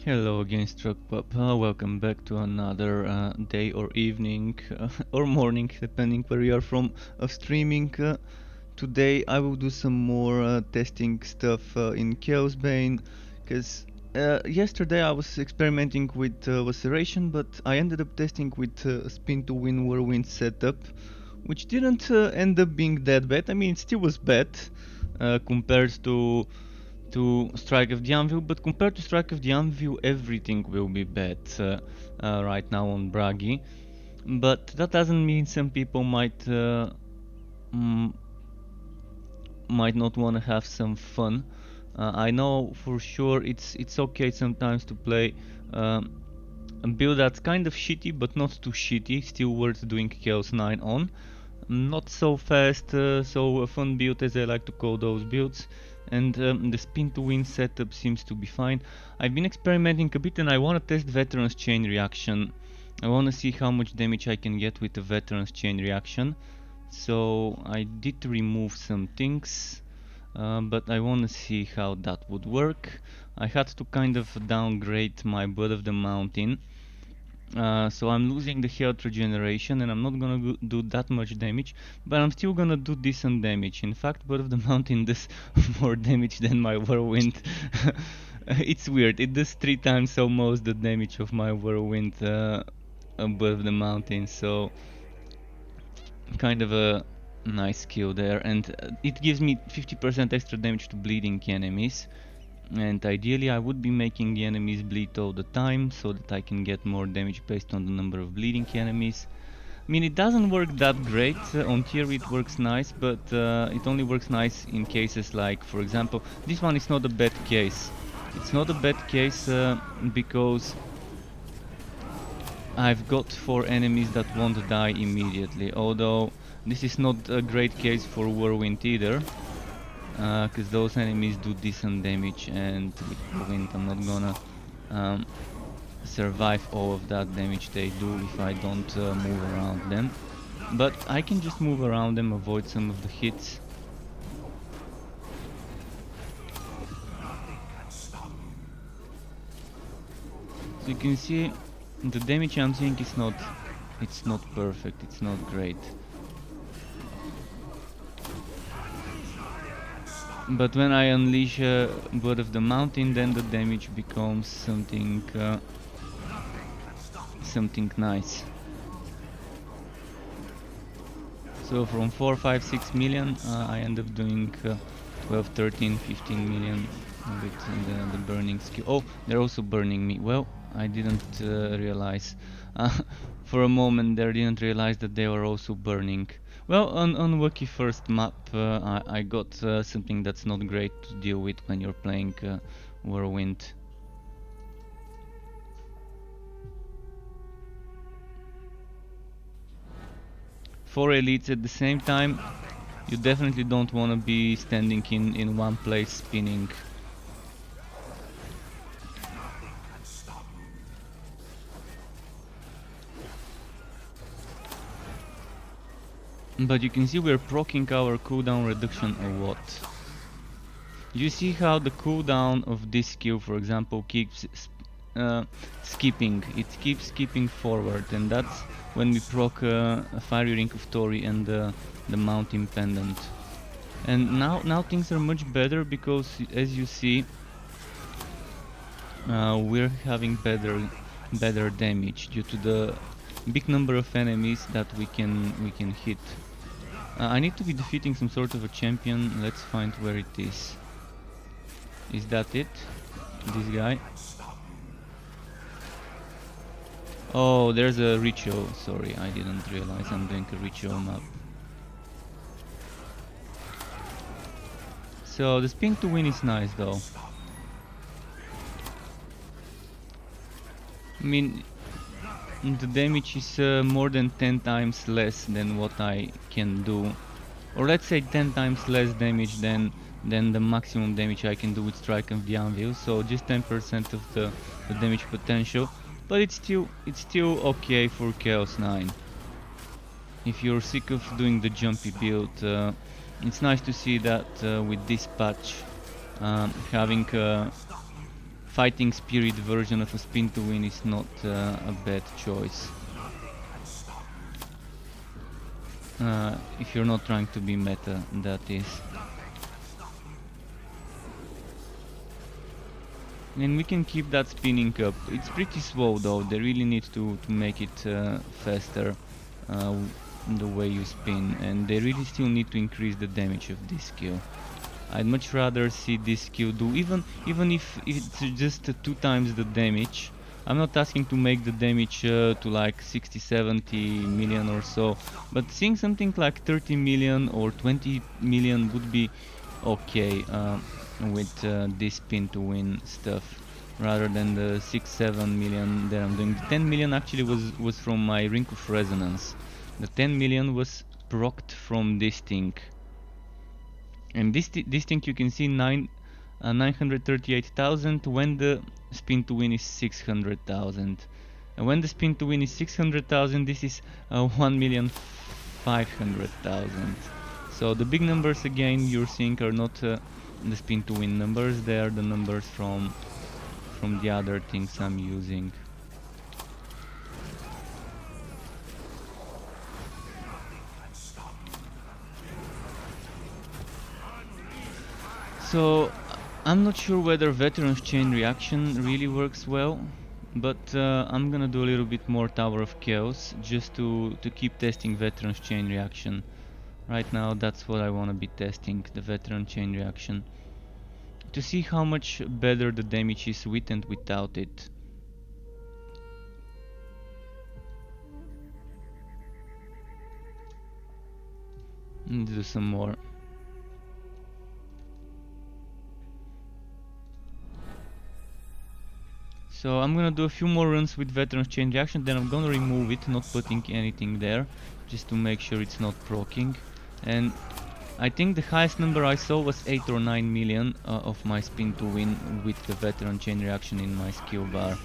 Hello again, Struckpup. Welcome back to another day or evening or morning, depending where you are from, of streaming. Today I will do some more testing stuff in Chaosbane, because yesterday I was experimenting with laceration, but I ended up testing with a spin to win whirlwind setup, which didn't end up being that bad. I mean, it still was bad compared to Strike of the Anvil, but compared to Strike of the Anvil, everything will be bad right now on Bragi. But that doesn't mean some people might might not want to have some fun. I know for sure it's okay sometimes to play a build that's kind of shitty, but not too shitty, still worth doing Chaos 9 on. Not so fast, so a fun build, as I like to call those builds. And the spin to win setup seems to be fine. I've been experimenting a bit and I want to test Veteran's Chain Reaction. I want to see how much damage I can get with the Veteran's Chain Reaction. So I did remove some things, but I want to see how that would work. I had to kind of downgrade my Blood of the Mountain. So I'm losing the health regeneration and I'm not gonna do that much damage, but I'm still gonna do decent damage. In fact, Blood of the Mountain does more damage than my Whirlwind. It's weird, it does 3 times almost the damage of my Whirlwind Blood of the Mountain, so kind of a nice skill there, and it gives me 50% extra damage to bleeding enemies. And ideally I would be making the enemies bleed all the time so that I can get more damage based on the number of bleeding enemies. I mean, it doesn't work that great. On theory it works nice, but it only works nice in cases like, for example, this one is not a bad case. It's not a bad case because I've got 4 enemies that won't die immediately, although this is not a great case for Whirlwind either. Because those enemies do decent damage, and with Whirlwind I'm not gonna survive all of that damage they do if I don't move around them. But I can just move around them, avoid some of the hits. So you can see the damage I'm seeing is it's not perfect, it's not great. But when I unleash Blood of the Mountain, then the damage becomes something nice. So from 4, 5, 6 million, I end up doing 12, 13, 15 million with the burning skill. Oh, they're also burning me. Well, I didn't realize. For a moment there, didn't realize that they were also burning. Well, on unlucky first map, I got something that's not great to deal with when you're playing Whirlwind. For elites at the same time, you definitely don't want to be standing in one place spinning. But you can see we're proccing our cooldown reduction a lot. You see how the cooldown of this skill, for example, keeps skipping. It keeps skipping forward, and that's when we proc a Fiery Ring of Tori and the Mountain Pendant. And now things are much better because, as you see, we're having better damage due to the big number of enemies that we can hit. I need to be defeating some sort of a champion. Let's find where it is. Is that it? This guy? Oh, there's a ritual. Sorry, I didn't realize I'm doing a ritual map. So the spin to win is nice though. I mean, the damage is more than 10 times less than what I can do, or let's say 10 times less damage than the maximum damage I can do with Strike of the Anvil, so just 10% of the damage potential, but it's still okay for Chaos 9. If you're sick of doing the jumpy build, it's nice to see that with this patch having fighting spirit version of a spin to win is not a bad choice. If you're not trying to be meta, that is. And we can keep that spinning up. It's pretty slow though, they really need to make it faster the way you spin, and they really still need to increase the damage of this skill. I'd much rather see this skill do, even if it's just 2 times the damage. I'm not asking to make the damage to like 60-70 million or so, but seeing something like 30 million or 20 million would be okay with this spin to win stuff, rather than the 6-7 million that I'm doing. The 10 million actually was from my Ring of Resonance. The 10 million was procced from this thing. And this thing you can see 938,000 when the spin to win is 600,000. And when the spin to win is 600,000, this is 1,500,000. So the big numbers again you're seeing are not the spin to win numbers, they are the numbers from the other things I'm using. So I'm not sure whether Veteran's Chain Reaction really works well, but I'm gonna do a little bit more Tower of Chaos just to keep testing Veteran's Chain Reaction. Right now that's what I wanna be testing, the Veteran Chain Reaction, to see how much better the damage is with and without it. Let's do some more. So I'm gonna do a few more runs with Veteran's Chain Reaction, then I'm gonna remove it, not putting anything there, just to make sure it's not proccing. And I think the highest number I saw was 8 or 9 million of my spin to win with the Veteran Chain Reaction in my skill bar.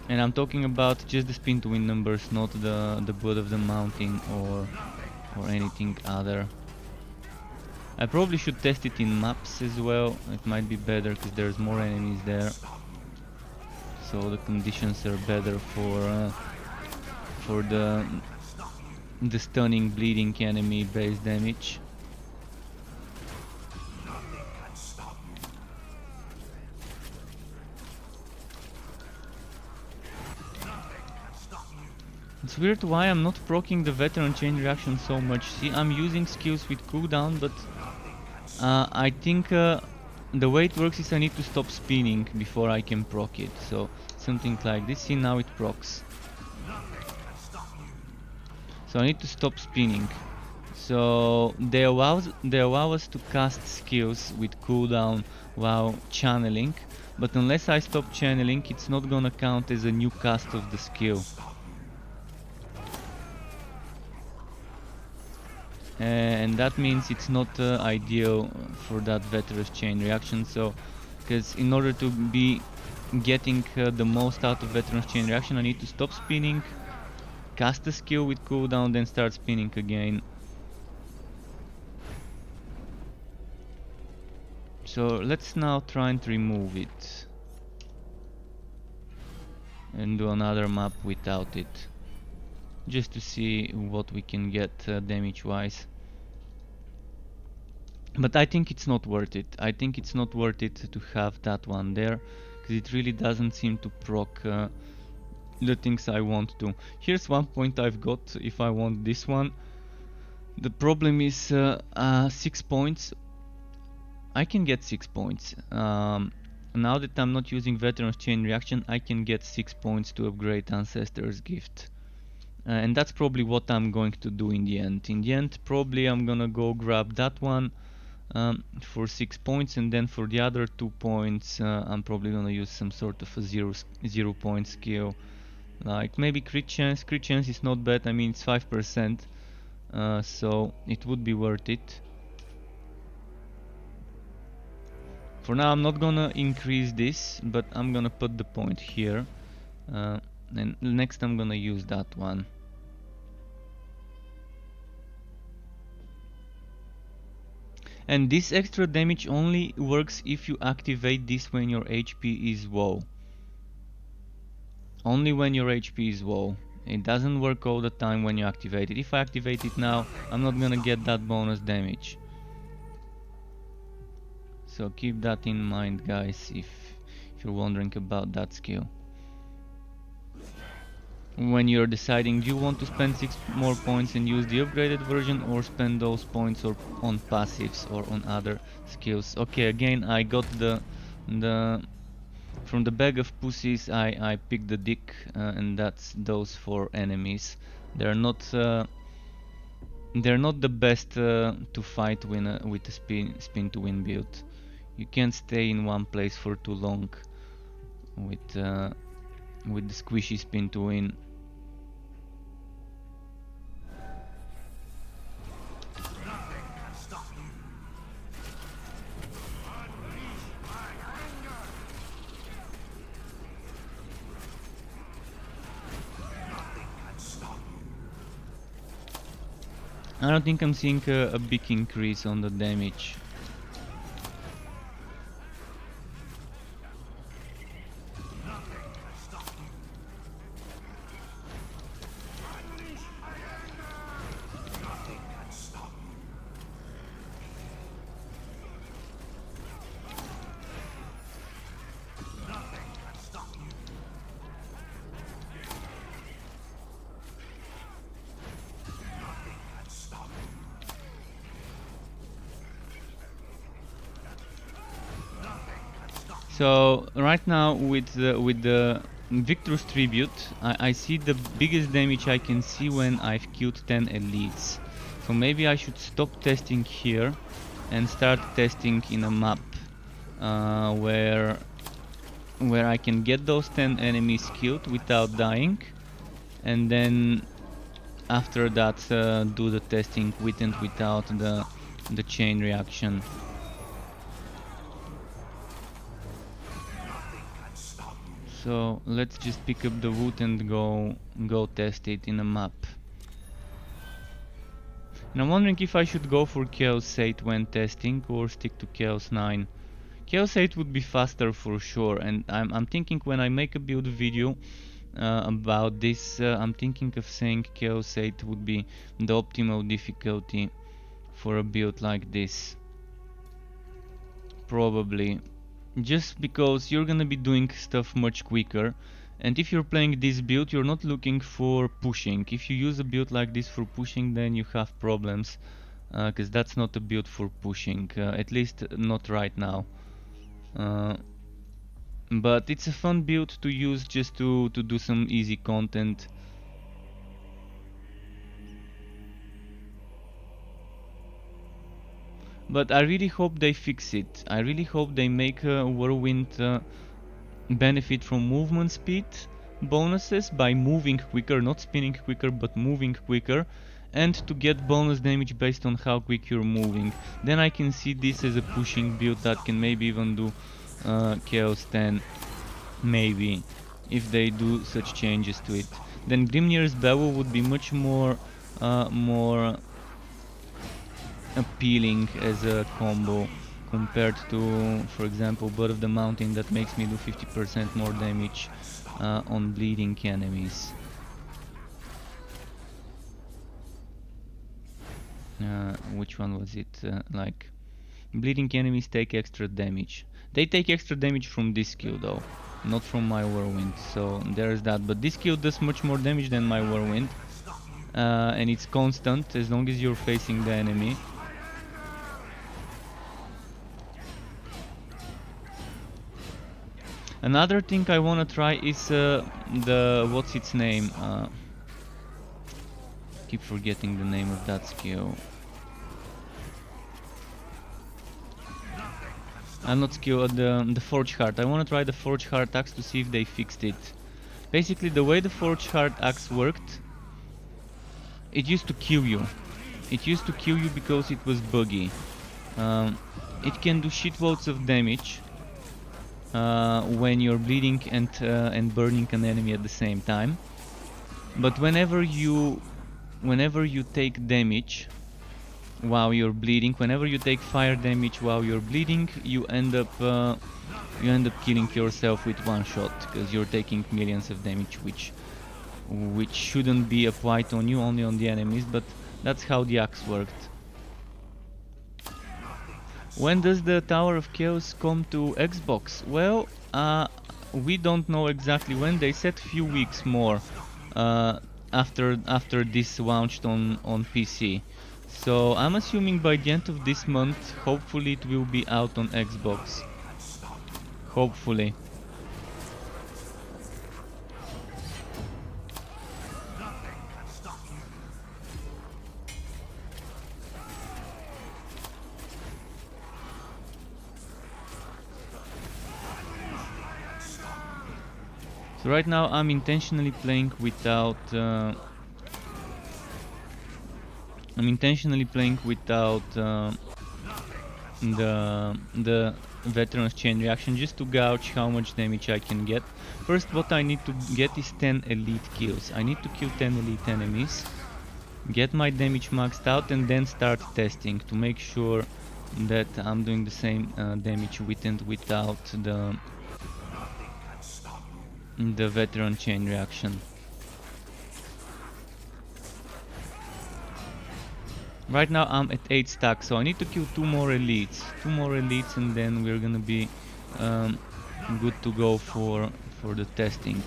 And I'm talking about just the spin to win numbers, not the Blood of the Mountain or anything other. I probably should test it in maps as well, it might be better because there's more enemies there. So the conditions are better for the stunning bleeding enemy base damage. It's weird why I'm not proccing the Veteran Chain Reaction so much. See, I'm using skills with cooldown, but I think the way it works is I need to stop spinning before I can proc it. So something like this. See, now it procs. So I need to stop spinning. So they allow us to cast skills with cooldown while channeling, but unless I stop channeling, it's not gonna count as a new cast of the skill. And that means it's not ideal for that Veteran's Chain Reaction. So, because in order to be getting the most out of Veteran's Chain Reaction, I need to stop spinning, cast a skill with cooldown, then start spinning again. So let's now try and remove it and do another map without it, just to see what we can get damage wise. But I think it's not worth it. I think it's not worth it to have that one there, because it really doesn't seem to proc the things I want to. Here's one point I've got if I want this one. The problem is 6 points. I can get 6 points. Now that I'm not using Veteran's Chain Reaction, I can get 6 points to upgrade Ancestor's Gift. And that's probably what I'm going to do in the end. In the end, probably I'm gonna go grab that one for 6 points, and then for the other 2 points I'm probably gonna use some sort of a 0 point skill. Like maybe crit chance. Crit chance is not bad, I mean it's 5%, so it would be worth it. For now I'm not gonna increase this, but I'm gonna put the point here, and next I'm gonna use that one. And this extra damage only works if you activate this when your HP is low. Only when your HP is low. It doesn't work all the time when you activate it. If I activate it now, I'm not gonna get that bonus damage. So keep that in mind, guys, if you're wondering about that skill. When you're deciding, do you want to spend 6 more points and use the upgraded version, or spend those points on passives or on other skills? Okay, again I got the from the bag of pussies. I picked the dick, and that's those 4 enemies. They're not the best to fight with a spin to win build. You can't stay in one place for too long with the squishy spin to win. I don't think I'm seeing a big increase on the damage. So right now with the Victor's Tribute, I see the biggest damage I can see when I've killed 10 elites. So maybe I should stop testing here and start testing in a map where I can get those 10 enemies killed without dying, and then after that do the testing with and without the chain reaction. So let's just pick up the wood and go test it in a map. And I'm wondering if I should go for Chaos 8 when testing or stick to Chaos 9. Chaos 8 would be faster for sure, and I'm thinking when I make a build video about this, I'm thinking of saying Chaos 8 would be the optimal difficulty for a build like this. Probably. Just because you're gonna be doing stuff much quicker, and if you're playing this build, you're not looking for pushing. If you use a build like this for pushing, then you have problems, because that's not a build for pushing, at least not right now. But it's a fun build to use just to do some easy content. But I really hope they fix it. I really hope they make Whirlwind benefit from movement speed bonuses by moving quicker, not spinning quicker, but moving quicker, and to get bonus damage based on how quick you're moving. Then I can see this as a pushing build that can maybe even do Chaos 10, maybe, if they do such changes to it. Then Grimnir's Bellow would be much more appealing as a combo compared to, for example, Blood of the Mountain that makes me do 50% more damage on bleeding enemies. Which one was it? Like, bleeding enemies take extra damage. They take extra damage from this skill though, not from my Whirlwind, so there's that. But this skill does much more damage than my Whirlwind, and it's constant as long as you're facing the enemy. Another thing I wanna try is the what's its name? Keep forgetting the name of that skill. Not skill, the Forge Heart. I wanna try the Forge Heart axe to see if they fixed it. Basically, the way the Forge Heart axe worked, it used to kill you. It used to kill you because it was buggy. It can do shitloads of damage when you're bleeding and burning an enemy at the same time. But whenever you take damage while you're bleeding. Whenever you take fire damage while you're bleeding, you end up killing yourself with one shot, because you're taking millions of damage, which shouldn't be applied on you, only on the enemies, but that's how the axe worked. When does the Tower of Chaos come to Xbox? Well, we don't know exactly when. They said few weeks more after this launched on PC. So I'm assuming by the end of this month, hopefully it will be out on Xbox. Hopefully. So right now I'm intentionally playing without the veteran's chain reaction, just to gauge how much damage I can get. First, what I need to get is 10 elite kills. I need to kill 10 elite enemies, get my damage maxed out, and then start testing to make sure that I'm doing the same damage with and without the veteran chain reaction. Right now I'm at 8 stacks, so I need to kill 2 more elites, and then we're gonna be good to go for the testing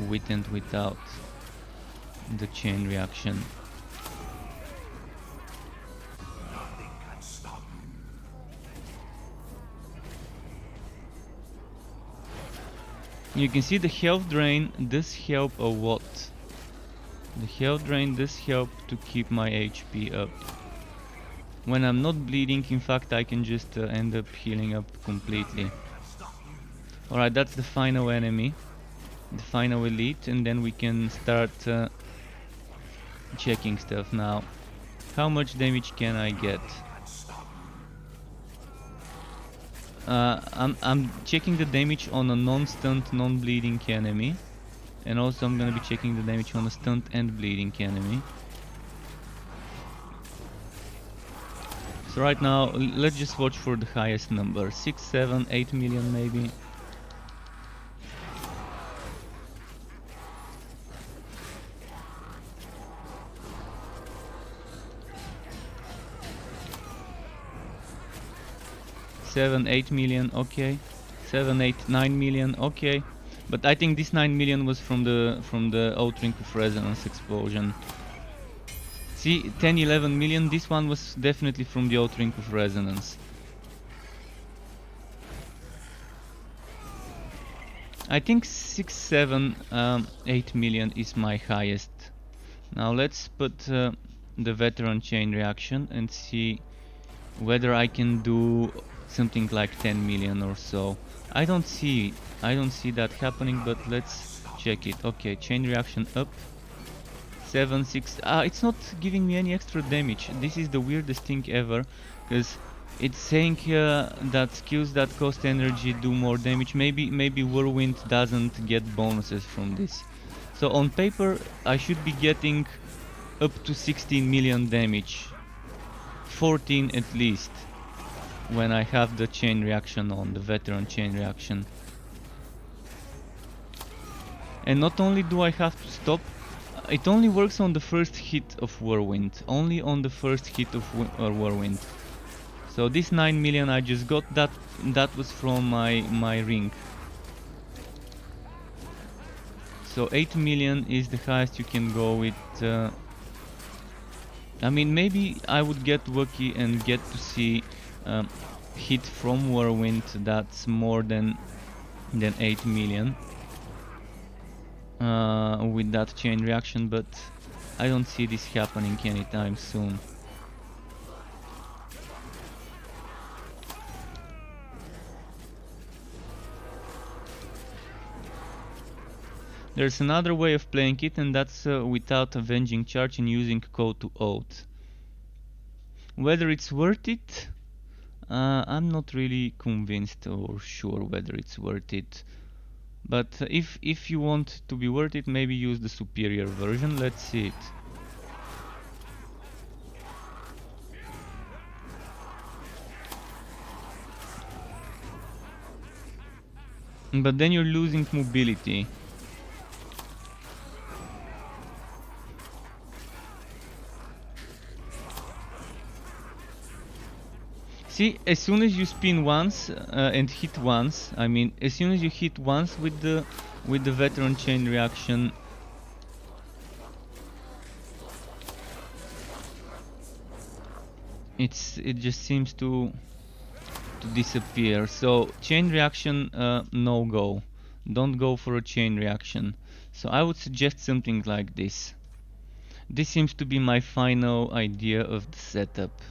with and without the chain reaction. You can see the health drain does help a lot. The health drain does help to keep my HP up. When I'm not bleeding, in fact, I can just end up healing up completely. Alright, that's the final enemy, the final elite, and then we can start checking stuff now. How much damage can I get? I'm checking the damage on a non-stunned, non-bleeding enemy. And also I'm gonna be checking the damage on a stunned and bleeding enemy. So right now, let's just watch for the highest number. 6, 7, 8 million maybe. Seven, 8 million, okay. 7, 8, 9 million, okay. But I think this 9 million was from the Outring of Resonance explosion. See, 10, 11 million, this one was definitely from the Outring of Resonance. I think 6, 7, 8 million is my highest. Now let's put the veteran chain reaction and see whether I can do something like 10 million or so. I don't see that happening, but let's check it. Okay, chain reaction up. 7, 6. It's not giving me any extra damage. This is the weirdest thing ever, because it's saying that skills that cost energy do more damage. Maybe Whirlwind doesn't get bonuses from this. So on paper I should be getting up to 16 million damage. 14 at least, when I have the chain reaction on, the veteran chain reaction. And not only do I have to stop, it only works on the first hit of Whirlwind. Only on the first hit of Whirlwind. So this 9 million I just got, that was from my ring. So 8 million is the highest you can go with. I mean, maybe I would get lucky and get to see hit from Whirlwind that's more than 8 million with that chain reaction, but I don't see this happening anytime soon. There's another way of playing it, and that's without Avenging Charge and using Code to Oath. Whether it's worth it, I'm not really convinced or sure whether it's worth it. But if you want to be worth it, maybe use the superior version. Let's see it. But then you're losing mobility. See, as soon as you spin once and hit once, I mean, as soon as you hit once with the veteran chain reaction, it just seems to disappear. So chain reaction, no go. Don't go for a chain reaction. So I would suggest something like this. This seems to be my final idea of the setup.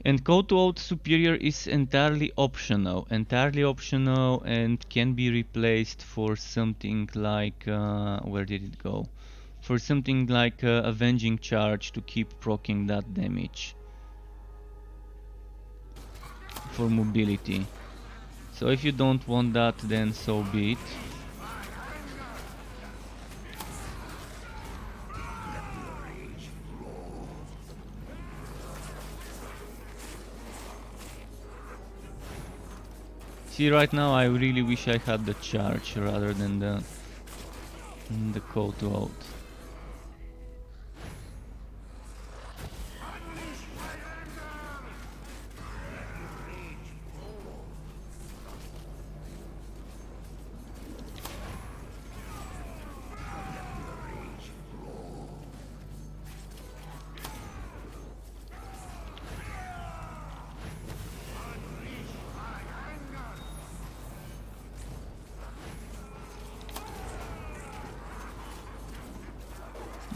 And code to out superior is entirely optional and can be replaced for something like, where did it go? For something like avenging charge to keep proccing that damage. For mobility. So if you don't want that, then so be it. See, right now I really wish I had the charge rather than the call to out.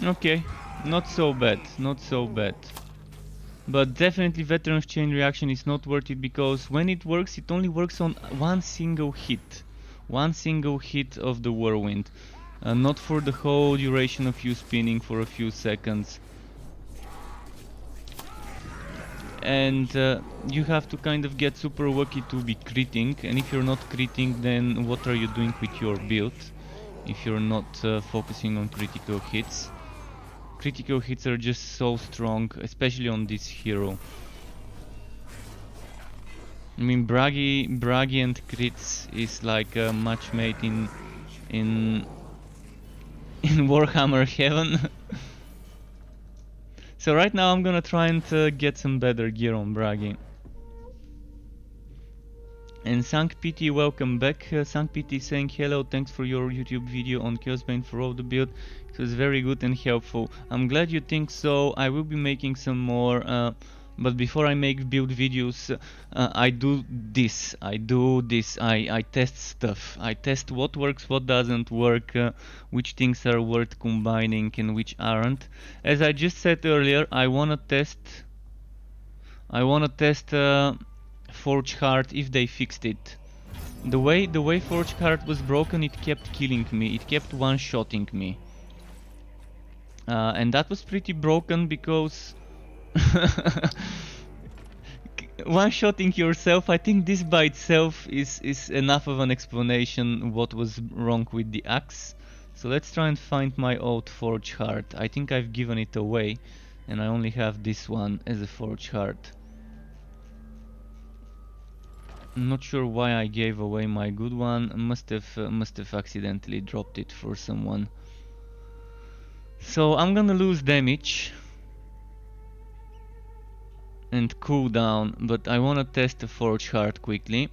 Okay, not so bad, not so bad. But definitely Veteran's Chain Reaction is not worth it, because when it works, it only works on one single hit. One single hit of the Whirlwind. Not for the whole duration of you spinning for a few seconds. And you have to kind of get super lucky to be critting, and if you're not critting, then what are you doing with your build? If you're not focusing on critical hits. Critical hits are just so strong, especially on this hero. I mean, braggy and crits is like a match made in Warhammer heaven. So right now I'm gonna try and get some better gear on braggy. And Sank PT, welcome back. Sank PT saying hello, thanks for your YouTube video on Chaosbane for all the build. It was very good and helpful. I'm glad you think so. I will be making some more, but before I make build videos, I do this. I test stuff. I test what works, what doesn't work, which things are worth combining and which aren't. As I just said earlier, I wanna test Forge Heart if they fixed it. The way Forge Heart was broken, it kept killing me. It kept one-shotting me. And that was pretty broken because one-shotting yourself, I think this by itself is enough of an explanation what was wrong with the axe. So let's try and find my old Forge Heart. I think I've given it away and I only have this one as a Forge Heart. I'm not sure why I gave away my good one. Must have accidentally dropped it for someone. So I'm gonna lose damage and cooldown, but I wanna test the Forge Heart quickly.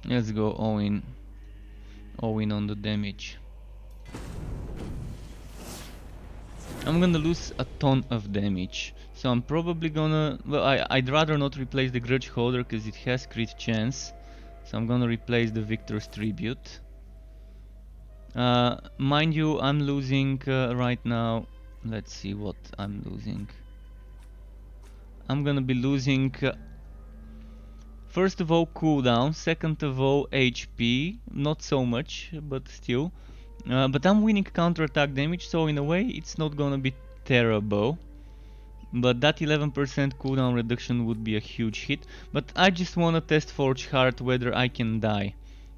Let's go all in on the damage. I'm gonna lose a ton of damage, so I'm probably gonna, well, I'd rather not replace the Grudge Holder because it has crit chance, so I'm gonna replace the Victor's Tribute. Mind you, I'm losing right now, let's see what I'm losing. I'm gonna be losing first of all cooldown, second of all HP, not so much, but still. But I'm winning counterattack damage, so in a way it's not gonna be terrible. but that 11% cooldown reduction would be a huge hit. But I just wanna test Forge Heart whether I can die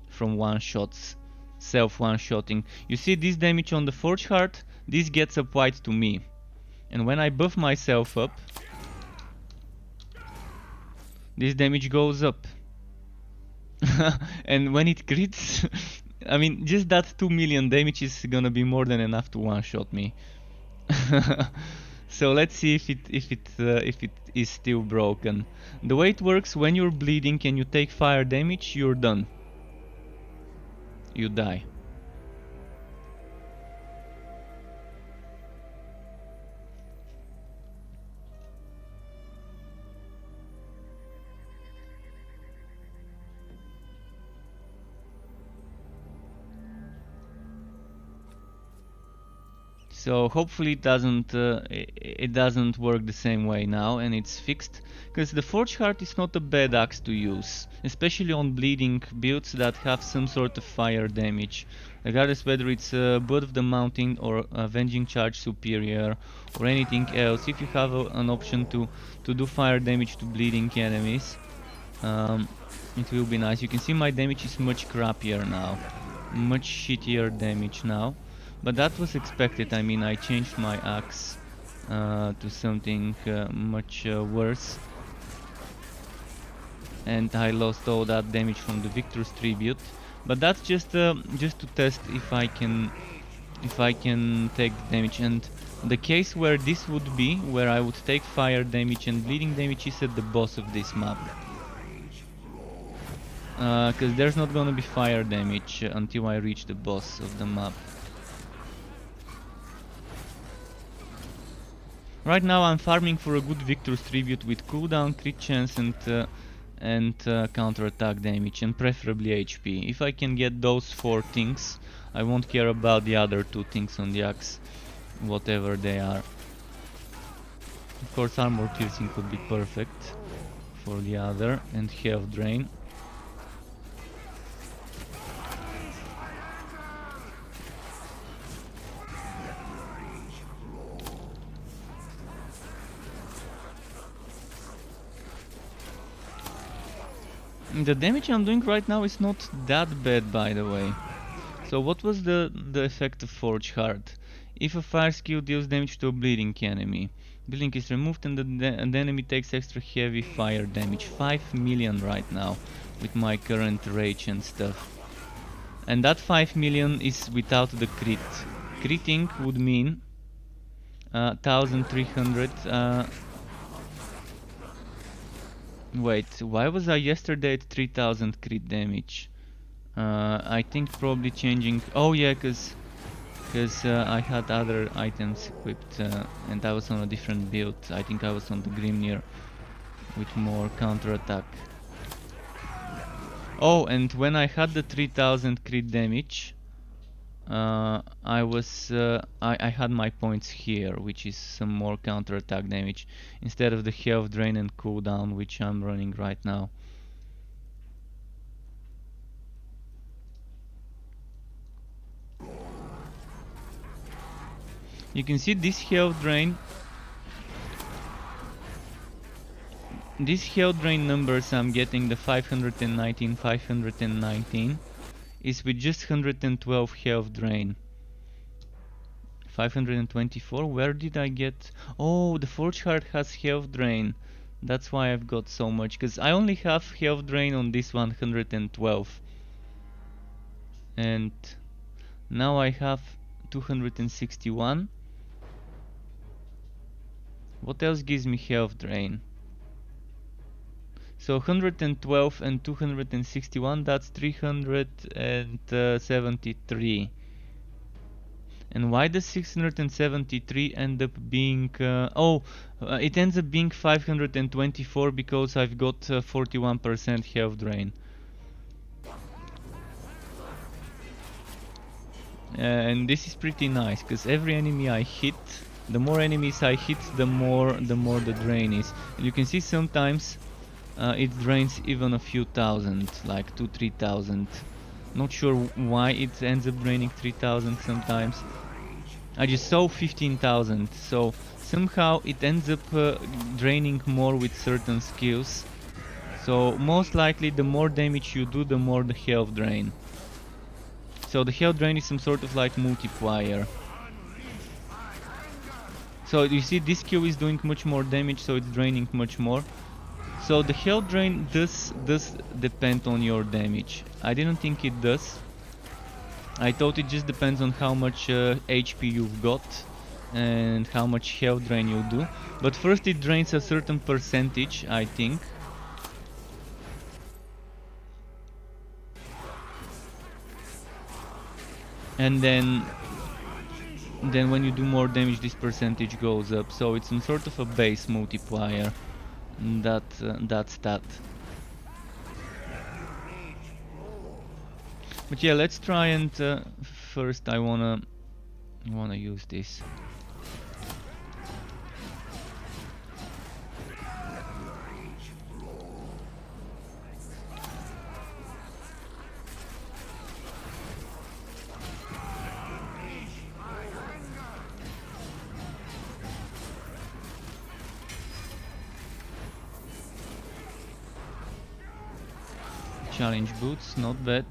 from one-shots, self one-shotting. You see this damage on the Forge Heart, this gets applied to me. And when I buff myself up, this damage goes up. And when it crits, I mean, just that 2 million damage is gonna be more than enough to one-shot me. So let's see if it is still broken. The way it works, when you're bleeding and you take fire damage, you're done. You die. So hopefully it doesn't work the same way now, and it's fixed, because the Forge Heart is not a bad axe to use, especially on bleeding builds that have some sort of fire damage, regardless whether it's Blood of the Mountain or Avenging Charge Superior or anything else. If you have an option to do fire damage to bleeding enemies, it will be nice. You can see my damage is much crappier now, much shittier damage now. But that was expected. I mean, I changed my axe to something much worse, and I lost all that damage from the Victor's Tribute. But that's just to test if I can take the damage. And the case where this would be, where I would take fire damage and bleeding damage, is at the boss of this map. Because there's not gonna be fire damage until I reach the boss of the map. Right now I'm farming for a good Victor's Tribute with cooldown, crit chance and counter-attack damage, and preferably HP. If I can get those 4 things, I won't care about the other 2 things on the axe, whatever they are. Of course, armor piercing could be perfect for the other, and health drain. The damage I'm doing right now is not that bad, by the way. So what was the effect of Forge Heart? If a fire skill deals damage to a bleeding enemy, bleeding is removed and the enemy takes extra heavy fire damage. 5 million right now with my current rage and stuff. And that 5 million is without the crit. Critting would mean 1300. Wait, why was I yesterday at 3000 crit damage? I think probably changing. Oh yeah, cause I had other items equipped and I was on a different build. I think I was on the Grimnir with more counter-attack. Oh, and when I had the 3000 crit damage, I had my points here, which is some more counter-attack damage, instead of the health drain and cooldown, which I'm running right now. You can see this health drain. These health drain numbers I'm getting, the 519, 519, is with just 112 health drain. 524, where did I get? Oh, the Forge Heart has health drain. That's why I've got so much, because I only have health drain on this 112. And now I have 261. What else gives me health drain? So 112 and 261, that's 373. And why does 673 end up being... it ends up being 524 because I've got 41% health drain. And this is pretty nice, because every enemy I hit, the more enemies I hit, the more the drain is. And you can see sometimes it drains even a few thousand, like 2-3,000. Not sure why it ends up draining 3,000 sometimes. I just saw 15,000, so somehow it ends up draining more with certain skills. So most likely the more damage you do, the more the health drain. So the health drain is some sort of like multiplier. So you see this skill is doing much more damage, so it's draining much more. So the health drain does depend on your damage. I didn't think it does. I thought it just depends on how much HP you've got and how much health drain you do. But first it drains a certain percentage, I think. And then when you do more damage, this percentage goes up. So it's some sort of a base multiplier. That's that. But yeah, let's try and first I wanna use this. Challenge boots, not bad.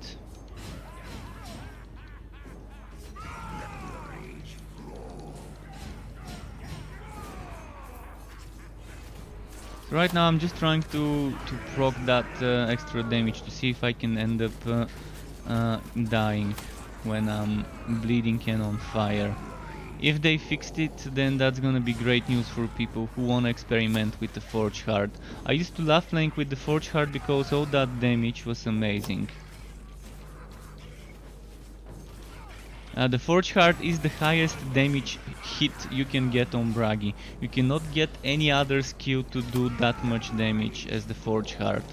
Right now I'm just trying to proc that extra damage to see if I can end up dying when I'm bleeding and on fire. If they fixed it, then that's gonna be great news for people who wanna experiment with the Forge Heart. I used to love playing with the Forge Heart because all that damage was amazing. The Forge Heart is the highest damage hit you can get on Bragi. You cannot get any other skill to do that much damage as the Forge Heart.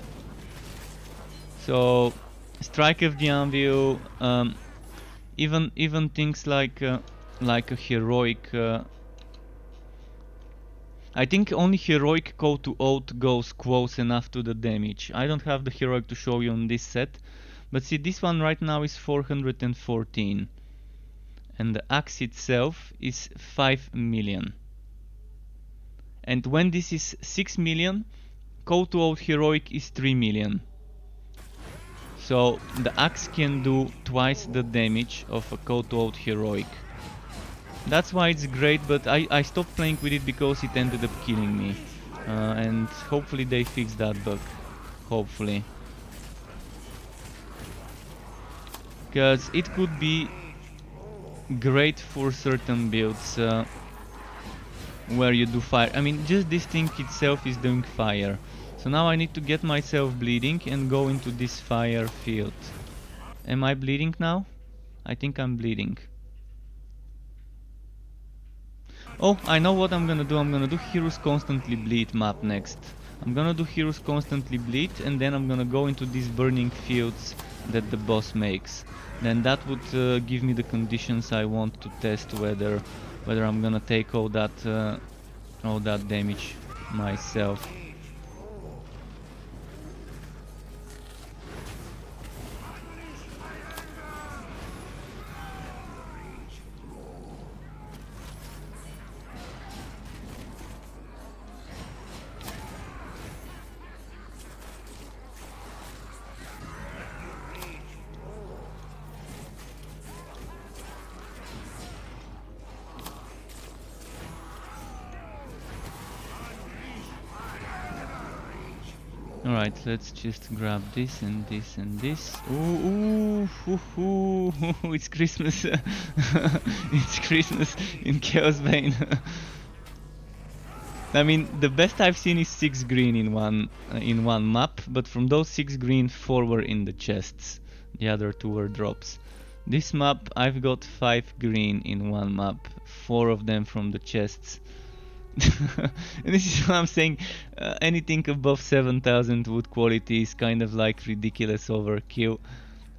So, Strike of the Anvil, even things like a heroic. I think only heroic call to oath goes close enough to the damage. I don't have the heroic to show you on this set, but see, this one right now is 414. And the axe itself is 5 million. And when this is 6 million, call to oath heroic is 3 million. So the axe can do twice the damage of a call to oath heroic. That's why it's great, but I stopped playing with it because it ended up killing me. And hopefully they fix that bug. Hopefully. Because it could be great for certain builds where you do fire. I mean, just this thing itself is doing fire. So now I need to get myself bleeding and go into this fire field. Am I bleeding now? I think I'm bleeding. Oh, I know what I'm gonna do. I'm gonna do Heroes Constantly Bleed map next. I'm gonna do Heroes Constantly Bleed and then I'm gonna go into these burning fields that the boss makes. Then that would give me the conditions I want to test whether I'm gonna take all that damage myself. Alright, let's just grab this and this and this. Ooh, it's Christmas. It's Christmas in Chaosbane. I mean, the best I've seen is 6 green in one map, but from those 6 green, 4 were in the chests. The other 2 were drops. This map, I've got 5 green in one map, 4 of them from the chests. And this is what I'm saying, anything above 7000 wood quality is kind of like ridiculous overkill,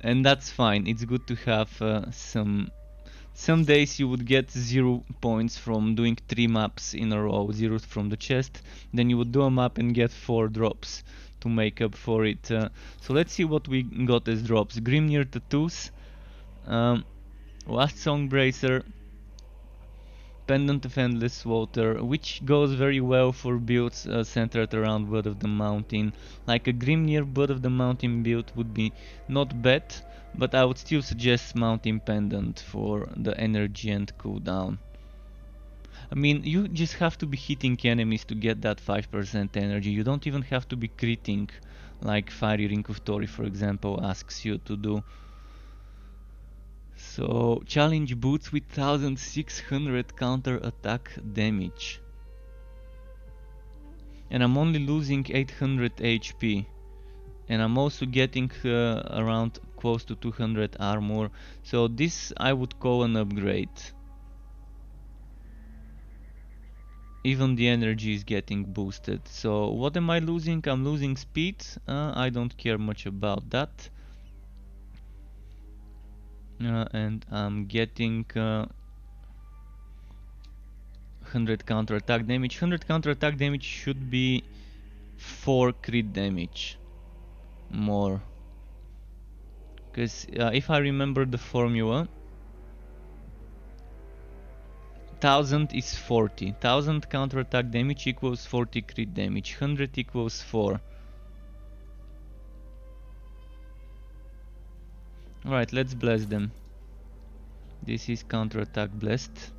and that's fine. It's good to have some days you would get 0 points from doing 3 maps in a row, 0 from the chest, then you would do a map and get 4 drops to make up for it. So let's see what we got as drops. Grimnir Tattoos, Last Song Bracer, Pendant of Endless Water, which goes very well for builds centered around Blood of the Mountain. Like a Grimnir Blood of the Mountain build would be not bad, but I would still suggest Mountain Pendant for the energy and cooldown. I mean, you just have to be hitting enemies to get that 5% energy. You don't even have to be critting, like Fiery Ring of Tori, for example, asks you to do. So, challenge boots with 1600 counter attack damage. And I'm only losing 800 HP. And I'm also getting around close to 200 armor. So this I would call an upgrade. Even the energy is getting boosted. So what am I losing? I'm losing speed. I don't care much about that. And I'm getting 100 counter attack damage. 100 counter attack damage should be 4 crit damage more. Because if I remember the formula, 1000 is 40. 1000 counter attack damage equals 40 crit damage. 100 equals 4. Alright, let's bless them. This is counter attack blessed.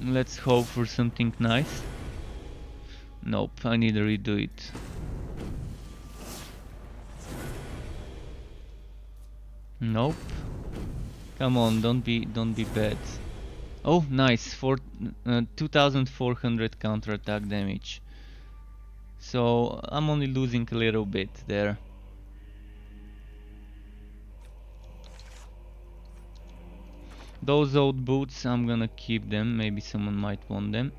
Let's hope for something nice. Nope, I need to redo it. Nope. Come on, don't be bad. Oh, nice. 2400 counter attack damage. So I'm only losing a little bit there. Those old boots, I'm gonna keep them. Maybe someone might want them.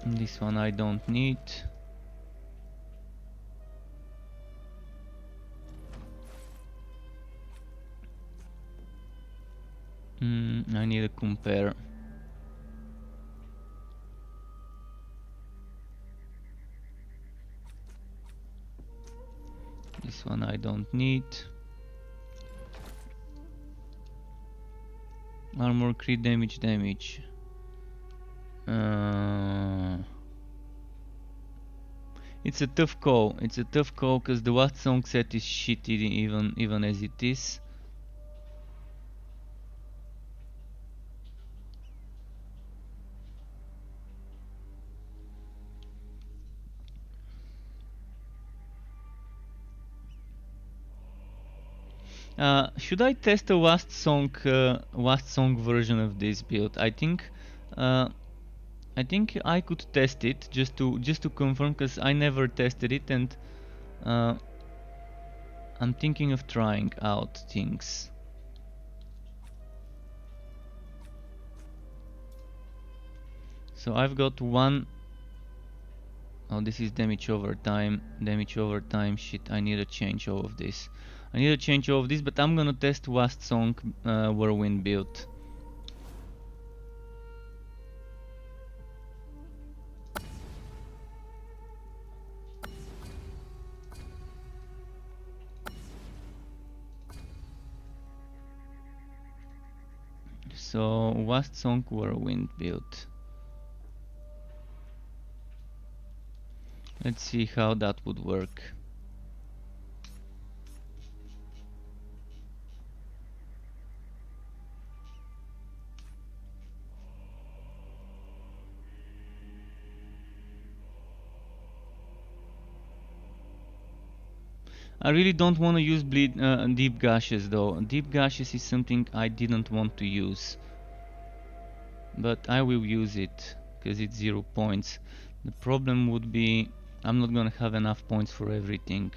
And this one I don't need. I need to compare. This one I don't need. Armor, crit damage. It's a tough call. It's a tough call because the What Song set is shitty even as it is. Should I test a last song version of this build? I think I could test it just to confirm, because I never tested it, and I'm thinking of trying out things. So I've got one. Oh, this is damage over time. Shit, I need to change all of this. But I'm gonna test Last Song Whirlwind build. So Last Song Whirlwind build. Let's see how that would work. I really don't want to use deep gashes though. Deep gashes is something I didn't want to use, but I will use it because it's 0 points. The problem would be I'm not gonna have enough points for everything.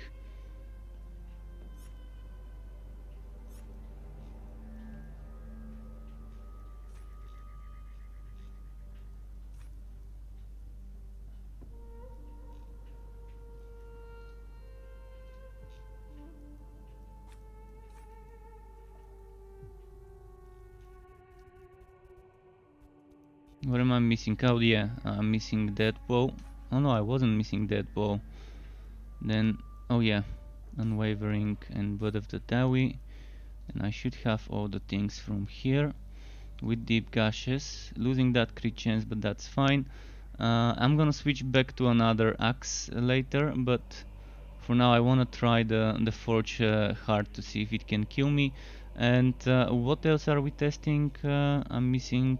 What am I missing? Oh yeah, I'm missing that bow. Oh no, I wasn't missing that bow. Then, oh yeah, Unwavering and Blood of the Dawi. And I should have all the things from here. With Deep Gashes, losing that crit chance, but that's fine. I'm gonna switch back to another axe later, but for now I wanna try the Forge Heart to see if it can kill me. And what else are we testing? I'm missing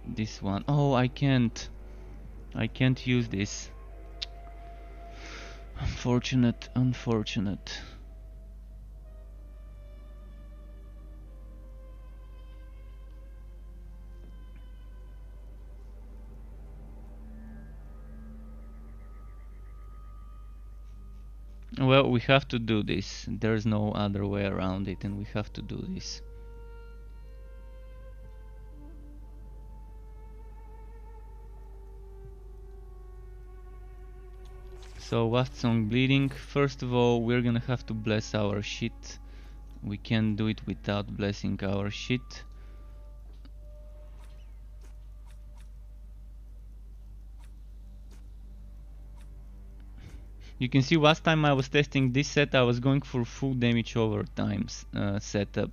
this one. Oh, I can't use this. Unfortunate, unfortunate. Well, we have to do this. There's no other way around it, and we have to do this. So, Last Song Bleeding. First of all, we're gonna have to bless our shit. We can't do it without blessing our shit. You can see last time I was testing this set, I was going for full damage over time setup,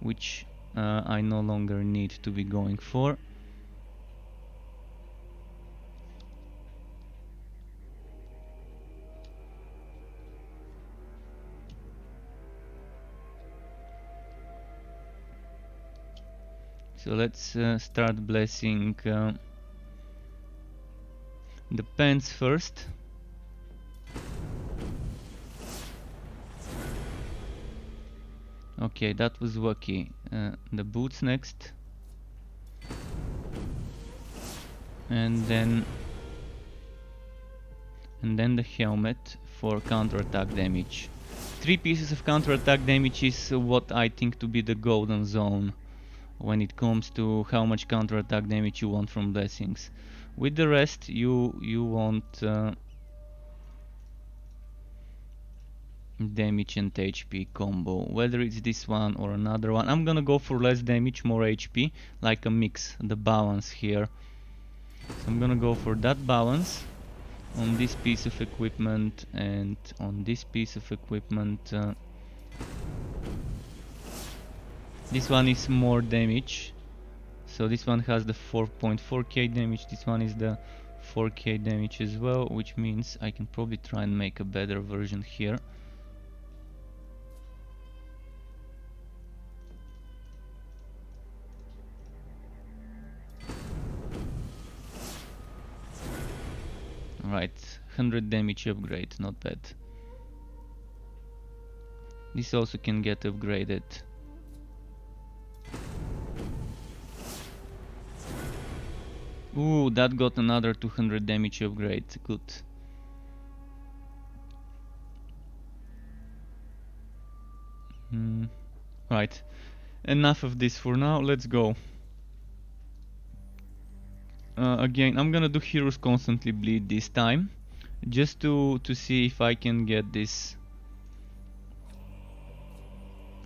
which I no longer need to be going for. So let's start blessing the pants first. Okay, that was lucky. The boots next. And then the helmet for counterattack damage. 3 pieces of counterattack damage is what I think to be the golden zone when it comes to how much counterattack damage you want from blessings. With the rest you want damage and HP combo, whether it's this one or another one. I'm gonna go for less damage, more HP, like a mix, the balance here. So I'm gonna go for that balance on this piece of equipment and on this piece of equipment. This one is more damage, so this one has the 4.4k damage, this one is the 4k damage as well, which means I can probably try and make a better version here. Right, 100 damage upgrade, not bad. This also can get upgraded. Ooh, that got another 200 damage upgrade, good. Right, enough of this for now, let's go. Again, I'm gonna do Heroes Constantly Bleed this time, just to see if I can get this.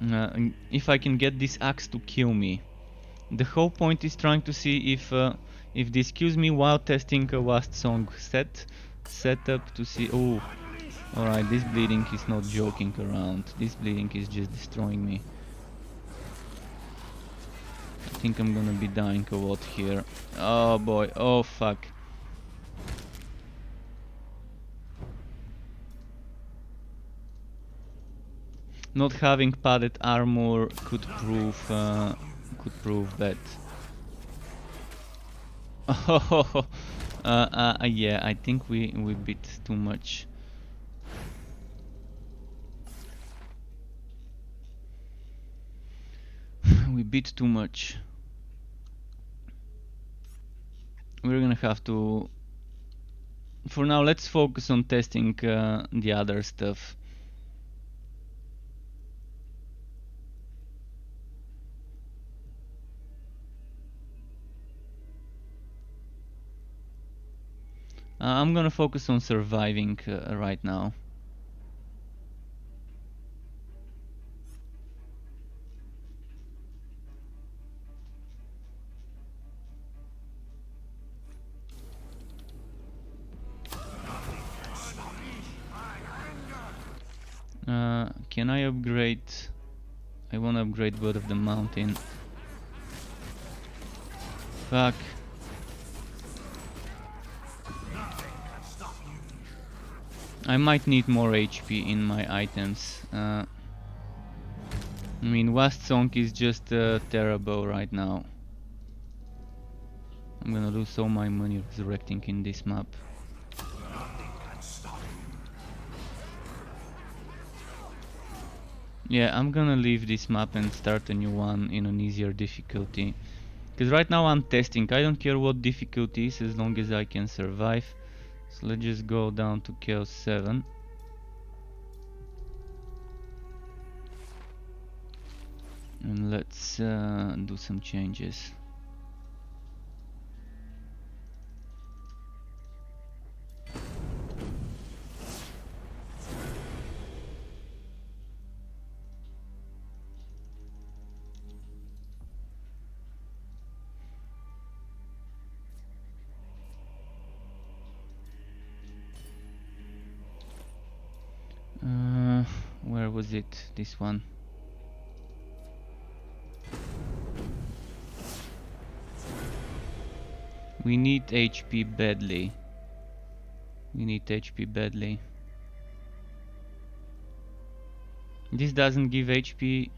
If I can get this axe to kill me. The whole point is trying to see if this kills me while testing a last song setup to see. Oh, alright, this bleeding is not joking around. This bleeding is just destroying me. I think I'm gonna be dying a lot here. Oh boy, oh fuck. Not having padded armor could prove bad. Oh, yeah, I think we bit too much. We bit too much. We're gonna have to. For now, let's focus on testing the other stuff. I'm gonna focus on surviving right now. Can I upgrade? I wanna upgrade Word of the Mountain. Fuck. I might need more HP in my items. I mean, Wast Song is just terrible right now. I'm gonna lose so my money resurrecting in this map. Yeah, I'm gonna leave this map and start a new one in an easier difficulty. Because right now I'm testing, I don't care what difficulty is as long as I can survive. So let's just go down to Chaos 7. And let's do some changes. Where was it? This one. We need HP badly. We need HP badly. This doesn't give HP.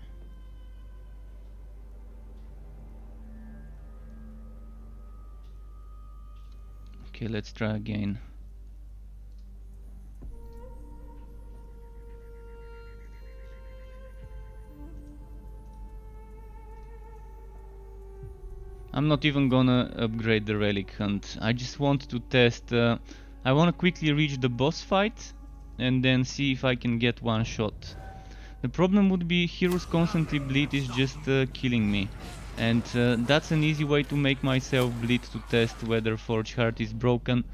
Okay, let's try again. I'm not even gonna upgrade the relic hunt. I just want to test. I want to quickly reach the boss fight and then see if I can get one shot. The problem would be heroes constantly bleed is just killing me, and that's an easy way to make myself bleed to test whether Forge Heart is broken,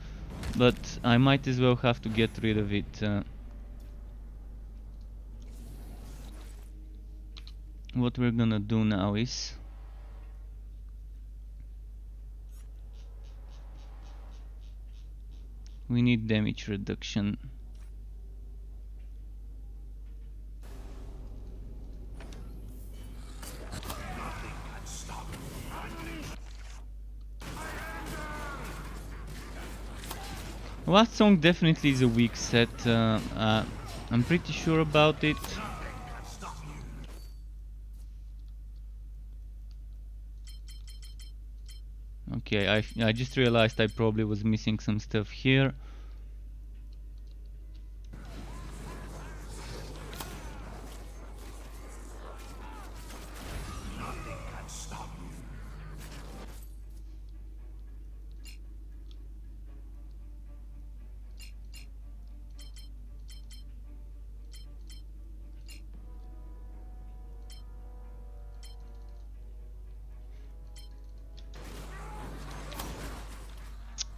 but I might as well have to get rid of it. What we're gonna do now is we need damage reduction. Last song definitely is a weak set. I'm pretty sure about it. Okay, I just realized I probably was missing some stuff here.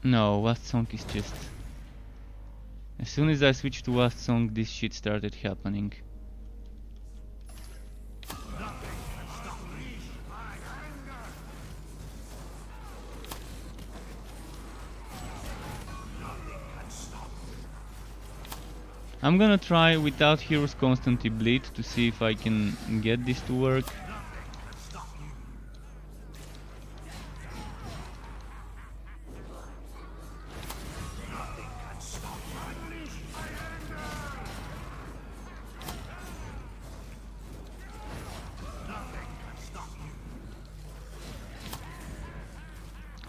No, Last Song is just... As soon as I switched to Last Song, this shit started happening. I'm gonna try without heroes constantly bleed to see if I can get this to work.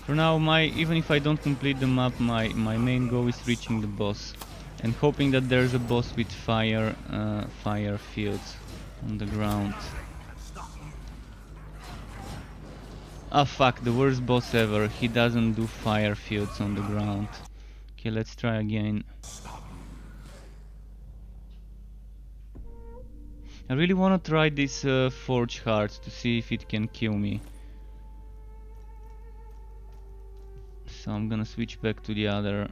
For now, even if I don't complete the map, my main goal is reaching the boss and hoping that there's a boss with fire fields on the ground. Ah fuck, the worst boss ever. He doesn't do fire fields on the ground. Okay, let's try again. I really wanna try this Forge Heart to see if it can kill me. So I'm gonna switch back to the other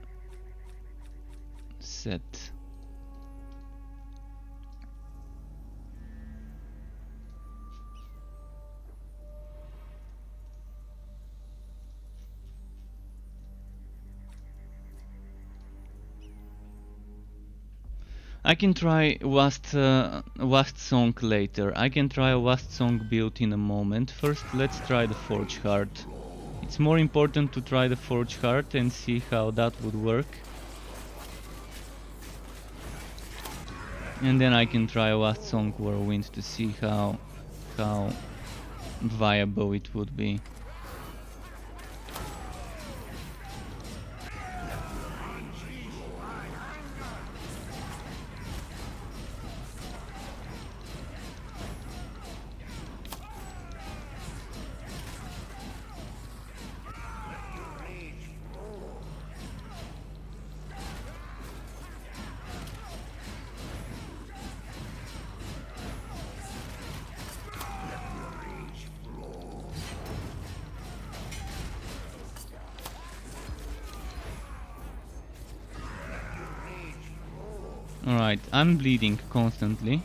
set. I can try Wast Song later. I can try a Wast Song build in a moment. First, let's try the Forge Heart. It's more important to try the Forge Heart and see how that would work. And then I can try a Wast Song Whirlwind to see how viable it would be. Alright, I'm bleeding constantly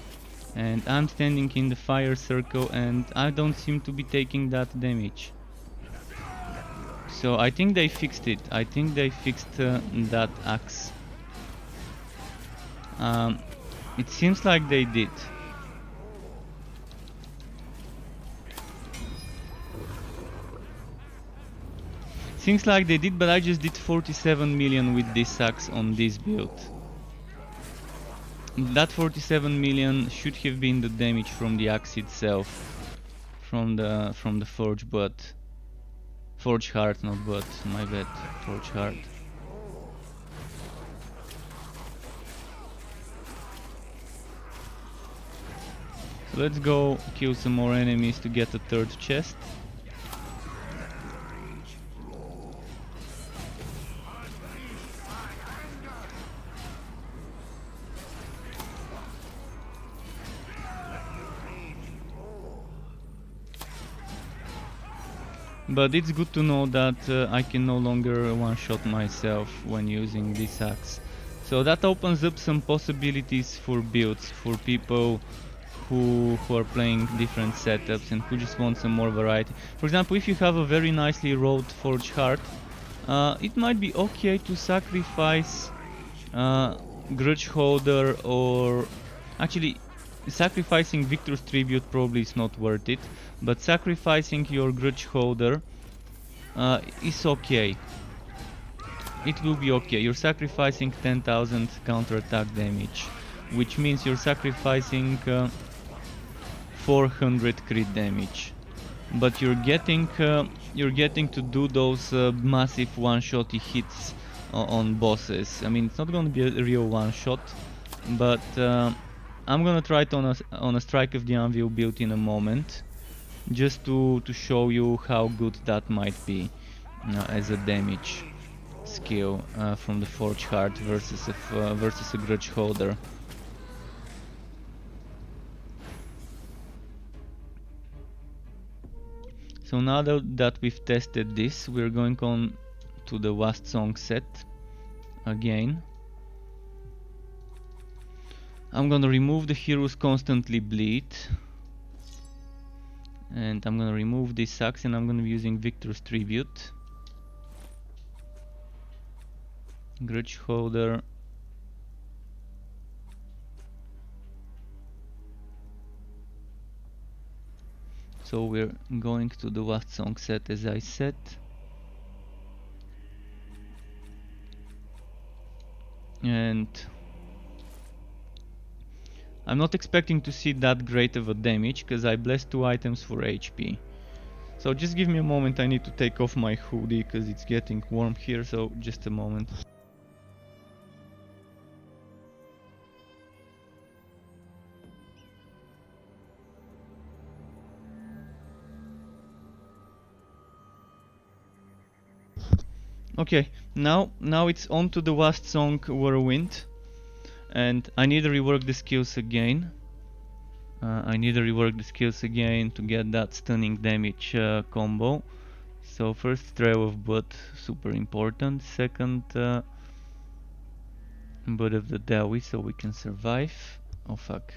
and I'm standing in the fire circle and I don't seem to be taking that damage. So I think they fixed it. I think they fixed that axe. It seems like they did. Seems like they did, but I just did 47 million with this axe on this build. That 47 million should have been the damage from the axe itself, from the forge butt, forge heart, not butt. My bad, forge heart. So let's go kill some more enemies to get a third chest. But it's good to know that I can no longer one-shot myself when using this axe. So that opens up some possibilities for builds, for people who are playing different setups and who just want some more variety. For example, if you have a very nicely rolled Forge Heart, it might be okay to sacrifice Grudge Holder, or actually sacrificing Victor's Tribute probably is not worth it, but sacrificing your Grudge Holder is okay. It will be okay. You're sacrificing 10,000 counterattack damage, which means you're sacrificing 400 crit damage. But you're getting to do those massive one-shotty hits on bosses. I mean, it's not going to be a real one-shot, but I'm gonna try it on a Strike of the Anvil build in a moment, just to show you how good that might be as a damage skill from the Forge Heart versus a Grudge Holder. So now that we've tested this, we're going on to the Wast Song set again. I'm gonna remove the heroes constantly bleed, and I'm gonna remove this axe, and I'm gonna be using Victor's Tribute, Grudge Holder, so we're going to the Wast Song set as I said. And I'm not expecting to see that great of a damage, because I blessed 2 items for HP. So just give me a moment, I need to take off my hoodie, because it's getting warm here, so just a moment. Okay, now it's on to the Wast Song Whirlwind. And I need to rework the skills again. To get that stunning damage combo. So first, Trail of Blood, super important. Second, Blood of the Dawi, so we can survive. Oh fuck.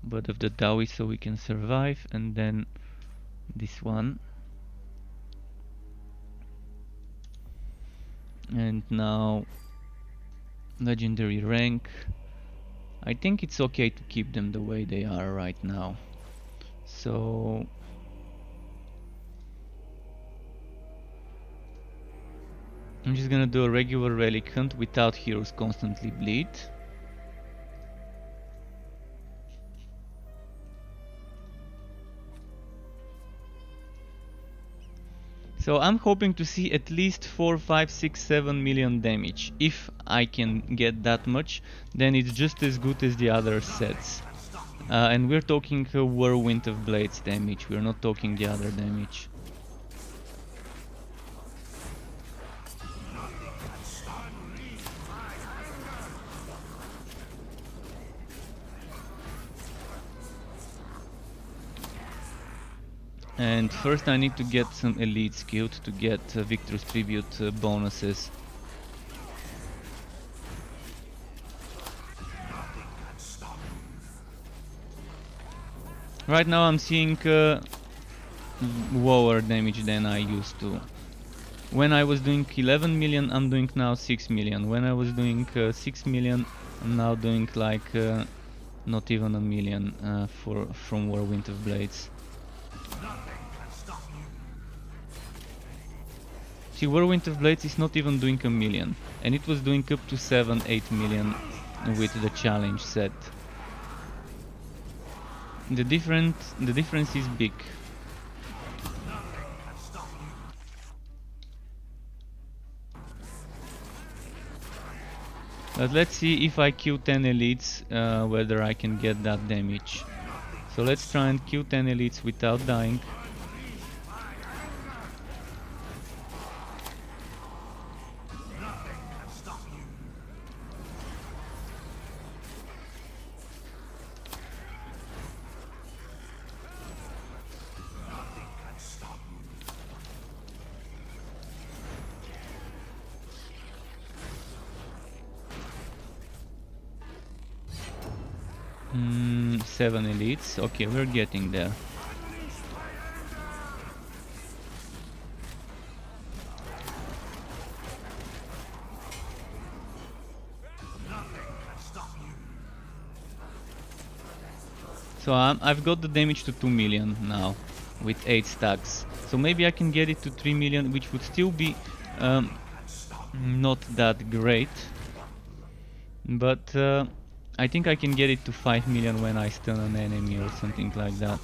Blood of the Dawi, so we can survive. And then this one. And now legendary rank. I think it's okay to keep them the way they are right now. So I'm just gonna do a regular relic hunt without heroes constantly bleed. So I'm hoping to see at least 4, 5, 6, 7 million damage. If I can get that much, then it's just as good as the other sets. And we're talking Whirlwind of Blades damage, we're not talking the other damage. And first I need to get some elite skilled to get Victor's Tribute bonuses. Right now I'm seeing lower damage than I used to. When I was doing 11 million, I'm doing now 6 million. When I was doing 6 million, I'm now doing like not even a million from Whirlwind of Blades. See, Whirlwind of Blades is not even doing a million, and it was doing up to 7-8 million with the challenge set. The difference is big. But let's see if I kill 10 elites, whether I can get that damage. So let's try and kill 10 elites without dying. Hmm, 7 elites. Okay, we're getting there. So I've got the damage to 2 million now with 8 stacks. So maybe I can get it to 3 million, which would still be not that great. But I think I can get it to 5 million when I stun an enemy or something like that.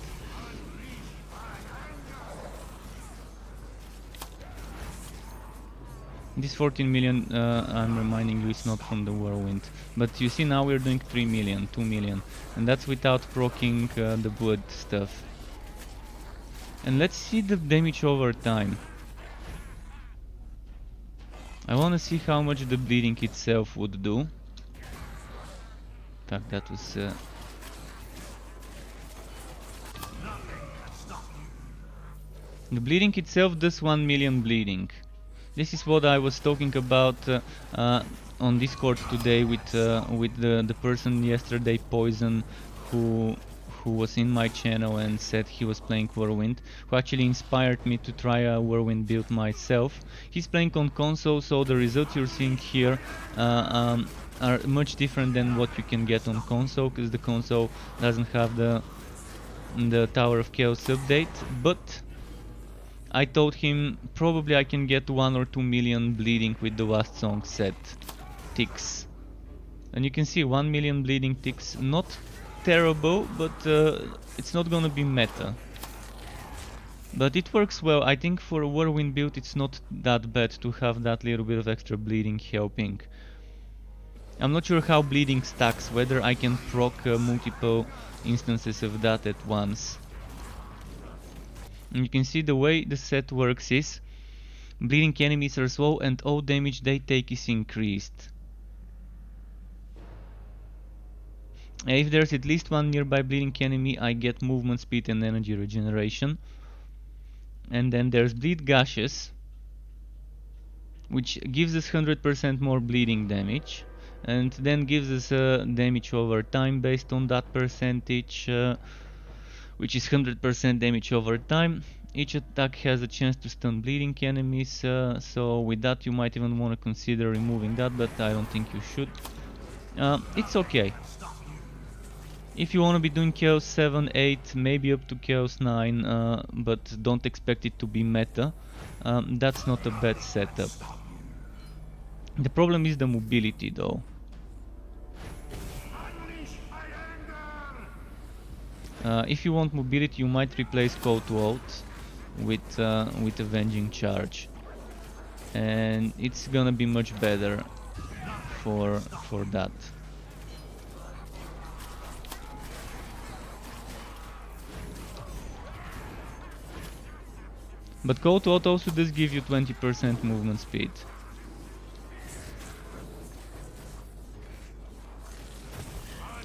This 14 million, I'm reminding you, is not from the Whirlwind. But you see, now we're doing 3 million, 2 million. And that's without proccing the blood stuff. And let's see the damage over time. I wanna see how much the bleeding itself would do. In fact, that was... The bleeding itself does 1 million bleeding. This is what I was talking about on Discord today with the person yesterday, Poison, who was in my channel and said he was playing Whirlwind, who actually inspired me to try a Whirlwind build myself. He's playing on console, so the results you're seeing here are much different than what you can get on console, because the console doesn't have the Tower of Chaos update. But I told him probably I can get 1 or 2 million bleeding with the last song set ticks. And you can see 1 million bleeding ticks, not terrible, but it's not gonna be meta. But it works well. I think for a Whirlwind build it's not that bad to have that little bit of extra bleeding helping. I'm not sure how bleeding stacks, whether I can proc multiple instances of that at once. And you can see the way the set works is bleeding enemies are slow and all damage they take is increased. If there's at least one nearby bleeding enemy, I get movement speed and energy regeneration. And then there's bleed gashes, which gives us 100% more bleeding damage, and then gives us damage over time based on that percentage, which is 100% damage over time. Each attack has a chance to stun bleeding enemies, so with that you might even want to consider removing that, but I don't think you should. It's okay. If you want to be doing Chaos 7, 8, maybe up to Chaos 9, but don't expect it to be meta, that's not a bad setup. The problem is the mobility though. If you want mobility, you might replace Code to Out with Avenging Charge, and it's gonna be much better for that. But Code to Out also does give you 20% movement speed.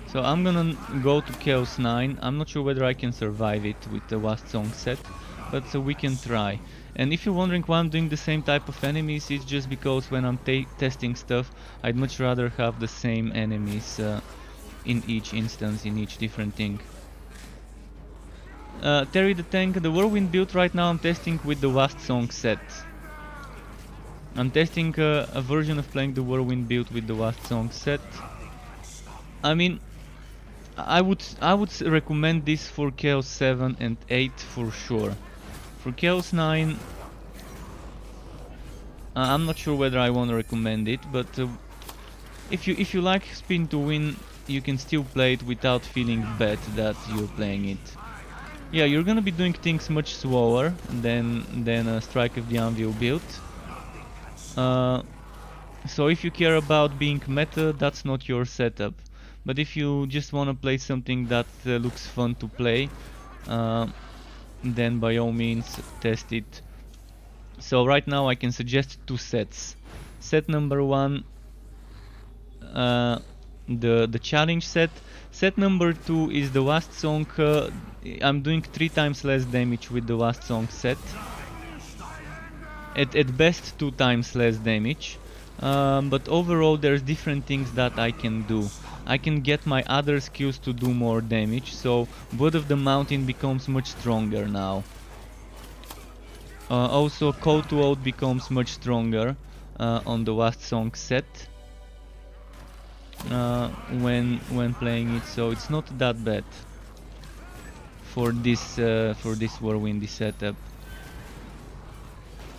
So I'm gonna go to Chaos 9. I'm not sure whether I can survive it with the Last Song set, but we can try. And if you're wondering why I'm doing the same type of enemies, it's just because when I'm testing stuff, I'd much rather have the same enemies in each instance, in each different thing. Terry the Tank, the Whirlwind build right now I'm testing with the Last Song set. I'm testing a version of playing the Whirlwind build with the Last Song set. I mean, I would recommend this for Chaos 7 and 8 for sure. For Chaos 9, I'm not sure whether I want to recommend it, but if you like Spin to Win, you can still play it without feeling bad that you're playing it. Yeah, you're gonna be doing things much slower than a Strike of the Anvil build. So if you care about being meta, that's not your setup. But if you just want to play something that looks fun to play, then by all means test it. So right now I can suggest two sets. Set number 1, the challenge set. Set number 2 is the Last Song. I'm doing 3 times less damage with the Last Song set. At best 2 times less damage. But overall there's different things that I can do. I can get my other skills to do more damage, so Blood of the Mountain becomes much stronger now. Also Call to Out becomes much stronger on the Last Song set when playing it, so it's not that bad for this Whirlwindy setup.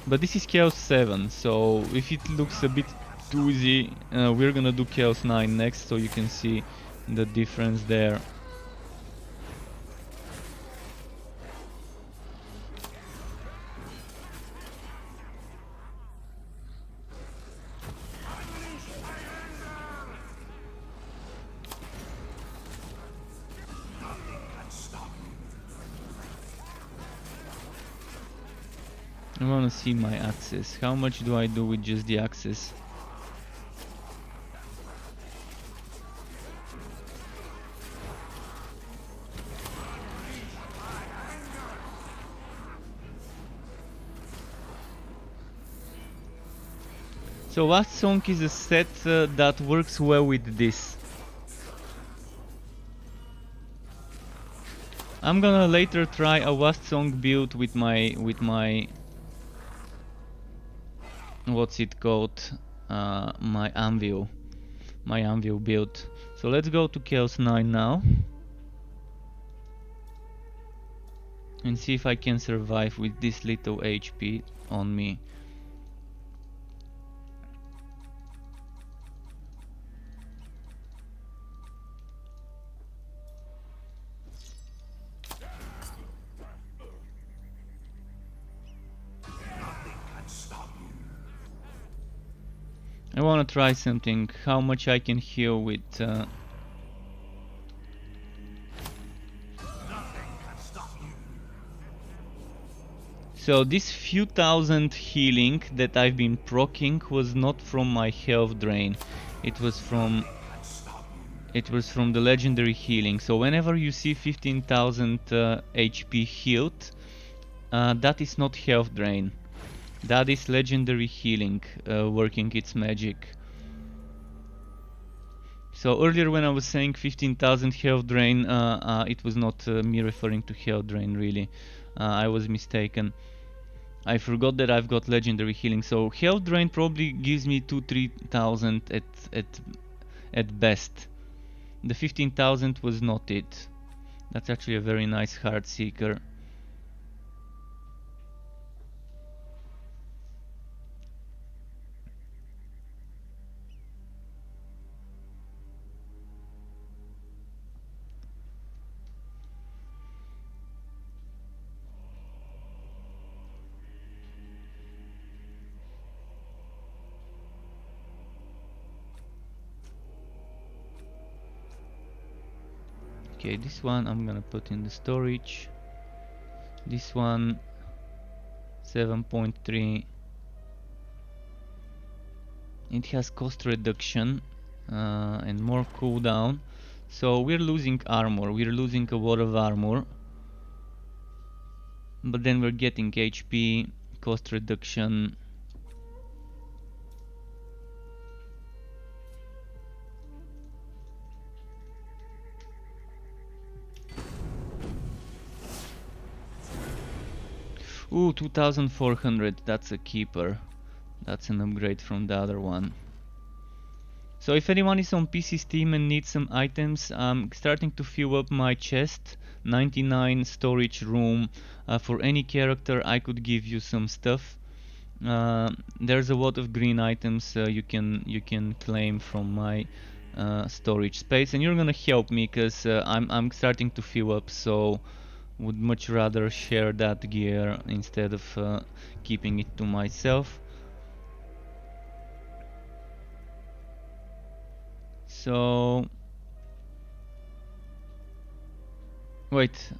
But this is Chaos 7, so if it looks a bit too easy, we're gonna do Chaos 9 next, so you can see the difference there. I wanna see my axes. How much do I do with just the axes? So Last Song is a set that works well with this. I'm gonna later try a Last Song build with my what's it called, my anvil build. So let's go to Chaos 9 now and see if I can survive with this little HP on me. I wanna try something, how much I can heal with So this few thousand healing that I've been proccing was not from my health drain. It was from the legendary healing. So whenever you see 15,000 HP healed, that is not health drain. That is legendary healing working its magic. So earlier when I was saying 15,000 health drain, it was not me referring to health drain really. I was mistaken. I forgot that I've got legendary healing. So health drain probably gives me 2-3,000 at best. The 15,000 was not it. That's actually a very nice Heart Seeker. Okay, this one I'm gonna put in the storage. This one 7.3. It has cost reduction and more cooldown. So we're losing armor, we're losing a lot of armor. But then we're getting HP, cost reduction. Ooh, 2400, that's a keeper. That's an upgrade from the other one. So if anyone is on PC Steam and needs some items, I'm starting to fill up my chest. 99 storage room. For any character I could give you some stuff. There's a lot of green items you can claim from my storage space, and you're gonna help me because I'm starting to fill up, so would much rather share that gear instead of keeping it to myself. So wait,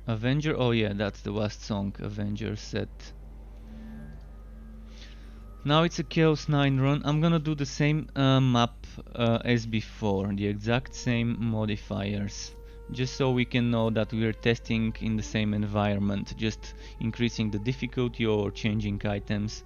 Avenger, oh yeah, that's the last song, Avenger set. Now it's a Chaos 9 run. I'm gonna do the same map as before, the exact same modifiers, just so we can know that we're testing in the same environment, just increasing the difficulty or changing items.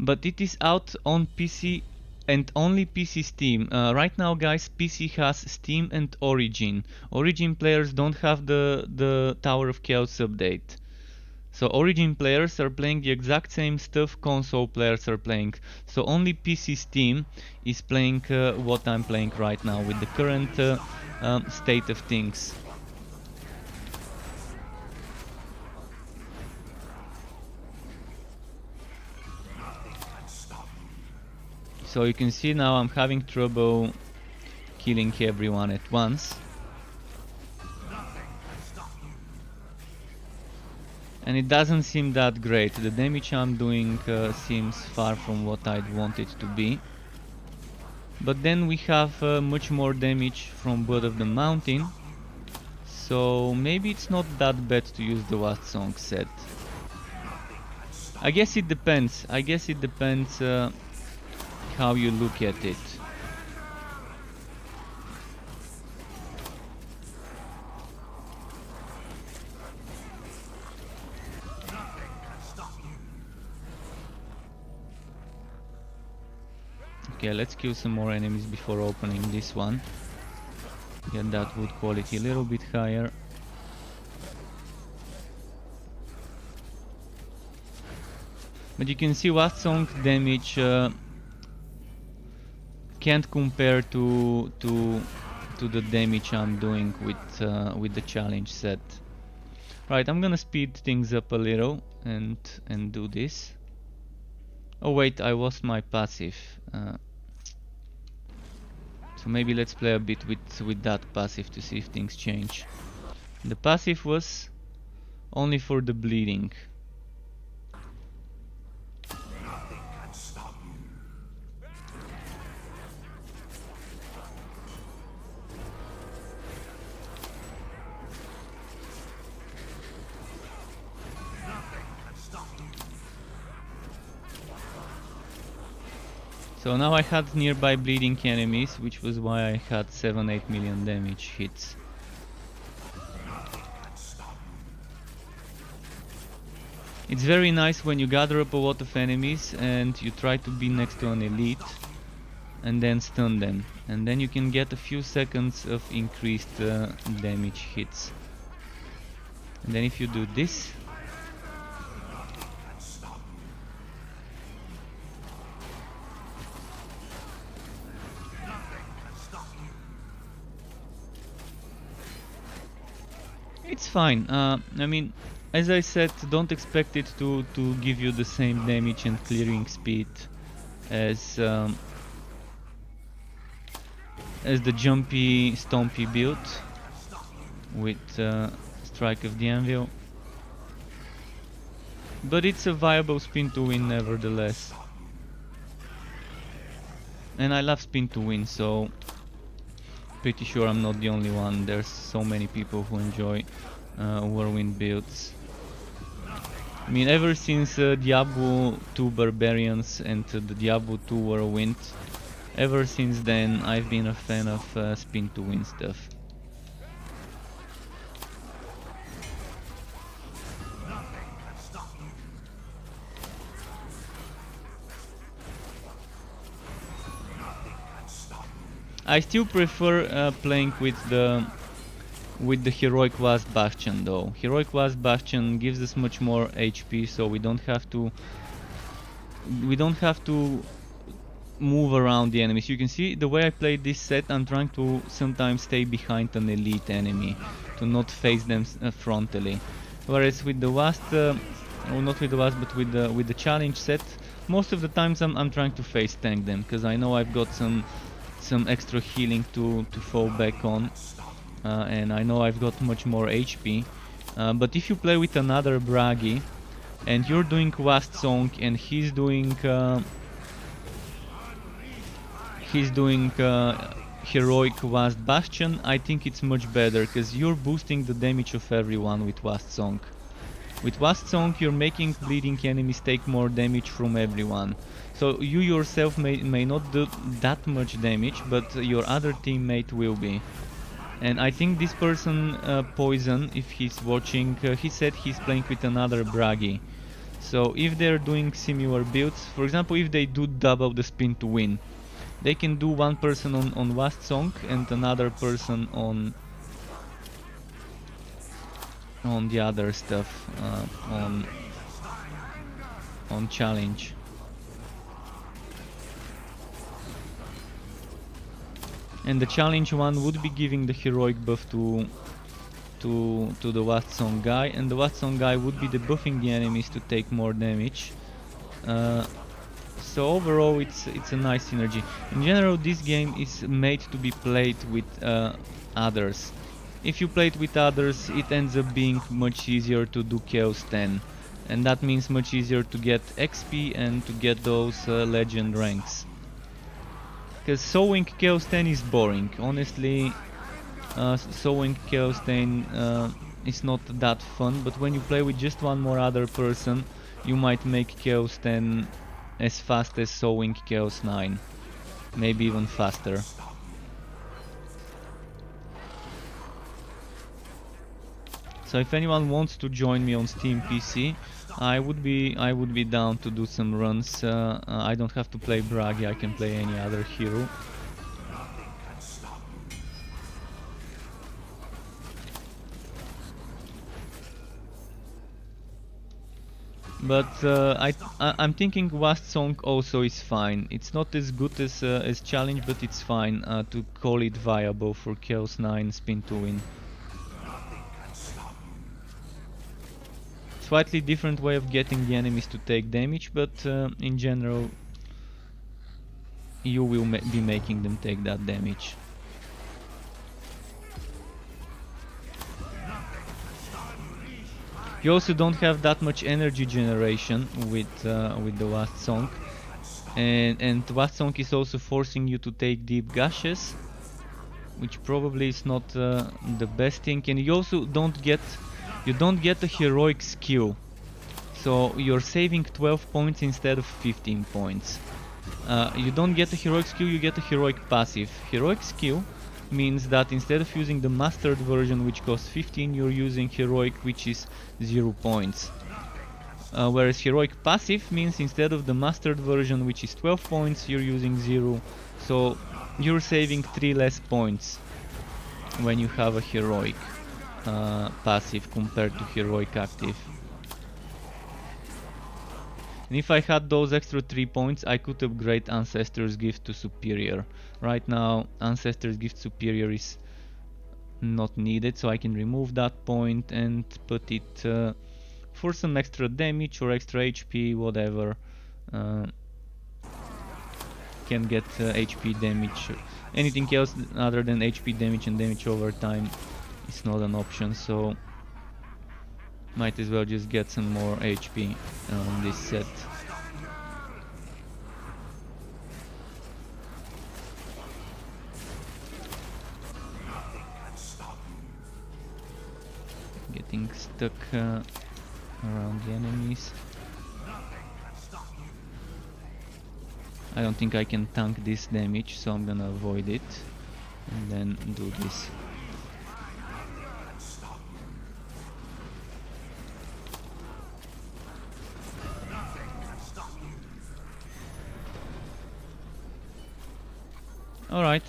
But it is out on PC and only PC Steam. Right now, guys, PC has Steam and Origin. Origin players don't have the Tower of Chaos update. So Origin players are playing the exact same stuff console players are playing. So only PC Steam is playing what I'm playing right now with the current state of things. So you can see now I'm having trouble killing everyone at once. And it doesn't seem that great. The damage I'm doing seems far from what I'd want it to be. But then we have much more damage from Blood of the Mountain. So maybe it's not that bad to use the last song set. I guess it depends. How you look at it. Okay, let's kill some more enemies before opening this one. Get that wood quality a little bit higher. But you can see last song damage can't compare to the damage I'm doing with the challenge set. Right, I'm gonna speed things up a little and do this. Oh wait, I lost my passive. So maybe let's play a bit with that passive to see if things change. The passive was only for the bleeding. So now I had nearby bleeding enemies, which was why I had 7-8 million damage hits. It's very nice when you gather up a lot of enemies and you try to be next to an elite and then stun them. And then you can get a few seconds of increased damage hits. And then if you do this, it's fine. I mean, as I said, don't expect it to give you the same damage and clearing speed as the jumpy, stompy build with Strike of the Anvil. But it's a viable spin to win nevertheless. And I love spin to win, so pretty sure I'm not the only one. There's so many people who enjoy whirlwind builds. I mean, ever since Diablo 2 Barbarians and the Diablo 2 Whirlwind, ever since then I've been a fan of spin to win stuff. I still prefer playing with the Heroic Wasp Bastion though. Heroic Wasp Bastion gives us much more HP, so we don't have to move around the enemies. You can see the way I play this set, I'm trying to sometimes stay behind an elite enemy to not face them frontally. Whereas with the Wasp, well, not with the Wasp, but with the challenge set, most of the times I'm trying to face tank them, because I know I've got some extra healing to fall back on, and I know I've got much more HP. But if you play with another Bragi and you're doing Wasp Song and he's doing Heroic Wasp Bastion, I think it's much better, because you're boosting the damage of everyone with Wasp Song. With Wasp Song you're making bleeding enemies take more damage from everyone. So you yourself may not do that much damage, but your other teammate will be. And I think this person, Poison, if he's watching, he said he's playing with another Bragi. So if they're doing similar builds, for example, if they do double the spin to win, they can do one person on Wasp Song and another person on the other stuff, on challenge. And the challenge one would be giving the heroic buff to the Wasp Song guy, and the Wasp Song guy would be debuffing the enemies to take more damage. So overall it's a nice synergy. In general, this game is made to be played with others. If you play it with others, it ends up being much easier to do Chaos 10, and that means much easier to get XP and to get those legend ranks. Because sewing Chaos 10 is boring. Honestly, sewing Chaos 10 is not that fun, but when you play with just one more other person, you might make Chaos 10 as fast as sewing Chaos 9. Maybe even faster. So if anyone wants to join me on Steam PC, I would be down to do some runs. I don't have to play Bragi, I can play any other hero. But I'm thinking Wasp Song also is fine. It's not as good as Challenge, but it's fine to call it viable for Chaos 9 spin to win. Slightly different way of getting the enemies to take damage, but in general you will be making them take that damage. You also don't have that much energy generation with the Wasp Song, and Wasp Song is also forcing you to take deep gashes, which probably is not the best thing. And you also don't get a heroic skill, so you're saving 12 points instead of 15 points. You don't get a heroic skill, you get a heroic passive. Heroic skill means that instead of using the mastered version, which costs 15, you're using heroic, which is 0 points. Whereas heroic passive means instead of the mastered version, which is 12 points, you're using 0. So you're saving 3 less points when you have a heroic passive compared to heroic active. And if I had those extra 3 points, I could upgrade Ancestor's Gift to Superior. Right now, Ancestor's Gift Superior is not needed, so I can remove that point and put it for some extra damage or extra HP, whatever. Can get HP damage. Anything else other than HP damage and damage over time is not an option, so might as well just get some more HP on this set. Getting stuck around the enemies. I don't think I can tank this damage, so I'm gonna avoid it and then do this. Alright.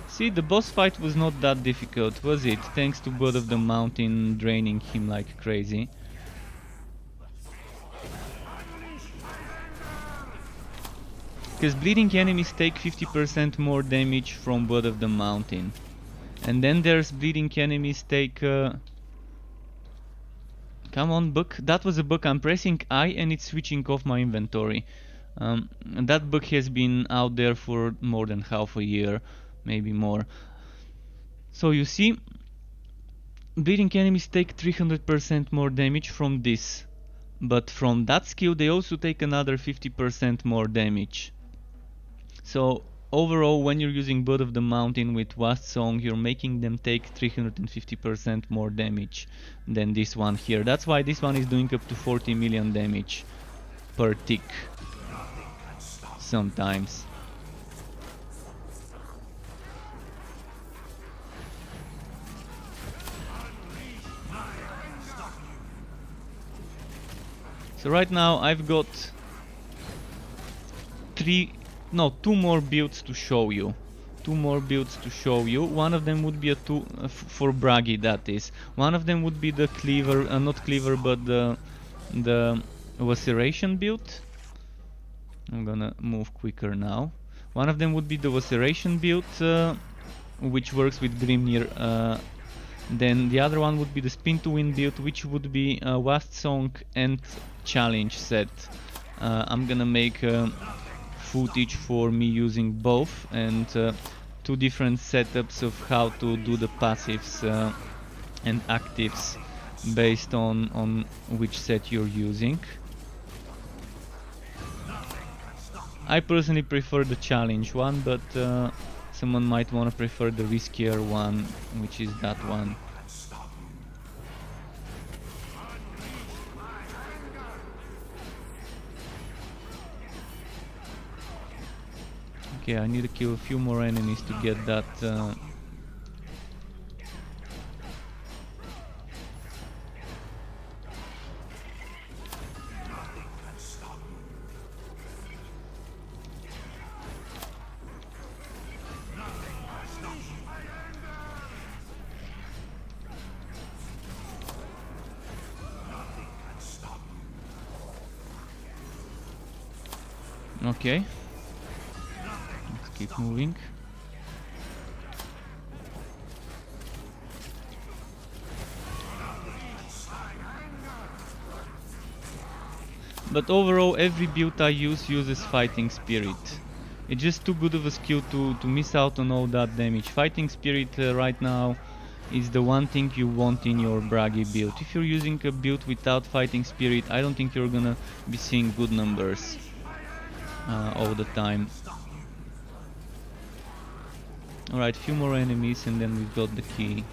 See, the boss fight was not that difficult, was it? Thanks to God of the Mountain draining him like crazy. Because bleeding enemies take 50% more damage from Blood of the Mountain. And then there's bleeding enemies take... Come on, book. That was a book. I'm pressing I and it's switching off my inventory. That book has been out there for more than half a year, maybe more. So you see, bleeding enemies take 300% more damage from this. But from that skill they also take another 50% more damage. So overall, when you're using Blood of the Mountain with Wast Song, you're making them take 350% more damage than this one here. That's why this one is doing up to 40 million damage per tick sometimes. So right now I've got two more builds to show you. One of them would be for Bragi, that is. One of them would be the cleaver, not cleaver, but the Laceration build. I'm gonna move quicker now. One of them would be the Laceration build, which works with Grimnir. Then the other one would be the Spin to Win build, which would be a Wast Song and Challenge set. I'm gonna make footage for me using both and two different setups of how to do the passives and actives based on which set you're using. I personally prefer the challenge one, but someone might want to prefer the riskier one, which is that one. Okay, I need to kill a few more enemies to get that okay. Let's keep moving. But overall, every build I use uses Fighting Spirit. It's just too good of a skill to miss out on all that damage. Fighting Spirit right now is the one thing you want in your Bragi build. If you're using a build without Fighting Spirit, I don't think you're gonna be seeing good numbers all the time. Alright, few more enemies and then we've got the key.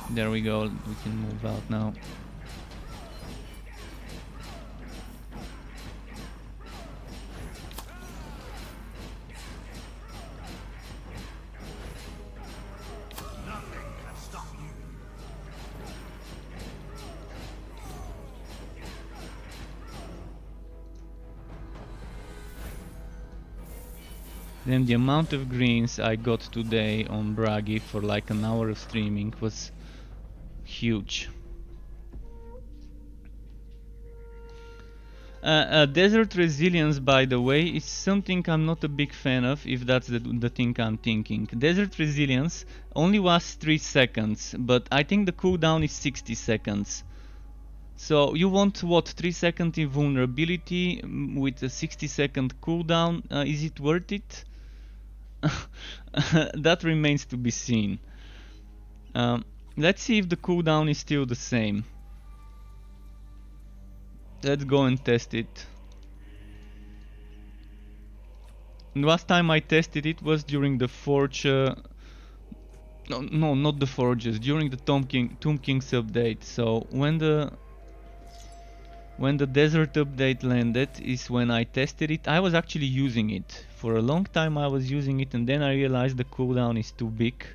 There we go, we can move out now. Then the amount of greens I got today on Bragi for like an hour of streaming was huge. Desert resilience, by the way, is something I'm not a big fan of, if that's the thing I'm thinking. Desert resilience only lasts 3 seconds, but I think the cooldown is 60 seconds. So you want what, 3-second invulnerability with a 60-second cooldown? Is it worth it? That remains to be seen. Let's see if the cooldown is still the same. Let's go and test it. Last time I tested it was during the Forge... no, not the Forges, during the Tomb King's update. So when the Desert update landed is when I tested it. I was actually using it. For a long time I was using it, and then I realized the cooldown is too big.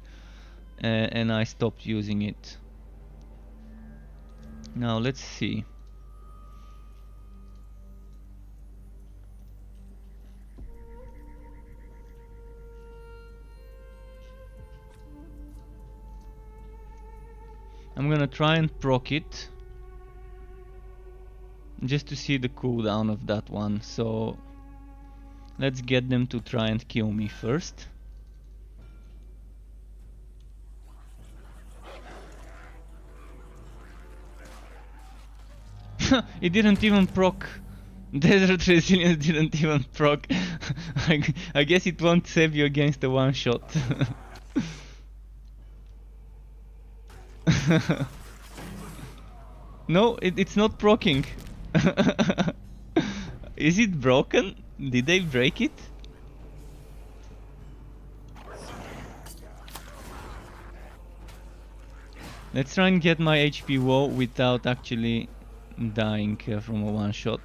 And I stopped using it. Now let's see. I'm gonna try and proc it just to see the cooldown of that one. So let's get them to try and kill me first. It didn't even proc. Desert resilience didn't even proc. I guess it won't save you against a one shot. No, it's not proccing. Is it broken? Did they break it? Let's try and get my HP low without actually dying from a one shot.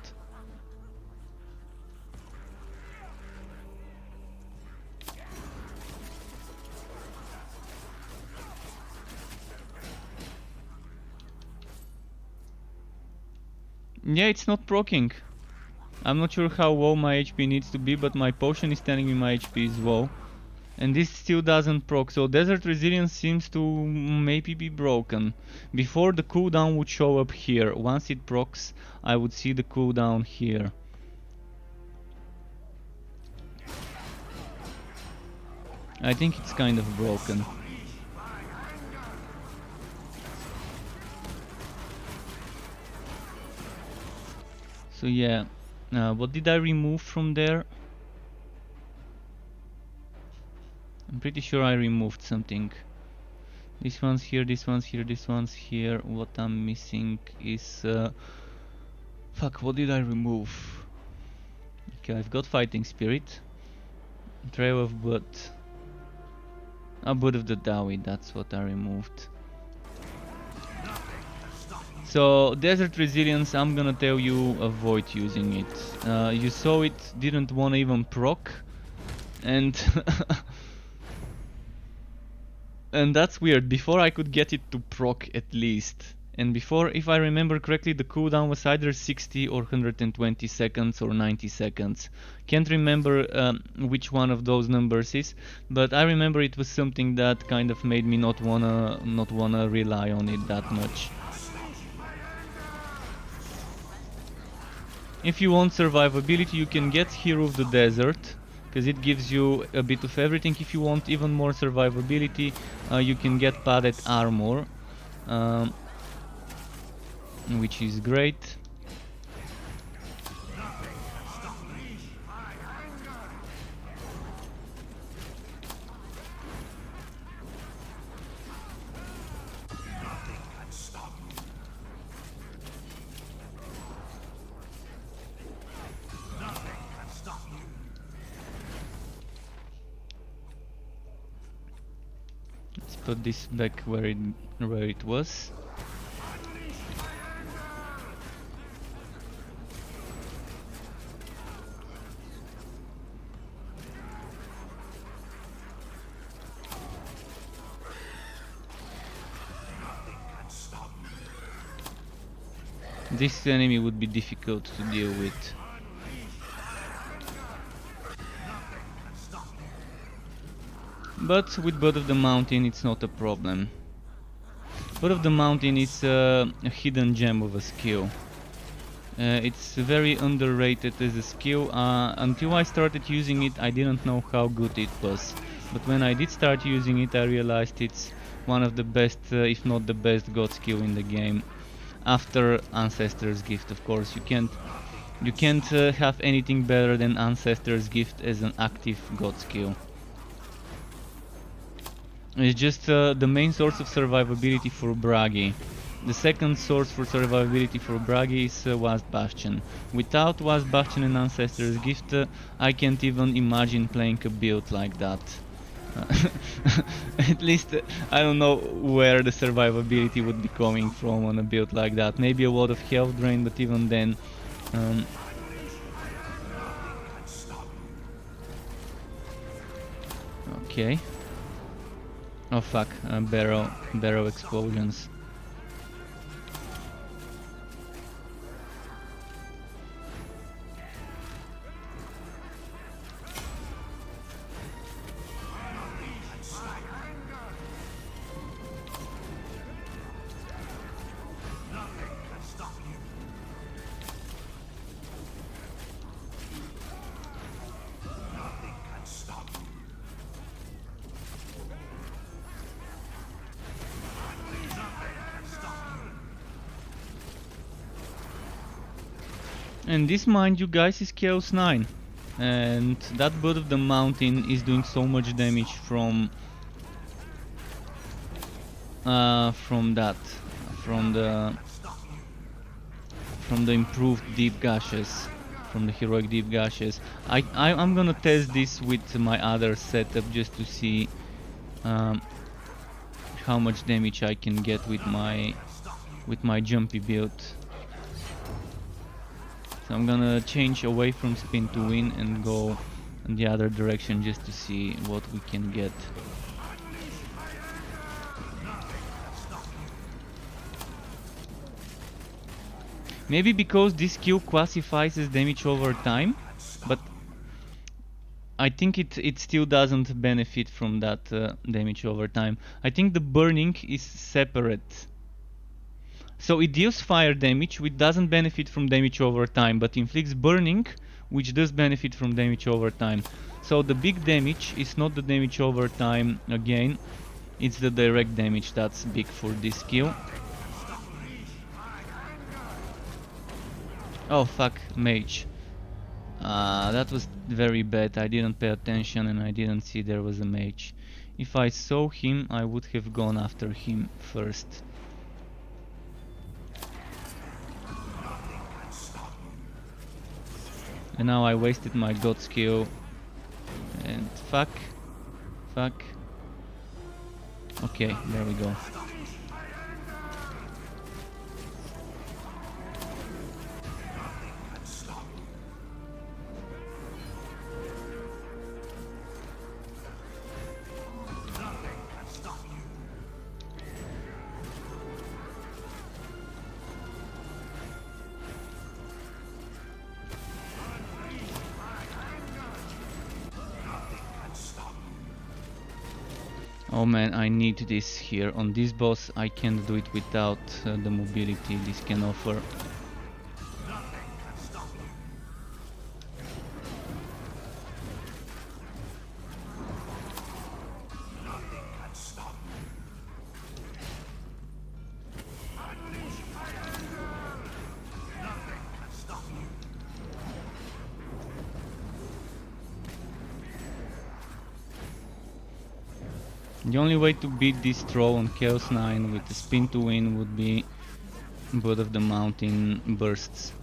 Yeah, it's not proccing. I'm not sure how low my HP needs to be, but my potion is telling me my HP is low. And this still doesn't proc, so Desert Resilience seems to maybe be broken. Before, the cooldown would show up here. Once it procs, I would see the cooldown here. I think it's kind of broken. So yeah, what did I remove from there? I'm pretty sure I removed something. This one's here, this one's here, this one's here. What I'm missing is... fuck, what did I remove? Okay, I've got Fighting Spirit. Trail of Blood. Blood of the Dawi, that's what I removed. So, Desert Resilience, I'm gonna tell you, avoid using it. You saw it didn't want to even proc. And... and that's weird. Before I could get it to proc at least. And before, if I remember correctly, the cooldown was either 60 or 120 seconds or 90 seconds. Can't remember which one of those numbers is, but I remember it was something that kind of made me not wanna rely on it that much. If you want survivability, you can get Hero of the Desert, because it gives you a bit of everything. If you want even more survivability, you can get Padded Armor, which is great. Let's put this back where it was. This enemy would be difficult to deal with. But with Blood of the Mountain it's not a problem. Blood of the Mountain is a hidden gem of a skill. It's very underrated as a skill. Until I started using it, I didn't know how good it was. But when I did start using it, I realized it's one of the best, if not the best, god skill in the game. After Ancestor's Gift, of course. You can't have anything better than Ancestor's Gift as an active god skill. It's just the main source of survivability for Bragi. The second source for survivability for Bragi is Wasp Bastion. Without Wasp Bastion and Ancestor's Gift, I can't even imagine playing a build like that. At least I don't know where the survivability would be coming from on a build like that. Maybe a lot of health drain, but even then... okay. Oh fuck, barrel explosions. And this, mind you guys, is Chaos 9. And that bird of the mountain is doing so much damage from that, from the improved deep gashes, from the heroic deep gashes. I'm gonna test this with my other setup just to see how much damage I can get with my jumpy build. So I'm gonna change away from spin to win and go in the other direction just to see what we can get. Maybe because this skill classifies as damage over time, but I think it still doesn't benefit from that damage over time. I think the burning is separate. So it deals fire damage, which doesn't benefit from damage over time, but inflicts burning, which does benefit from damage over time. So the big damage is not the damage over time again, it's the direct damage that's big for this skill. Oh fuck, mage. That was very bad, I didn't pay attention and I didn't see there was a mage. If I saw him, I would have gone after him first. And now I wasted my god skill. And fuck. Okay, there we go. Oh man, I need this here. On this boss I can't do it without the mobility this can offer. The only way to beat this troll on Chaos 9 with a spin to win would be Blood of the Mountain bursts.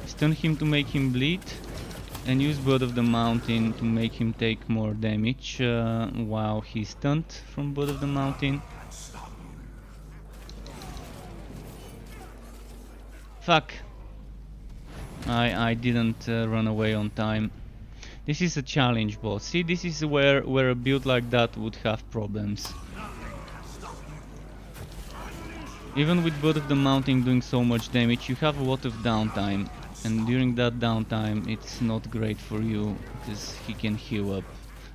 Stun him to make him bleed and use Blood of the Mountain to make him take more damage while he's stunned from Blood of the Mountain. Fuck! I didn't run away on time. This is a challenge boss. See, this is where a build like that would have problems. Even with Blood of the Mountain doing so much damage, you have a lot of downtime. And during that downtime, it's not great for you, because he can heal up.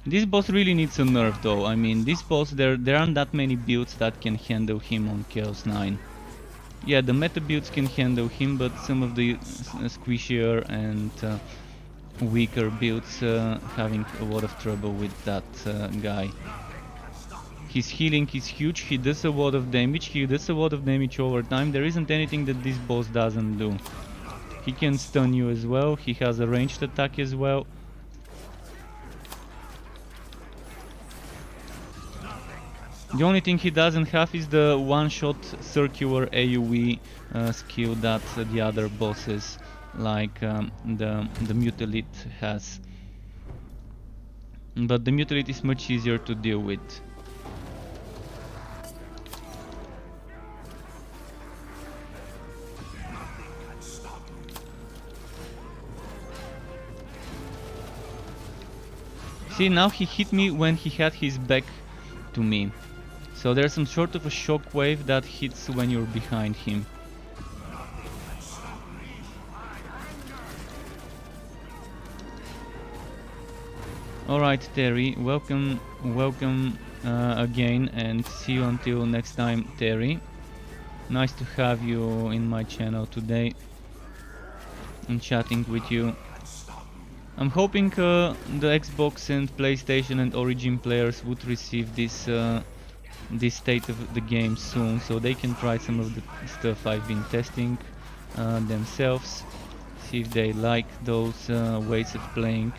This boss really needs a nerf though. I mean, this boss, there aren't that many builds that can handle him on Chaos 9. Yeah, the meta builds can handle him, but some of the squishier and weaker builds having a lot of trouble with that guy. His healing is huge, he does a lot of damage, over time. There isn't anything that this boss doesn't do. He can stun you as well, he has a ranged attack as well. The only thing he doesn't have is the one-shot circular AoE skill that the other bosses like the Mutilite has. But the Mutilite is much easier to deal with. See, now he hit me when he had his back to me. So there's some sort of a shockwave that hits when you're behind him. Alright Terry, welcome again, and see you until next time, Terry. Nice to have you in my channel today and chatting with you. I'm hoping the Xbox and PlayStation and Origin players would receive this state of the game soon, so they can try some of the stuff I've been testing themselves, see if they like those ways of playing.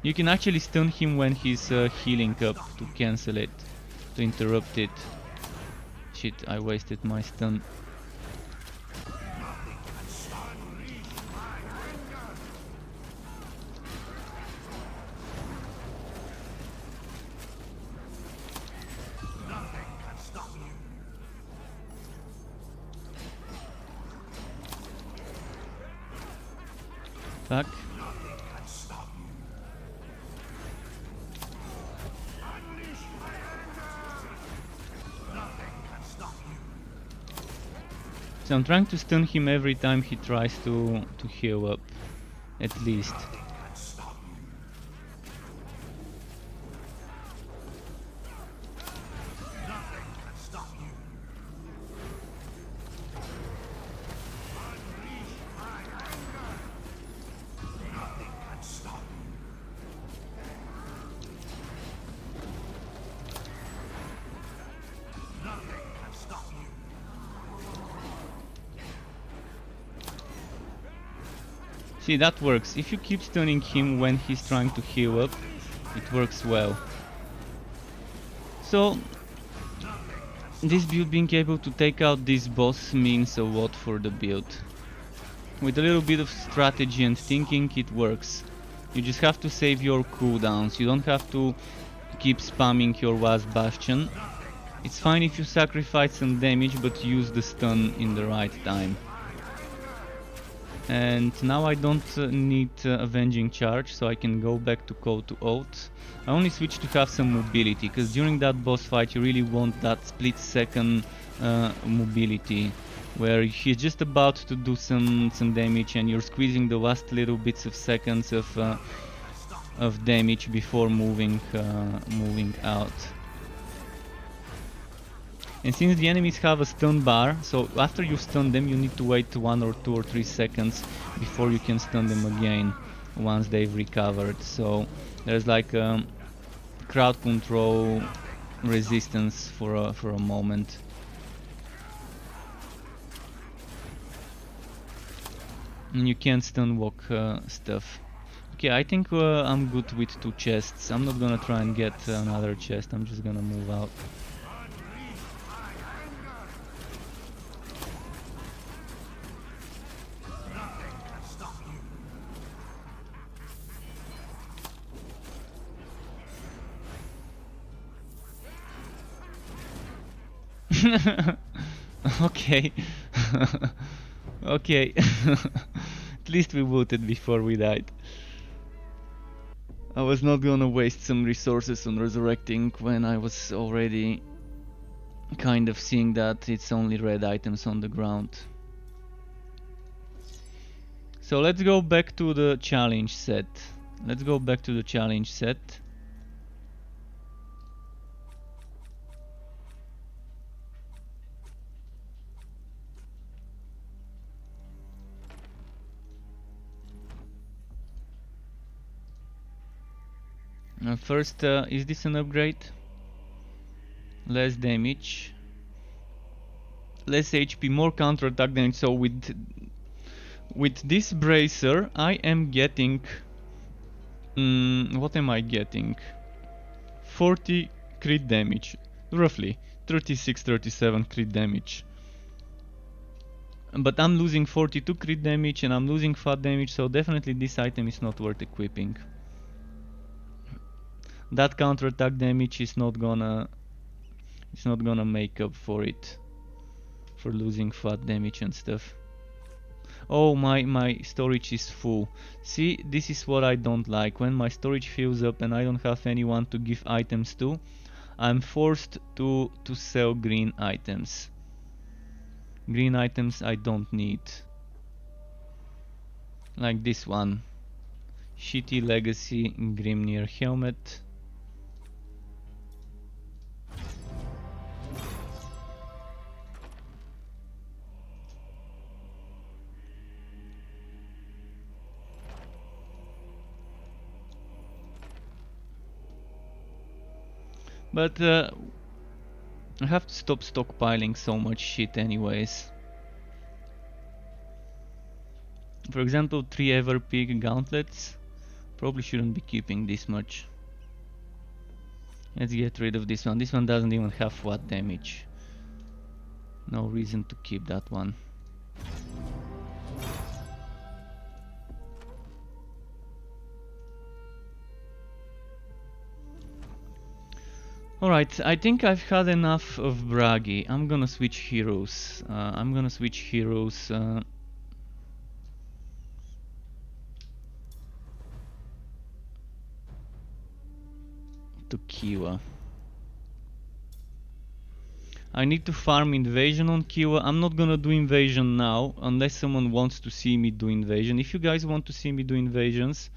You can actually stun him when he's healing up to cancel it, to interrupt it. Shit, I wasted my stun. Fuck. So I'm trying to stun him every time he tries to heal up, at least. See, that works. If you keep stunning him when he's trying to heal up, it works well. So, this build being able to take out this boss means a lot for the build. With a little bit of strategy and thinking, it works. You just have to save your cooldowns. You don't have to keep spamming your Wasp Bastion. It's fine if you sacrifice some damage, but use the stun in the right time. And now I don't need Avenging Charge, so I can go back to Code to Oath. I only switched to have some mobility, because during that boss fight you really want that split second mobility, where he's just about to do some damage and you're squeezing the last little bits of seconds of damage before moving out. And since the enemies have a stun bar, so after you stun them you need to wait 1 or 2 or 3 seconds before you can stun them again once they've recovered. So there's like a crowd control resistance for a moment. And you can't stun walk stuff. Okay, I think I'm good with 2 chests. I'm not gonna try and get another chest, I'm just gonna move out. Okay. Okay. At least we voted before we died. I was not gonna waste some resources on resurrecting when I was already kind of seeing that it's only red items on the ground. So let's go back to the challenge set. Let's go back to the challenge set. First, is this an upgrade? Less damage, less HP, more counter-attack damage. So with this bracer, I am getting... what am I getting? 40 crit damage, roughly 36, 37 crit damage. But I'm losing 42 crit damage and I'm losing fat damage, so definitely this item is not worth equipping. That counter-attack damage is not gonna make up for it, for losing fat damage and stuff. Oh, my storage is full. See, this is what I don't like. When my storage fills up and I don't have anyone to give items to, I'm forced to sell green items. Green items I don't need. Like this one. Shitty Legacy Grimnir Helmet. But I have to stop stockpiling so much shit anyways. For example, 3 Everpig gauntlets. Probably shouldn't be keeping this much. Let's get rid of this one. This one doesn't even have flat damage. No reason to keep that one. Alright, I think I've had enough of Bragi. I'm gonna switch heroes. To Kiwa. I need to farm invasion on Kiwa. I'm not gonna do invasion now unless someone wants to see me do invasion. If you guys want to see me do invasions,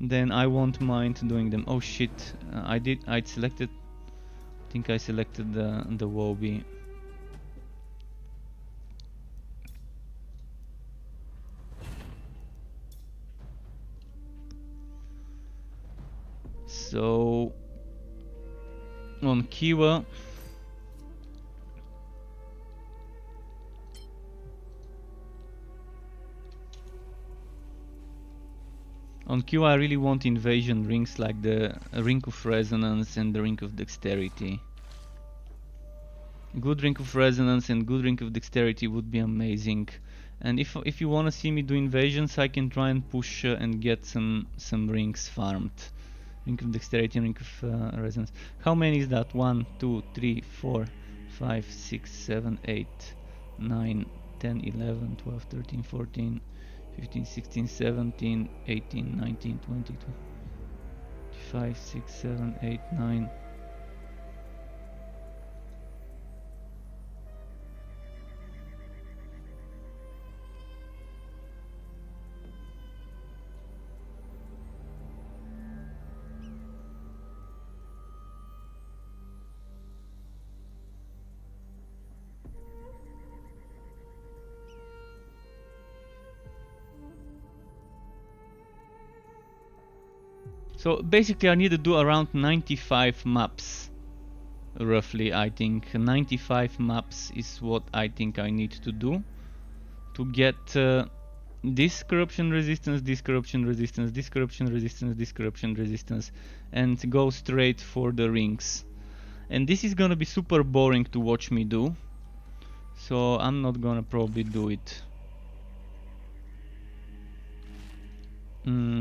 then I won't mind doing them. Oh shit, I selected, I think I selected the Wobby. So on Kiwa, I really want invasion rings like the Ring of Resonance and the Ring of Dexterity. Good Ring of Resonance and good Ring of Dexterity would be amazing. And if you want to see me do invasions, I can try and push and get some rings farmed. Ring of Dexterity and Ring of Resonance. How many is that? 1, 2, 3, 4, 5, 6, 7, 8, 9, 10, 11, 12, 13, 14, 15, 16, 17, 18, 19, 20, 25, 6, 7, 8, 9. So basically I need to do around 95 maps, roughly. I think 95 maps is what I think I need to do to get this corruption resistance, this corruption resistance, this corruption resistance, this corruption resistance, and go straight for the rings. And this is gonna be super boring to watch me do, so I'm not gonna probably do it.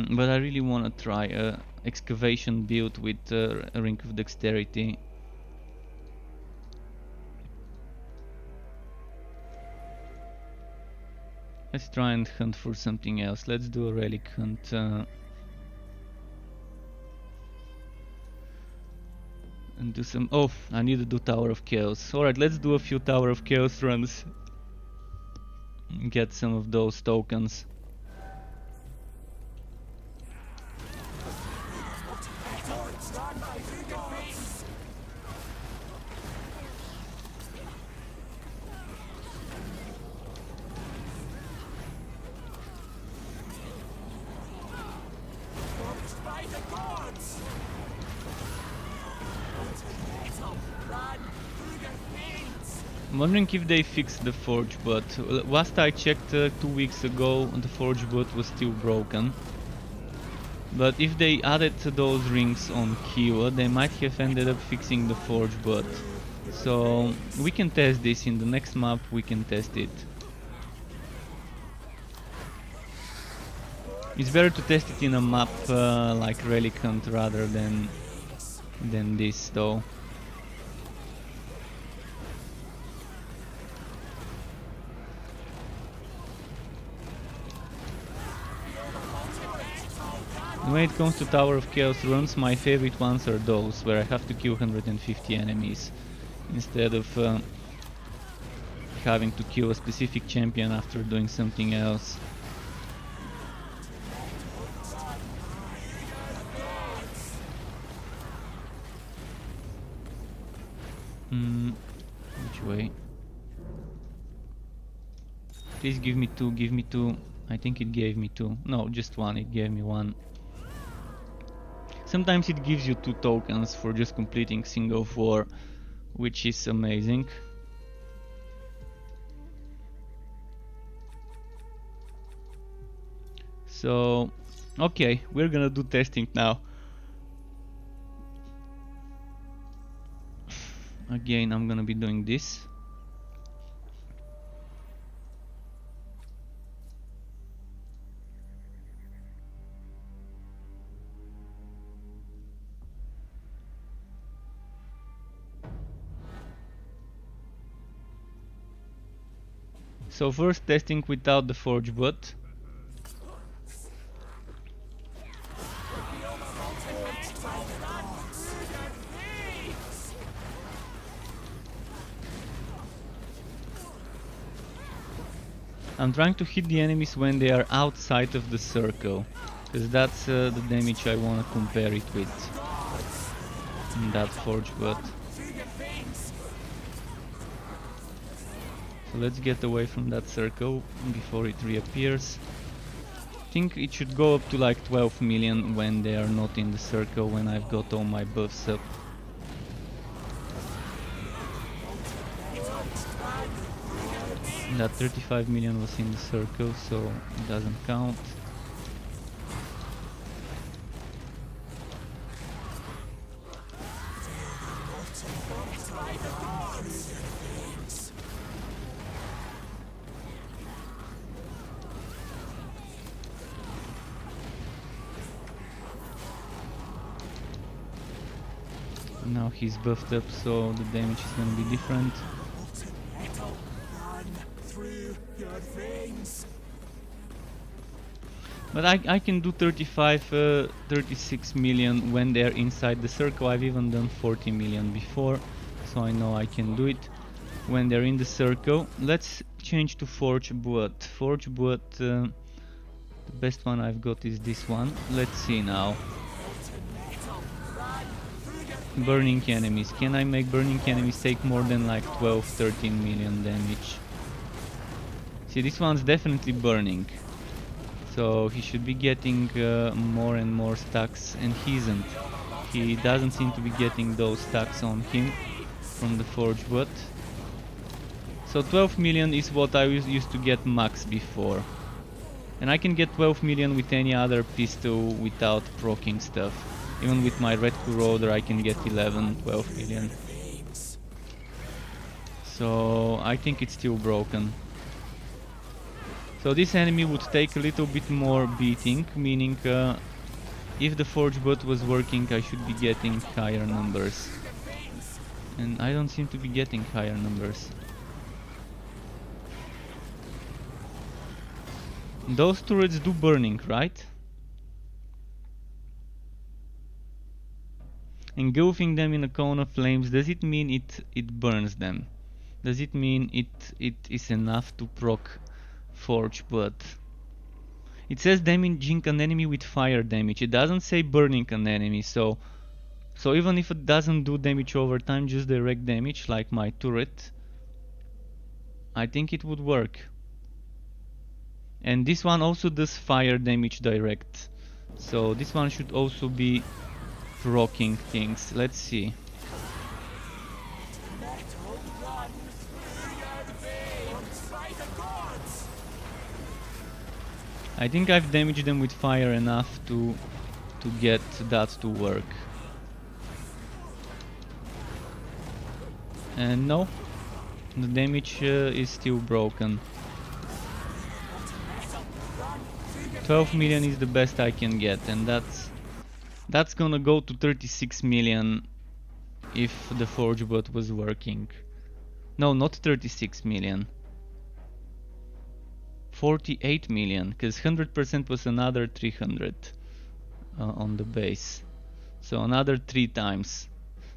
But I really want to try a excavation build with a Ring of Dexterity. Let's try and hunt for something else. Let's do a relic hunt. And do some... Oh, I need to do Tower of Chaos. Alright, let's do a few Tower of Chaos runs. Get some of those tokens. I'm wondering if they fixed the forge bot. Last I checked 2 weeks ago, the forge bot was still broken. But if they added those rings on Kiewa, they might have ended up fixing the forge bot. So we can test this in the next map, we can test it. It's better to test it in a map like Relic Hunt rather than this though. When it comes to Tower of Chaos runs, my favorite ones are those where I have to kill 150 enemies instead of having to kill a specific champion after doing something else. Which way? Please give me two, give me two. I think it gave me two. No, just one, it gave me one. Sometimes it gives you 2 tokens for just completing Sing of War, which is amazing. So, okay, we're gonna do testing now. Again, I'm gonna be doing this. So first testing without the forge bot. I'm trying to hit the enemies when they are outside of the circle, because that's the damage I want to compare it with in that forge bot. So let's get away from that circle before it reappears. I think it should go up to like 12 million when they are not in the circle, when I've got all my buffs up. That 35 million was in the circle, so it doesn't count. Now he's buffed up, so the damage is gonna be different. But I can do 36 million when they're inside the circle. I've even done 40 million before, so I know I can do it when they're in the circle. Let's change to Forge Blood. Forge Blood, the best one I've got is this one. Let's see now. Burning enemies. Can I make burning enemies take more than like 12-13 million damage? See, this one's definitely burning. So he should be getting more and more stacks, and he isn't. He doesn't seem to be getting those stacks on him from the Forge Bot. So 12 million is what I used to get max before. And I can get 12 million with any other pistol without proccing stuff. Even with my Red Corroder I can get 11-12 million. So I think it's still broken. So this enemy would take a little bit more beating, meaning if the Forge Bot was working I should be getting higher numbers. And I don't seem to be getting higher numbers. Those turrets do burning, right? Engulfing them in a cone of flames, does it mean it burns them? Does it mean it is enough to proc Forge Blood? It says damaging an enemy with fire damage. It doesn't say burning an enemy, so even if it doesn't do damage over time, just direct damage like my turret, I think it would work. And this one also does fire damage direct, so this one should also be proccing things. Let's see. I think I've damaged them with fire enough to get that to work. And no, the damage is still broken. 12 million is the best I can get, and that's gonna go to 36 million if the forge bot was working. No, not 36 million. 48 million, because 100% was another 300 on the base. So another 3 times.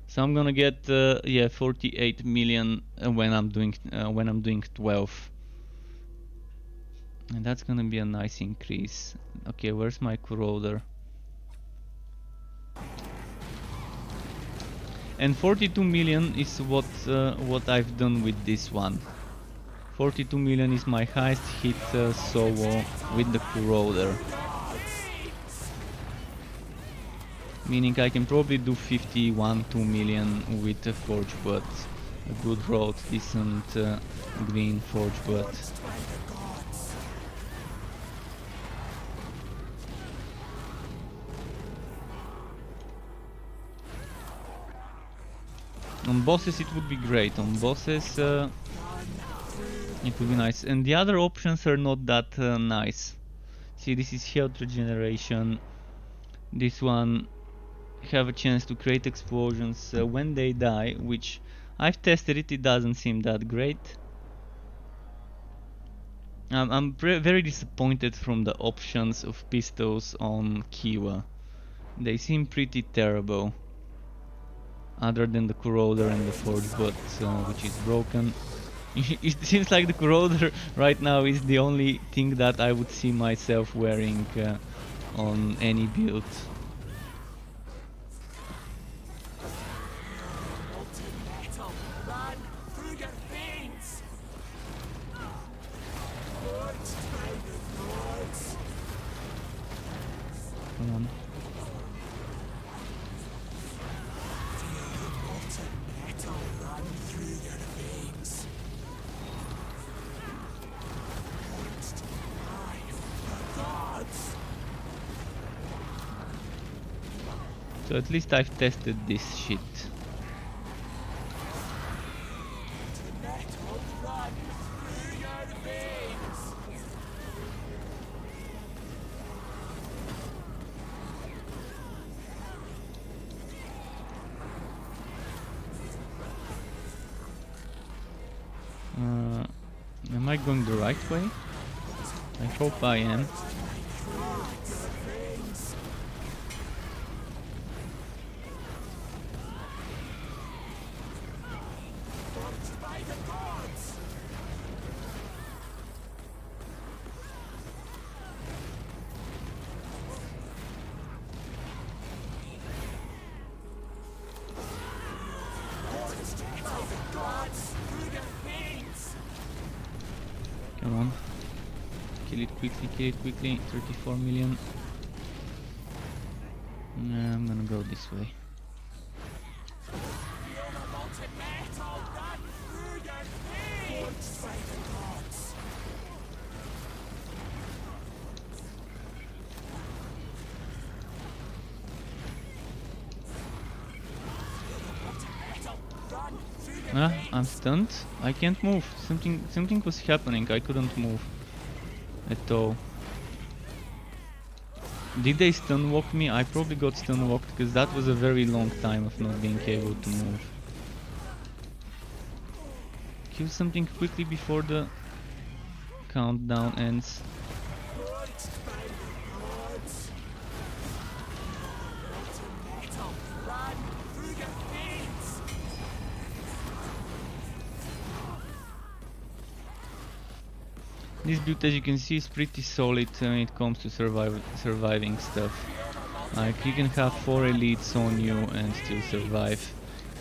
So I'm gonna get yeah, 48 million when I'm doing 12. And that's gonna be a nice increase. Okay, where's my corroder? And 42 million is what I've done with this one. 42 million is my highest hit solo with the corroder. Meaning I can probably do 51-2 million with a forge bot. A good road, decent green forge bot. On bosses it would be great. On bosses it would be nice. And the other options are not that nice. See, this is health regeneration. This one have a chance to create explosions when they die, which I've tested it, it doesn't seem that great. I'm very disappointed from the options of pistols on Kiwa. They seem pretty terrible. Other than the corroder and the forge bot, which is broken. It seems like the corroder right now is the only thing that I would see myself wearing on any build. Come on. So at least I've tested this shit. Am I going the right way? I hope I am. Come on. Kill it quickly, 34 million. I'm gonna go this way. Ah, I'm stunned. I can't move. Something was happening. I couldn't move at all. Did they stun walk me? I probably got stun walked because that was a very long time of not being able to move. Kill something quickly before the countdown ends. This build, as you can see, is pretty solid when it comes to surviving stuff. Like, you can have 4 elites on you and still survive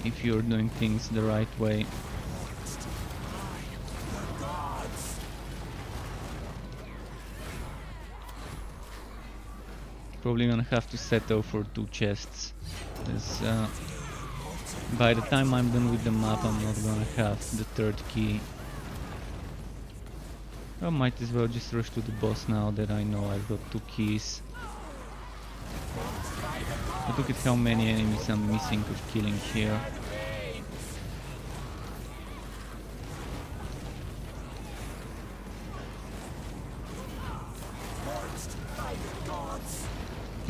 if you're doing things the right way. Probably gonna have to settle for 2 chests, because by the time I'm done with the map I'm not gonna have the 3rd key. I might as well just rush to the boss now that I know I've got 2 keys. But look at how many enemies I'm missing of killing here.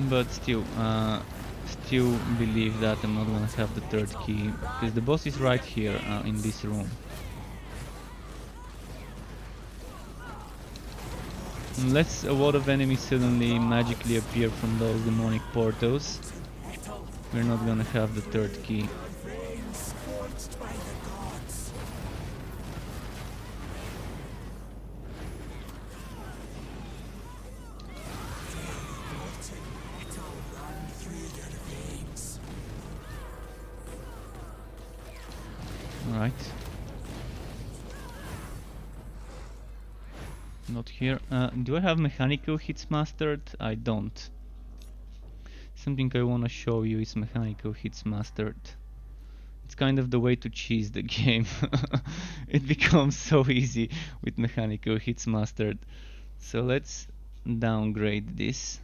But still believe that I'm not gonna have the 3rd key, because the boss is right here in this room. Unless a lot of enemies suddenly magically appear from those demonic portals, we're not gonna have the 3rd key. Alright. Not here. Do I have mechanical hits mastered? I don't. Something I wanna show you is mechanical hits mastered. It's kind of the way to cheese the game. It becomes so easy with mechanical hits mastered. So let's downgrade this.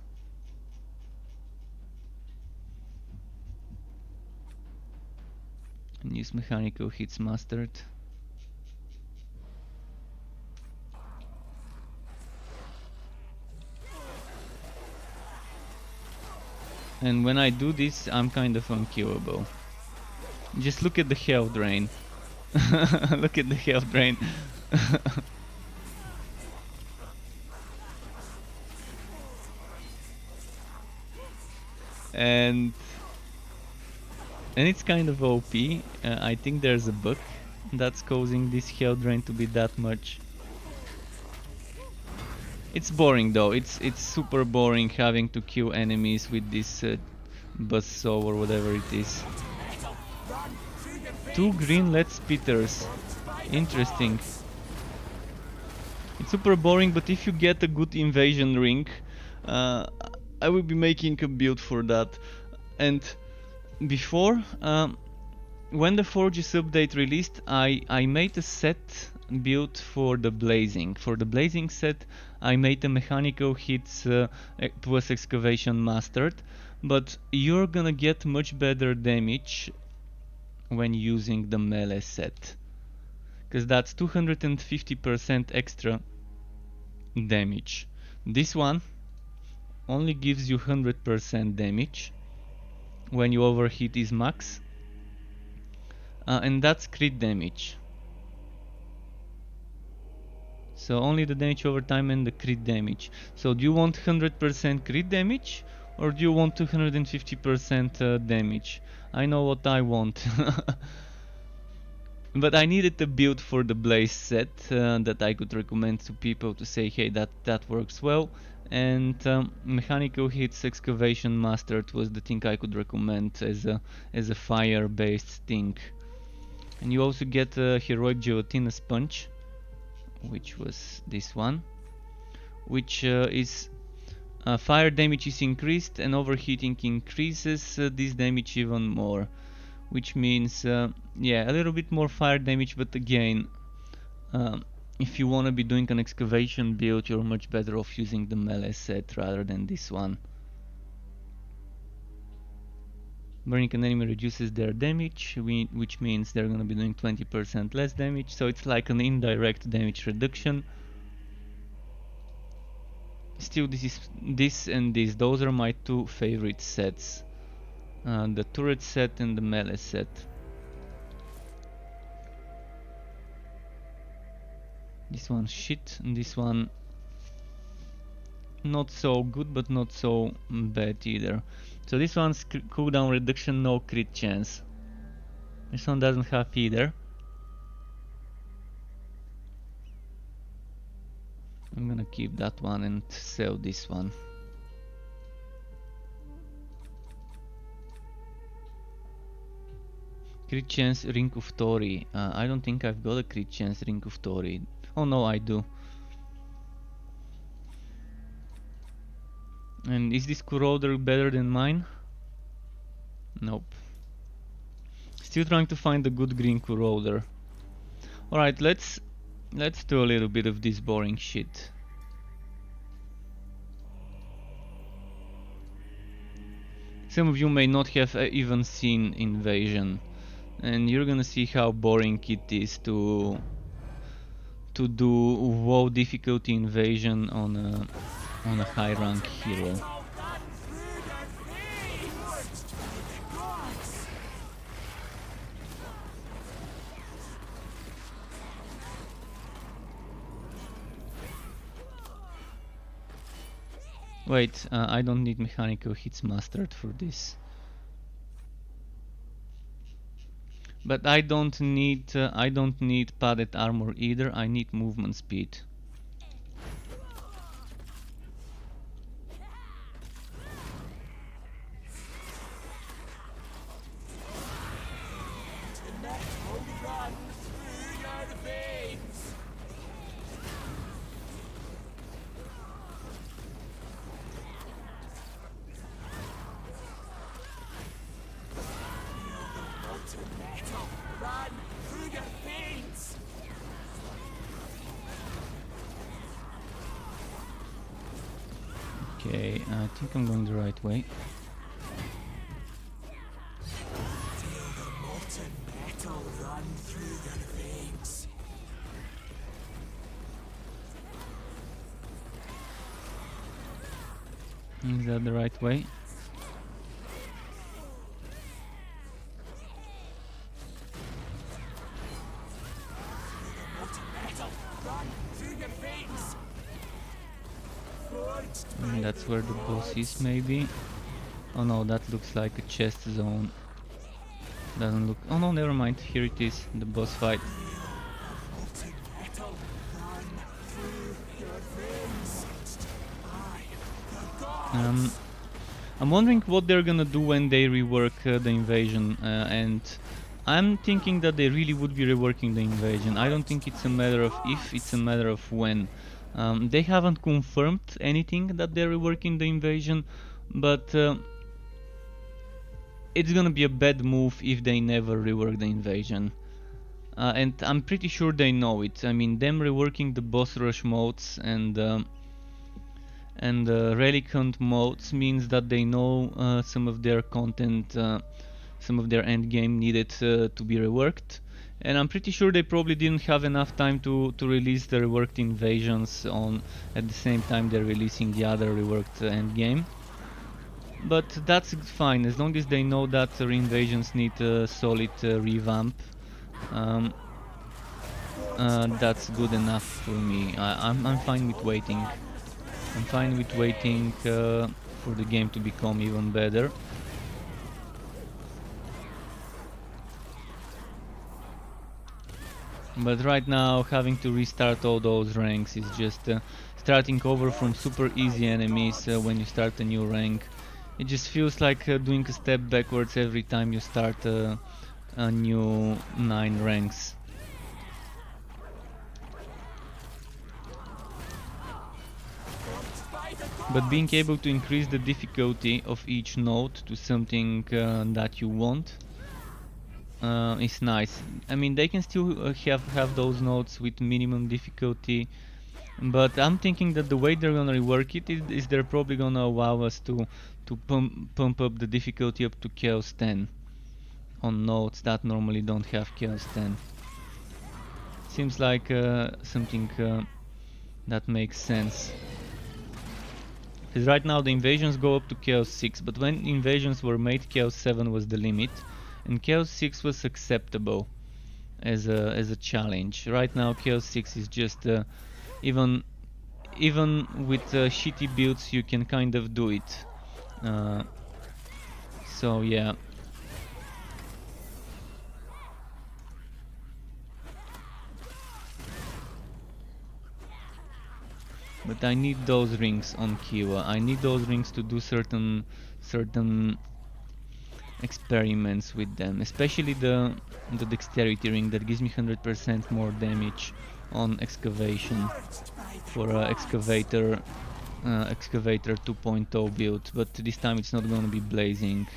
And use mechanical hits mastered. And when I do this, I'm kind of unkillable. Just look at the health drain. Look at the health drain. and it's kind of OP. I think there's a bug that's causing this health drain to be that much. It's boring though. It's super boring having to kill enemies with this buzzsaw or whatever it is. 2 green lead spitters. Interesting. It's super boring, but if you get a good invasion ring, I will be making a build for that. And before, when the Forges update released, I made a set build for the blazing. For the blazing set, I made the mechanical hits plus excavation mastered, but you're gonna get much better damage when using the melee set, because that's 250% extra damage. This one only gives you 100% damage when you overhit is max, and that's crit damage. So only the damage over time and the crit damage. So do you want 100% crit damage, or do you want 250% damage? I know what I want. But I needed a build for the blaze set that I could recommend to people to say, hey, that works well. And mechanical hits excavation mastered was the thing I could recommend as a fire based thing. And you also get a heroic gelatinous sponge, which was this one, which is fire damage is increased and overheating increases this damage even more, which means yeah, a little bit more fire damage, but again, if you want to be doing an excavation build, you're much better off using the melee set rather than this one. Burning an enemy reduces their damage, which means they're gonna be doing 20% less damage, so it's like an indirect damage reduction. Still, this and this, those are my 2 favorite sets. The turret set and the melee set. This one's shit, and this one not so good, but not so bad either. So this one's cooldown reduction, no crit chance. This one doesn't have either. I'm gonna keep that one and sell this one. Crit chance Ring of Tori. I don't think I've got a crit chance Ring of Tori. Oh no, I do. And is this corroder better than mine? Nope. Still trying to find a good green corroder. Alright, let's Let's do a little bit of this boring shit. Some of you may not have even seen Invasion, and you're gonna see how boring it is to do WoW difficulty Invasion on a high rank hero. Wait, I don't need mechanical hits mastered for this. But I don't need padded armor either. I need movement speed. Okay, I think I'm going the right way. Is that the right way? And that's where the boss is, maybe. Oh no, that looks like a chest zone. Doesn't look... Oh no, never mind. Here it is, the boss fight. I'm wondering what they're gonna do when they rework the invasion, and I'm thinking that they really would be reworking the invasion. I don't think it's a matter of if, it's a matter of when. They haven't confirmed anything that they're reworking the invasion, but it's gonna be a bad move if they never rework the invasion. And I'm pretty sure they know it. I mean, them reworking the boss rush modes and relic hunt modes means that they know some of their content, some of their endgame needed to be reworked. And I'm pretty sure they probably didn't have enough time to release the reworked invasions on at the same time they're releasing the other reworked endgame. But that's fine, as long as they know that the invasions need a solid revamp. That's good enough for me. I'm fine with waiting. I'm fine with waiting for the game to become even better. But right now, having to restart all those ranks is just starting over from super easy enemies when you start a new rank. It just feels like doing a step backwards every time you start a new 9 ranks. But being able to increase the difficulty of each node to something that you want is nice. I mean, they can still have those nodes with minimum difficulty, but I'm thinking that the way they're gonna rework it is they're probably gonna allow us to pump up the difficulty up to Chaos 10 on nodes that normally don't have Chaos 10. Seems like something that makes sense. Because right now the invasions go up to Chaos 6, but when invasions were made, Chaos 7 was the limit, and Chaos 6 was acceptable as a challenge. Right now Chaos 6 is just even with shitty builds you can kind of do it. So yeah. But I need those rings on Kiwa. I need those rings to do certain experiments with them, especially the dexterity ring that gives me 100% more damage on excavation for excavator 2.0 build, but this time it's not gonna be blazing.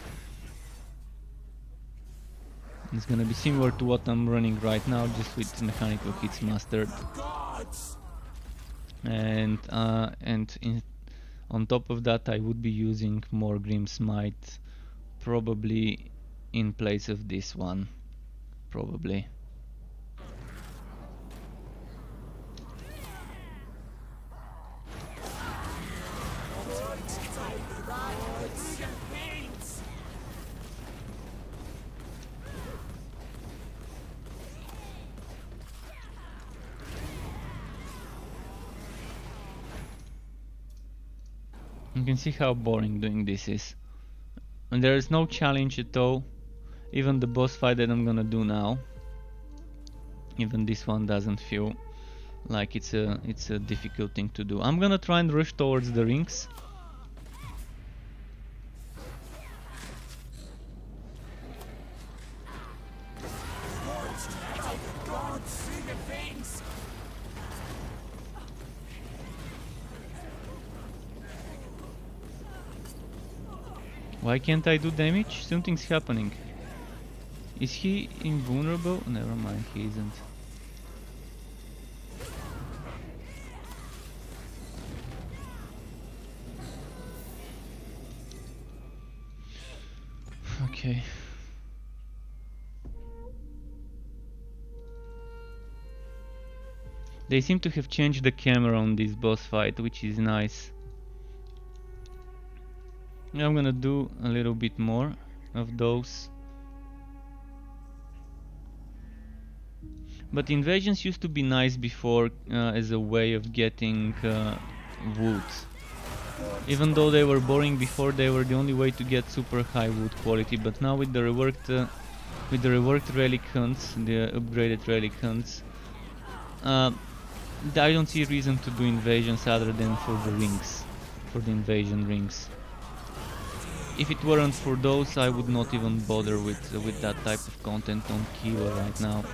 It's gonna be similar to what I'm running right now, just with mechanical hits mastered. And on top of that, I would be using more Grim Smite, probably in place of this one, probably. You can see how boring doing this is. And there is no challenge at all. Even the boss fight that I'm gonna do now, even this one doesn't feel like it's a difficult thing to do. I'm gonna try and rush towards the rings. Why can't I do damage? Something's happening. Is he invulnerable? Never mind, he isn't. Okay. They seem to have changed the camera on this boss fight, which is nice. I'm gonna do a little bit more of those. But invasions used to be nice before as a way of getting wood. Even though they were boring before, they were the only way to get super high wood quality. But now with the reworked relic hunts, the upgraded relic hunts, I don't see a reason to do invasions other than for the rings, for the invasion rings. If it weren't for those, I would not even bother with that type of content on Kiwa right now.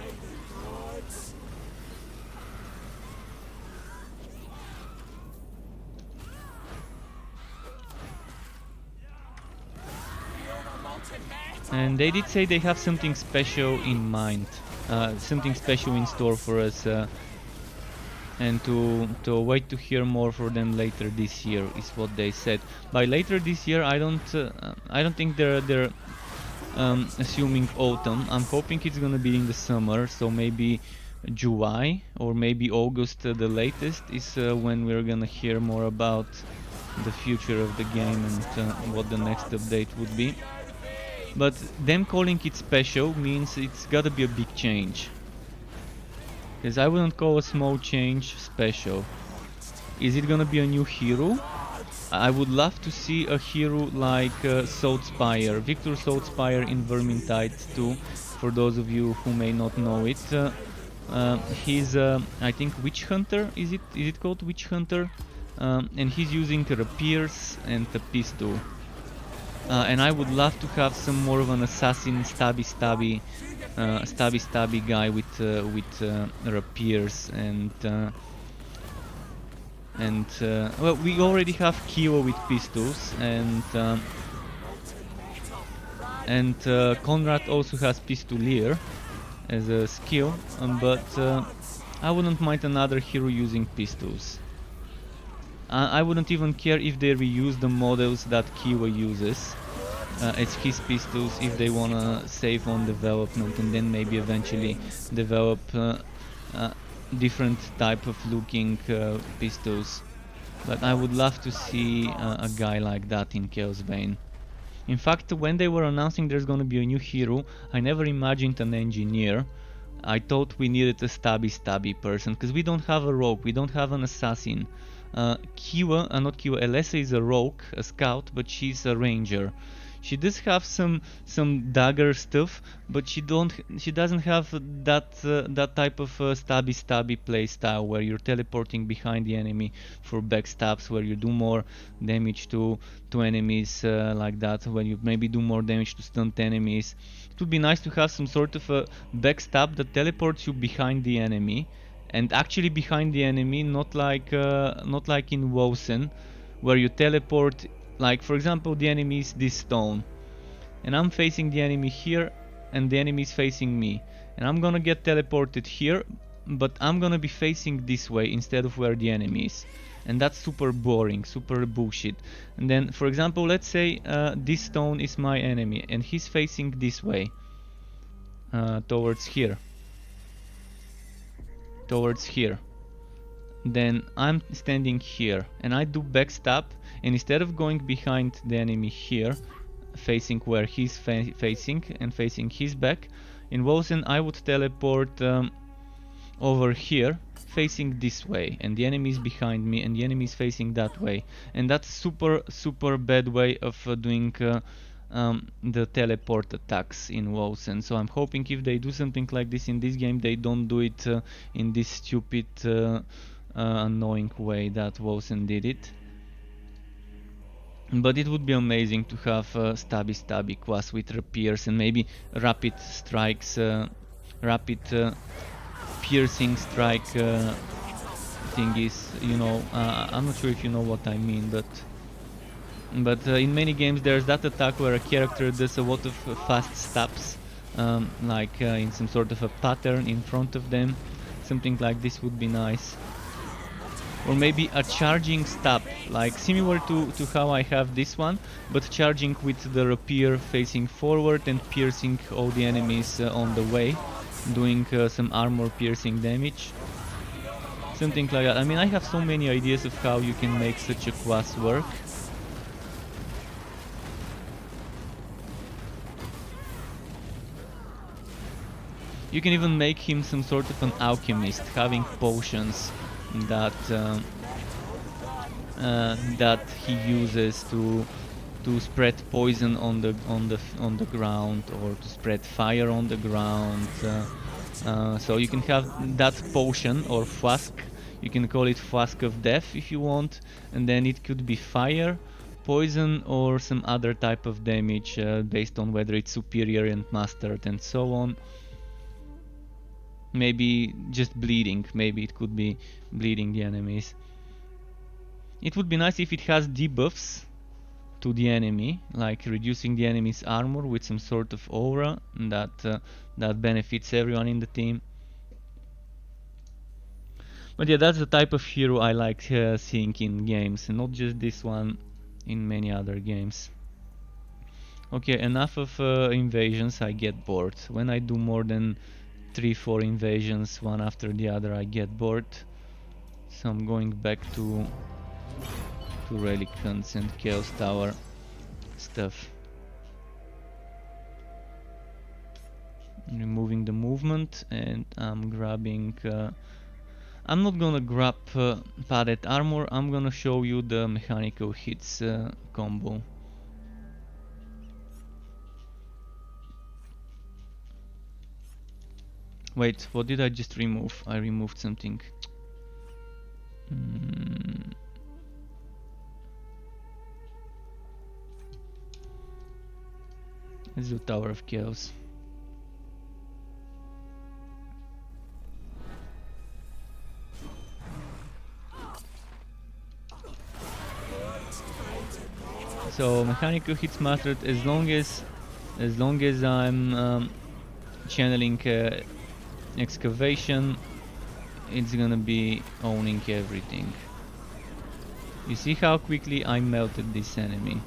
And they did say they have something special in mind, something special in store for us, and to wait to hear more for them later this year is what they said. By later this year, I don't think they're assuming autumn. I'm hoping it's gonna be in the summer, so maybe July or maybe August, the latest, is when we're gonna hear more about the future of the game and what the next update would be. But them calling it special means it's gotta be a big change. Because I wouldn't call a small change special. Is it gonna be a new hero? I would love to see a hero like Saltspire, Victor Saltspire in Vermintide 2, for those of you who may not know it. He's, I think, Witch Hunter, is it called Witch Hunter? And he's using rapiers and a pistol. And I would love to have some more of an assassin stabby guy with rapiers and well, we already have Kyo with pistols, and Conrad also has Pistolier as a skill, but I wouldn't mind another hero using pistols. I wouldn't even care if they reuse the models that Kiwa uses as his pistols, if they wanna save on development and then maybe eventually develop different type of looking pistols. But I would love to see a guy like that in Chaosbane. In fact, when they were announcing there's gonna be a new hero, I never imagined an engineer. I thought we needed a stabby person, because we don't have a rogue, we don't have an assassin. Alessa is a rogue, a scout, but she's a ranger. She does have some dagger stuff, but she doesn't have that type of stabby playstyle where you're teleporting behind the enemy for backstabs, where you do more damage to enemies like that, where you maybe do more damage to stunned enemies. It would be nice to have some sort of a backstab that teleports you behind the enemy, and actually behind the enemy, not like in Wosen, where you teleport. Like, for example, the enemy is this stone, and I'm facing the enemy here, and the enemy is facing me. And I'm gonna get teleported here, but I'm gonna be facing this way instead of where the enemy is. And that's super boring, super bullshit. And then, for example, let's say this stone is my enemy and he's facing this way, towards here. Towards here. Then I'm standing here and I do backstab, and instead of going behind the enemy here, facing where he's facing and facing his back, in Wozen I would teleport over here facing this way, and the enemy is behind me and the enemy is facing that way. And that's super bad way of doing the teleport attacks in Wozen. So I'm hoping if they do something like this in this game, they don't do it in this stupid annoying way that Wozen did it. But it would be amazing to have stabby class with rapiers and maybe rapid strikes, rapid piercing strike thingies, you know. I'm not sure if you know what I mean, but in many games there's that attack where a character does a lot of fast stabs, like in some sort of a pattern in front of them. Something like this would be nice. Or maybe a charging stab, like similar to how I have this one, but charging with the rapier facing forward and piercing all the enemies on the way, doing some armor piercing damage. Something like that. I mean, I have so many ideas of how you can make such a class work. You can even make him some sort of an alchemist, having potions that that he uses to spread poison on the ground, or to spread fire on the ground. So you can have that potion or flask. You can call it Flask of Death if you want, and then it could be fire, poison, or some other type of damage based on whether it's superior and mastered and so on. Maybe just bleeding, maybe it could be bleeding the enemies. It would be nice if it has debuffs to the enemy, like reducing the enemy's armor with some sort of aura that benefits everyone in the team. But yeah, that's the type of hero I like seeing in games, and not just this one, in many other games. Okay, enough of invasions, I get bored. When I do more than 3-4 invasions one after the other, I get bored. So I'm going back to Relic Hunts and Chaos Tower stuff. Removing the movement, and I'm grabbing I'm not gonna grab padded armor, I'm gonna show you the mechanical hits combo. Wait, what did I just remove? I removed something. Let's do Tower of Chaos. So mechanical hits mastered as long as I'm channeling excavation, it's gonna be owning everything. You see how quickly I melted this enemy.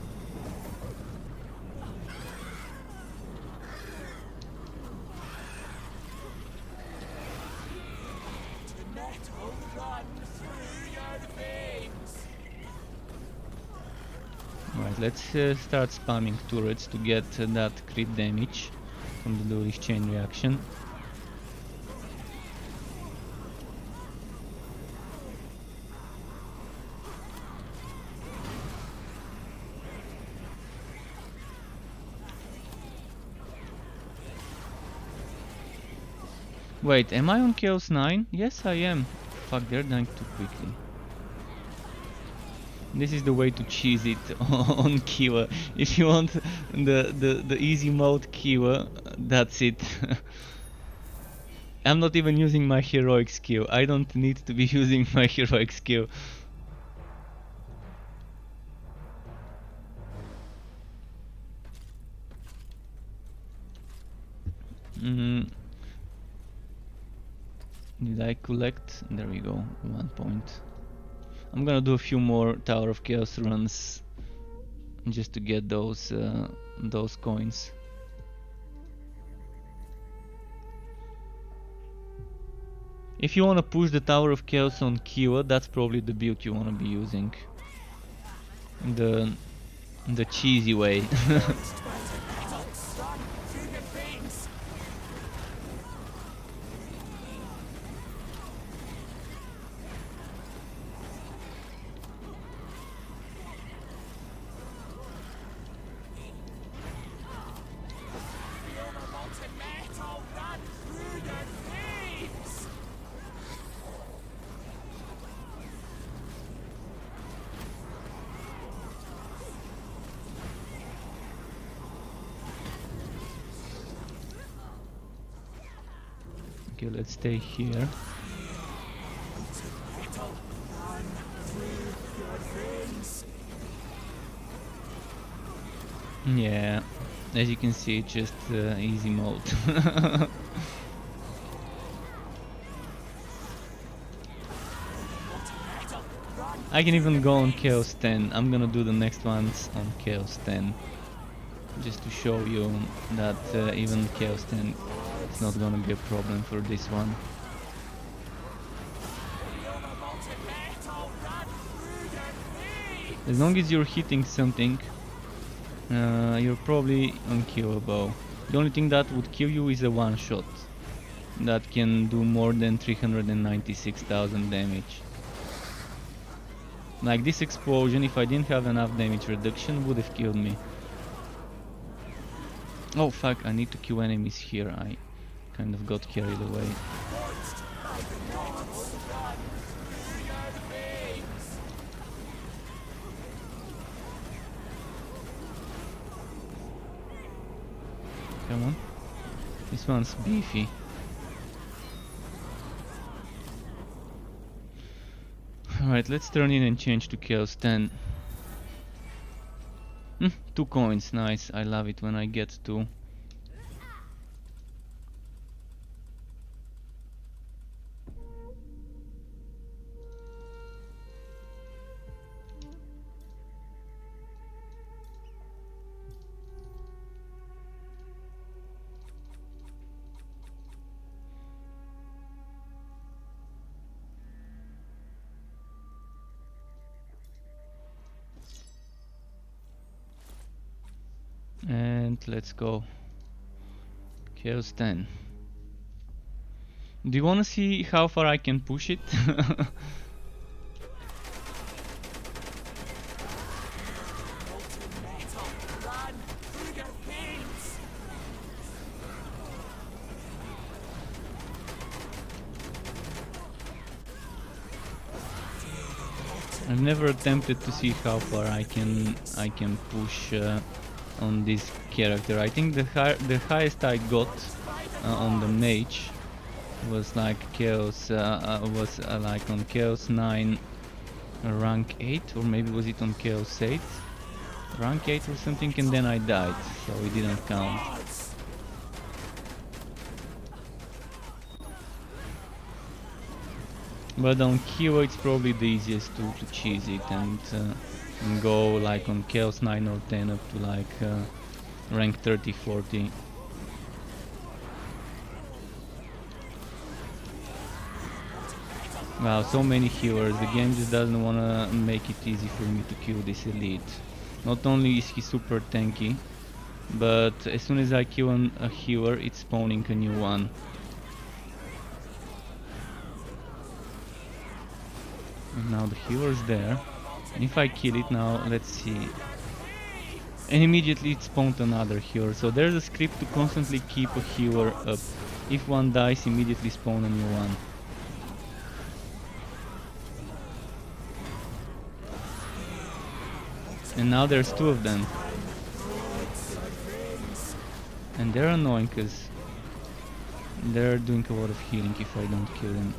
Alright, let's start spamming turrets to get that crit damage from the Duelist chain reaction. Wait, am I on Chaos 9? Yes, I am. Fuck, they're dying too quickly. This is the way to cheese it on Kiwa. If you want the easy mode Kiwa, that's it. I'm not even using my heroic skill. I don't need to be using my heroic skill. Mm, did I collect? There we go, 1 point. I'm gonna do a few more Tower of Chaos runs just to get those coins. If you wanna push the Tower of Chaos on Kiwa, that's probably the build you wanna be using. The cheesy way. Okay, let's stay here. Yeah, as you can see, it's just easy mode. I can even go on Chaos 10. I'm gonna do the next ones on Chaos 10. Just to show you that even Chaos 10 is not gonna be a problem for this one. As long as you're hitting something, you're probably unkillable. The only thing that would kill you is a one shot that can do more than 396,000 damage. Like this explosion, if I didn't have enough damage reduction, would have killed me. Oh fuck, I need to kill enemies here. I kind of got carried away. Come on. This one's beefy. Alright, let's turn in and change to Chaos 10. 2 coins, nice. I love it when I get 2. And let's go. Chaos 10. Do you wanna see how far I can push it? I've never attempted to see how far I can push on this character. I think the highest I got on the mage was like Chaos like on Chaos 9 rank 8, or maybe was it on Chaos 8 rank 8 or something, and then I died, so it didn't count. But on Kyo it's probably the easiest to cheese it and go like on Chaos 9 or 10 up to like rank 30, 40. Wow, so many healers. The game just doesn't wanna make it easy for me to kill this elite. Not only is he super tanky, but as soon as I kill a healer, it's spawning a new one. And now the healer's there. And if I kill it now, let's see. And immediately it spawned another healer. So there's a script to constantly keep a healer up. If one dies, immediately spawn a new one. And now there's 2 of them. And they're annoying because they're doing a lot of healing if I don't kill them.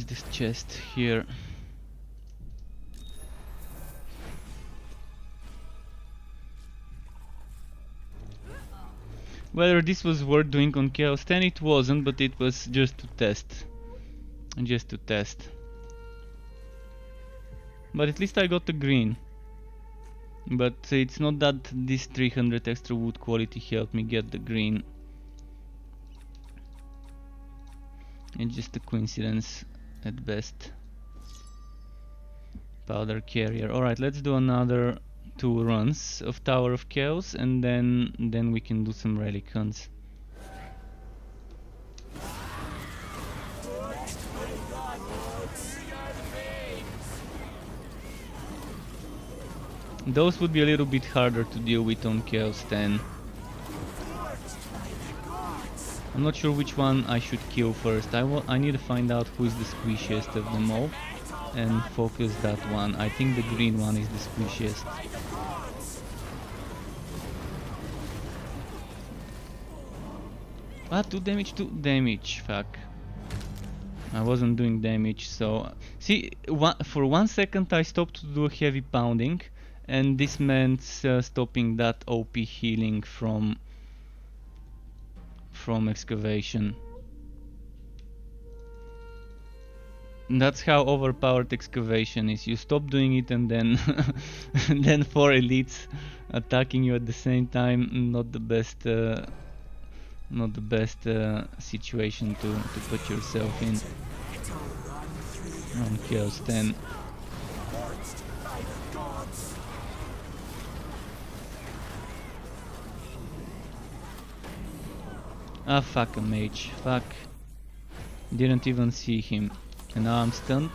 is this chest here? Whether this was worth doing on Chaos 10, it wasn't, but it was just to test. Just to test. But at least I got the green. But it's not that this 300 extra wood quality helped me get the green. It's just a coincidence at best. Powder carrier. Alright, let's do another 2 runs of Tower of Chaos, and then we can do some relic hunts. Those would be a little bit harder to deal with on Chaos 10. I'm not sure which one I should kill first. I need to find out who is the squishiest of them all and focus that one. I think the green one is the squishiest. Ah, 2 damage, fuck. I wasn't doing damage, so... See, for 1 second I stopped to do heavy pounding, and this meant stopping that OP healing from excavation. And that's how overpowered excavation is. You stop doing it and then and then 4 elites attacking you at the same time. Not the best situation to put yourself in on Chaos 10. Ah, fuck, a mage. Fuck. Didn't even see him. And now I'm stunned.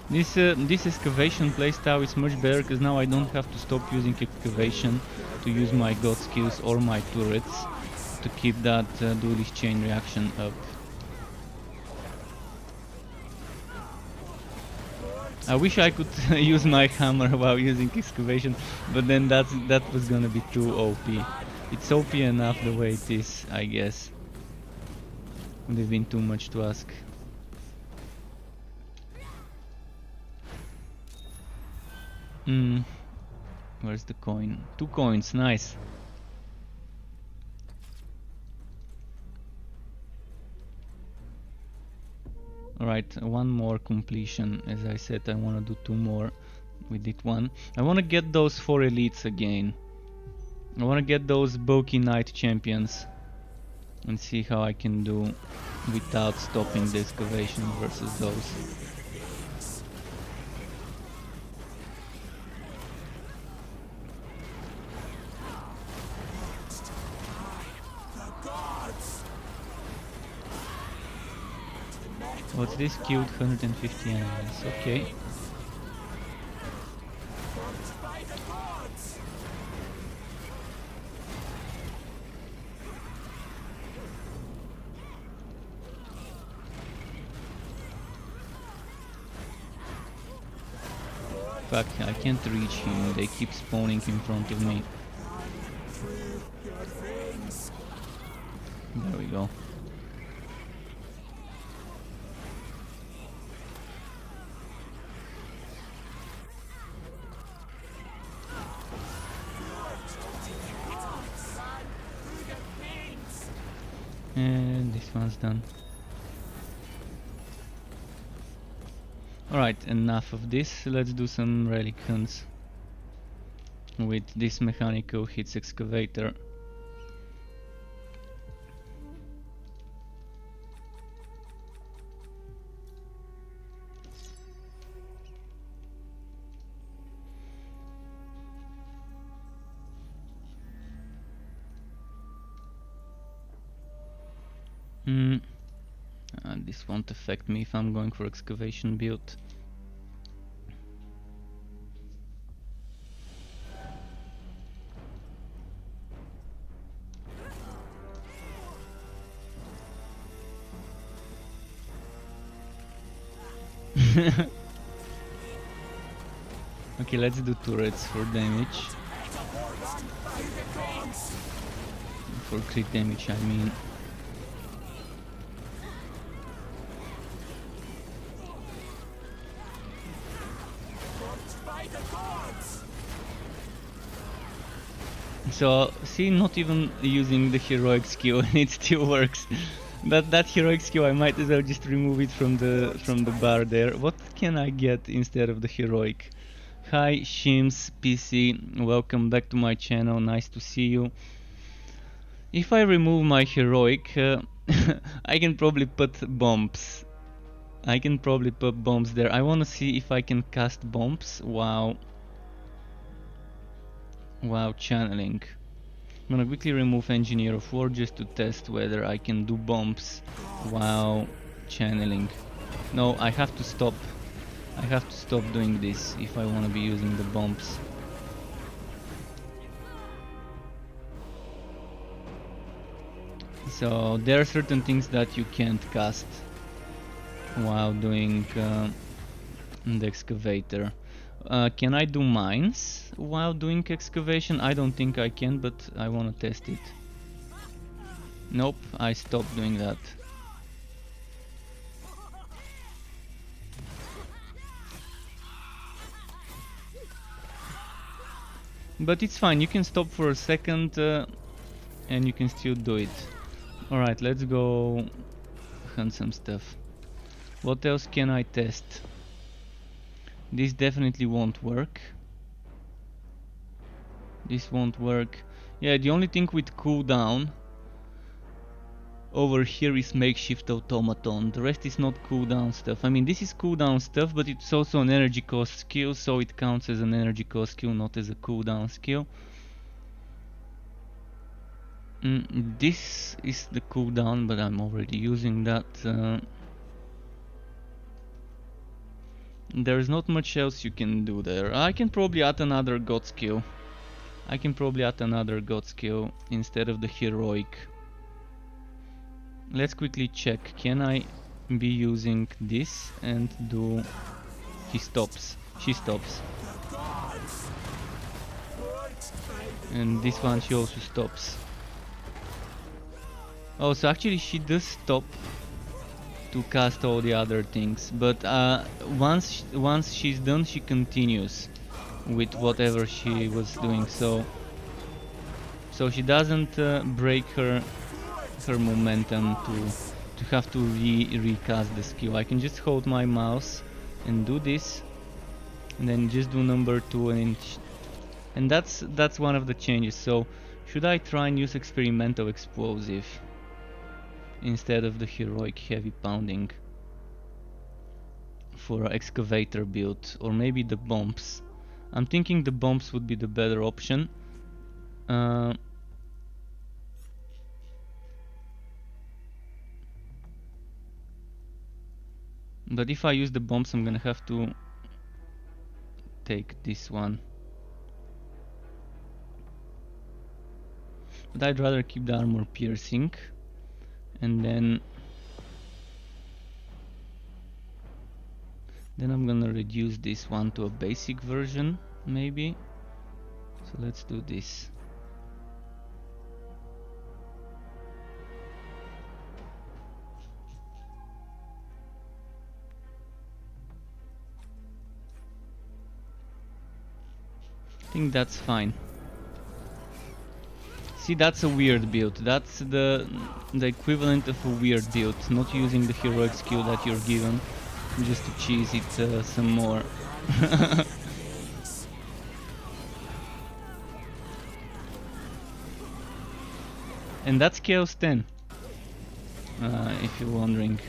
This excavation playstyle is much better because now I don't have to stop using excavation to use my god skills or my turrets to keep that duelist chain reaction up. I wish I could use my hammer while using excavation, but then that was gonna be too OP. It's OP enough the way it is, I guess. Would have been too much to ask. Where's the coin? 2 coins, nice. Alright, 1 more completion. As I said, I wanna do 2 more. We did 1. I wanna get those 4 elites again. I wanna get those bulky knight champions and see how I can do without stopping the excavation versus those. What's this? Killed 150 enemies, okay. Fuck, I can't reach him, they keep spawning in front of me. There we go. And this one's done. Alright, enough of this. Let's do some relic hunts with this mechanical hits excavator. This won't affect me if I'm going for excavation build. Okay, let's do turrets for damage. For crit damage, I mean. So, see, not even using the heroic skill and it still works. That heroic skill, I might as well just remove it from the bar there. What can I get instead of the heroic? Hi Shims PC, welcome back to my channel, nice to see you. If I remove my heroic, I can probably put bombs. I can probably put bombs there. I wanna see if I can cast bombs. Wow. Wow, channeling. I'm gonna quickly remove Engineer of War just to test whether I can do bombs while channeling. No, I have to stop. I have to stop doing this if I wanna be using the bombs. So there are certain things that you can't cast while doing the excavator. Can I do mines while doing excavation? I don't think I can, but I wanna test it. Nope, I stopped doing that. But it's fine, you can stop for a second and you can still do it. Alright, let's go hunt some stuff. What else can I test? This definitely won't work. This won't work. Yeah, the only thing with cooldown over here is makeshift automaton. The rest is not cooldown stuff. I mean, this is cooldown stuff, but it's also an energy cost skill, so it counts as an energy cost skill, not as a cooldown skill. This is the cooldown, but I'm already using that. There's not much else you can do there. I can probably add another god skill. I can probably add another god skill instead of the heroic. Let's quickly check. Can I be using this and do... He stops. She stops. And this one she also stops. Oh, so actually she does stop to cast all the other things, but once she's done, she continues with whatever she was doing. So she doesn't break her momentum to have to recast the skill. I can just hold my mouse and do this, and then just do number 2, and that's one of the changes. So should I try and use experimental explosive instead of the heroic heavy pounding for an excavator build, or maybe the bombs? I'm thinking the bombs would be the better option. But if I use the bombs, I'm gonna have to take this one. But I'd rather keep the armor piercing, and then I'm gonna reduce this one to a basic version, maybe. So let's do this. I think that's fine. See, that's a weird build. That's the equivalent of a weird build, not using the heroic skill that you're given, just to cheese it some more. And that's Chaos 10, if you're wondering.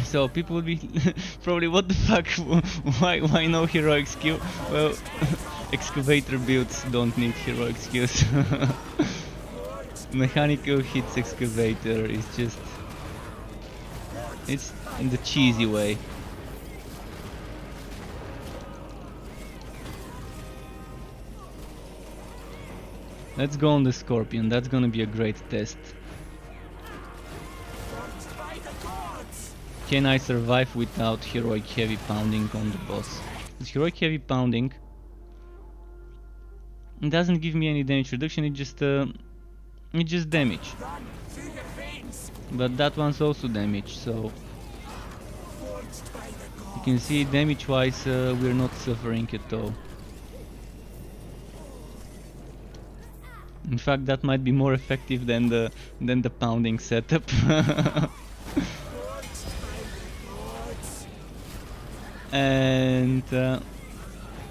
So people would be probably, what the fuck, why no heroic skill? Well, excavator builds don't need heroic skills. Mechanical hits excavator is just... it's in the cheesy way. Let's go on the Scorpion, that's gonna be a great test. Can I survive without heroic heavy pounding on the boss? Because heroic heavy pounding doesn't give me any damage reduction, it's just damage. But that one's also damage, so you can see damage wise we're not suffering at all. In fact, that might be more effective than the pounding setup. And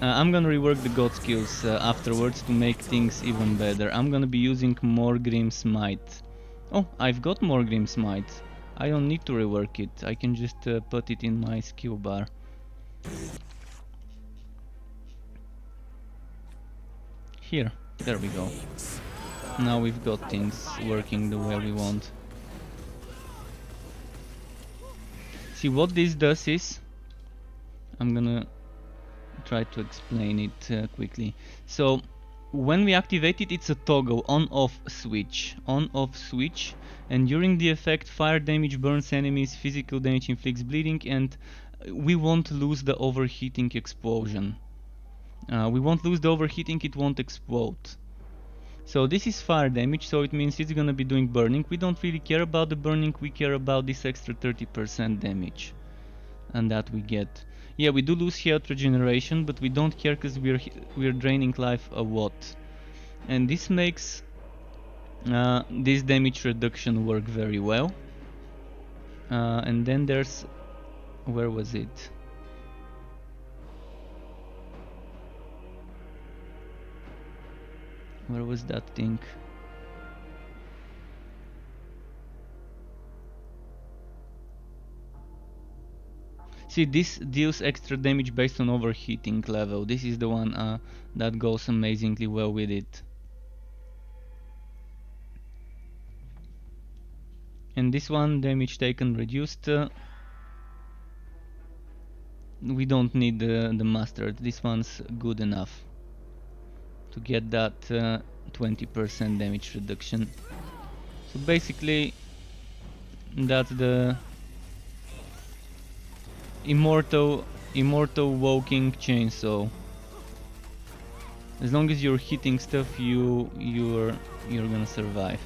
I'm gonna rework the god skills afterwards to make things even better. I'm gonna be using more Grim Smite. Oh, I've got more Grim Smite. I don't need to rework it. I can just put it in my skill bar. Here, there we go. Now we've got things working the way we want. See, what this does is, I'm gonna try to explain it quickly. So when we activate it, it's a toggle on-off switch, and during the effect fire damage burns enemies, physical damage inflicts bleeding, and we won't lose the overheating explosion. We won't lose the overheating, it won't explode. So this is fire damage, so it means it's gonna be doing burning. We don't really care about the burning, we care about this extra 30% damage and that we get. Yeah, we do lose health regeneration, but we don't care because we're draining life a lot. And this makes this damage reduction work very well. And then there's... where was it? Where was that thing? See, this deals extra damage based on overheating level. This is the one that goes amazingly well with it. And this one, damage taken reduced. We don't need the mastered. This one's good enough to get that 20% damage reduction. So basically, that's the immortal walking chainsaw. As long as you're hitting stuff, you're gonna survive.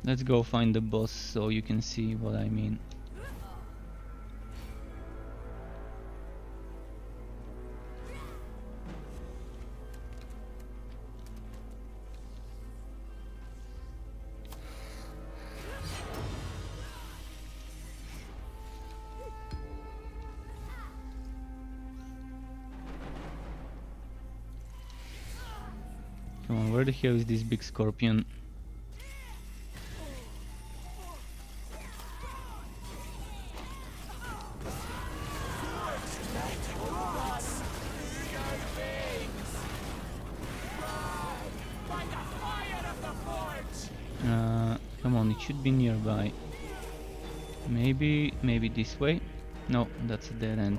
Let's go find the boss so you can see what I mean. Come on, where the hell is this big scorpion? Come on, it should be nearby. Maybe this way? No, that's a dead end.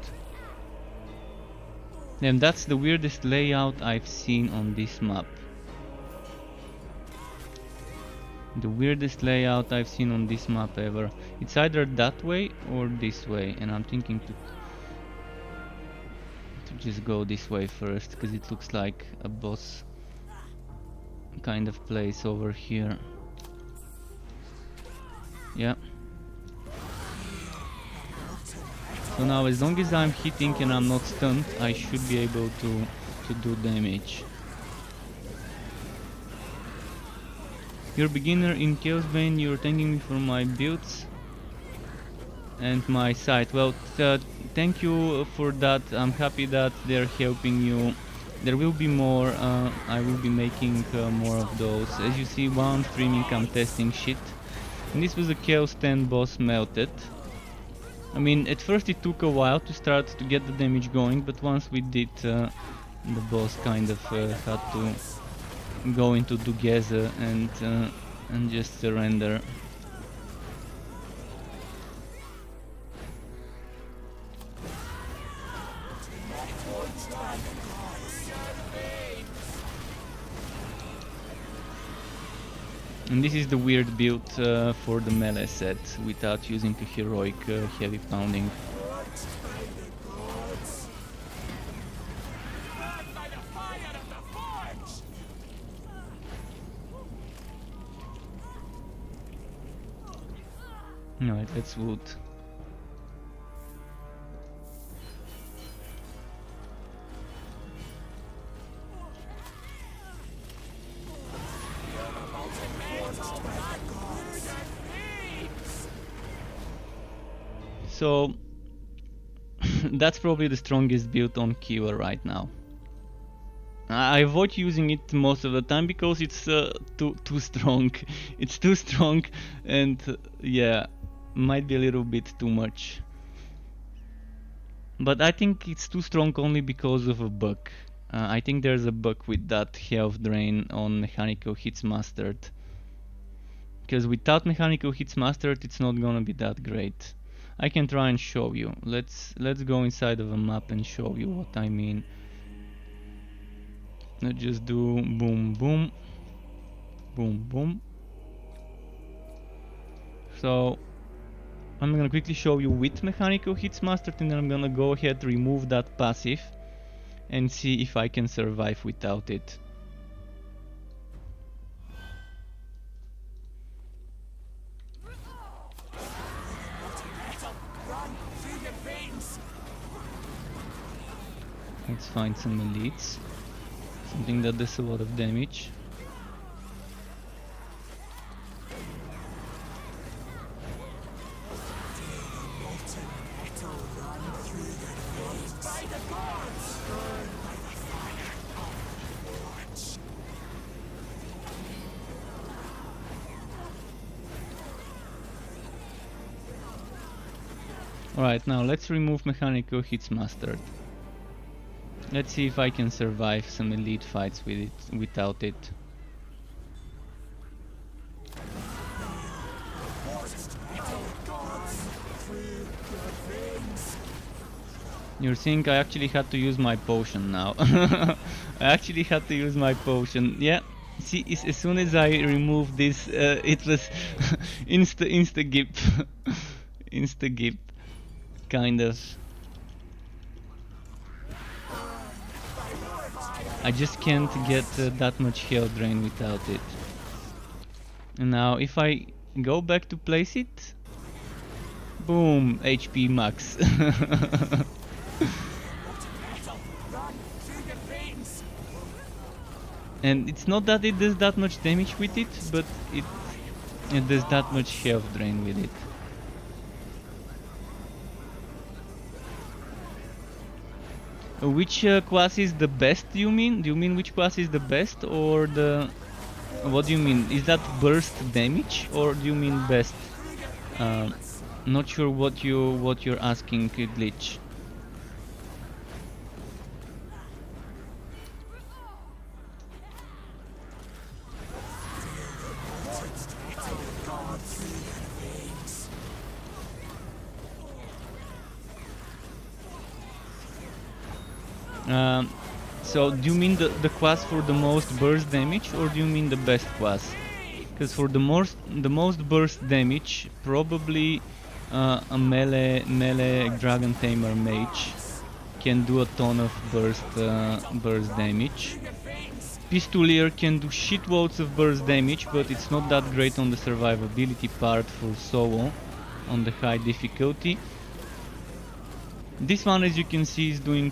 And that's the weirdest layout I've seen on this map. The weirdest layout I've seen on this map ever. It's either that way or this way, and I'm thinking to just go this way first, because it looks like a boss kind of place over here. Yeah. So now, as long as I'm hitting and I'm not stunned, I should be able to do damage. You're a beginner in Chaosbane, you're thanking me for my builds and my site. Well, thank you for that. I'm happy that they're helping you. There will be more. I will be making more of those. As you see, while I'm streaming, I'm testing shit. And this was a Chaos 10 boss melted. I mean, at first it took a while to start to get the damage going, but once we did, the boss kind of had to go into together and just surrender. And this is the weird build for the melee set, without using a heroic heavy pounding. Alright, let's loot. So that's probably the strongest build on Kiva right now. I avoid using it most of the time because it's too strong. It's too strong, and yeah, might be a little bit too much. But I think it's too strong only because of a bug. I think there's a bug with that health drain on Mechanical Hits Mastered. Because without Mechanical Hits Mastered, it's not gonna be that great. I can try and show you. Let's go inside of a map and show you what I mean. Let's just do boom boom boom boom. So I'm gonna quickly show you with Mechanical Hits Mastered, and then I'm gonna go ahead, remove that passive and see if I can survive without it. Let's find some elites. Something that does a lot of damage. Alright, now let's remove Mechanical Hits Mastered. Let's see if I can survive some elite fights with it, without it. You're seeing I actually had to use my potion now. I actually had to use my potion. Yeah, see, as soon as I removed this, it was insta-gip. Insta-gip, kind of. I just can't get that much health drain without it. And now if I go back to place it, boom, HP max. And it's not that it does that much damage with it, but it does that much health drain with it. Which class is the best, do you mean? Do you mean which class is the best, or the... What do you mean? Is that burst damage, or do you mean best? Not sure what you're asking, Glitch. So do you mean the class for the most burst damage, or do you mean the best class? Because for the most burst damage, probably a melee Dragon Tamer mage can do a ton of burst damage. Pistolier can do shitloads of burst damage, but it's not that great on the survivability part for solo on the high difficulty. This one, as you can see, is doing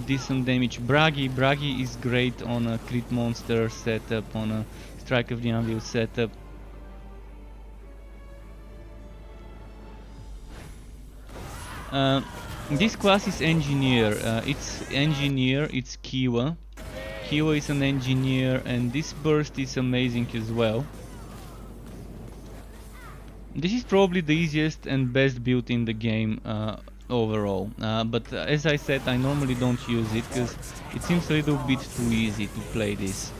decent damage. Bragi is great on a crit monster setup, on a Strike of the Anvil setup. This class is Engineer. It's Kiva. Kiva is an Engineer, and this burst is amazing as well. This is probably the easiest and best build in the game overall, but as I said, I normally don't use it because it seems a little bit too easy to play this.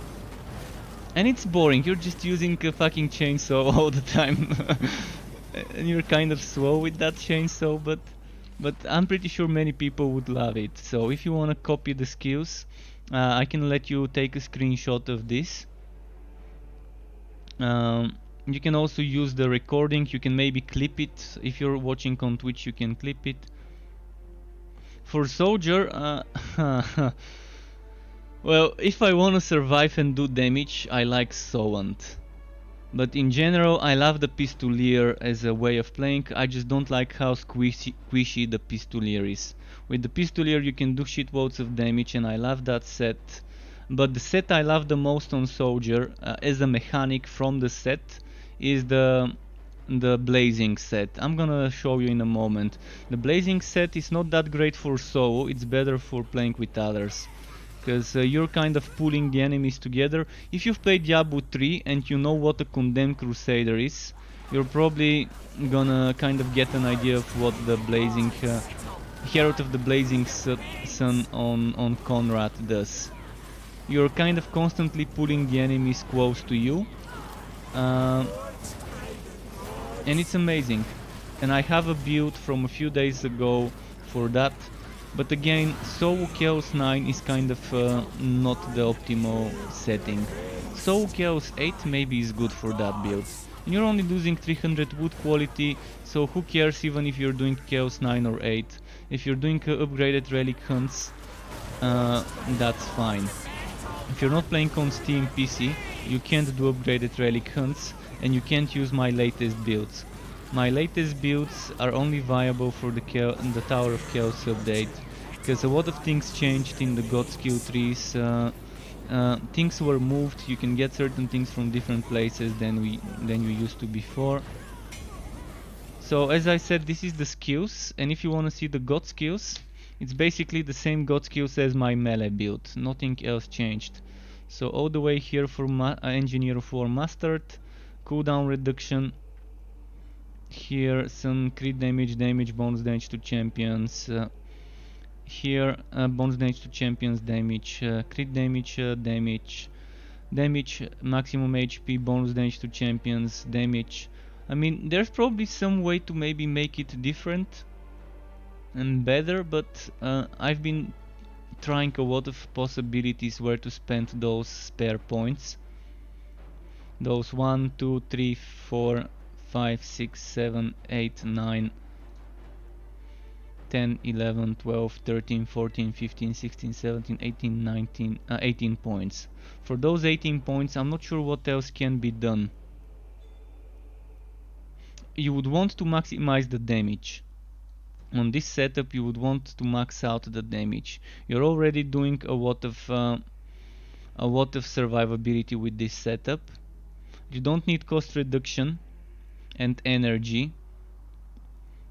And it's boring, you're just using a fucking chainsaw all the time. And you're kind of slow with that chainsaw, but but I'm pretty sure many people would love it. So if you want to copy the skills, I can let you take a screenshot of this. You can also use the recording. You can maybe clip it. If you're watching on Twitch, you can clip it. For soldier, well, if I want to survive and do damage, I like Sowant. But in general, I love the Pistolier as a way of playing. I just don't like how squishy the Pistolier is. With the Pistolier you can do shitloads of damage, and I love that set. But the set I love the most on Soldier, as a mechanic from the set, is the Blazing set. I'm gonna show you in a moment. The Blazing set is not that great for solo, it's better for playing with others. Because you're kind of pulling the enemies together. If you've played Diablo 3 and you know what a Condemned Crusader is, you're probably gonna kind of get an idea of what the Blazing Herald of the Blazing Sun on Conrad does. You're kind of constantly pulling the enemies close to you, and it's amazing. And I have a build from a few days ago for that. But again, Soul Chaos 9 is kind of not the optimal setting. Soul Chaos 8 maybe is good for that build. And you're only losing 300 wood quality, so who cares even if you're doing Chaos 9 or 8. If you're doing upgraded relic hunts, that's fine. If you're not playing on Steam PC, you can't do upgraded relic hunts, and you can't use my latest builds. My latest builds are only viable for the Tower of Chaos update, because a lot of things changed in the God skill trees. Things were moved. You can get certain things from different places than you used to before. So as I said, this is the skills, and if you want to see the God skills, it's basically the same God skills as my melee build. Nothing else changed. So all the way here for Engineer of War Mastered, cooldown reduction. Here some crit damage, bonus damage to champions. Here bonus damage to champions, damage, crit damage, damage, maximum HP, bonus damage to champions, damage. I mean, there's probably some way to maybe make it different and better, but I've been trying a lot of possibilities where to spend those spare points. Those 1, 2, 3, 4, 5, 6, 7, 8, 9, 10, 11, 12, 13, 14, 15, 16, 17, 18, 19, 18 points. For those 18 points, I'm not sure what else can be done. You would want to maximize the damage. On this setup, you would want to max out the damage. You're already doing a lot of survivability with this setup. You don't need cost reduction and energy,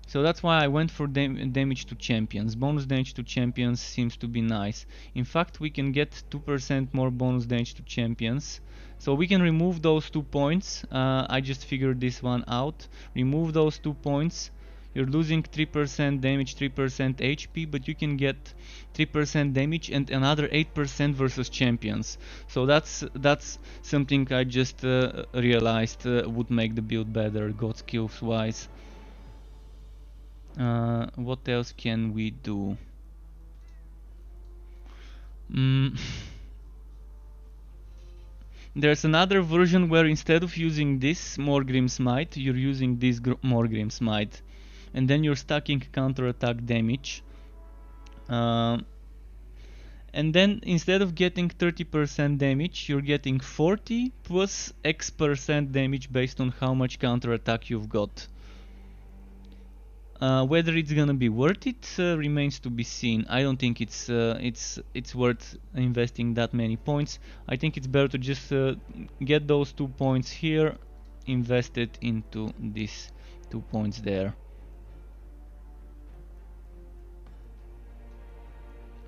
so that's why I went for damage to champions. Bonus damage to champions seems to be nice. In fact, we can get 2% more bonus damage to champions, so we can remove those 2 points. I just figured this one out. Remove those 2 points. You're losing 3% damage, 3% HP, but you can get 3% damage and another 8% versus champions. So that's something I just realized would make the build better, God skills wise. What else can we do? There's another version where instead of using this Morgrim Smite, you're using this Morgrim Smite. And then you're stacking counter-attack damage. And then instead of getting 30% damage, you're getting 40 plus X% damage based on how much counter-attack you've got. Whether it's gonna be worth it remains to be seen. I don't think it's worth investing that many points. I think it's better to just get those 2 points here, invest it into these 2 points there.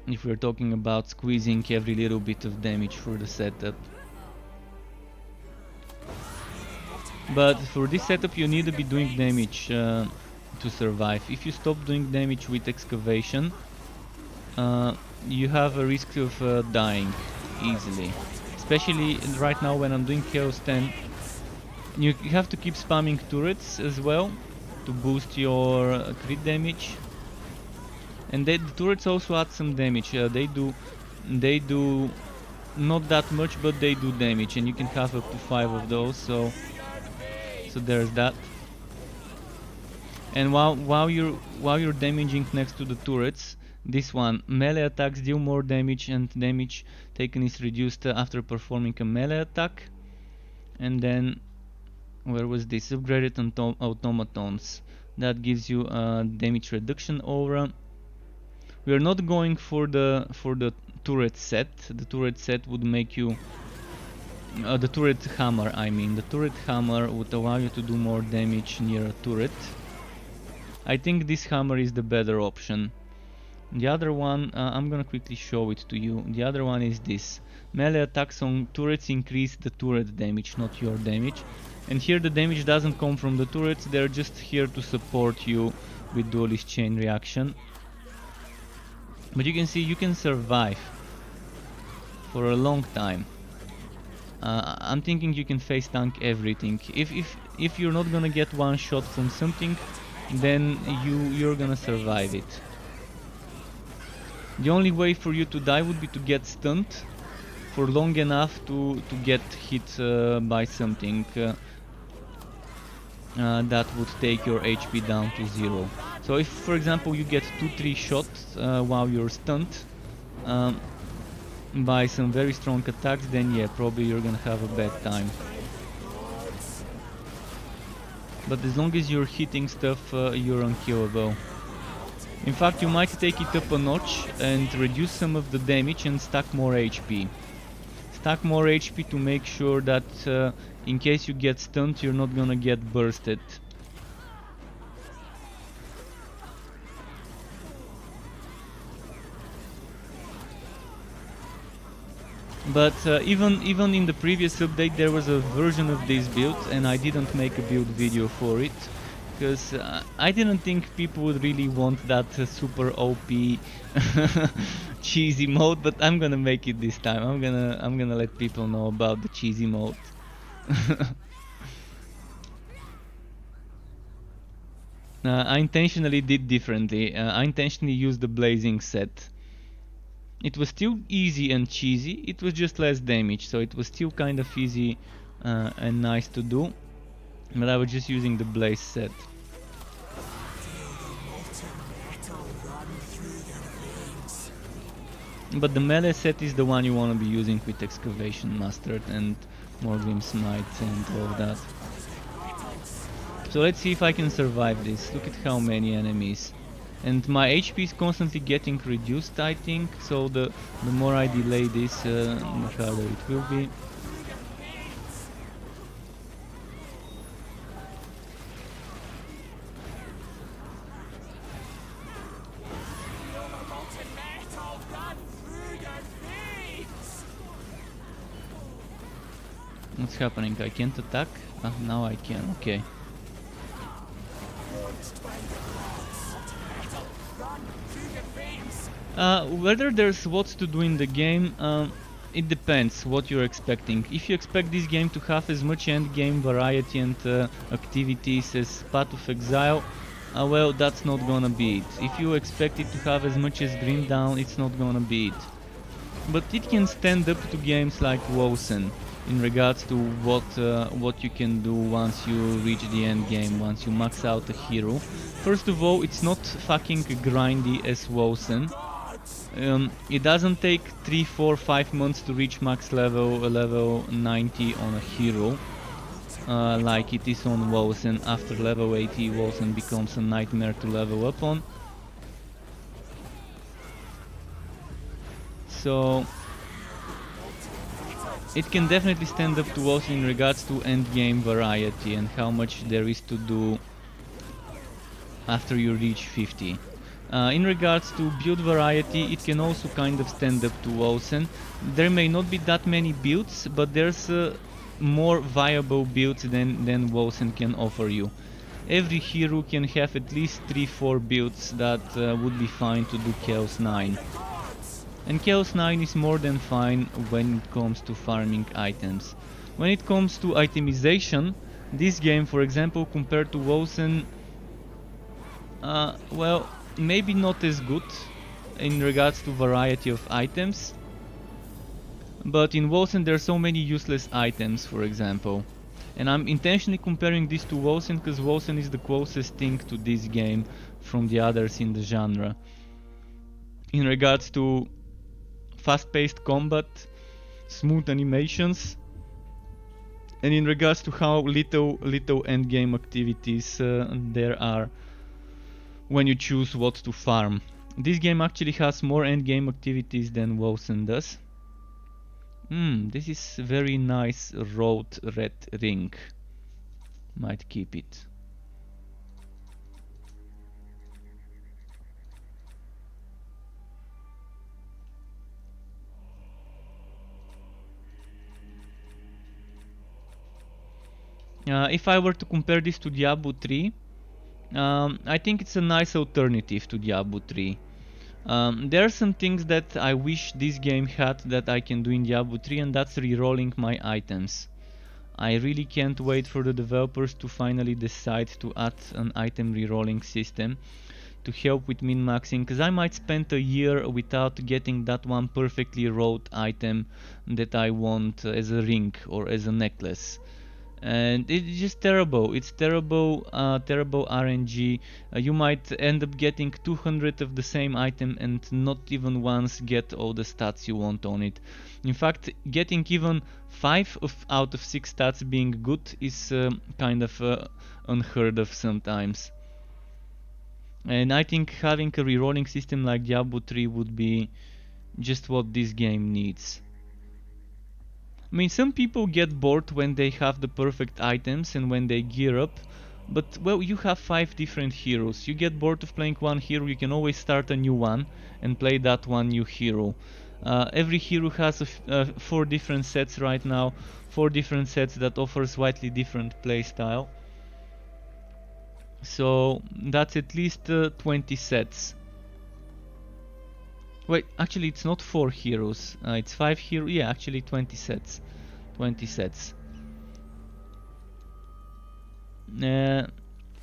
If we're talking about squeezing every little bit of damage for the setup. But for this setup you need to be doing damage to survive. If you stop doing damage with excavation, you have a risk of dying easily. Especially right now when I'm doing Chaos 10, you have to keep spamming turrets as well to boost your crit damage. And the turrets also add some damage. They do not that much, but they do damage, and you can have up to 5 of those. So there's that. And while you're damaging next to the turrets, this one, melee attacks deal more damage, and damage taken is reduced after performing a melee attack. And then, where was this? Upgraded automatons. That gives you a damage reduction aura. We are not going for the turret set. The turret set would make you the turret hammer. I mean, the turret hammer would allow you to do more damage near a turret. I think this hammer is the better option. The other one, I'm gonna quickly show it to you. The other one is this. Melee attacks on turrets increase the turret damage, not your damage. And here the damage doesn't come from the turrets, they're just here to support you with duelist chain reaction. But you can see you can survive for a long time. I'm thinking you can face tank everything. If you're not gonna get one shot from something, then you're gonna survive it. The only way for you to die would be to get stunned for long enough to get hit by something that would take your HP down to 0. So if, for example, you get 2-3 shots while you're stunned by some very strong attacks, then yeah, probably you're gonna have a bad time. But as long as you're hitting stuff, you're unkillable. In fact, you might take it up a notch and reduce some of the damage and stack more HP. Stack more HP to make sure that in case you get stunned, you're not gonna get bursted. But even in the previous update there was a version of this build, and I didn't make a build video for it because I didn't think people would really want that super OP cheesy mode. But I'm gonna make it this time. I'm gonna let people know about the cheesy mode. I intentionally did differently. I intentionally used the blazing set. It was still easy and cheesy, it was just less damage, so it was still kind of easy and nice to do, but I was just using the blaze set. But the melee set is the one you want to be using with Excavation Mustard and Morgrim Smite and all of that. So let's see if I can survive this. Look at how many enemies. And my HP is constantly getting reduced, I think, so the more I delay this, the harder it will be. What's happening? I can't attack? Ah, now I can, okay. Whether there's lots to do in the game, it depends what you're expecting. If you expect this game to have as much endgame variety and activities as Path of Exile, well, that's not gonna be it. If you expect it to have as much as Grim Dawn, it's not gonna be it. But it can stand up to games like Wosen in regards to what you can do once you reach the end game, once you max out a hero. First of all, it's not fucking grindy as Wosen. It doesn't take 3, 4, 5 months to reach max level 90 on a hero, like it is on Wosen. After level 80, Wosen becomes a nightmare to level up on. So it can definitely stand up to Wosen in regards to endgame variety and how much there is to do after you reach 50. In regards to build variety, it can also kind of stand up to Wosen. There may not be that many builds, but there's more viable builds than Wosen can offer you. Every hero can have at least 3-4 builds that would be fine to do Chaos 9. And Chaos 9 is more than fine when it comes to farming items. When it comes to itemization, this game, for example, compared to Wosen, well, maybe not as good in regards to variety of items, but in Wolcen there are so many useless items, for example. And I'm intentionally comparing this to Wolcen because Wolcen is the closest thing to this game from the others in the genre. In regards to fast-paced combat, smooth animations, and in regards to how little endgame activities there are when you choose what to farm. This game actually has more endgame activities than Wolcen does. This is a very nice road red ring. Might keep it. If I were to compare this to Diablo 3, I think it's a nice alternative to Diablo 3. There are some things that I wish this game had that I can do in Diablo 3, and that's rerolling my items. I really can't wait for the developers to finally decide to add an item rerolling system to help with min-maxing, because I might spend a year without getting that one perfectly rolled item that I want as a ring or as a necklace. And it's just terrible. It's terrible, terrible RNG. You might end up getting 200 of the same item and not even once get all the stats you want on it. In fact, getting even 5 out of 6 stats being good is kind of unheard of sometimes. And I think having a rerolling system like Diablo 3 would be just what this game needs. I mean, some people get bored when they have the perfect items and when they gear up, but well, you have 5 different heroes. You get bored of playing one hero, you can always start a new one and play that one new hero. Every hero has 4 different sets right now, 4 different sets that offer slightly different playstyle. So that's at least 20 sets. Wait, actually it's not 4 heroes, it's 5 heroes, yeah, actually 20 sets. 20 sets.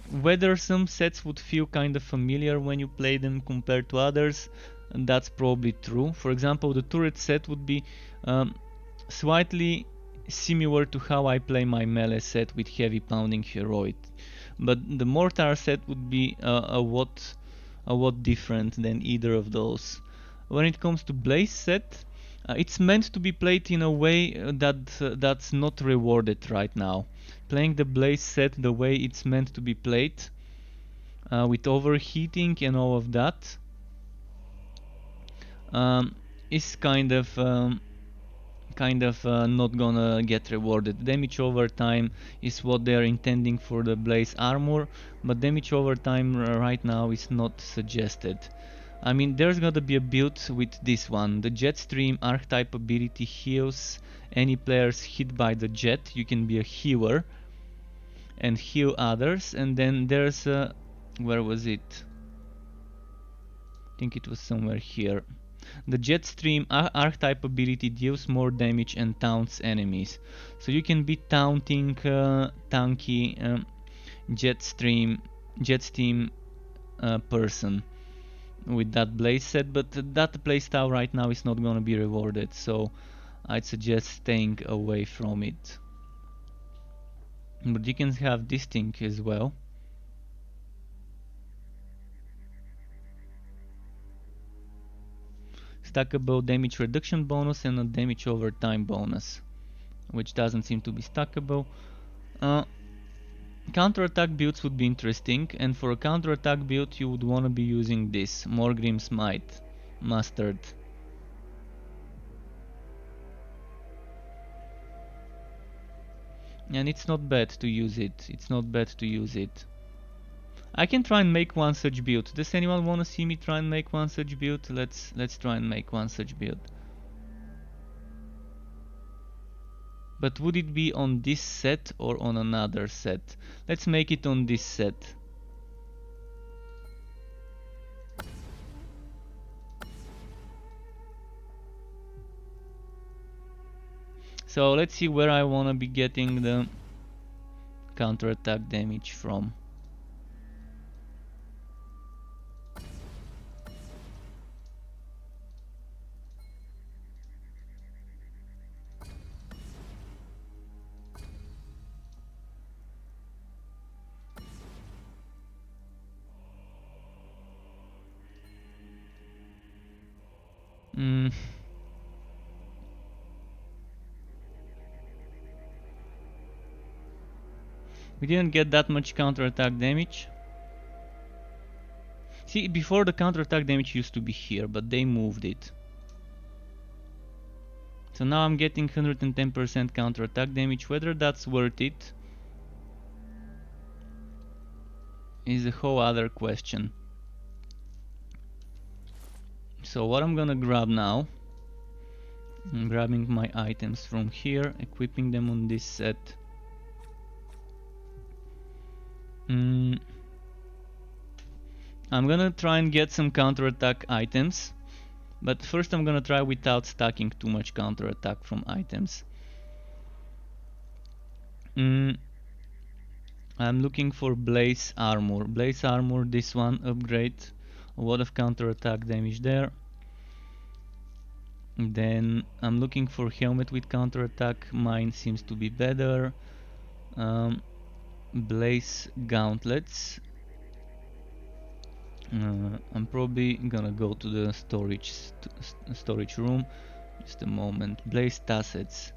Whether some sets would feel kind of familiar when you play them compared to others, that's probably true. For example, the turret set would be slightly similar to how I play my melee set with heavy pounding heroic, but the mortar set would be a lot different than either of those. When it comes to blaze set, it's meant to be played in a way that's not rewarded right now. Playing the blaze set the way it's meant to be played, with overheating and all of that, is kind of not gonna get rewarded. Damage over time is what they're intending for the blaze armor, but damage over time right now is not suggested. I mean, there's gonna be a build with this one. The Jetstream archetype ability heals any players hit by the jet. You can be a healer and heal others. And then there's a... where was it? I think it was somewhere here. The Jetstream archetype ability deals more damage and taunts enemies. So you can be taunting tanky Jetstream person with that blaze set, but that playstyle right now is not gonna be rewarded, so I'd suggest staying away from it. But you can have this thing as well. Stackable damage reduction bonus and a damage over time bonus, which doesn't seem to be stackable. Counterattack builds would be interesting, and for a counterattack build you would want to be using this, Morgrim's Might, Mustard. And it's not bad to use it, I can try and make one such build. Does anyone want to see me try and make one such build? Let's try and make one such build. But would it be on this set or on another set? Let's make it on this set. So let's see where I wanna be getting the counterattack damage from. Mm. We didn't get that much counterattack damage. See, before the counterattack damage used to be here, but they moved it. So now I'm getting 110% counterattack damage. Whether that's worth it is a whole other question. So what I'm gonna grab now, I'm grabbing my items from here, equipping them on this set. I'm gonna try and get some counterattack items, but first I'm gonna try without stacking too much counterattack from items. I'm looking for Blaze Armor. Blaze Armor, this one, upgrade. A lot of counterattack damage there. Then I'm looking for Helmet with counterattack. Mine seems to be better. Blaze Gauntlets. I'm probably gonna go to the storage room. Just a moment. Blaze Tassets.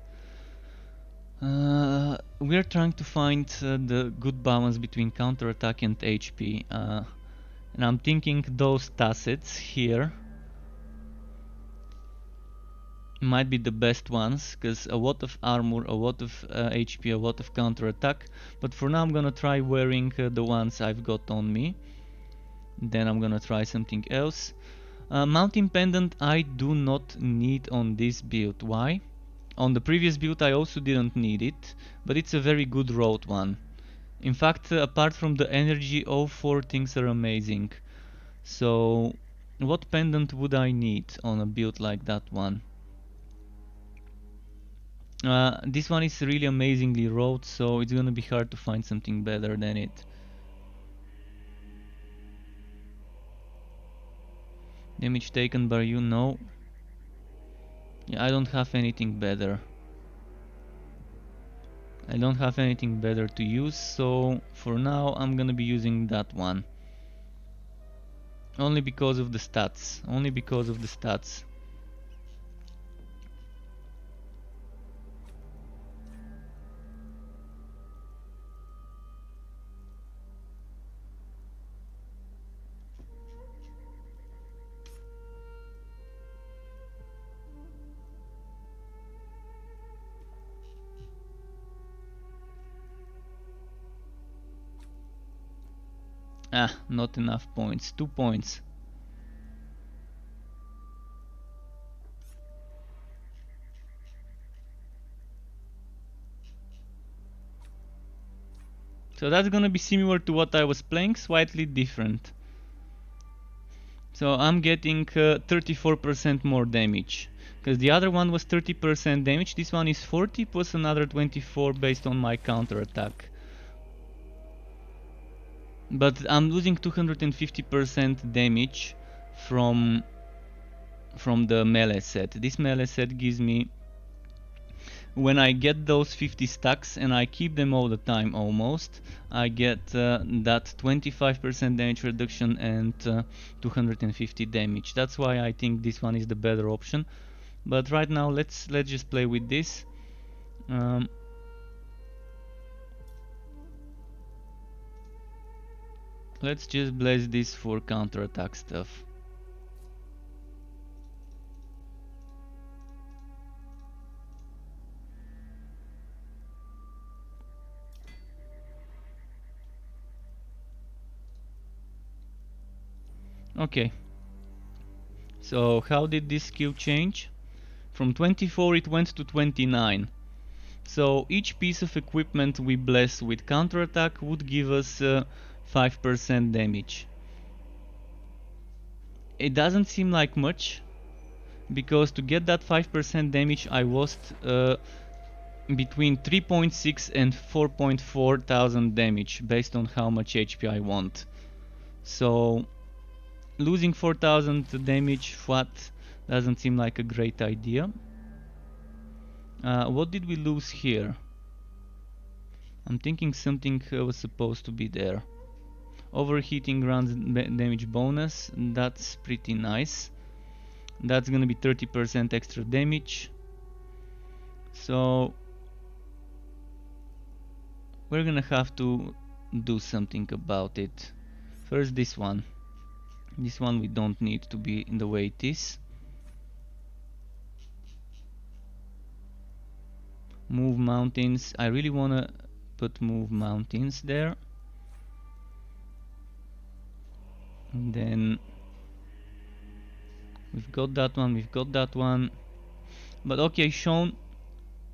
We're trying to find the good balance between counterattack and HP. And I'm thinking those tassets here might be the best ones, because a lot of armor, a lot of HP, a lot of counterattack. But for now I'm gonna try wearing the ones I've got on me. Then I'm gonna try something else. Mountain Pendant I do not need on this build. Why? On the previous build I also didn't need it, but it's a very good road one. In fact, apart from the energy, all four things are amazing. So, what pendant would I need on a build like that one? This one is really amazingly road, so it's gonna be hard to find something better than it. Damage taken by you, no. Yeah, I don't have anything better. I don't have anything better to use, so for now I'm gonna be using that one. Only because of the stats. Only because of the stats. Ah, not enough points. 2 points. So that's gonna be similar to what I was playing, slightly different. So I'm getting 34% more damage. Because the other one was 30% damage, this one is 40 plus another 24 based on my counter attack. But I'm losing 250% damage from the melee set. This melee set gives me, when I get those 50 stacks and I keep them all the time almost, I get that 25% damage reduction and 250 damage. That's why I think this one is the better option. But right now let's just play with this. Let's just blaze this for counter-attack stuff. Okay. So how did this skill change? From 24 it went to 29. So each piece of equipment we bless with counterattack would give us 5% damage. It doesn't seem like much, because to get that 5% damage I lost between 3.6 and 4.4 thousand damage based on how much HP I want. So losing 4000 damage flat doesn't seem like a great idea. What did we lose here? I'm thinking something was supposed to be there. Overheating runs damage bonus, that's pretty nice. That's gonna be 30% extra damage. So we're gonna have to do something about it. First this one. This one we don't need to be in the way it is. Move mountains. I really wanna put move mountains there. And then we've got that one, we've got that one. But okay, Sean,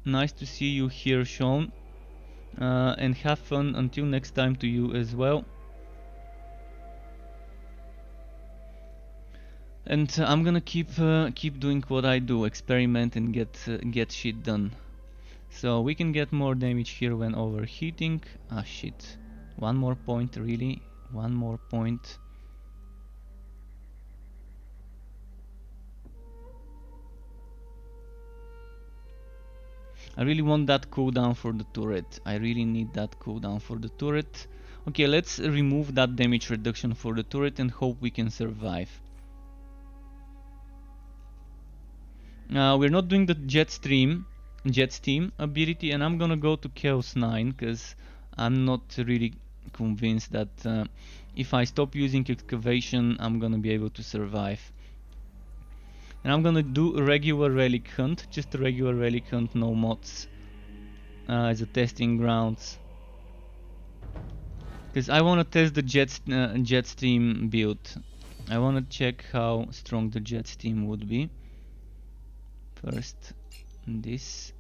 nice to see you here, Sean. And have fun until next time to you as well. And I'm gonna keep doing what I do, experiment and get shit done. So we can get more damage here when overheating. Ah shit. One more point, really? One more point. I really want that cooldown for the turret. I really need that cooldown for the turret. Okay, let's remove that damage reduction for the turret and hope we can survive. We're not doing the jet steam ability, and I'm gonna go to Chaos 9 because I'm not really convinced that if I stop using excavation I'm gonna be able to survive. And I'm gonna do a regular relic hunt, just a regular relic hunt, no mods, as a testing grounds. Because I wanna test the jet steam build. I wanna check how strong the jet steam would be. First, this.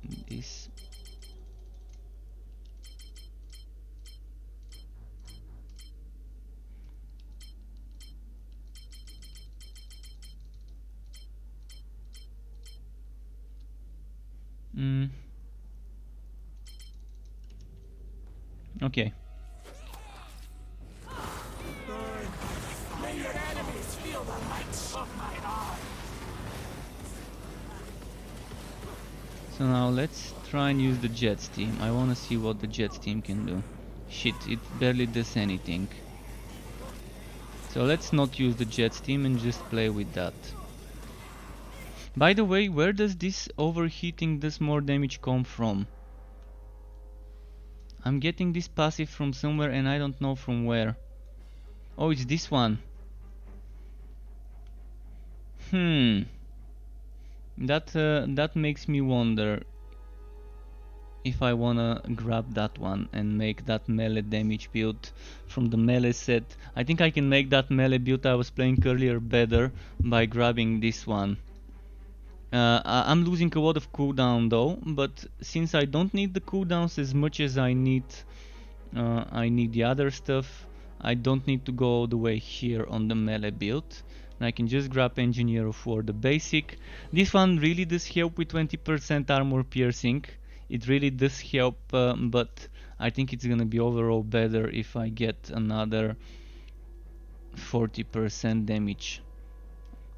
Okay. So now let's try and use the jet steam. I wanna see what the jet steam can do. Shit, it barely does anything. So let's not use the jet steam and just play with that. By the way, where does this overheating does more damage come from? I'm getting this passive from somewhere and I don't know from where. Oh, it's this one. That makes me wonder if I wanna grab that one and make that melee damage build from the melee set. I think I can make that melee build I was playing earlier better by grabbing this one. I'm losing a lot of cooldown though, but since I don't need the cooldowns as much as I need the other stuff, I don't need to go all the way here on the melee build. And I can just grab Engineer of War, the basic. This one really does help with 20% armor piercing. It really does help, but I think it's gonna be overall better if I get another 40% damage.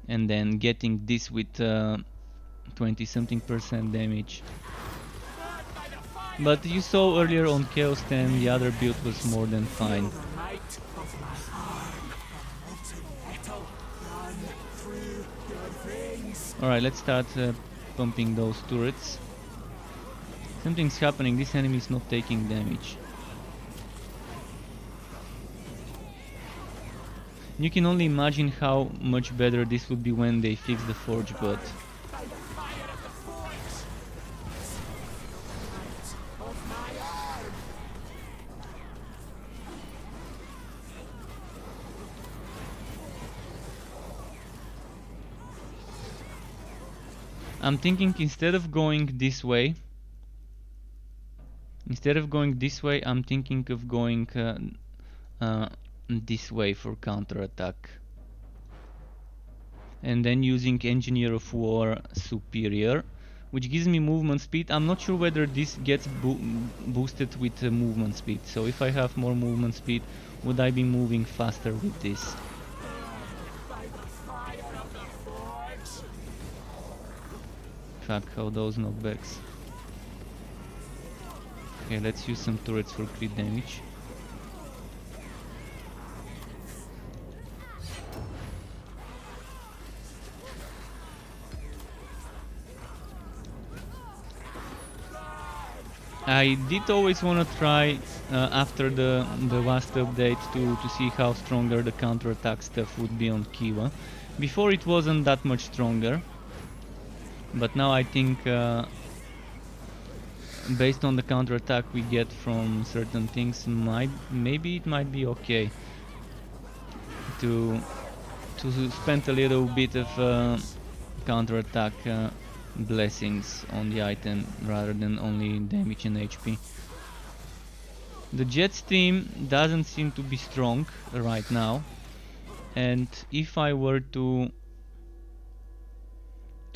And then getting this with 20 something percent damage. But you saw earlier on Chaos 10 the other build was more than fine. Alright, let's start pumping those turrets. Something's happening, this enemy is not taking damage. You can only imagine how much better this would be when they fix the forge god. I'm thinking instead of going this way, I'm thinking of going this way for counterattack. And then using Engineer of War Superior, which gives me movement speed. I'm not sure whether this gets boosted with movement speed. So if I have more movement speed, would I be moving faster with this? Fuck, how those knockbacks. Okay, let's use some turrets for crit damage. I did always want to try after the last update to see how stronger the counterattack stuff would be on Kiva. Before it wasn't that much stronger, but now I think based on the counterattack we get from certain things, maybe it might be okay to spend a little bit of counterattack blessings on the item rather than only damage and HP. The jet stream doesn't seem to be strong right now, and if I were to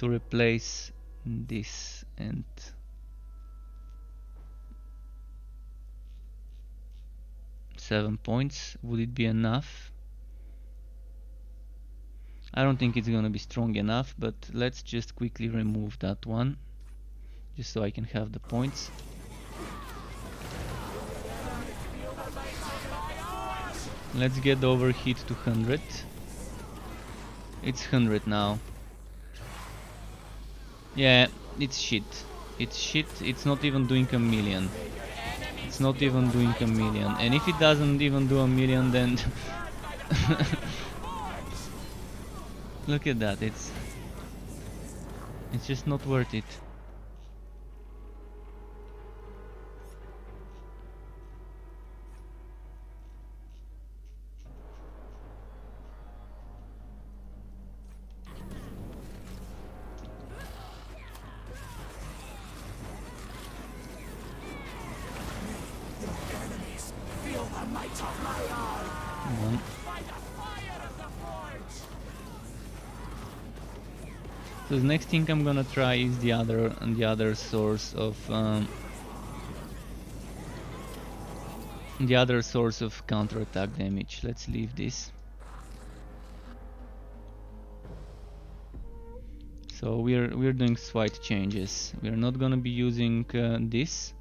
replace this and seven points, would it be enough? I don't think it's gonna be strong enough, but let's just quickly remove that one just so I can have the points. Let's get overheat to 100. It's 100 now. Yeah, it's shit. It's shit. It's not even doing a million. It's not even doing a million. And if it doesn't even do a million, then look at that. It's just not worth it. One. So the next thing I'm gonna try is the other source of counterattack damage. Let's leave this. So we're doing slight changes. We're not gonna be using this.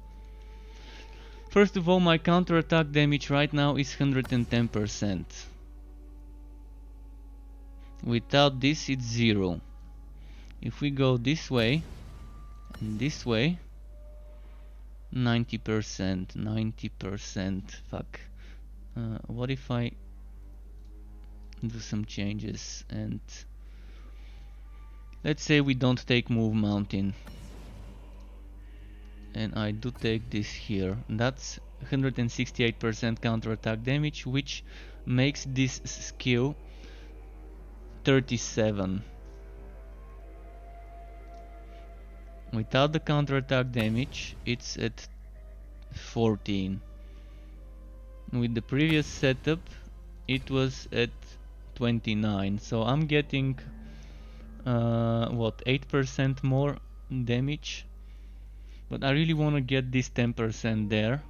First of all, my counterattack damage right now is 110%. Without this, it's 0. If we go this way and this way, 90%. Fuck. What if I do some changes and let's say we don't take Move Mountain, and I do take this here. That's 168% counterattack damage, which makes this skill 37. Without the counterattack damage, it's at 14. With the previous setup, it was at 29. So I'm getting what, 8% more damage. But I really want to get this 10% there.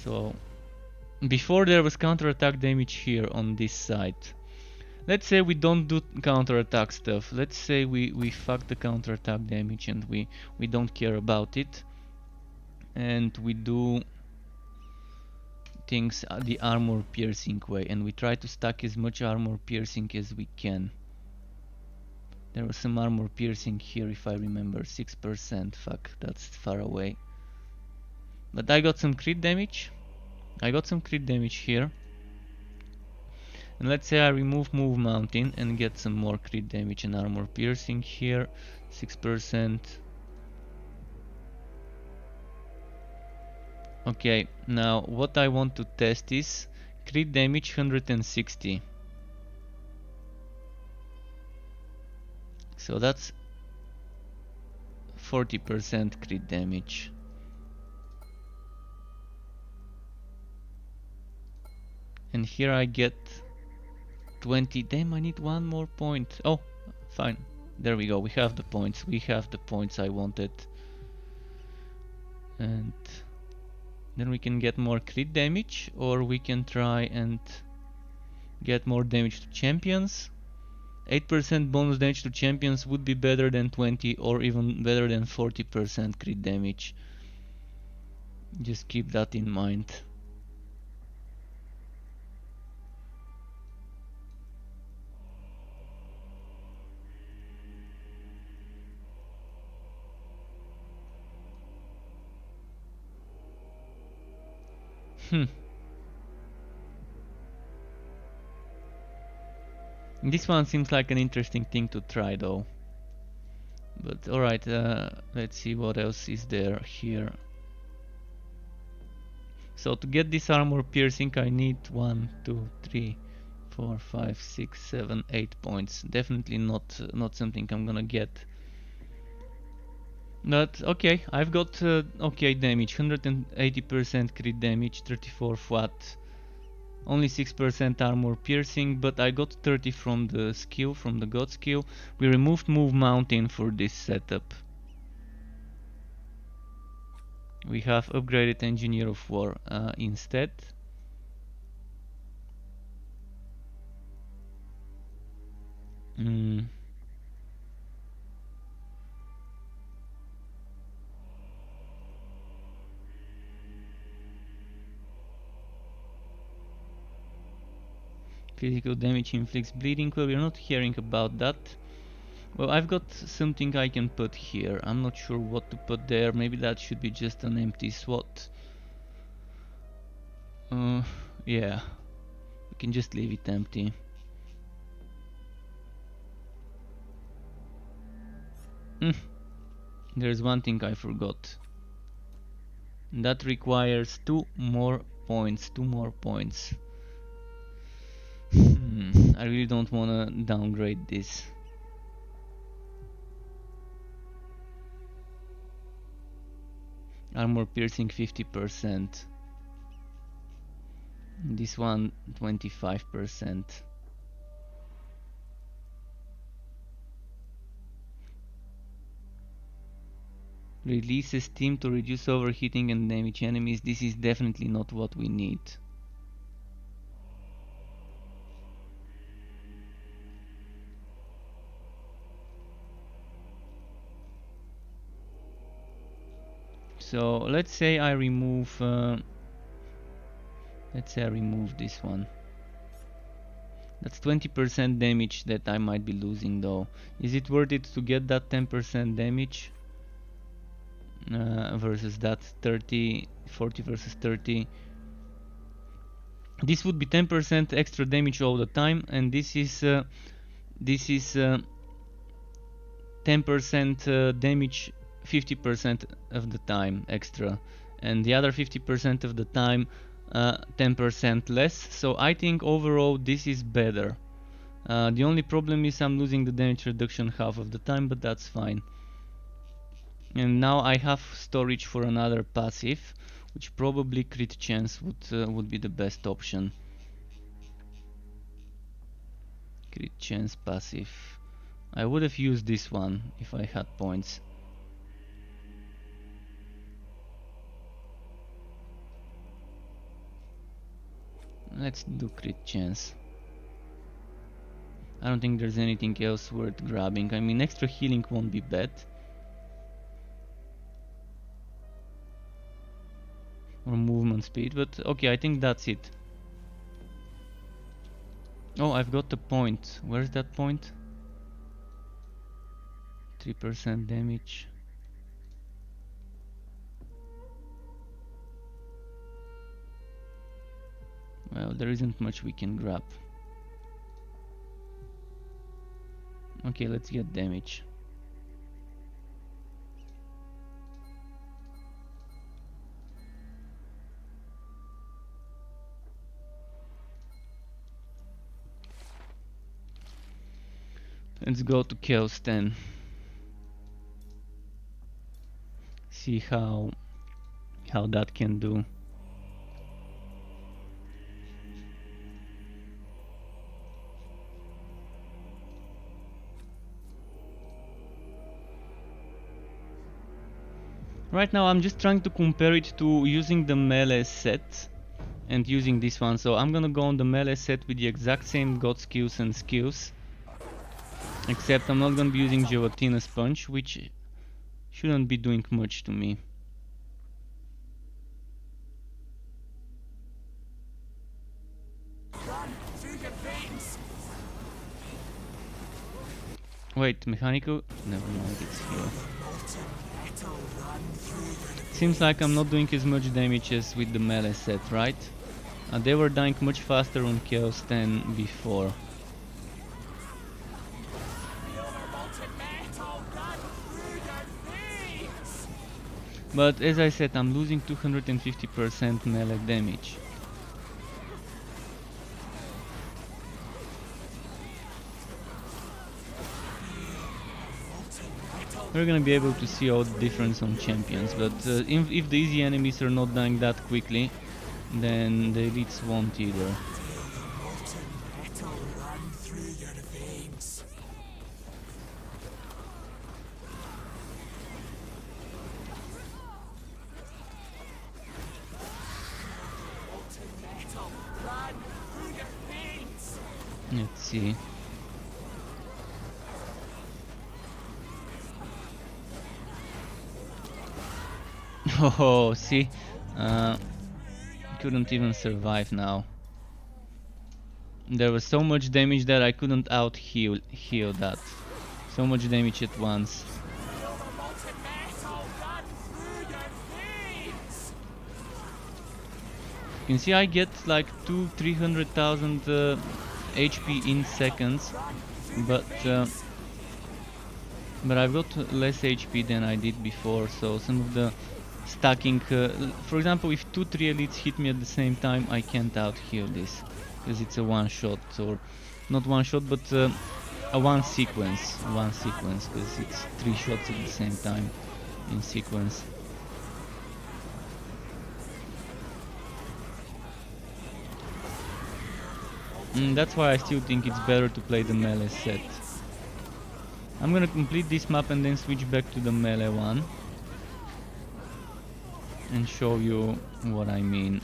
So before there was counterattack damage here on this side. Let's say we don't do counterattack stuff. Let's say we fuck the counterattack damage and we don't care about it. And we do things the armor piercing way, and we try to stack as much armor piercing as we can. There was some armor piercing here if I remember, 6%, fuck, that's far away. But I got some crit damage. I got some crit damage here. And let's say I remove Move Mountain and get some more crit damage and armor piercing here, 6%. Okay, now what I want to test is crit damage 160. So that's 40% crit damage. And here I get 20. Damn, I need one more point. Oh, fine. There we go. We have the points. We have the points I wanted. And then we can get more crit damage, or we can try and get more damage to champions. 8% bonus damage to champions would be better than 20 or even better than 40% crit damage. Just keep that in mind. Hmm. This one seems like an interesting thing to try though. But alright, let's see what else is there here. So to get this armor piercing I need 1, 2, 3, 4, 5, 6, 7, 8 points. Definitely not something I'm gonna get. But okay, I've got okay damage, 180% crit damage, 34 flat, only 6% armor piercing, but I got 30 from the skill, from the god skill. We removed move mountain for this setup. We have upgraded engineer of war instead. Physical damage inflicts bleeding. Well, we're not hearing about that. Well, I've got something I can put here. I'm not sure what to put there. Maybe that should be just an empty slot. Yeah. We can just leave it empty. There's one thing I forgot. That requires 2 more points. 2 more points. I really don't wanna downgrade this. Armor piercing 50%. This one 25%. Releases steam to reduce overheating and damage enemies. This is definitely not what we need. So let's say I remove this one. That's 20% damage that I might be losing though. Is it worth it to get that 10% damage versus that 30, 40 versus 30? This would be 10% extra damage all the time, and this is 10% damage 50% of the time extra, and the other 50% of the time 10% less. So I think overall this is better. The only problem is I'm losing the damage reduction half of the time, but that's fine. And now I have storage for another passive, which probably crit chance would be the best option. Crit chance passive. I would have used this one if I had points. Let's do crit chance. I don't think there's anything else worth grabbing. I mean, extra healing won't be bad. Or movement speed, but okay, I think that's it. Oh, I've got the point. Where's that point? 3% damage. Well, there isn't much we can grab. Okay, let's get damage. Let's go to Chaosbane. See how that can do. Right now I'm just trying to compare it to using the melee set and using this one. So I'm gonna go on the melee set with the exact same god skills and skills, except I'm not gonna be using Gelatinous Punch, which shouldn't be doing much to me. Wait, mechanical? Never mind, it's here. Seems like I'm not doing as much damage as with the melee set, right? They were dying much faster on Chaos than before. But as I said, I'm losing 250% melee damage. We're gonna be able to see all the difference on champions, but if the easy enemies are not dying that quickly, then the elites won't either. Let's see. Oh, see, couldn't even survive now. There was so much damage that I couldn't heal that. So much damage at once. You can see I get like 200,000-300,000 HP in seconds, but I've got less HP than I did before, so some of the stacking, for example, if 2-3 elites hit me at the same time, I can't out-heal this, because it's a one-shot, or not one-shot, but a one sequence, because it's 3 shots at the same time in sequence. That's why I still think it's better to play the melee set. I'm gonna complete this map and then switch back to the melee one and show you what I mean.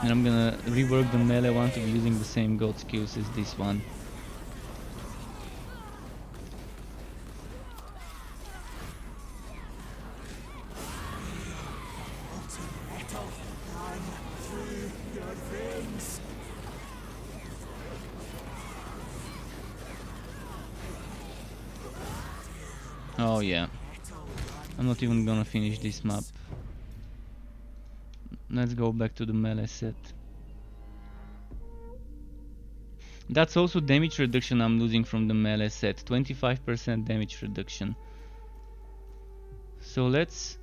And I'm gonna rework the melee one to be using the same god skills as this one. Oh yeah, I'm not even gonna finish this map. Let's go back to the melee set. That's also damage reduction I'm losing from the melee set, 25% damage reduction. So let's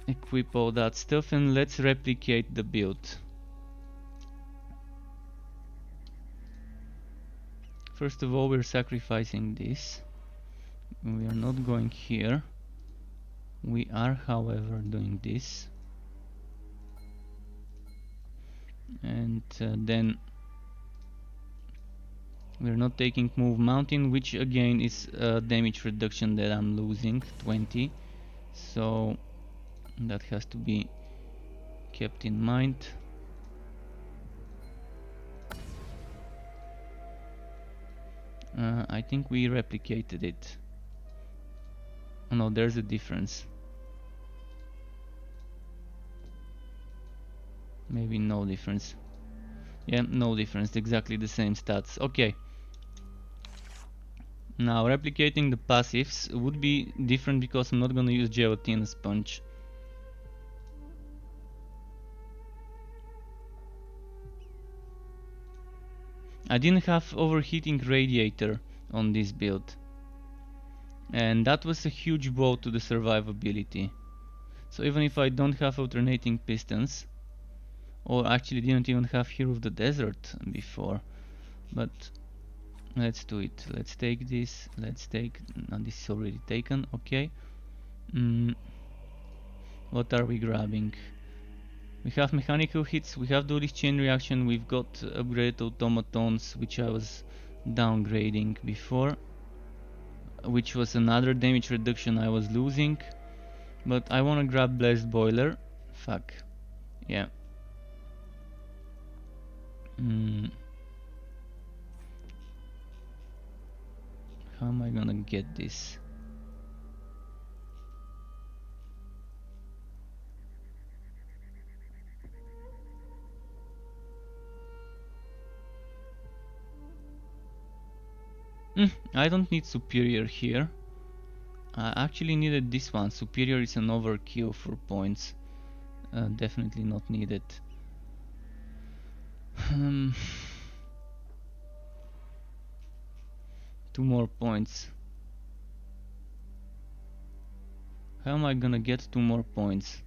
equip all that stuff and let's replicate the build. First of all, we're sacrificing this. We are not going here. We are, however, doing this. And then we're not taking move mountain, which again is damage reduction that I'm losing, 20. So that has to be kept in mind. I think we replicated it. Oh no, there's a difference. Maybe no difference. Yeah, no difference, exactly the same stats. Okay. Now replicating the passives would be different because I'm not gonna use gelatin sponge. I didn't have overheating radiator on this build, and that was a huge blow to the survivability. So even if I don't have alternating pistons, or actually didn't even have Hero of the Desert before, but let's do it. Let's take this, let's take, this is already taken, okay. What are we grabbing? We have mechanical hits, we have duelist chain reaction, we've got upgraded automatons, which I was downgrading before, which was another damage reduction I was losing. But I wanna grab blast boiler. Fuck. Yeah. How am I gonna get this? I don't need superior here. I actually needed this one. Superior is an overkill for points. Definitely not needed. 2 more points. How am I gonna get 2 more points?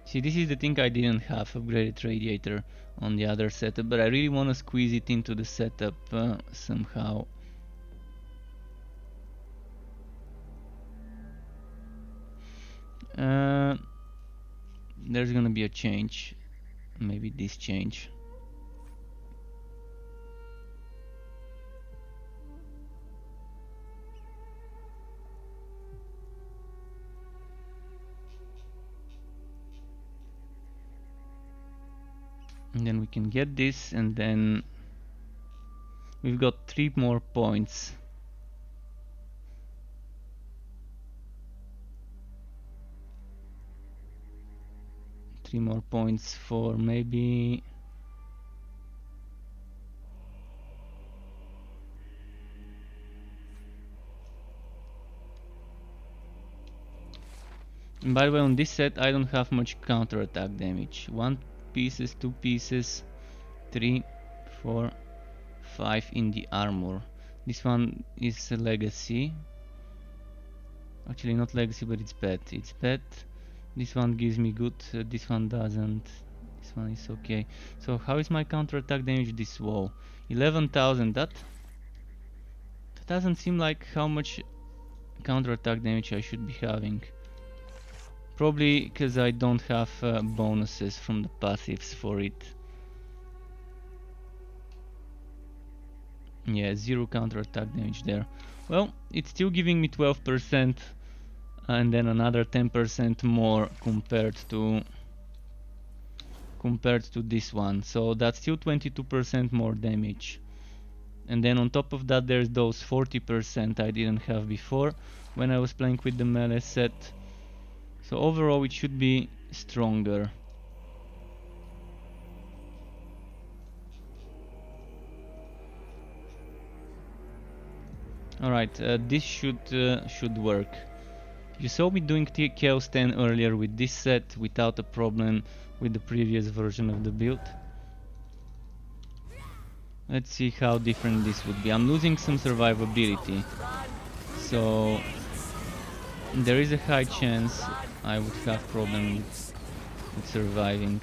See, this is the thing I didn't have, upgraded radiator on the other setup, but I really want to squeeze it into the setup somehow. There's gonna be a change, maybe this change. And then we can get this, and then we've got 3 more points. Three more points for maybe... And by the way, on this set I don't have much counter-attack damage. 1 pieces, 2 pieces, 3, 4, 5 in the armor. This one is a legacy. Actually not legacy, but it's bad. It's bad. This one gives me good, this one doesn't. This one is okay. So how is my counter-attack damage this low? 11,000. That doesn't seem like how much counter-attack damage I should be having. Probably because I don't have bonuses from the passives for it. Yeah, 0 counter-attack damage there. Well, it's still giving me 12% and then another 10% more compared to this one. So that's still 22% more damage. And then on top of that there's those 40% I didn't have before when I was playing with the melee set. So overall it should be stronger. Alright, this should work. You saw me doing Chaos 10 earlier with this set without a problem with the previous version of the build. Let's see how different this would be. I'm losing some survivability, so there is a high chance I would have problems with surviving.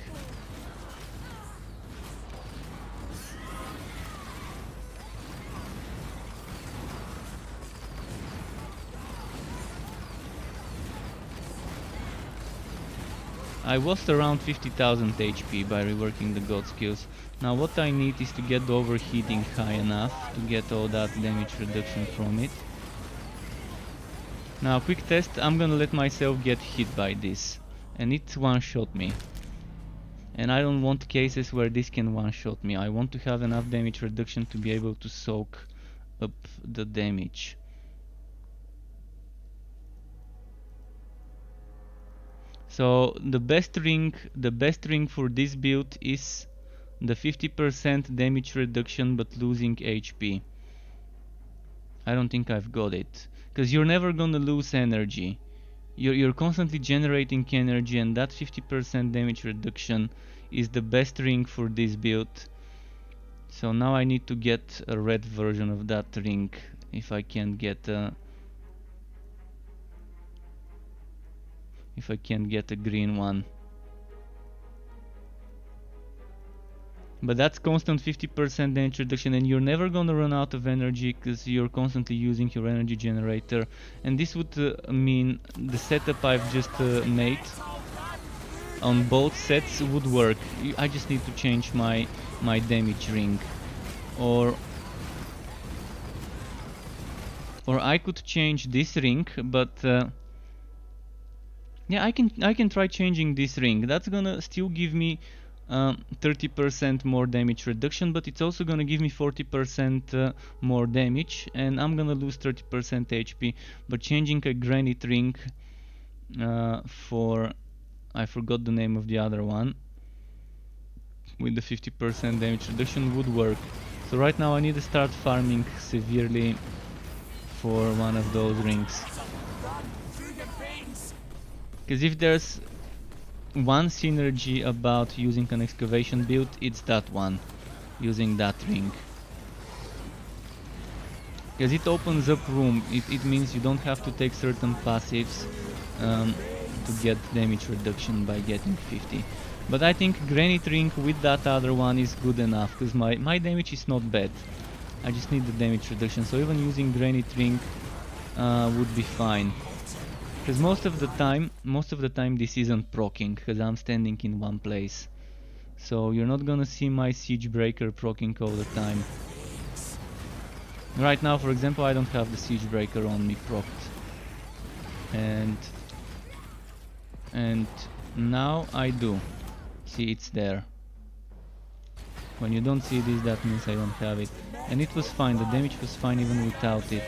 I lost around 50,000 HP by reworking the god skills. Now what I need is to get the overheating high enough to get all that damage reduction from it. Now quick test, I'm gonna let myself get hit by this, and it one-shot me. And I don't want cases where this can one-shot me. I want to have enough damage reduction to be able to soak up the damage. So the best ring for this build is the 50% damage reduction but losing HP. I don't think I've got it, because you're never gonna lose energy. You're constantly generating energy, and that 50% damage reduction is the best ring for this build. So now I need to get a red version of that ring if I can get a green one. But that's constant 50% damage reduction, and you're never gonna run out of energy because you're constantly using your energy generator. And this would mean the setup I've just made on both sets would work. I just need to change my damage ring, or I could change this ring, but yeah, I can try changing this ring. That's gonna still give me 30% more damage reduction, but it's also gonna give me 40% more damage, and I'm gonna lose 30% HP. But changing a granite ring for, I forgot the name of the other one, with the 50% damage reduction would work. So right now I need to start farming severely for one of those rings. Because if there's one synergy about using an excavation build, it's that one, using that ring. Because it opens up room, it means you don't have to take certain passives to get damage reduction by getting 50. But I think Granite Ring with that other one is good enough, because my damage is not bad. I just need the damage reduction, so even using Granite Ring would be fine. Because most of the time this isn't proccing, because I'm standing in one place. So you're not gonna see my Siege Breaker proccing all the time. Right now, for example, I don't have the Siege Breaker on me procced. And now I do. See, it's there. When you don't see this, that means I don't have it. And it was fine, the damage was fine even without it.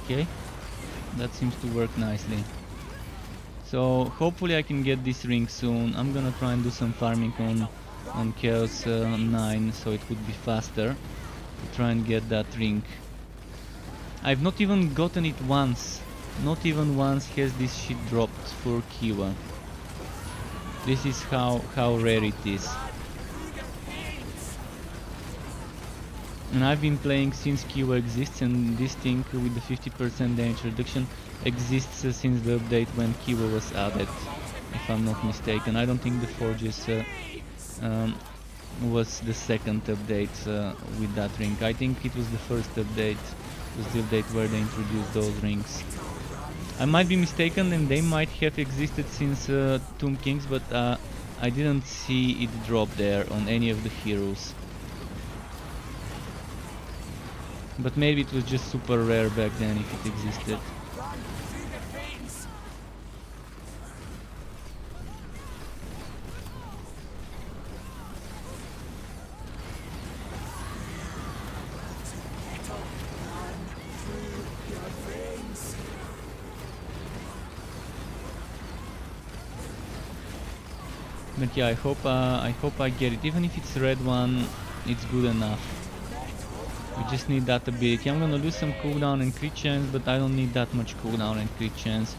Okay, that seems to work nicely. So hopefully I can get this ring soon. I'm gonna try and do some farming on Chaos 9, so it would be faster to try and get that ring. I've not even gotten it once. Not even once has this shit dropped for Kiwa. This is how rare it is. And I've been playing since Kiwa exists, and this thing with the 50% damage reduction exists since the update when Kiwa was added, if I'm not mistaken. I don't think the Forges was the second update with that ring. I think it was the first update, was the update where they introduced those rings. I might be mistaken, and they might have existed since Tomb Kings, but I didn't see it drop there on any of the heroes. But maybe it was just super rare back then if it existed. But yeah, I hope I get it. Even if it's red one, it's good enough. We just need that ability. I'm gonna lose some cooldown and crit chance, but I don't need that much cooldown and crit chance.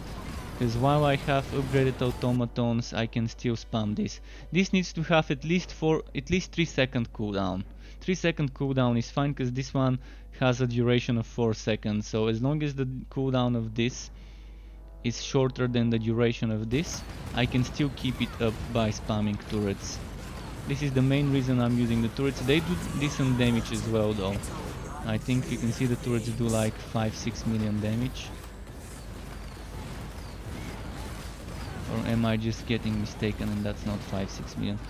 Because while I have upgraded automatons, I can still spam this. This needs to have at least 3 second cooldown. 3 second cooldown is fine, because this one has a duration of 4 seconds. So as long as the cooldown of this is shorter than the duration of this, I can still keep it up by spamming turrets. This is the main reason I'm using the turrets. They do decent damage as well though. I think you can see the turrets do like 5-6 million damage. Or am I just getting mistaken and that's not 5-6 million?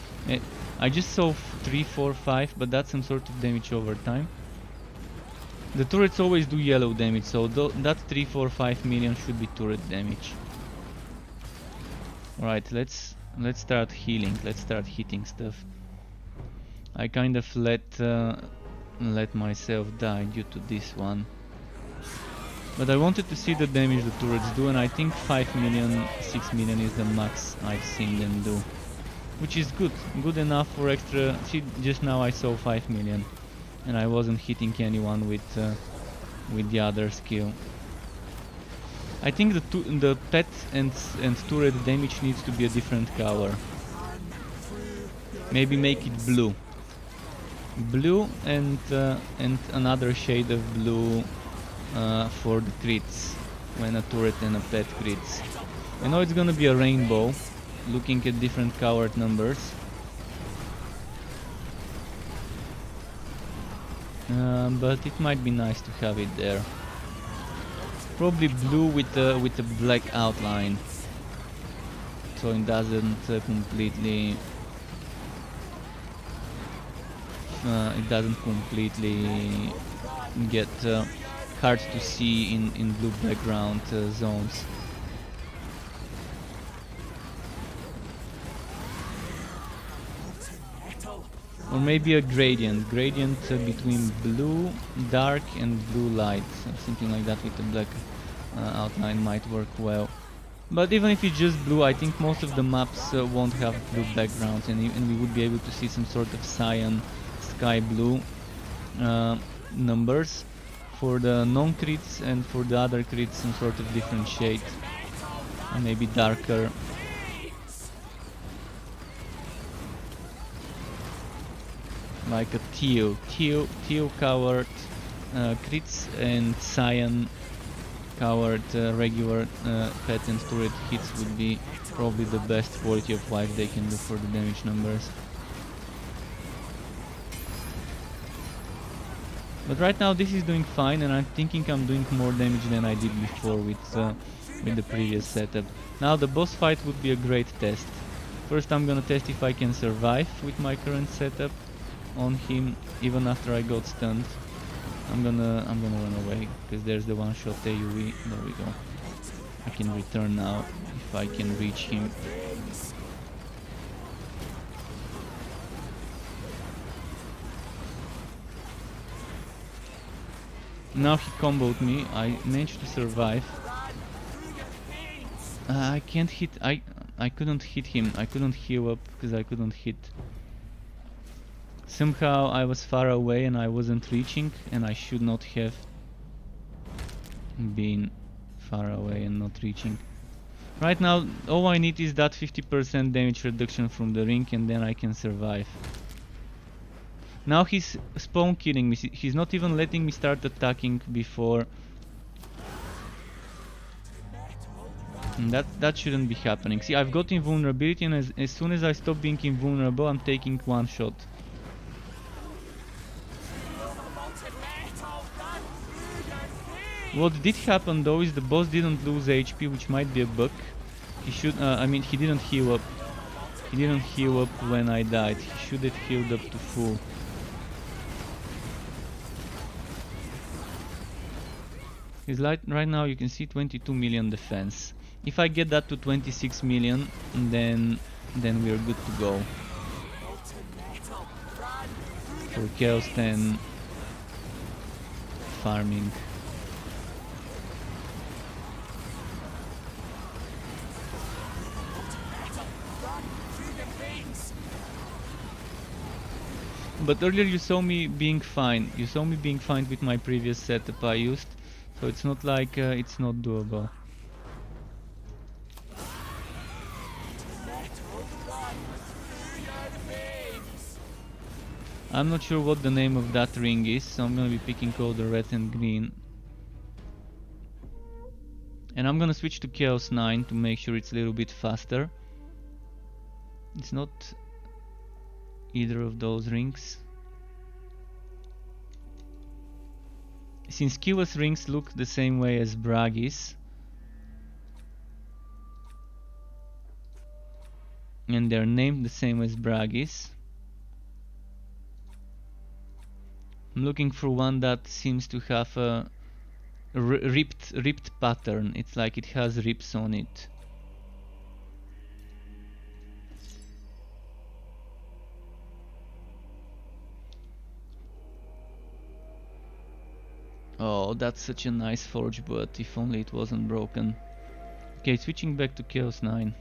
I just saw 3, 4, 5, but that's some sort of damage over time. The turrets always do yellow damage, so that 3, 4, 5 million should be turret damage. Alright, let's start healing, let's start hitting stuff. I kind of let myself die due to this one. But I wanted to see the damage the turrets do, and I think 5 million, 6 million is the max I've seen them do. Which is good enough for extra. See, just now I saw 5 million. And I wasn't hitting anyone with the other skill. I think the pet and turret damage needs to be a different color. Maybe make it blue. Blue and another shade of blue for the crits, when a turret and a pet crits. I know it's gonna be a rainbow, looking at different colored numbers. But it might be nice to have it there. Probably blue with a black outline. so it doesn't completely get hard to see in blue background zones. Or maybe a gradient between blue dark and blue light, something like that with a black outline might work well. But even if it's just blue, I think most of the maps won't have blue backgrounds, and we would be able to see some sort of cyan, sky blue numbers for the non-crits, and for the other crits some sort of different shade, maybe darker. Like a teal colored crits and cyan colored regular pattern turret hits would be probably the best quality of life they can do for the damage numbers. But right now this is doing fine, and I'm thinking I'm doing more damage than I did before with the previous setup. Now the boss fight would be a great test. First I'm gonna test if I can survive with my current setup on him even after I got stunned. I'm gonna run away because there's the one shot AoE. There we go. I can return now if I can reach him. Now he comboed me. I managed to survive. I can't hit. I couldn't hit him. I couldn't heal up because I couldn't hit. Somehow I was far away and I wasn't reaching, and I should not have been far away and not reaching. Right now all I need is that 50% damage reduction from the ring, and then I can survive. Now he's spawn killing me. He's not even letting me start attacking before. And that shouldn't be happening. See, I've got invulnerability, and as soon as I stop being invulnerable, I'm taking one shot. What did happen though is the boss didn't lose HP, which might be a bug. He should, I mean, he didn't heal up. He didn't heal up when I died. He should have healed up to full. He's like, right now you can see 22 million defense. If I get that to 26 million, then we're good to go. For Chaos 10 farming. But earlier you saw me being fine. You saw me being fine with my previous setup I used. So it's not like it's not doable. I'm not sure what the name of that ring is, so I'm gonna be picking all the red and green. And I'm gonna switch to Chaos 9 to make sure it's a little bit faster. It's not either of those rings. Since keyless rings look the same way as Bragis, and they're named the same as Bragis, I'm looking for one that seems to have a ripped pattern. It's like it has rips on it. Oh, that's such a nice forge, but if only it wasn't broken. Okay, switching back to Chaos 9.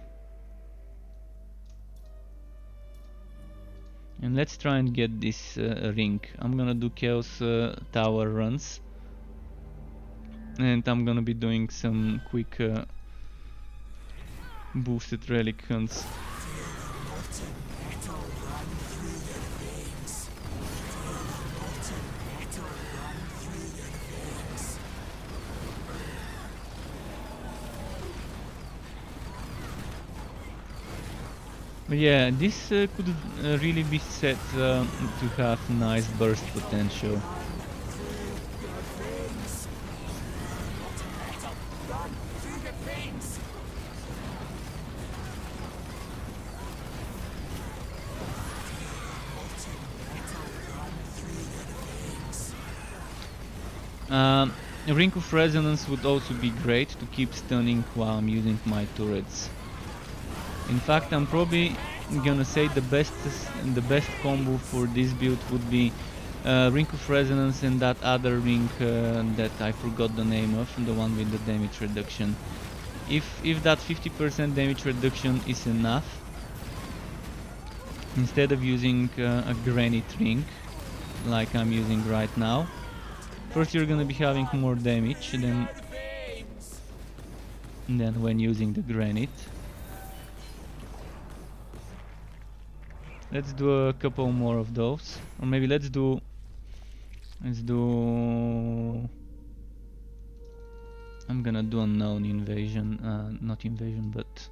And let's try and get this ring. I'm gonna do Chaos Tower runs. And I'm gonna be doing some quick boosted relic hunts. But yeah, this could really be set to have nice burst potential. Ring of Resonance would also be great to keep stunning while I'm using my turrets. In fact, I'm probably gonna say the best combo for this build would be Ring of Resonance and that other ring that I forgot the name of, the one with the damage reduction. If that 50% damage reduction is enough, instead of using a granite ring like I'm using right now, first you're gonna be having more damage than when using the granite. Let's do a couple more of those, or maybe let's do I'm gonna do unknown invasion, not invasion but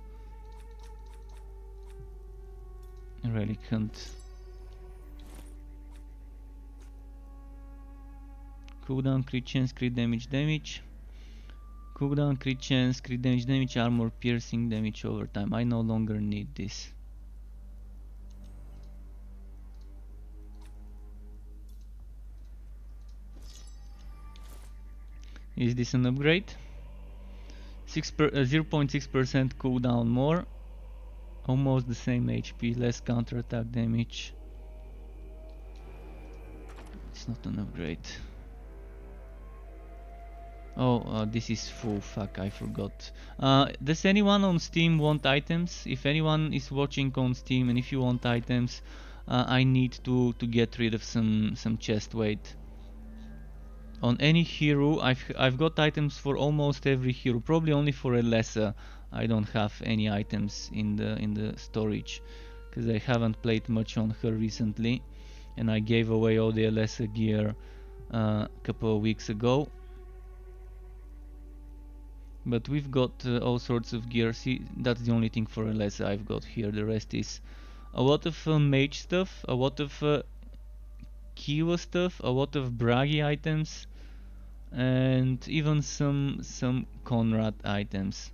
relic hunt. Cooldown, crit chance, crit damage. Cooldown, crit chance, crit damage, armor, piercing damage over time. I no longer need this. Is this an upgrade? 0.6% cooldown more. Almost the same HP, less counterattack damage. It's not an upgrade. Oh, this is full. Fuck, I forgot. Does anyone on Steam want items? If anyone is watching on Steam and if you want items, I need to get rid of some chest weight. On any hero, I've got items for almost every hero. Probably only for Alessa I don't have any items in the storage, because I haven't played much on her recently, and I gave away all the Alessa gear a couple of weeks ago. But we've got all sorts of gear. See, that's the only thing for Alessa I've got here. The rest is a lot of mage stuff, a lot of Kiwa stuff, a lot of Bragi items, and even some Conrad items.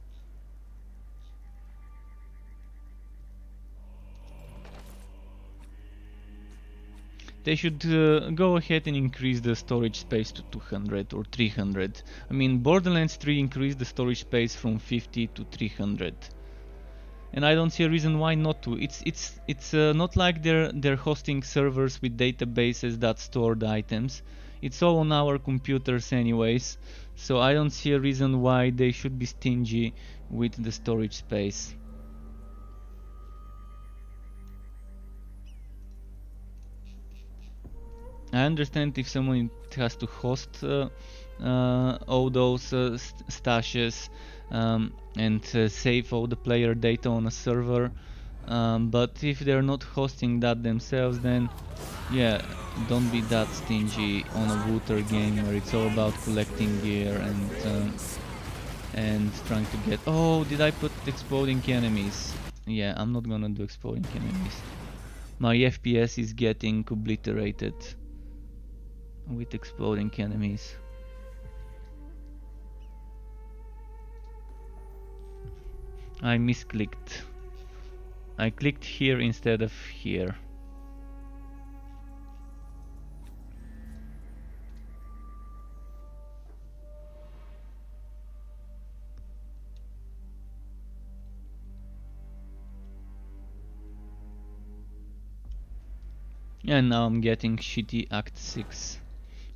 They should go ahead and increase the storage space to 200 or 300. I mean, Borderlands 3 increased the storage space from 50 to 300. And I don't see a reason why not to. It's not like they're hosting servers with databases that store the items. It's all on our computers anyways, so I don't see a reason why they should be stingy with the storage space. I understand if someone has to host all those stashes and save all the player data on a server, but if they're not hosting that themselves, then yeah, don't be that stingy on a looter game where it's all about collecting gear and trying to get... Oh, did I put exploding enemies? Yeah, I'm not gonna do exploding enemies. My FPS is getting obliterated with exploding enemies. I misclicked. I clicked here instead of here. And now I'm getting shitty Act 6.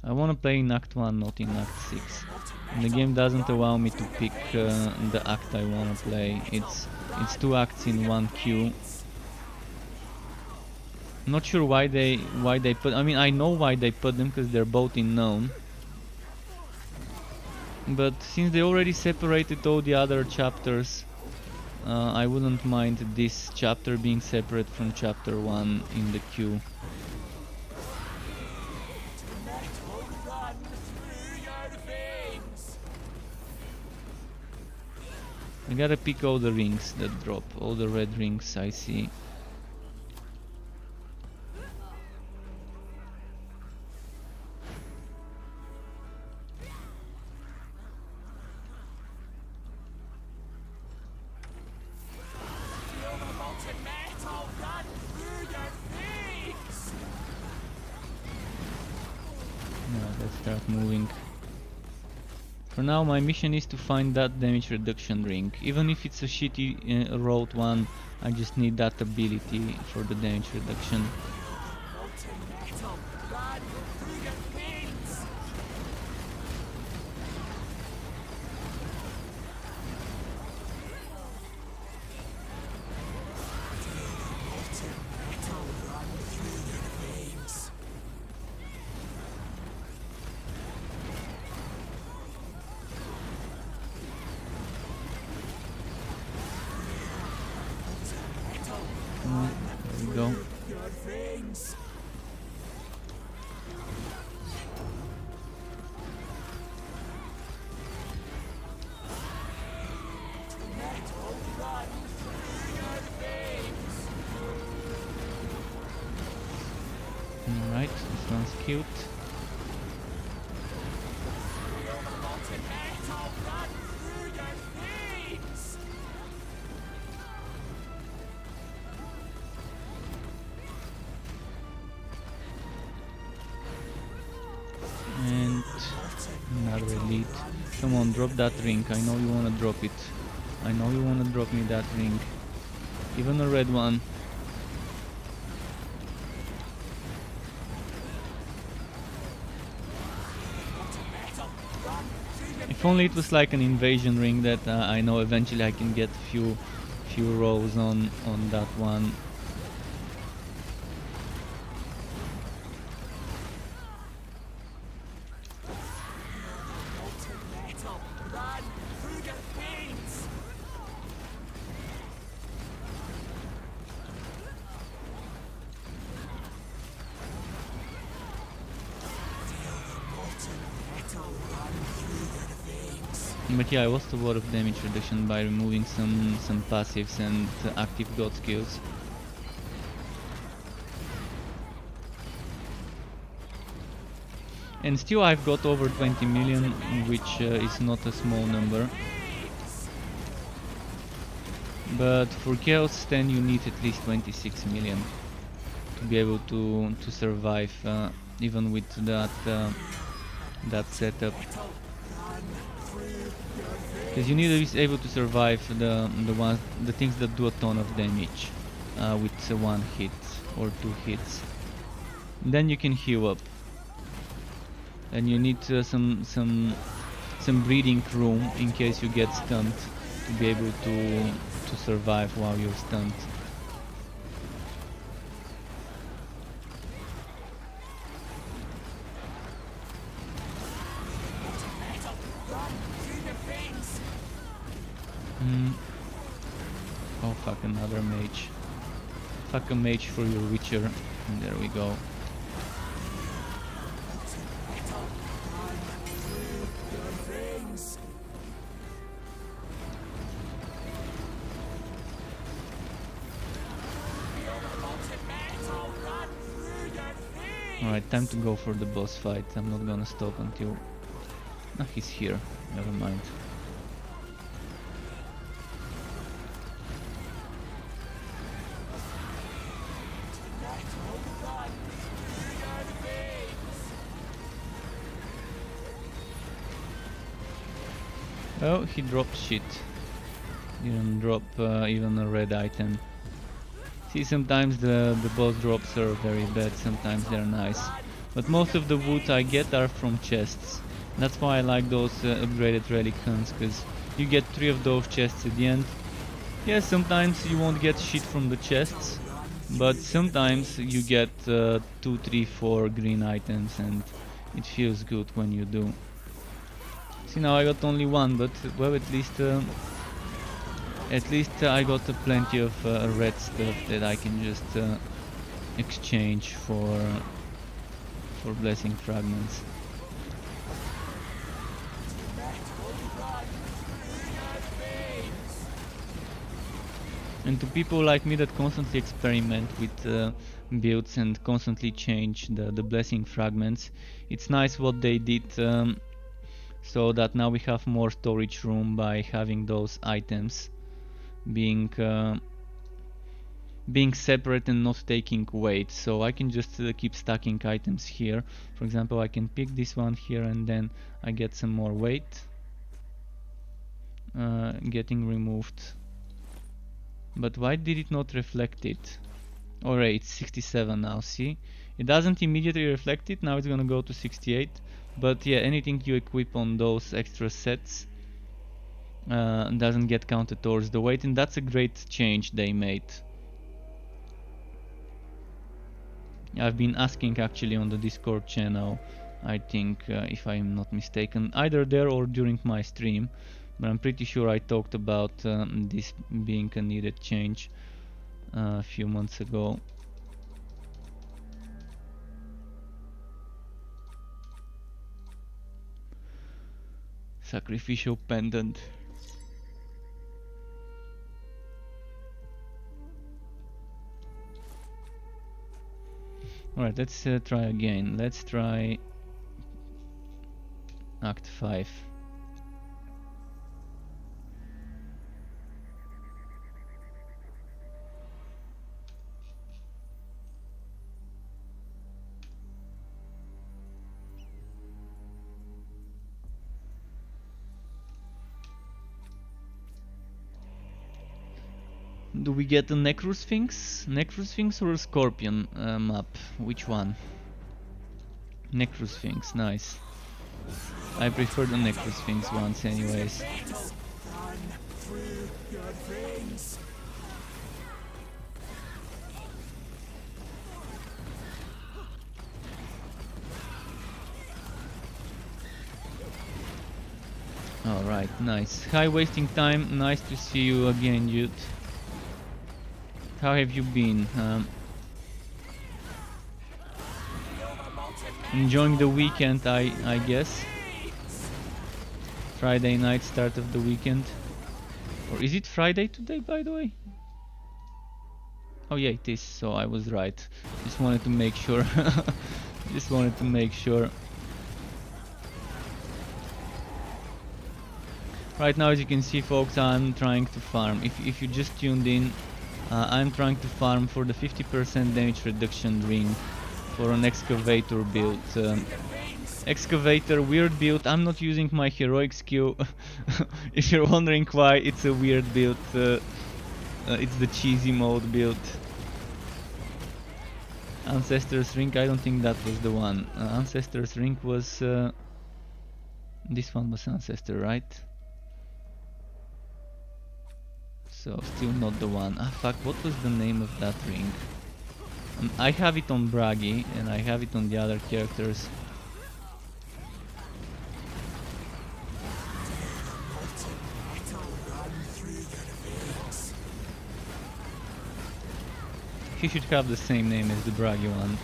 I wanna play in Act 1, not in Act 6. And the game doesn't allow me to pick the act I wanna play. It's 2 acts in 1 queue. Not sure why they put... I mean, I know why they put them, because they're both in known. But since they already separated all the other chapters, I wouldn't mind this chapter being separate from chapter 1 in the queue. I gotta pick all the rings that drop, all the red rings I see. Now let's start moving. For now my mission is to find that damage reduction ring. Even if it's a shitty rolled one, I just need that ability for the damage reduction. There we go. Alright, this one's cute. And another elite. Come on, drop that ring. I know you wanna drop it. I know you wanna drop me that ring. Even a red one. If only it was like an invasion ring that I know eventually I can get few rolls on that one. But yeah, I lost a lot of damage reduction by removing some passives and active god skills. And still I've got over 20 million, which is not a small number. But for Chaos 10 you need at least 26 million to be able to survive even with that setup. Because you need to be able to survive the things that do a ton of damage with one hit or two hits. Then you can heal up, and you need some breathing room in case you get stunned to be able to survive while you're stunned. Oh fuck, another mage. Fuck a mage for your witcher. And there we go. Alright, time to go for the boss fight. I'm not gonna stop until... Ah, he's here. Never mind. Oh, he dropped shit. Didn't drop even a red item. See, sometimes the boss drops are very bad, sometimes they're nice. But most of the wood I get are from chests. That's why I like those upgraded relic hunts, because you get 3 of those chests at the end. Yes, sometimes you won't get shit from the chests, but sometimes you get 2, 3, 4 green items, and it feels good when you do. See, now I got only 1, but well, at least I got plenty of red stuff that I can just exchange for blessing fragments. And to people like me that constantly experiment with builds and constantly change the blessing fragments, it's nice what they did, so that now we have more storage room by having those items being separate and not taking weight. So I can just keep stacking items here. For example, I can pick this one here and then I get some more weight. getting removed. But why did it not reflect it? Alright, it's 67 now, see? It doesn't immediately reflect it, now it's gonna go to 68. But yeah, anything you equip on those extra sets doesn't get counted towards the weight, and that's a great change they made. I've been asking actually on the Discord channel, I think, if I'm not mistaken, either there or during my stream, but I'm pretty sure I talked about this being a needed change a few months ago. Sacrificial pendant. Alright, let's try again. Let's try Act 5. Do we get a Necrosphinx? Necrosphinx or a Scorpion map? Which one? Necrosphinx, nice. I prefer the Necrosphinx ones anyways. Alright, nice. High wasting time, nice to see you again, Jude. How have you been? Enjoying the weekend, I guess. Friday night, start of the weekend. Or is it Friday today, by the way? Oh yeah, it is, so I was right. Just wanted to make sure. Just wanted to make sure. Right now, as you can see, folks, I'm trying to farm. If you just tuned in, I'm trying to farm for the 50% damage reduction ring for an excavator build. Excavator, weird build. I'm not using my heroic skill. If you're wondering why it's a weird build, it's the cheesy mode build. Ancestor's ring, I don't think that was the one. Ancestor's ring was... this one was Ancestor, right? So, still not the one. Ah fuck, what was the name of that ring? I have it on Bragi, and I have it on the other characters. He should have the same name as the Bragi one.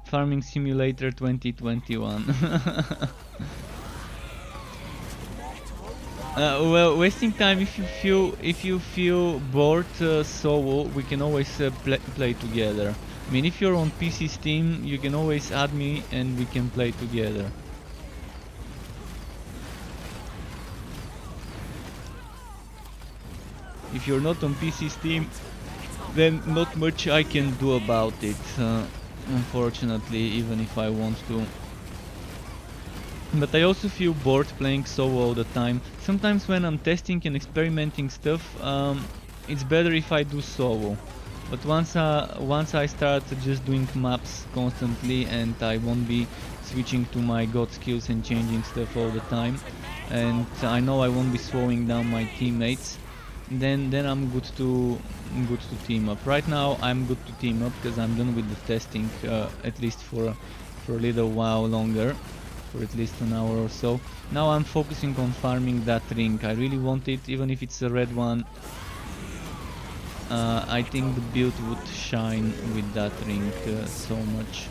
Farming Simulator 2021. Well, wasting time. If you feel bored solo, we can always play together. I mean, if you're on PC Steam, you can always add me and we can play together. If you're not on PC Steam, then not much I can do about it. Unfortunately, even if I want to. But I also feel bored playing solo all the time. Sometimes when I'm testing and experimenting stuff, it's better if I do solo. But once I start just doing maps constantly, and I won't be switching to my god skills and changing stuff all the time, and I know I won't be slowing down my teammates, then I'm good to team up. Right now I'm good to team up because I'm done with the testing, at least for a little while longer, for at least an hour or so. Now I'm focusing on farming that ring. I really want it, even if it's a red one. I think the build would shine with that ring so much.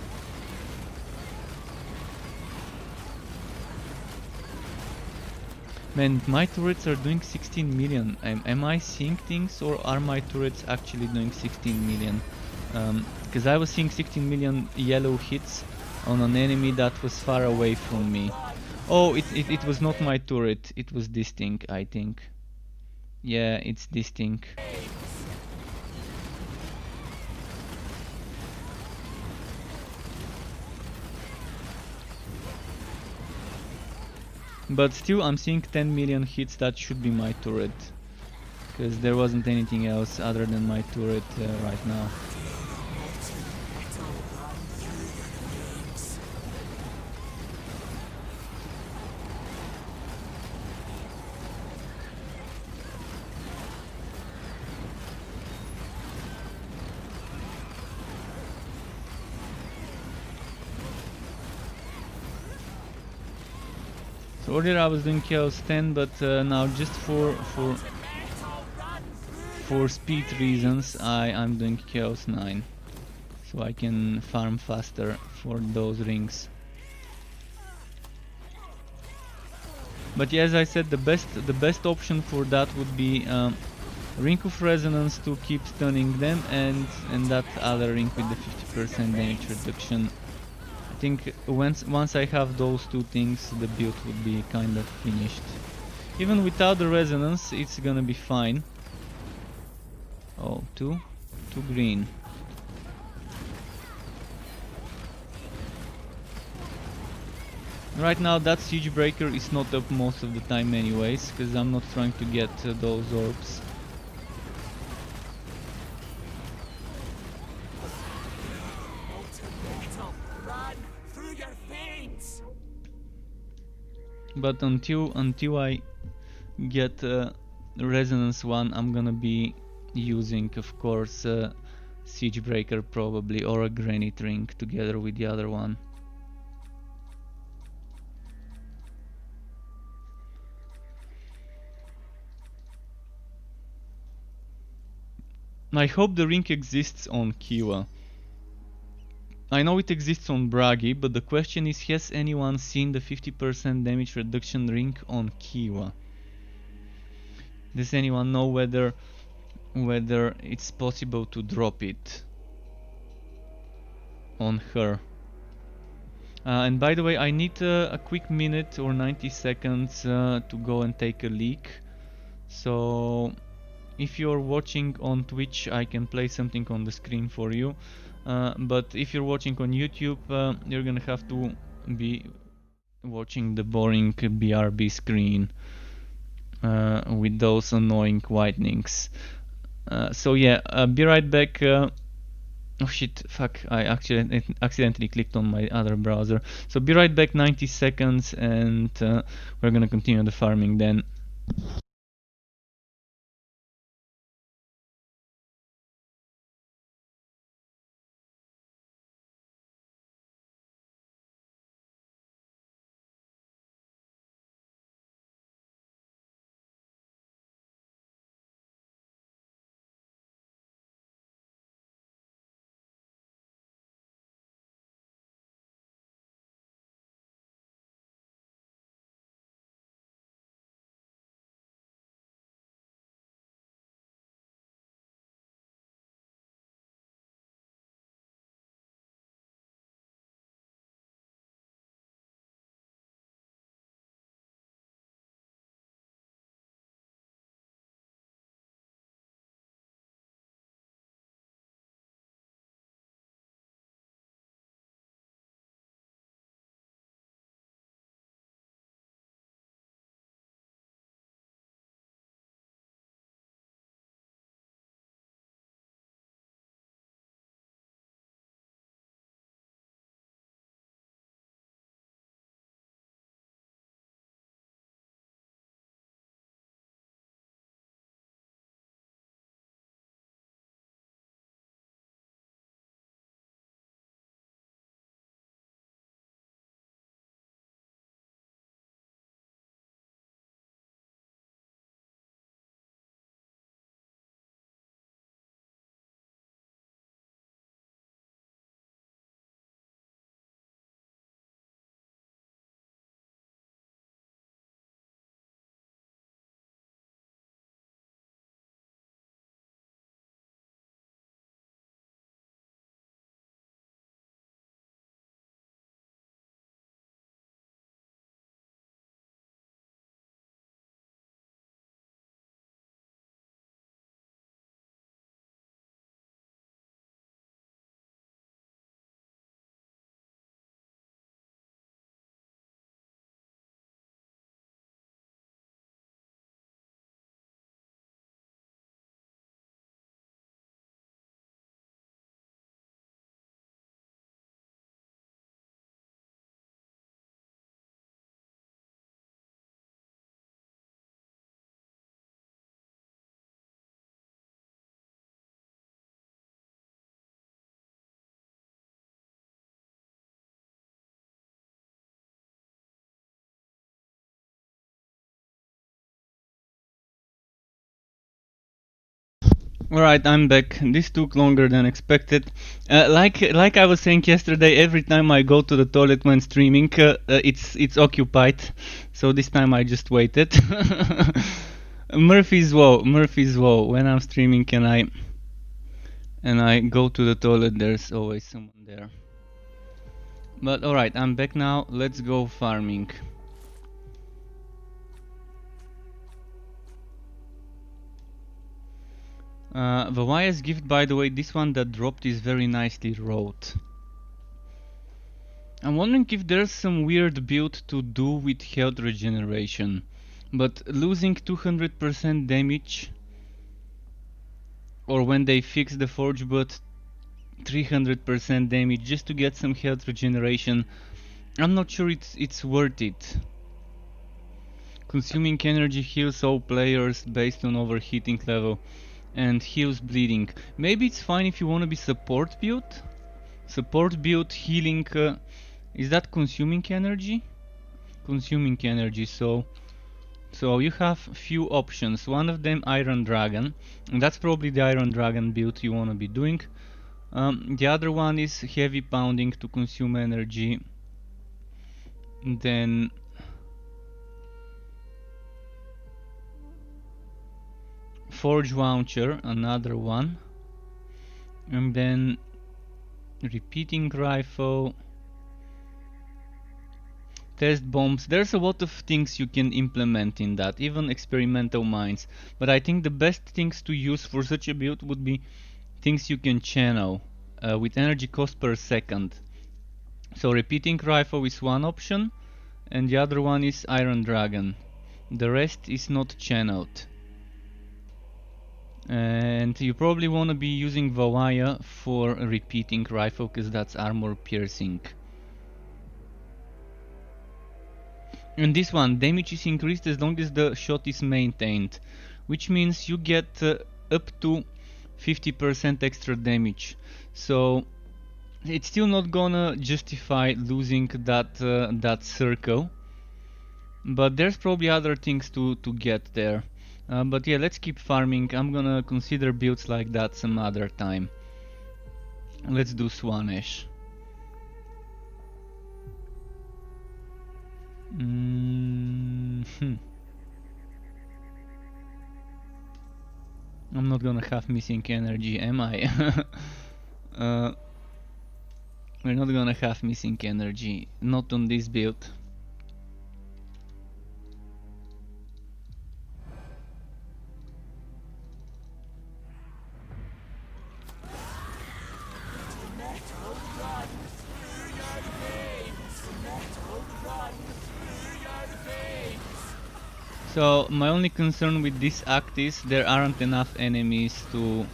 Man, my turrets are doing 16 million. Am I seeing things, or are my turrets actually doing 16 million? Because I was seeing 16 million yellow hits on an enemy that was far away from me. Oh, it was not my turret, it was this thing, I think. Yeah, it's this thing. But still, I'm seeing 10 million hits. That should be my turret, because there wasn't anything else other than my turret right now. So earlier I was doing Chaos 10, but now just for speed reasons I'm doing Chaos 9, so I can farm faster for those rings. But yeah, as I said, the best option for that would be Ring of Resonance to keep stunning them, and that other ring with the 50% damage reduction. I think once I have those two things, the build would be kind of finished. Even without the resonance, it's gonna be fine. Oh, two green. Right now that siege breaker is not up most of the time anyways, because I'm not trying to get those orbs. But until I get resonance 1, I'm gonna be using, of course, siege breaker probably, or a granite ring together with the other one. I hope the ring exists on Kiwa. I know it exists on Bragi, but the question is, has anyone seen the 50% damage reduction ring on Kiwa? Does anyone know whether it's possible to drop it on her? And by the way, I need a quick minute or 90 seconds to go and take a leak. So if you're watching on Twitch, I can play something on the screen for you. But if you're watching on YouTube, you're gonna have to be watching the boring BRB screen with those annoying whitenings. So yeah, be right back. Oh shit, fuck, I accidentally clicked on my other browser. So be right back, 90 seconds, and we're gonna continue the farming then. Alright, I'm back. This took longer than expected. Like I was saying yesterday, every time I go to the toilet when streaming, it's occupied. So this time I just waited. Murphy's Woe. When I'm streaming and I go to the toilet, there's always someone there. But alright, I'm back now. Let's go farming. The YS gift, by the way, this one that dropped is very nicely wrote. I'm wondering if there's some weird build to do with health regeneration, but losing 200% damage, or when they fix the forge but 300% damage just to get some health regeneration, I'm not sure it's worth it. Consuming energy heals all players based on overheating level and heals bleeding. Maybe it's fine if you want to be support build. Support build healing, is that consuming energy? Consuming energy, so you have few options. One of them Iron Dragon, and that's probably the Iron Dragon build you want to be doing. The other one is heavy pounding to consume energy. Then Forge Launcher, another one, and then repeating rifle, test bombs. There's a lot of things you can implement in that, even experimental mines, but I think the best things to use for such a build would be things you can channel with energy cost per second. So repeating rifle is one option, and the other one is Iron Dragon. The rest is not channeled. And you probably want to be using Valaya for a repeating rifle, because that's armor piercing. And this one, damage is increased as long as the shot is maintained, which means you get up to 50% extra damage. So it's still not gonna justify losing that circle, but there's probably other things to get there. But yeah, let's keep farming. I'm gonna consider builds like that some other time. Let's do Swanesh. I'm not gonna have missing energy, am I? We're not gonna have missing energy, not on this build. So my only concern with this act is there aren't enough enemies to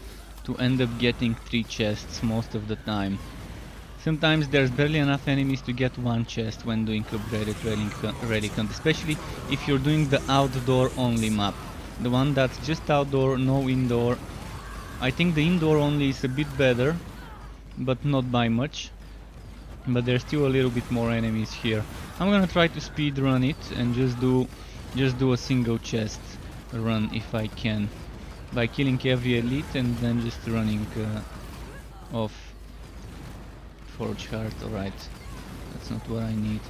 end up getting 3 chests most of the time. Sometimes there's barely enough enemies to get 1 chest when doing upgraded relic hunt, especially if you're doing the outdoor only map. The one that's just outdoor, no indoor. I think the indoor only is a bit better, but not by much. But there's still a little bit more enemies here. I'm gonna try to speed run it and just do a single chest run if I can, by killing every elite and then just running off Forge Heart. Alright, that's not what I need.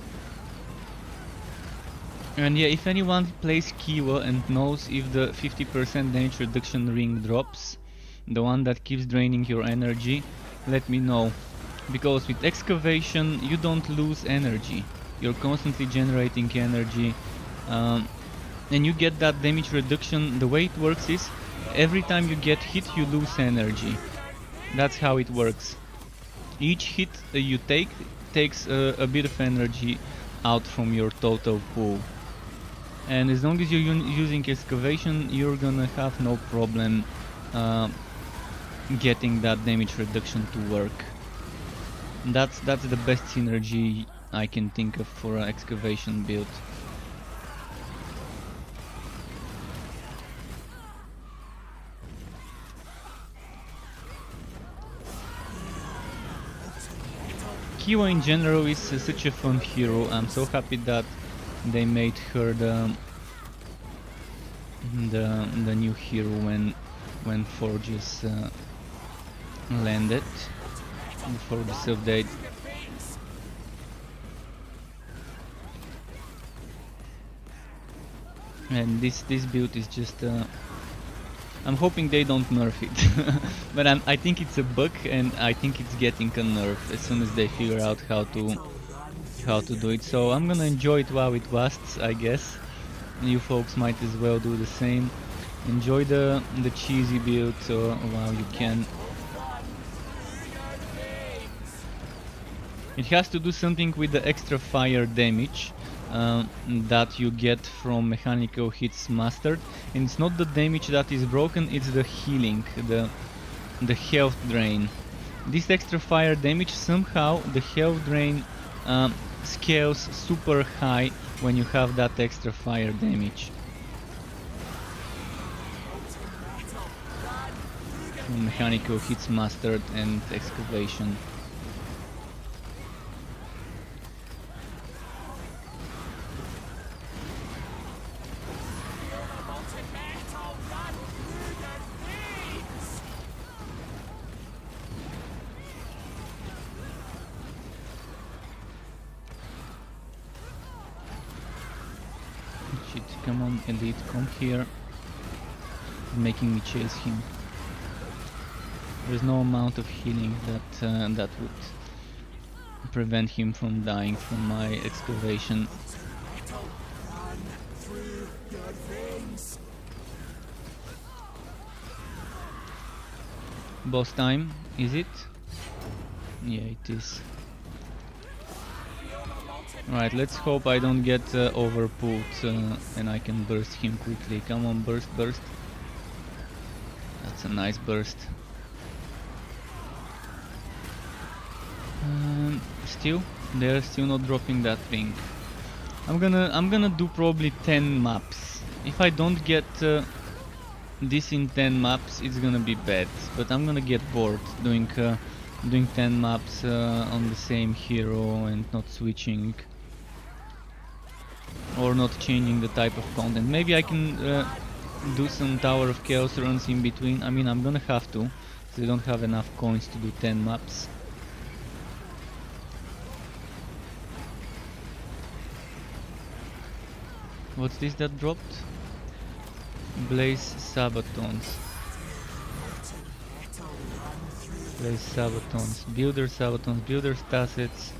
And yeah, if anyone plays Kiwa and knows if the 50% damage reduction ring drops, the one that keeps draining your energy, let me know. Because with excavation you don't lose energy, you're constantly generating energy, and you get that damage reduction. The way it works is every time you get hit you lose energy. That's how it works. Each hit you take takes a bit of energy out from your total pool, and as long as you're using excavation you're gonna have no problem getting that damage reduction to work. That's the best synergy I can think of for an excavation build. Kiwa in general is such a fun hero. I'm so happy that they made her the new hero when forges landed before this update. And this build is just I'm hoping they don't nerf it, but I think it's a bug, and I think it's getting a nerf as soon as they figure out how to do it. So I'm gonna enjoy it while it lasts, I guess. You folks might as well do the same. Enjoy the cheesy build while you can. It has to do something with the extra fire damage that you get from mechanical hits mastered, and it's not the damage that is broken, it's the healing, the health drain. This extra fire damage, somehow the health drain scales super high when you have that extra fire damage. Mechanical hits mastered and excavation. Shit, come on, Elite, come here. Making me chase him. There's no amount of healing that would prevent him from dying from my excavation. Boss time, is it? Yeah, it is. Right, let's hope I don't get overpulled and I can burst him quickly. Come on, burst, burst. That's a nice burst. Still, they're still not dropping that thing. I'm gonna do probably 10 maps. If I don't get this in 10 maps, it's gonna be bad. But I'm gonna get bored doing 10 maps on the same hero and not switching or not changing the type of content. Maybe I can do some Tower of Chaos runs in between. I mean, I'm gonna have to, because I don't have enough coins to do 10 maps. What's this that dropped? Blaze Sabatons. Blaze Sabatons. Builder Sabatons. Builder Tassets.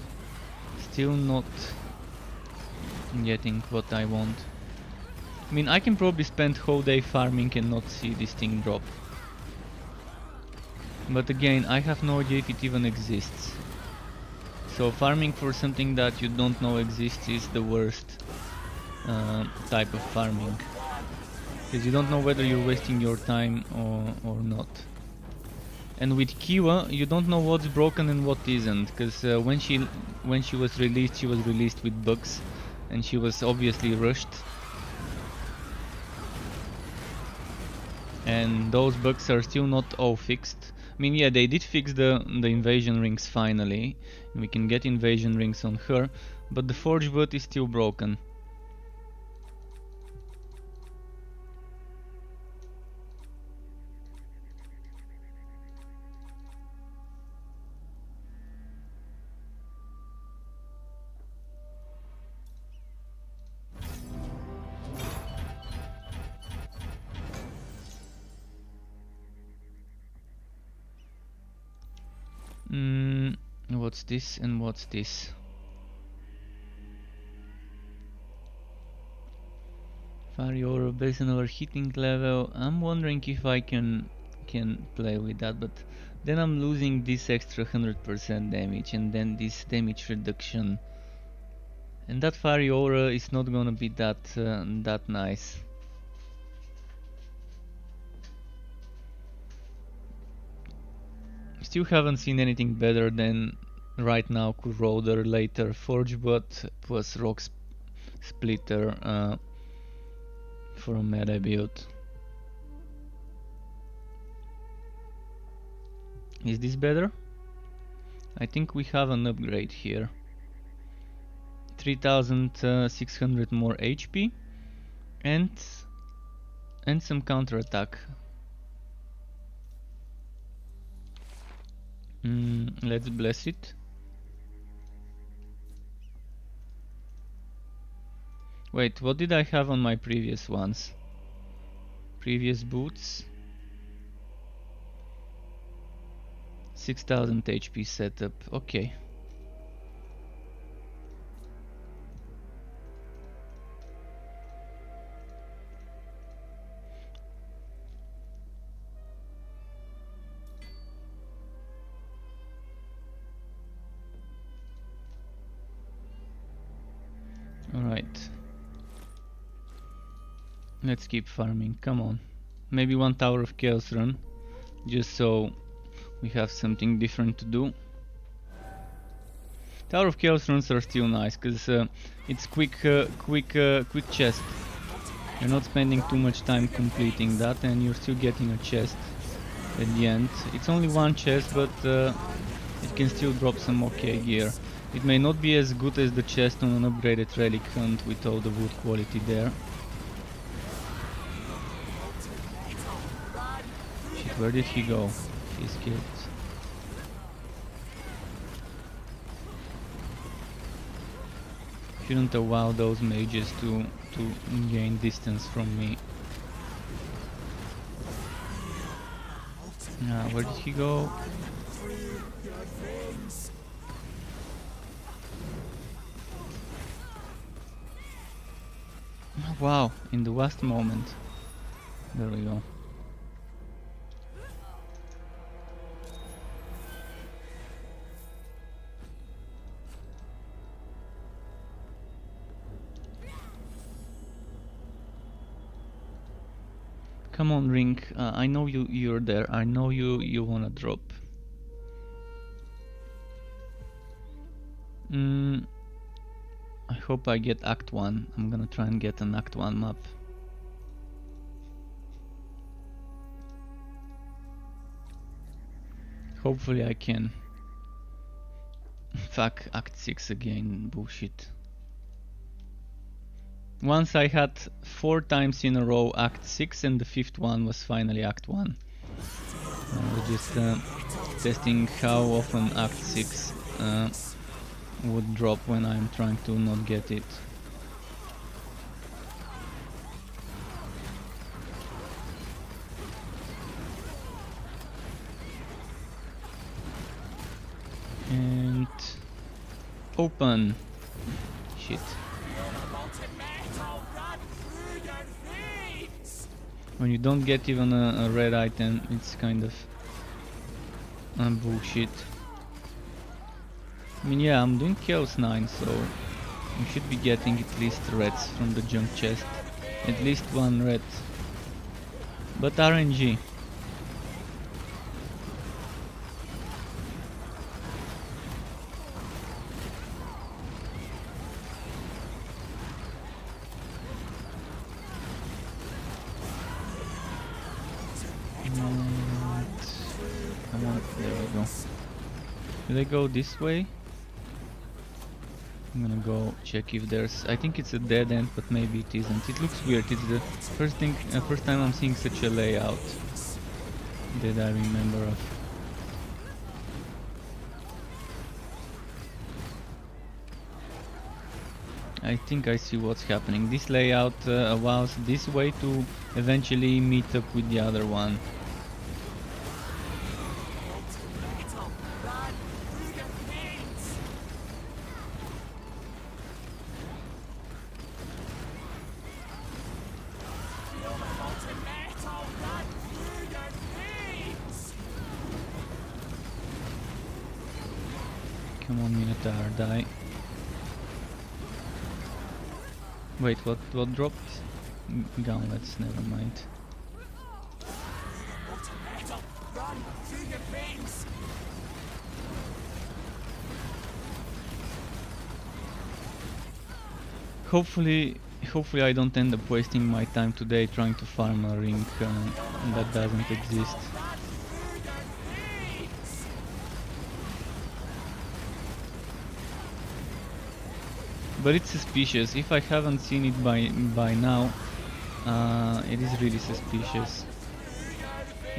Still not getting what I want. I mean, I can probably spend whole day farming and not see this thing drop. But again, I have no idea if it even exists. So farming for something that you don't know exists is the worst type of farming, because you don't know whether you're wasting your time or not. And with Kiwa, you don't know what's broken and what isn't, because when she was released with bugs, and she was obviously rushed. And those bugs are still not all fixed. I mean, yeah, they did fix the invasion rings finally. We can get invasion rings on her, but the forge boot is still broken. What's this and what's this? Fire Aura based on our hitting level. I'm wondering if I can play with that, but then I'm losing this extra 100% damage and then this damage reduction. And that Fire Aura is not gonna be that nice. Still haven't seen anything better than right now Corroder, later Forgebot plus Rock Splitter for a meta build. Is this better? I think we have an upgrade here. 3600 more HP and some counter attack. Let's bless it. Wait, what did I have on my previous ones? Previous boots? 6000 HP setup, okay. Alright. Let's keep farming, come on. Maybe one Tower of Chaos run, just so we have something different to do. Tower of Chaos runs are still nice, cause it's quick chest. You're not spending too much time completing that, and you're still getting a chest at the end. It's only one chest, but it can still drop some okay gear. It may not be as good as the chest on an upgraded relic hunt with all the wood quality there. Shit, where did he go? He's killed. Shouldn't allow those mages to gain distance from me. Where did he go? Wow, in the last moment. There we go. Come on, Ring. I know you're there. I know you wanna drop. I hope I get Act 1. I'm gonna try and get an Act 1 map. Hopefully I can. Fuck, Act 6 again, bullshit. Once I had 4 times in a row Act 6 and the 5th one was finally Act 1. We're just testing how often Act 6 would drop when I'm trying to not get it. And open. Shit. When you don't get even a red item, it's kind of bullshit. I mean, yeah, I'm doing Chaos 9, so you should be getting at least reds from the junk chest. At least one red. But RNG. There we go. Should I go this way? I'm gonna go check if there's... I think it's a dead end, but maybe it isn't. It looks weird. It's the first time I'm seeing such a layout that I remember of. I think I see what's happening. This layout allows this way to eventually meet up with the other one. Come on, Minotaur, die. Wait, what dropped? Gauntlets, never mind. Hopefully I don't end up wasting my time today trying to farm a ring that doesn't exist. But it's suspicious. If I haven't seen it by now, it is really suspicious.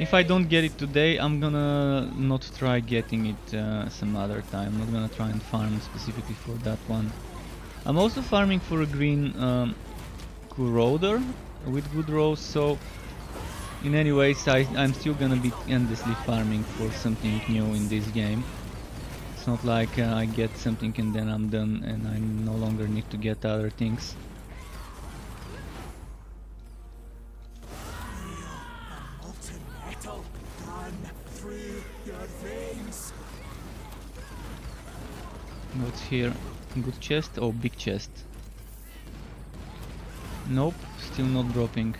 If I don't get it today, I'm gonna not try getting it some other time. I'm not gonna try and farm specifically for that one. I'm also farming for a green corroder with good rolls, so in any ways I'm still gonna be endlessly farming for something new in this game. It's not like I get something and then I'm done and I no longer need to get other things. What's here? Good chest? Oh, big chest. Nope, still not dropping.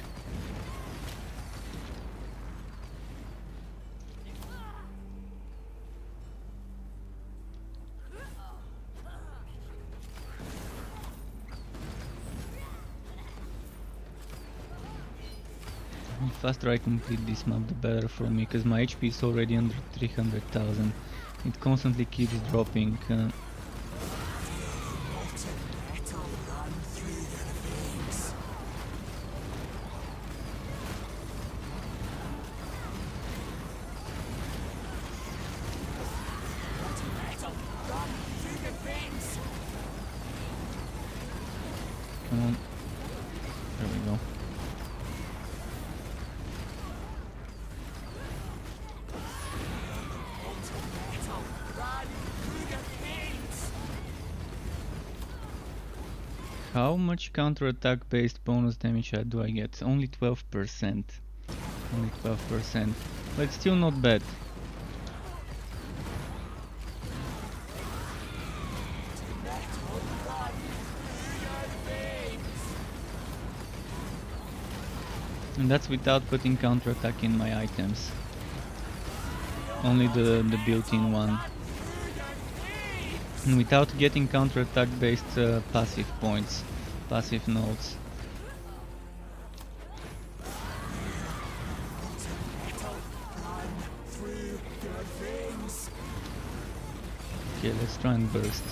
The faster I complete this map, the better for me, because my HP is already under 300,000. It constantly keeps dropping. Come on. There we go. How much counter-attack based bonus damage do I get? Only 12%. Only 12%. But it's still not bad. And that's without putting counter-attack in my items. Only the built-in one. And without getting counter-attack based passive points, passive nodes. Okay, let's try and burst.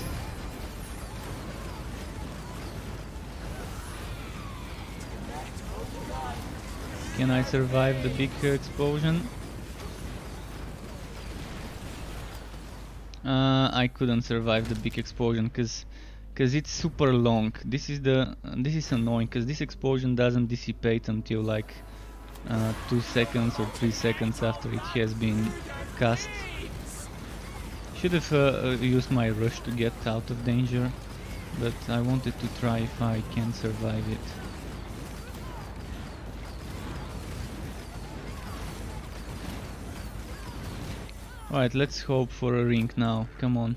Can I survive the big explosion? I couldn't survive the big explosion because it's super long. This is annoying because this explosion doesn't dissipate until like 2 seconds or 3 seconds after it has been cast. Should have used my rush to get out of danger, but I wanted to try if I can survive it. Alright, let's hope for a ring now. Come on.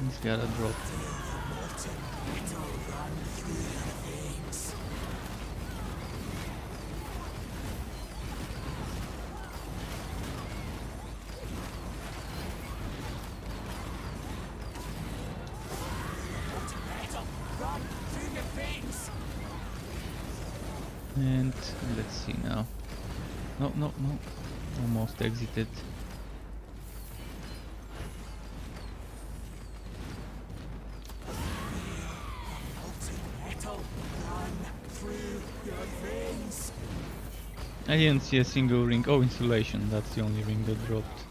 It's gotta drop. And let's see now. No, no, no. Almost exited. I didn't see a single ring. Oh, insulation. That's the only ring that dropped.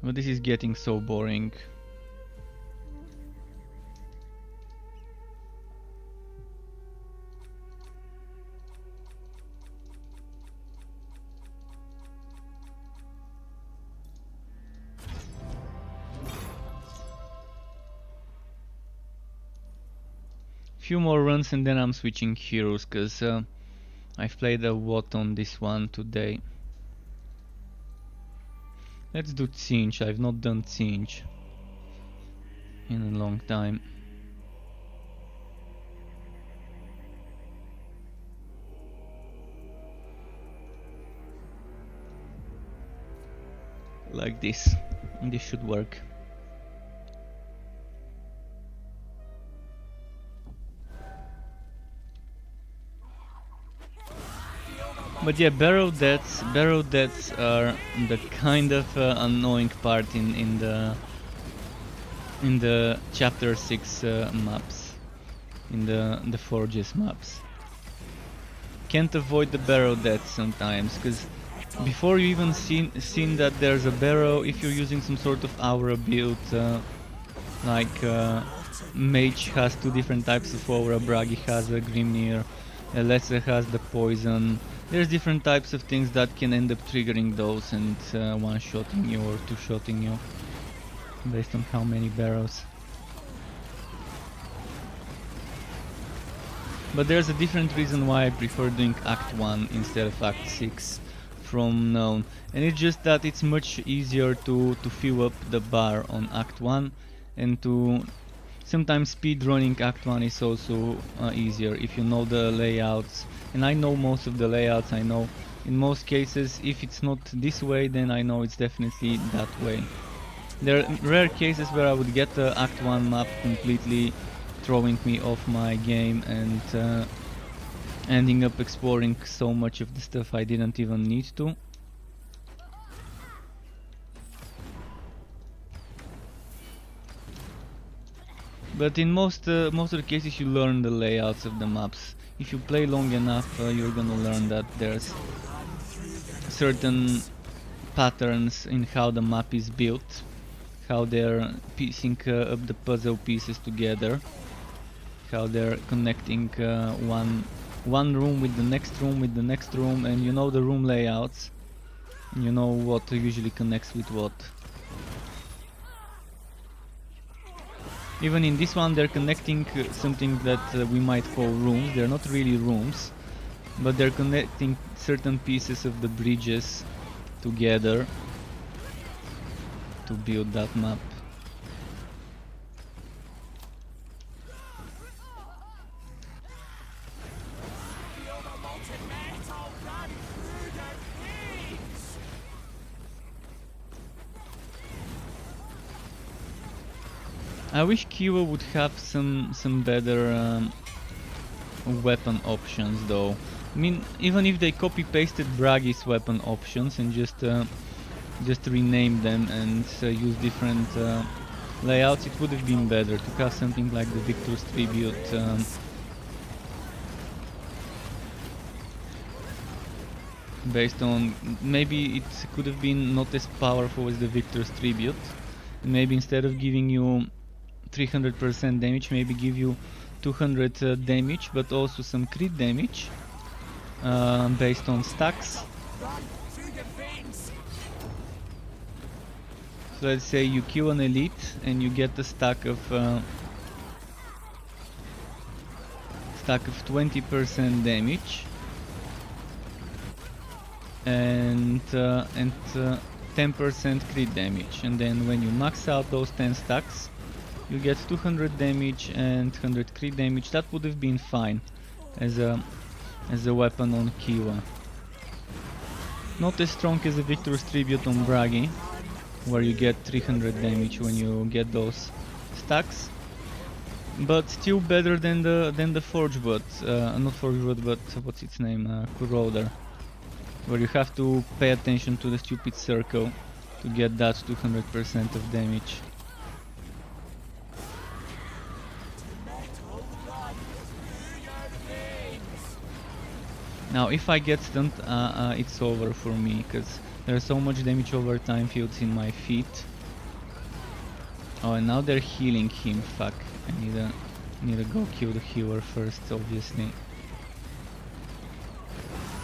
But this is getting so boring. Few more runs and then I'm switching heroes, cause I've played a lot on this one today. Let's do Tsinch. I've not done Tsinch in a long time. Like this. This should work. But yeah, barrow deaths are the kind of annoying part in the chapter 6 maps, in the forges maps. Can't avoid the barrow deaths sometimes, because before you even seen that there's a barrow, if you're using some sort of aura build, like Mage has two different types of aura, Bragi has a Grimnir, Lesser has the poison. There's different types of things that can end up triggering those and one-shotting you or two-shotting you, based on how many barrows. But there's a different reason why I prefer doing Act 1 instead of Act 6 from now, and it's just that it's much easier to fill up the bar on Act 1, and to sometimes speedrunning Act 1 is also easier if you know the layouts, and I know most of the layouts. I know in most cases if it's not this way, then I know it's definitely that way. There are rare cases where I would get the Act 1 map completely throwing me off my game and ending up exploring so much of the stuff I didn't even need to. But in most of the cases you learn the layouts of the maps. If you play long enough, you're gonna learn that there's certain patterns in how the map is built, how they're piecing up the puzzle pieces together, how they're connecting one room with the next room with the next room, and you know the room layouts, and you know what usually connects with what. Even in this one they're connecting something that we might call rooms. They're not really rooms, but they're connecting certain pieces of the bridges together to build that map. I wish Kiwa would have some better weapon options though. I mean, even if they copy pasted Bragi's weapon options and just rename them and use different layouts, it would have been better to have something like the Victor's Tribute. Based on, maybe it could have been not as powerful as the Victor's Tribute. Maybe instead of giving you 300% damage, maybe give you 200 damage, but also some crit damage based on stacks. So let's say you kill an elite and you get a stack of 20% damage and 10% crit damage, and then when you max out those 10 stacks you get 200 damage and 100 crit damage. That would have been fine as a weapon on Kiwa. Not as strong as the Victor's Tribute on Bragi, where you get 300 damage when you get those stacks, but still better than the Forge Bot, not Forge Bot, but what's its name, Corroder, where you have to pay attention to the stupid circle to get that 200% of damage. Now if I get stunned, it's over for me, because there's so much damage over time fields in my feet. Oh, and now they're healing him. Fuck, I need to go kill the healer first, obviously.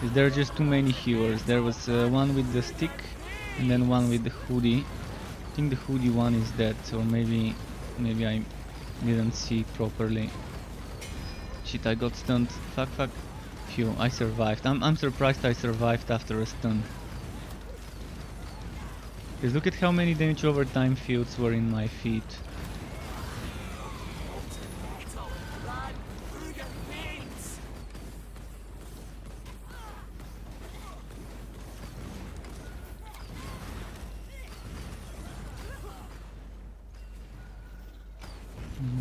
There are just too many healers. There was one with the stick and then one with the hoodie. I think the hoodie one is dead, or maybe I didn't see properly. Shit, I got stunned. Fuck. Phew, I survived. I'm surprised I survived after a stun. Because look at how many damage over time fields were in my feet.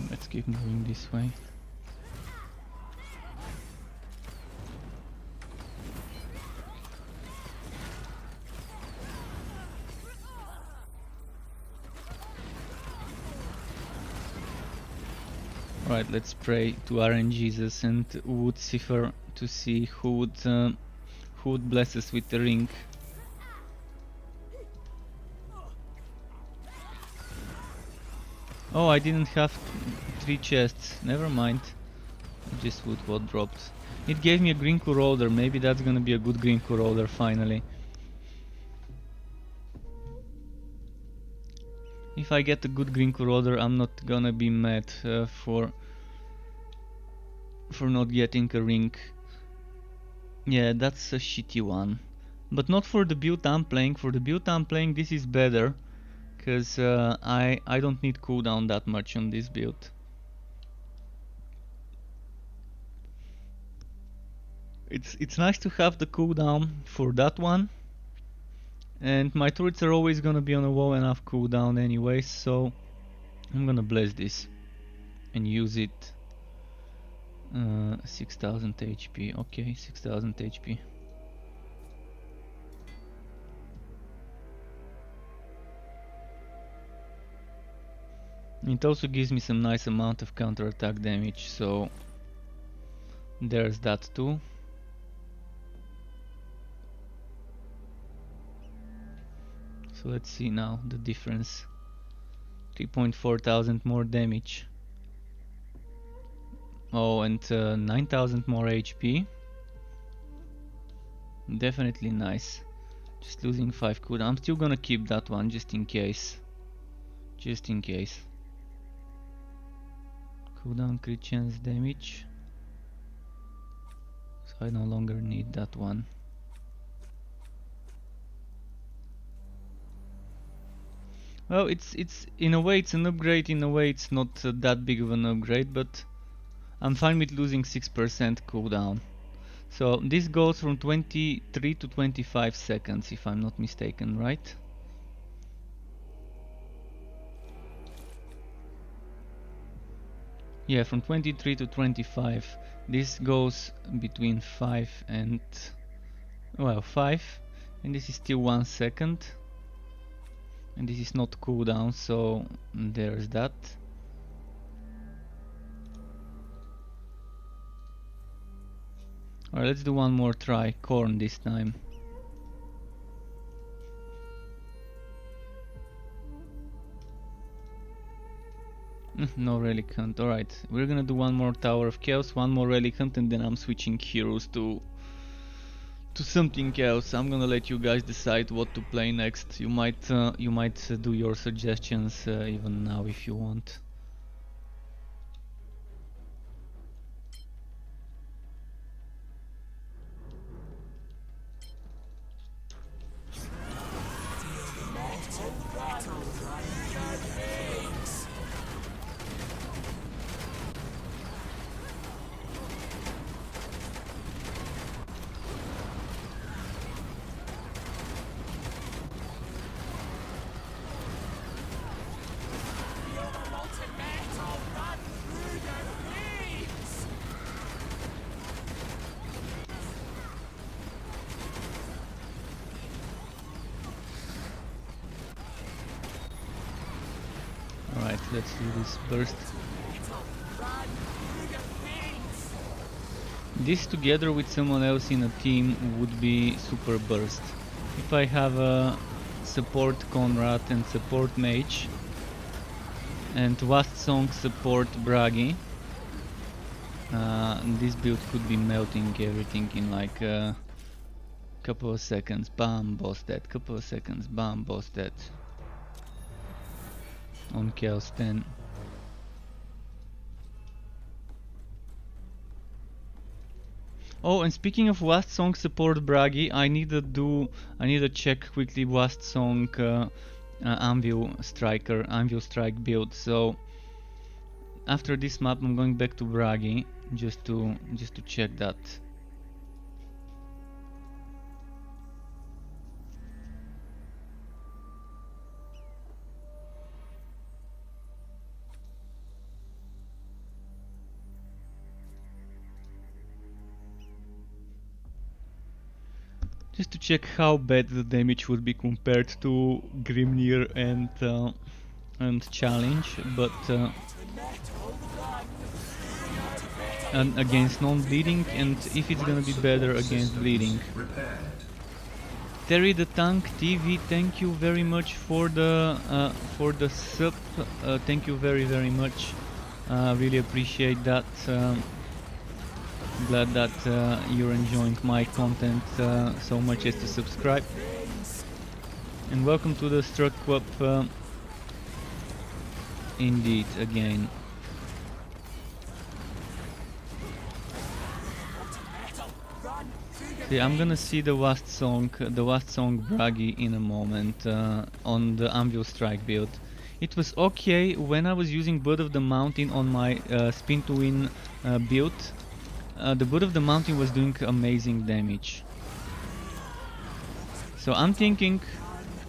Let's keep moving this way. Right, let's pray to RNGesus and Woodcipher to see who would bless us with the ring. Oh, I didn't have 3 chests. Never mind. Just what dropped. It gave me a green corroder. Maybe that's gonna be a good green corroder finally. If I get a good green corroder, I'm not gonna be mad for not getting a ring. Yeah, that's a shitty one. But not for the build I'm playing. For the build I'm playing, this is better. Because I don't need cooldown that much on this build. It's nice to have the cooldown for that one. And my turrets are always gonna be on a low enough cooldown anyway, so I'm gonna bless this and use it. 6000 HP, okay, 6000 HP. It also gives me some nice amount of counter-attack damage, so there's that too. So let's see now the difference. 3,400 more damage. Oh, and 9000 more HP. Definitely nice. Just losing 5 cooldown. I'm still gonna keep that one just in case. Just in case. Cooldown crit chance damage. So I no longer need that one. Well, it's in a way it's an upgrade, in a way it's not that big of an upgrade, but I'm fine with losing 6% cooldown. So this goes from 23 to 25 seconds, if I'm not mistaken, right? Yeah, from 23 to 25. This goes between 5 and... well, 5. And this is still 1 second. And this is not cooldown, so there's that. Alright, let's do one more try. Corn this time. No relic hunt. Alright, we're gonna do one more Tower of Chaos, one more relic hunt, and then I'm switching heroes to something else. I'm gonna let you guys decide what to play next. You might do your suggestions even now if you want. Alright, let's do this burst. This together with someone else in a team would be super burst. If I have a support Conrad and support Mage and Last Song support Bragi, this build could be melting everything in like a couple of seconds. Bam, boss dead. Couple of seconds. Bam, boss dead. On Chaos 10. Oh, and speaking of Last Song support Bragi, I need to check quickly Last Song Anvil Strike build. So after this map I'm going back to Bragi just to check that. Just to check how bad the damage would be compared to Grimnir and Challenge, but and against non-bleeding, and if it's gonna be better against bleeding. Terry the Tank TV, thank you very much for the sub. Thank you very much. Really appreciate that. Glad that you're enjoying my content so much as to subscribe. And welcome to the Struck Club. Indeed, again. See, I'm gonna see the last song Bragi in a moment on the Anvil Strike build. It was okay when I was using Blood of the Mountain on my Spin to Win build. The Blood of the Mountain was doing amazing damage. So I'm thinking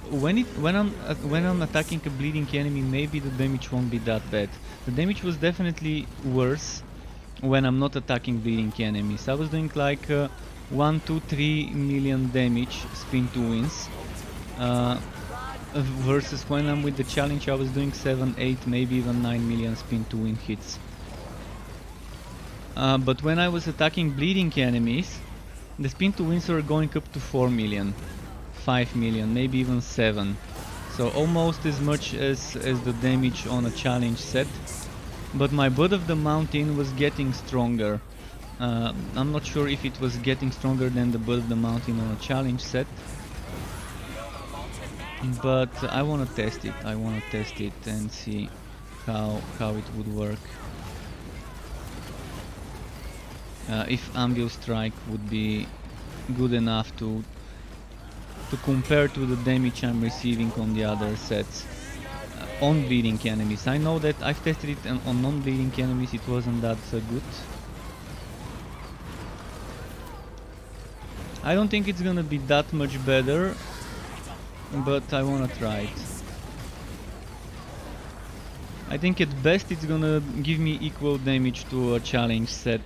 when I'm attacking a bleeding enemy, maybe the damage won't be that bad. The damage was definitely worse when I'm not attacking bleeding enemies. I was doing like 1, 2, 3 million damage Spin to Wins. Versus when I'm with the challenge, I was doing 7, 8, maybe even 9 million Spin to Win hits. But when I was attacking bleeding enemies, the Spin to Wins were going up to 4 million, 5 million, maybe even 7. So almost as much as the damage on a challenge set. But my Blood of the Mountain was getting stronger. I'm not sure if it was getting stronger than the Blood of the Mountain on a challenge set. But I wanna test it. I wanna test it and see how it would work. If Anvil Strike would be good enough to compare to the damage I'm receiving on the other sets on bleeding enemies. I know that I've tested it on non-bleeding enemies, it wasn't that good. I don't think it's gonna be that much better, but I wanna try it. I think at best it's gonna give me equal damage to a challenge set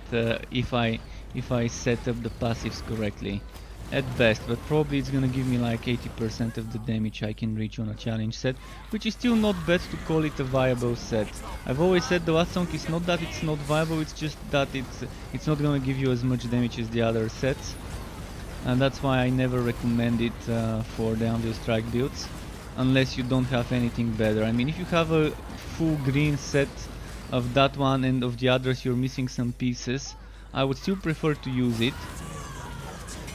if I set up the passives correctly. At best, but probably it's gonna give me like 80% of the damage I can reach on a challenge set, which is still not bad to call it a viable set. I've always said the last song is not that it's not viable, it's just that it's not gonna give you as much damage as the other sets. And that's why I never recommend it for the Anvil Strike builds, unless you don't have anything better. I mean, if you have a full green set of that one and of the others you're missing some pieces, I would still prefer to use it.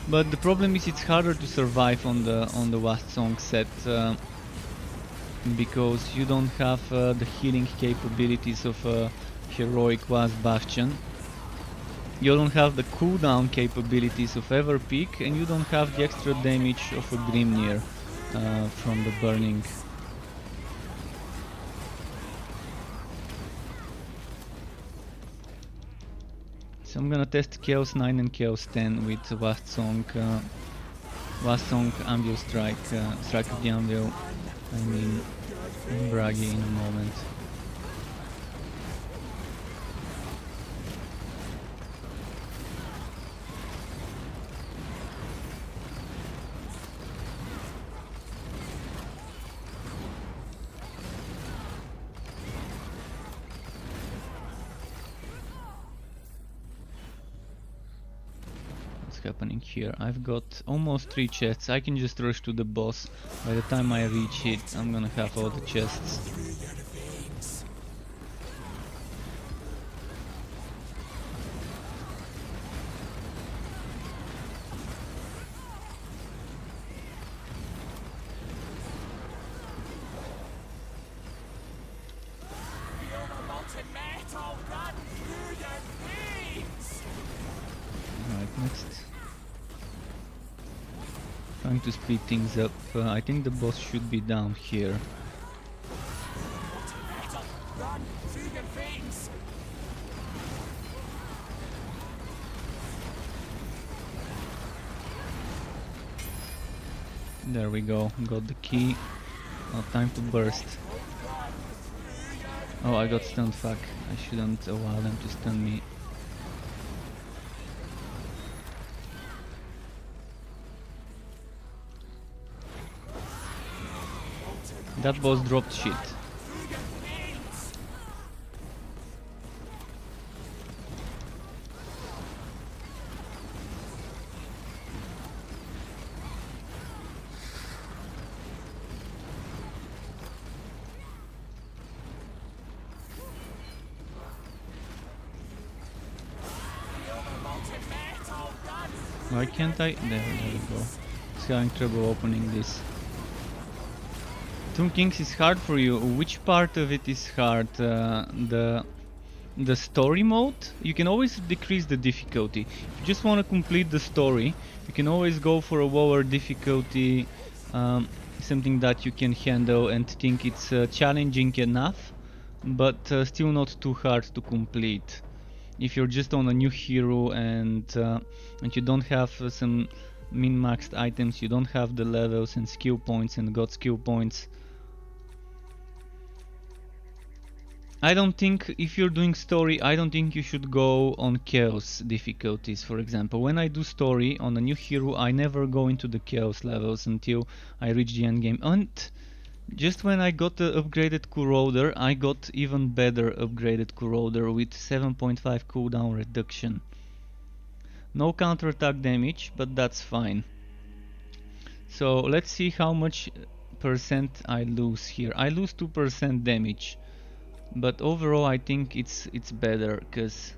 But the problem is it's harder to survive on the last song set because you don't have the healing capabilities of a heroic last bastion. You don't have the cooldown capabilities of Everpeak, and you don't have the extra damage of a Grimnir from the burning. So I'm gonna test Chaos 9 and Chaos 10 with last song Anvil Strike, Strike of the Anvil, I mean Bragi in a moment. Happening here. I've got almost 3 chests. I can just rush to the boss. By the time I reach it, I'm gonna have all the chests. Alright, next. Trying to speed things up. I think the boss should be down here. There we go, got the key. Now time to burst. Oh, I got stunned, fuck. I shouldn't allow them to stun me. That boss dropped shit. Why can't I? There we go. It's having trouble opening this. Tomb Kings is hard for you. Which part of it is hard? The story mode? You can always decrease the difficulty. If you just want to complete the story, you can always go for a lower difficulty, something that you can handle and think it's challenging enough, but still not too hard to complete. If you're just on a new hero and you don't have some min-maxed items, you don't have the levels and skill points and god skill points. I don't think, if you're doing story, I don't think you should go on chaos difficulties, for example. When I do story on a new hero, I never go into the chaos levels until I reach the end game. And just when I got the upgraded Corroder, I got even better upgraded Corroder with 7.5 cooldown reduction. No counterattack damage, but that's fine. So let's see how much percent I lose here. I lose 2% damage. But overall I think it's better, because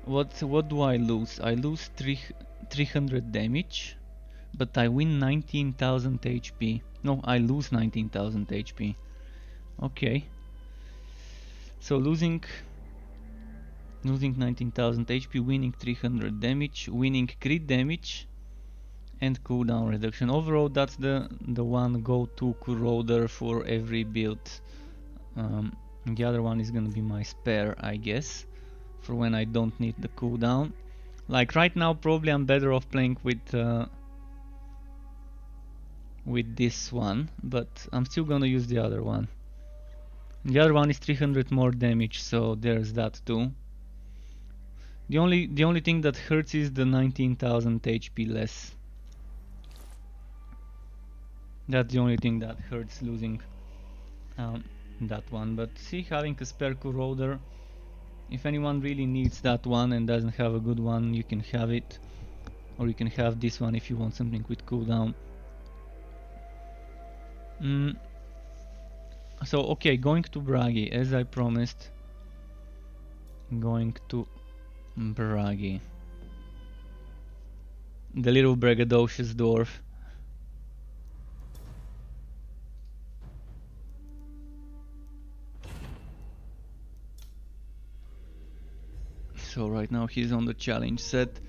what do I lose? I lose 300 damage, but I win 19,000 HP. No, I lose 19,000 HP. Okay. So losing 19,000 HP, winning 300 damage, winning crit damage and cooldown reduction. Overall that's the one go-to Corroder for every build. The other one is gonna be my spare, I guess, for when I don't need the cooldown. Like right now, probably I'm better off playing with this one, but I'm still gonna use the other one. The other one is 300 more damage, so there's that too. The only thing that hurts is the 19,000 HP less. That's the only thing that hurts, losing that one. But see, having a spare Corroder, if anyone really needs that one and doesn't have a good one, you can have it, or you can have this one if you want something with cooldown. So okay, going to Bragi as I promised. Going to Bragi, the little braggadocious dwarf. So right now he's on the challenge set.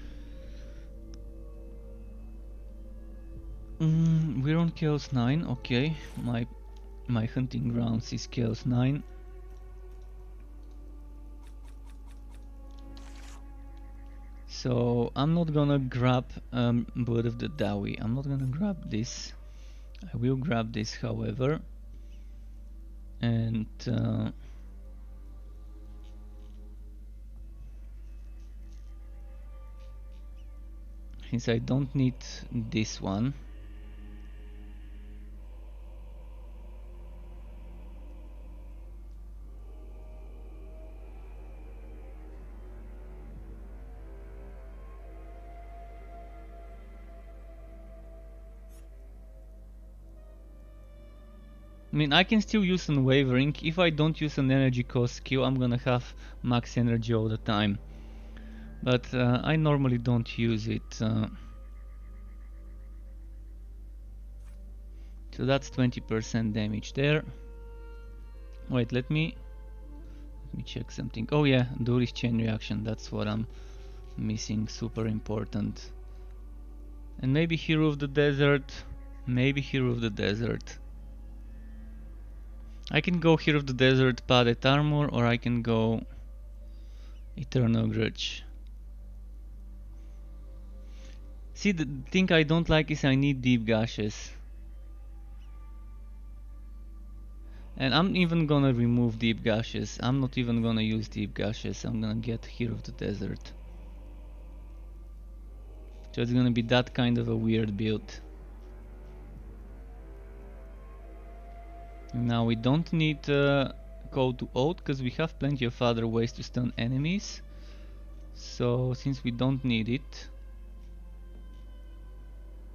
We're on Chaos 9, okay. My hunting grounds is Chaos 9. So I'm not gonna grab Blood of the Dawi. I'm not gonna grab this. I will grab this, however. And since I don't need this one, I mean, I can still use Unwavering. If I don't use an energy cost skill, I'm gonna have max energy all the time. But I normally don't use it. So that's 20% damage there. Wait, let me check something. Oh yeah, Duris chain reaction. That's what I'm missing. Super important. And maybe Hero of the Desert. Maybe Hero of the Desert. I can go Hero of the Desert, Padded Armor, or I can go Eternal Grudge. See, the thing I don't like is I need Deep Gashes. And I'm even gonna remove Deep Gashes. I'm not even gonna use Deep Gashes. I'm gonna get Hero of the Desert. So it's gonna be that kind of a weird build. Now we don't need Call to Oath because we have plenty of other ways to stun enemies. So since we don't need it,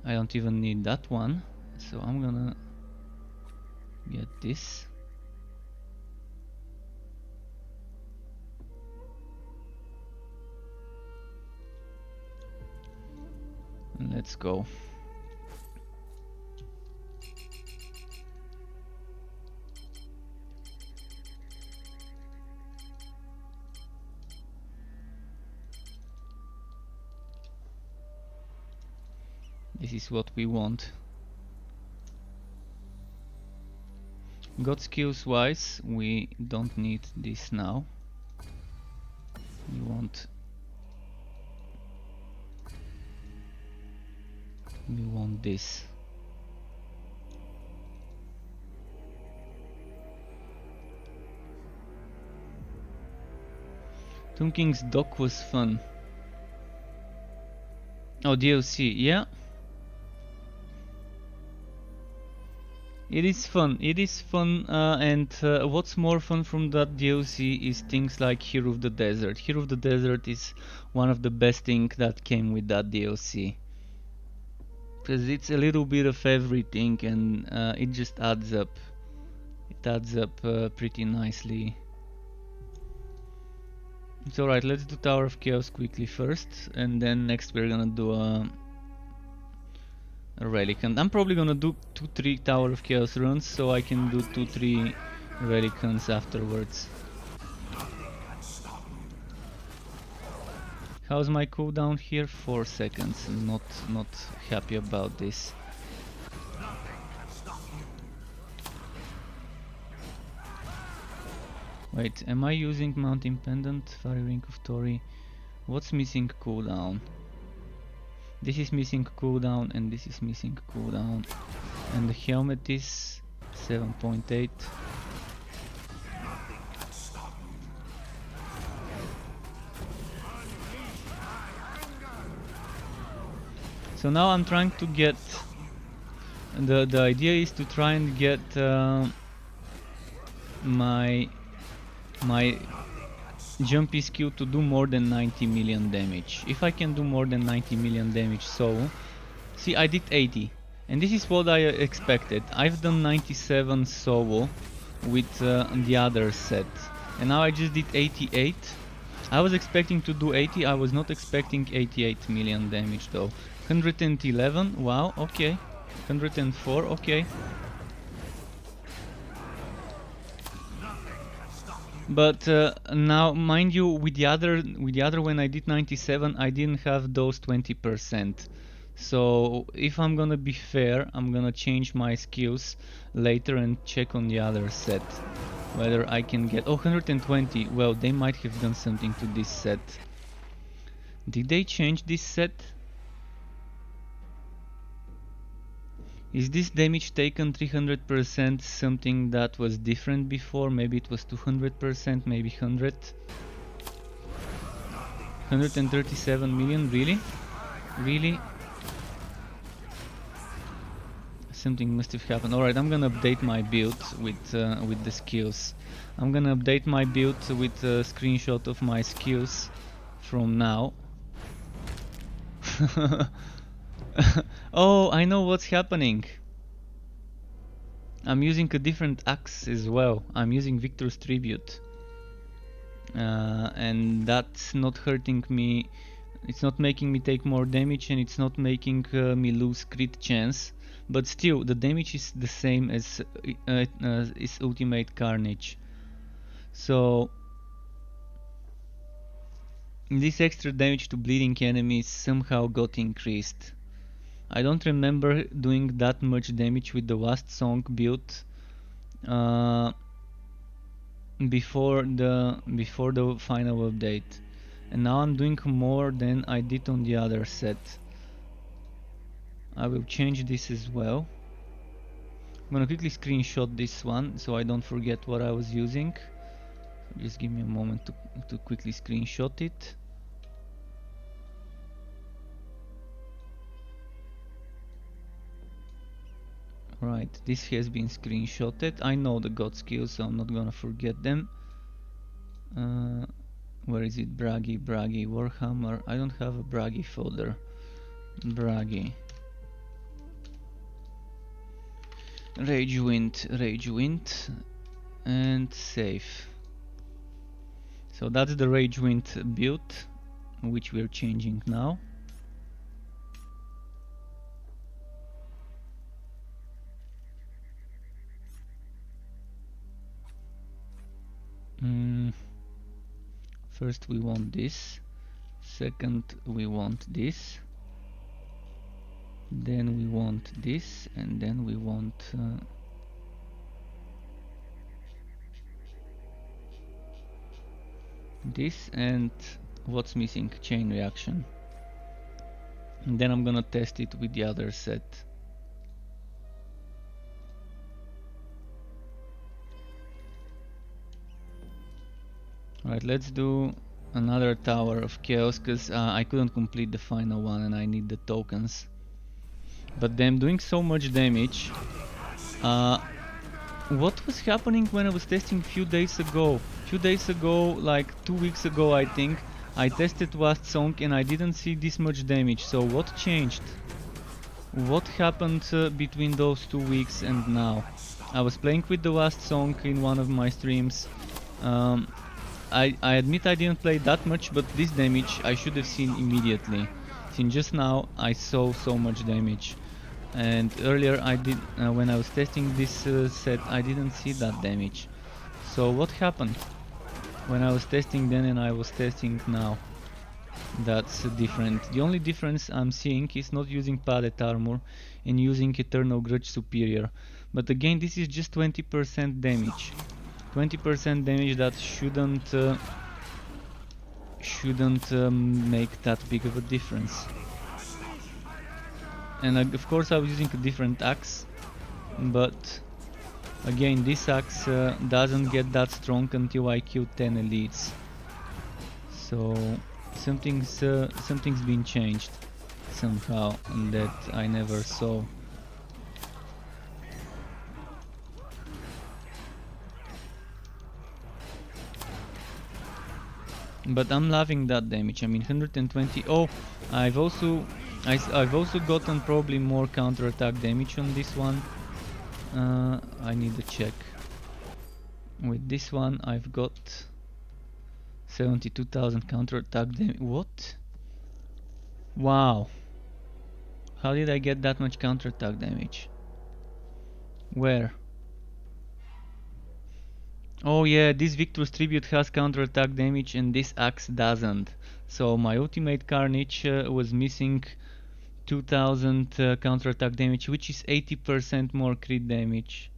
I don't even need that one. So I'm gonna get this. Let's go. This is what we want. God skills wise, we don't need this now. We want this. Tomb King's dock was fun. Oh, DLC, yeah. It is fun, and what's more fun from that DLC is things like Hero of the Desert. Hero of the Desert is one of the best things that came with that DLC. Because it's a little bit of everything and it just adds up. It adds up pretty nicely. It's alright, let's do Tower of Chaos quickly first, and then next we're gonna do a Relic. And I'm probably gonna do 2-3 Tower of Chaos runs, so I can do 2-3 Relicans afterwards. How's my cooldown here? 4 seconds. Not happy about this. Wait, am I using Mountain Pendant? Fiery Ring of Tori. What's missing cooldown? This is missing cooldown and this is missing cooldown. And the helmet is 7.8. So now I'm trying to get... The idea is to try and get my jumpy skill to do more than 90 million damage. If I can do more than 90 million damage, so... See, I did 80. And this is what I expected. I've done 97 solo with the other set. And now I just did 88. I was expecting to do 80, I was not expecting 88 million damage though. 111, wow, okay. 104, okay. But now, mind you, with the other when I did 97, I didn't have those 20%. So if I'm gonna be fair, I'm gonna change my skills later and check on the other set whether I can get... Oh, 120. Well, they might have done something to this set. Did they change this set? Is this damage taken 300% something that was different before? Maybe it was 200%, maybe 100. 137 million, really? Really? Something must have happened. Alright, I'm gonna update my build with the skills. I'm gonna update my build with a screenshot of my skills from now. Oh, I know what's happening. I'm using a different axe as well. I'm using Victor's Tribute. And that's not hurting me. It's not making me take more damage and it's not making me lose crit chance. But still, the damage is the same as its Ultimate Carnage. So this extra damage to bleeding enemies somehow got increased. I don't remember doing that much damage with the last song build before the final update, and now I'm doing more than I did on the other set. I will change this as well. I'm gonna quickly screenshot this one so I don't forget what I was using. Just give me a moment to quickly screenshot it. Right, this has been screenshotted. I know the god skills, so I'm not gonna forget them. Where is it? Bragi, Warhammer. I don't have a Bragi folder. Bragi. Rage Wind, and save. So that's the Rage Wind build, which we're changing now. First we want this, second we want this, then we want this, and then we want this, and what's missing? Chain reaction. And then I'm gonna test it with the other set. Alright, let's do another Tower of Chaos, because I couldn't complete the final one and I need the tokens. But them doing so much damage. What was happening when I was testing few days ago? Few days ago, like 2 weeks ago I think, I tested Wast Song and I didn't see this much damage. So what changed? What happened between those 2 weeks and now? I was playing with the Wast Song in one of my streams. I admit I didn't play that much, but this damage I should have seen immediately. Since just now I saw so much damage. And earlier I did, when I was testing this set, I didn't see that damage. So what happened when I was testing then and I was testing now? That's different. The only difference I'm seeing is not using padded armor and using Eternal Grudge Superior. But again, this is just 20% damage. 20% damage that shouldn't make that big of a difference. And of course I was using a different axe, but again this axe doesn't get that strong until I kill 10 elites. So something's been changed somehow, and that I never saw. But I'm loving that damage. I mean 120. Oh, I've also gotten probably more counterattack damage on this one. I need to check. With this one I've got 72,000 counterattack damage. What? Wow. How did I get that much counterattack damage? Where? Oh yeah, this Victor's Tribute has counterattack damage and this axe doesn't. So my ultimate Carnage was missing 2000 counterattack damage, which is 80% more crit damage.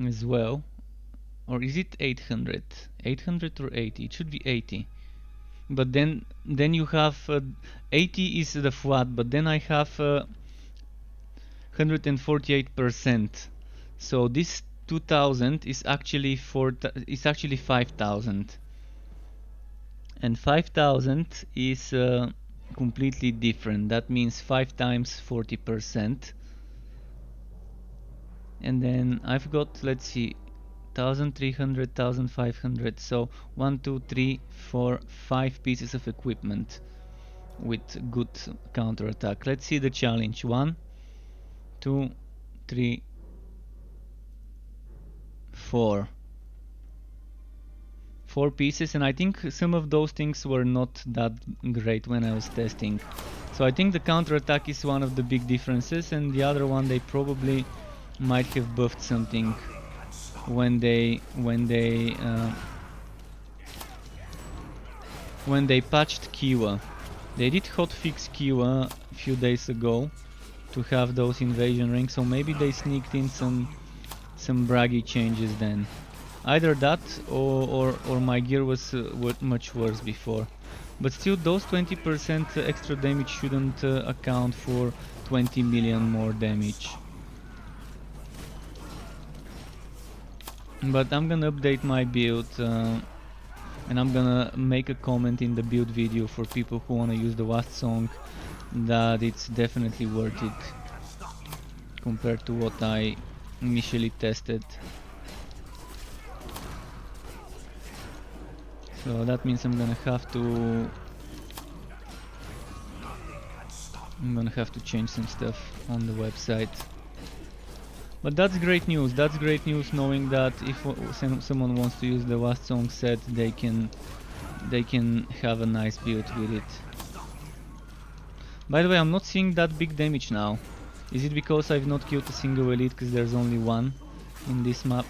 As well. Or is it 800? 800 or 80? It should be 80. But then you have 80 is the flat, but then I have 148%. So this 2000 is actually 5000. And 5000 is completely different. That means 5 times 40%. And then I've got, let's see, 1300, 1500. So 1, 2, 3, 4, 5 pieces of equipment with good counterattack. Let's see the challenge. 1, 2, 3, 4. 4 pieces, and I think some of those things were not that great when I was testing. So I think the counterattack is one of the big differences, and the other one they probably might have buffed something when they patched Kiwa. They did hotfix Kiwa a few days ago to have those invasion rings, so maybe they sneaked in some braggy changes then. Either that or my gear was much worse before. But still, those 20% extra damage shouldn't account for 20 million more damage. But I'm gonna update my build and I'm gonna make a comment in the build video for people who wanna use the Wast Song that it's definitely worth it compared to what I initially tested. So that means I'm gonna have to change some stuff on the website. But that's great news. That's great news, knowing that if someone wants to use the Wast Song set, they can have a nice build with it. By the way, I'm not seeing that big damage now. Is it because I've not killed a single elite because there's only one in this map?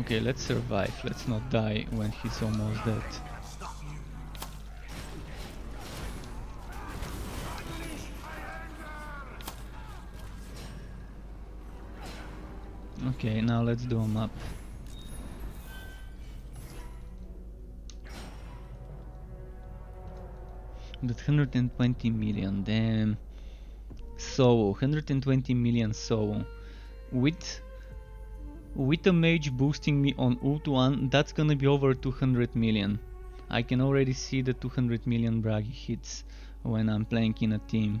Okay, let's survive. Let's not die when he's almost dead. Okay, now let's do a map. That 120 million, damn. So 120 million so with a mage boosting me on ult 1, that's gonna be over 200 million. I can already see the 200 million bragi hits when I'm playing in a team.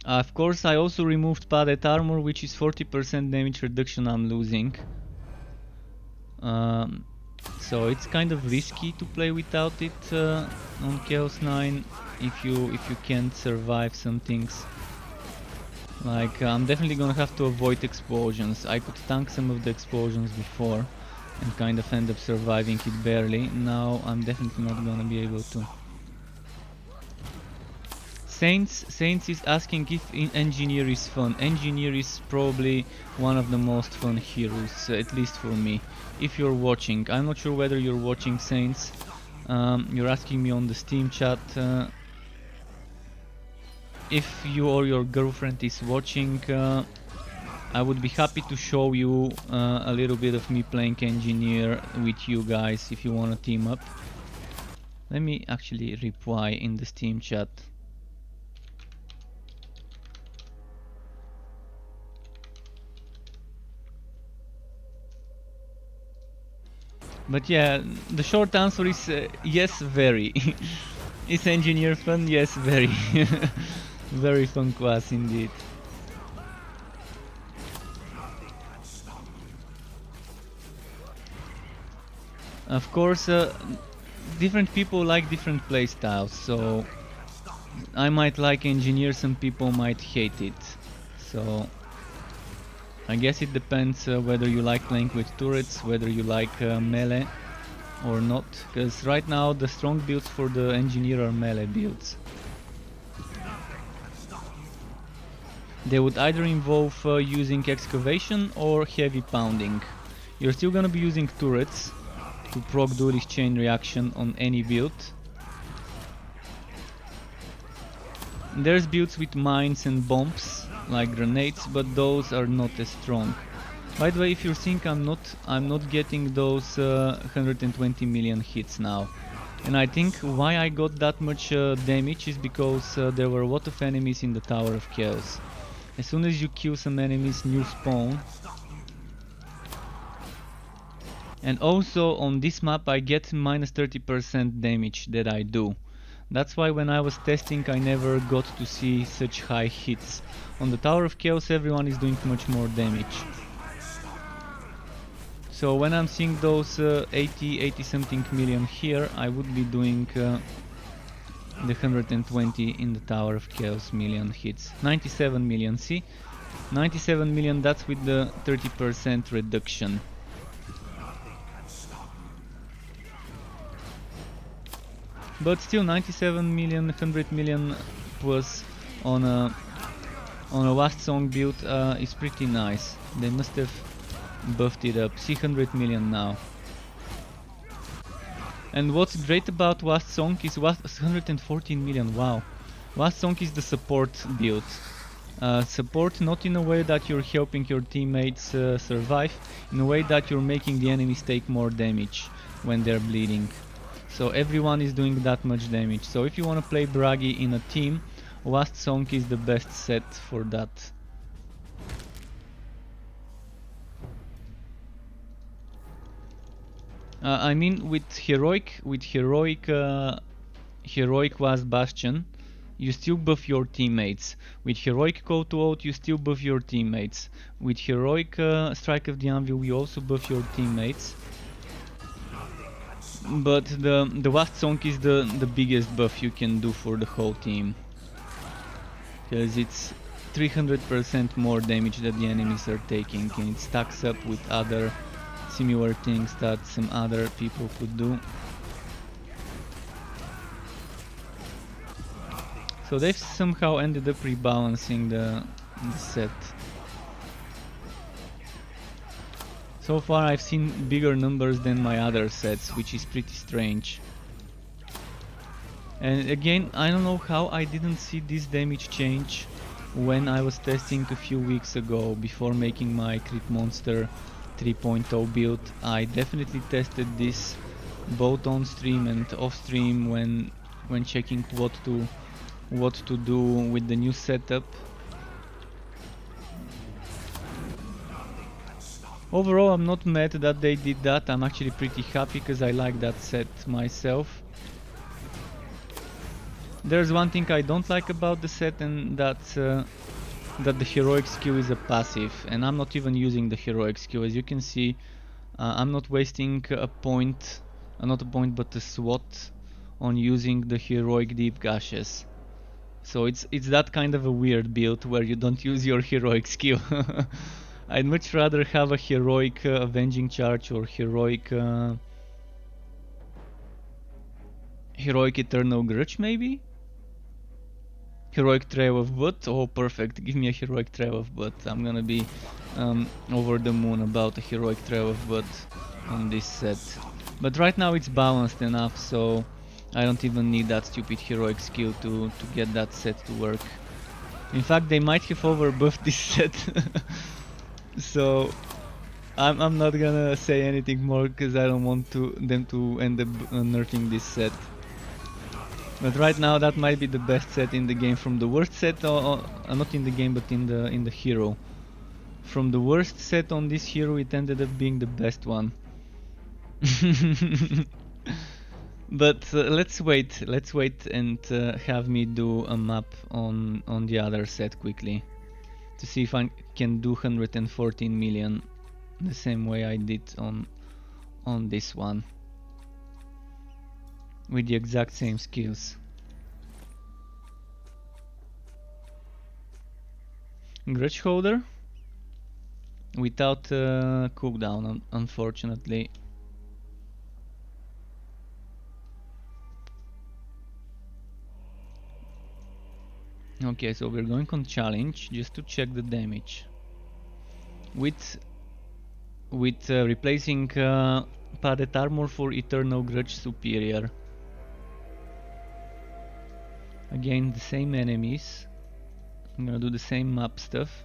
Of course, I also removed padded armor, which is 40% damage reduction I'm losing. So it's kind of risky to play without it on Chaos 9 if you can't survive some things. Like I'm definitely gonna have to avoid explosions. I could tank some of the explosions before and kind of end up surviving it barely. Now I'm definitely not gonna be able to. Saints is asking if Engineer is fun. Engineer is probably one of the most fun heroes, at least for me. If you're watching, I'm not sure whether you're watching, Saints. You're asking me on the Steam chat. If you or your girlfriend is watching, I would be happy to show you a little bit of me playing Engineer with you guys if you wanna team up. Let me actually reply in the Steam chat. But yeah, the short answer is yes, very. Is Engineer fun? Yes, very. Very fun class indeed. Of course, different people like different playstyles, so I might like Engineer, some people might hate it. So I guess it depends whether you like playing with turrets, whether you like melee or not, because right now the strong builds for the Engineer are melee builds. They would either involve using excavation or heavy pounding. You're still gonna be using turrets to proc duelist chain reaction on any build. There's builds with mines and bombs like grenades, but those are not as strong. By the way, if you think I'm not getting those 120 million hits now. And I think why I got that much damage is because there were a lot of enemies in the Tower of Chaos. As soon as you kill some enemies, new spawn. And also on this map I get minus 30% damage that I do. That's why when I was testing I never got to see such high hits. On the Tower of Chaos everyone is doing much more damage. So when I'm seeing those 80 something million here, I would be doing the 120 in the Tower of Chaos million hits. 97 million, see? 97 million, that's with the 30% reduction. But still 97 million, 100 million plus on a Last Song build is pretty nice. They must have buffed it up. 300 million now. And what's great about Last Song is 114 million, wow. Last Song is the support build. Support not in a way that you're helping your teammates survive, in a way that you're making the enemies take more damage when they're bleeding. So everyone is doing that much damage. So if you want to play Bragi in a team, Last Song is the best set for that. I mean with heroic Last Bastion, you still buff your teammates. With heroic Call to Out, you still buff your teammates. With heroic Strike of the Anvil, you also buff your teammates. But the Last Song is the biggest buff you can do for the whole team, because it's 300% more damage that the enemies are taking, and it stacks up with other similar things that some other people could do. So they've somehow ended up rebalancing the set. So far I've seen bigger numbers than my other sets, which is pretty strange. And again, I don't know how I didn't see this damage change when I was testing a few weeks ago before making my Crit Monster 3.0 build. I definitely tested this both on stream and off stream when checking what to do with the new setup. Overall, I'm not mad that they did that. I'm actually pretty happy because I like that set myself. There's one thing I don't like about the set, and that's that the heroic skill is a passive, and I'm not even using the heroic skill. As you can see, I'm not wasting a point, not a point but a SWAT on using the heroic deep gashes. So it's that kind of a weird build where you don't use your heroic skill. I'd much rather have a heroic avenging charge or heroic eternal grudge maybe? Heroic Trail of Blood. Oh, perfect. Give me a Heroic Trail of Blood. I'm gonna be over the moon about a Heroic Trail of Blood on this set. But right now it's balanced enough, so I don't even need that stupid heroic skill to get that set to work. In fact, they might have overbuffed this set. So I'm not gonna say anything more because I don't want them to end up nerfing this set. But right now that might be the best set in the game from the worst set, or not in the game but in the hero. From the worst set on this hero it ended up being the best one. But let's wait and have me do a map on the other set quickly to see if I can do 114 million the same way I did on this one, with the exact same skills. Grudge Holder without cooldown, unfortunately. Okay, so we're going on challenge just to check the damage with replacing padded armor for Eternal Grudge Superior. Again, the same enemies. I'm gonna do the same map stuff.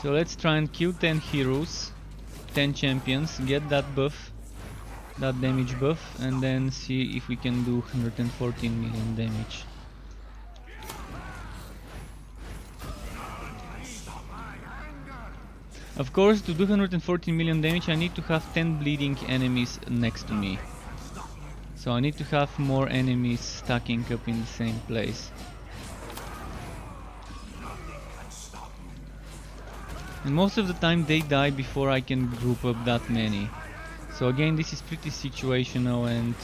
So let's try and kill 10 heroes, 10 champions, get that buff, that damage buff, and then see if we can do 114 million damage. Of course, to do 114 million damage I need to have 10 bleeding enemies next to me. So I need to have more enemies stacking up in the same place. And most of the time they die before I can group up that many. So again, this is pretty situational, and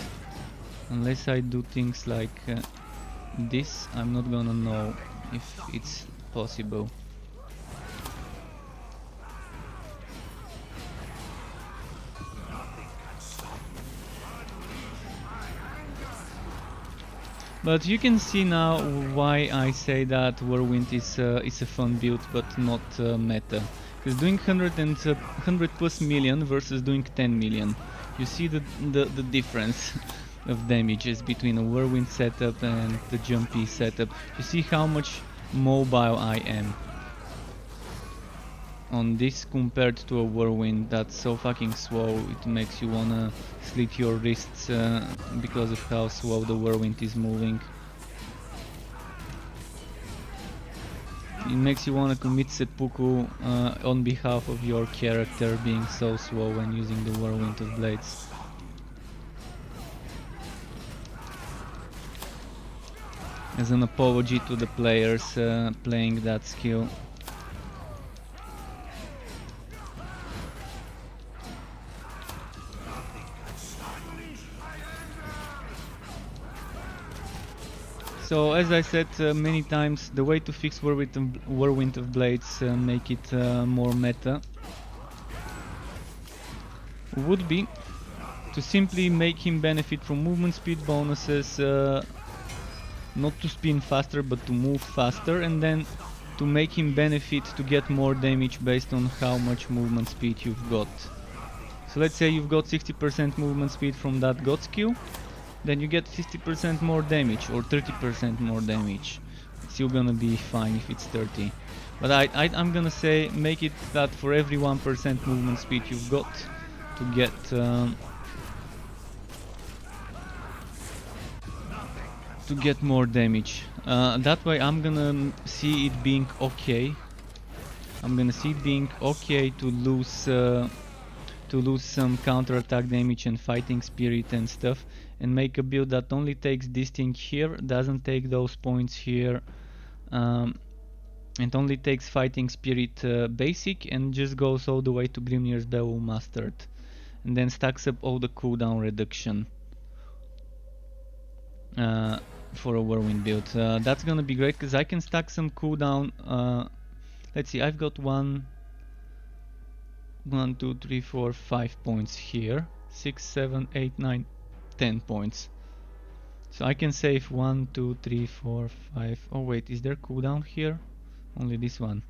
unless I do things like this, I'm not gonna know if it's possible. But you can see now why I say that Whirlwind is a fun build but not meta. Because doing 100 plus million versus doing 10 million, you see the difference of damages between a Whirlwind setup and the Jumpy setup. You see how much mobile I am on this compared to a Whirlwind that's so fucking slow. It makes you wanna slit your wrists because of how slow the Whirlwind is moving. It makes you wanna commit seppuku on behalf of your character being so slow when using the Whirlwind of Blades. As an apology to the players playing that skill. So as I said many times, the way to fix Whirlwind of Blades, make it more meta, would be to simply make him benefit from movement speed bonuses, not to spin faster but to move faster, and then to make him benefit to get more damage based on how much movement speed you've got. So let's say you've got 60% movement speed from that God skill, then you get 50% more damage or 30% more damage. It's still gonna be fine if it's 30. But I'm gonna say make it that for every 1% movement speed you've got to get more damage. That way I'm gonna see it being okay. I'm gonna see it being okay to lose some counter-attack damage and fighting spirit and stuff, and make a build that only takes this thing here, doesn't take those points here, and only takes fighting spirit basic, and just goes all the way to Grimnir's Bevel Mastered, and then stacks up all the cooldown reduction for a Whirlwind build. That's gonna be great because I can stack some cooldown. Let's see, I've got 1, 2, 3, 4, 5 points here. 6, 7, 8, 9, 10 points. So I can save 1, 2, 3, 4, 5. Oh wait, is there cooldown here? Only this one.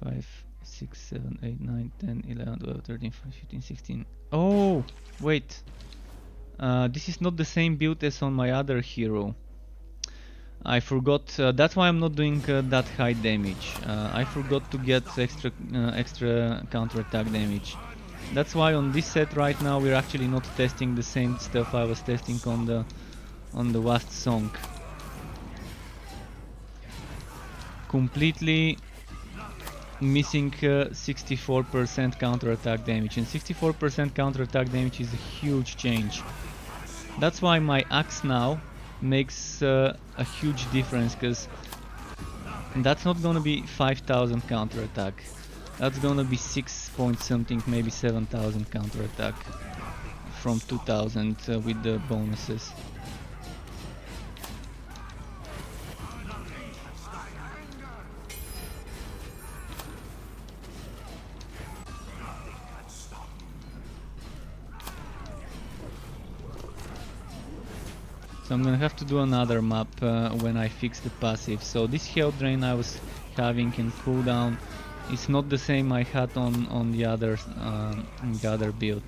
5, 6, 7, 8, 9, 10, 11, 12, 13, 14, 15, 16. Oh, wait. This is not the same build as on my other hero. I forgot, that's why I'm not doing that high damage. I forgot to get extra counter-attack damage. That's why on this set right now we're actually not testing the same stuff I was testing on the last song. Completely missing 64% counter-attack damage, and 64% counter-attack damage is a huge change. That's why my axe now makes a huge difference, because that's not gonna be 5000 counter-attack. That's gonna be 6 point something, maybe 7000 counter-attack from 2000 with the bonuses. So I'm gonna have to do another map when I fix the passive. So this health drain I was having in cooldown is not the same I had on the other build.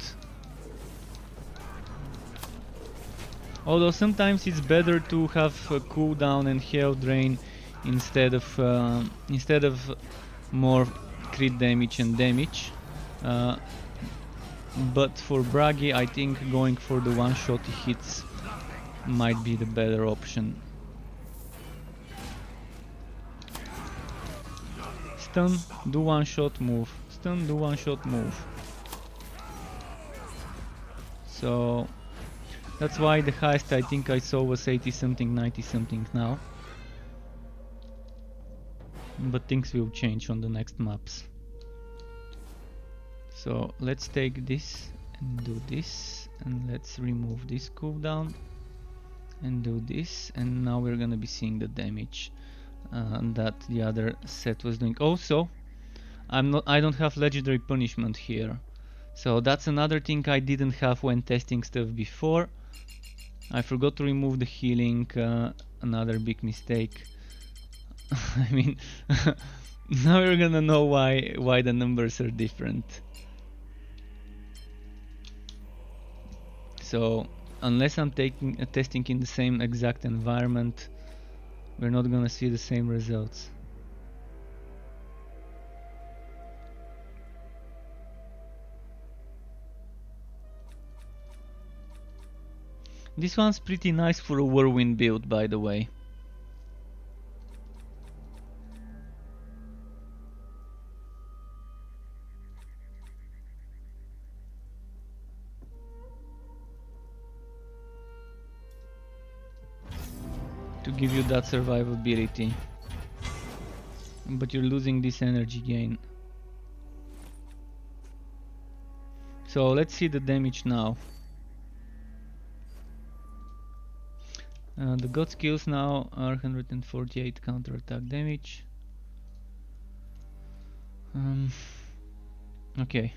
Although sometimes it's better to have cooldown and health drain instead of more crit damage and damage. But for Bragi, I think going for the one-shot hits might be the better option. Stun, do one shot, move. Stun, do one shot, move. So that's why the highest I think I saw was 80 something, 90 something now. But things will change on the next maps. So let's take this and do this, and let's remove this cooldown and do this, and now we're gonna be seeing the damage that the other set was doing. Also, I don't have legendary punishment here, so that's another thing I didn't have when testing stuff before. I forgot to remove the healing, another big mistake. I mean, now you're gonna know why the numbers are different. So unless I'm testing in the same exact environment, we're not gonna see the same results. This one's pretty nice for a Whirlwind build, by the way. To give you that survivability, but you're losing this energy gain. So let's see the damage now. The god skills now are 148 counter-attack damage. Okay.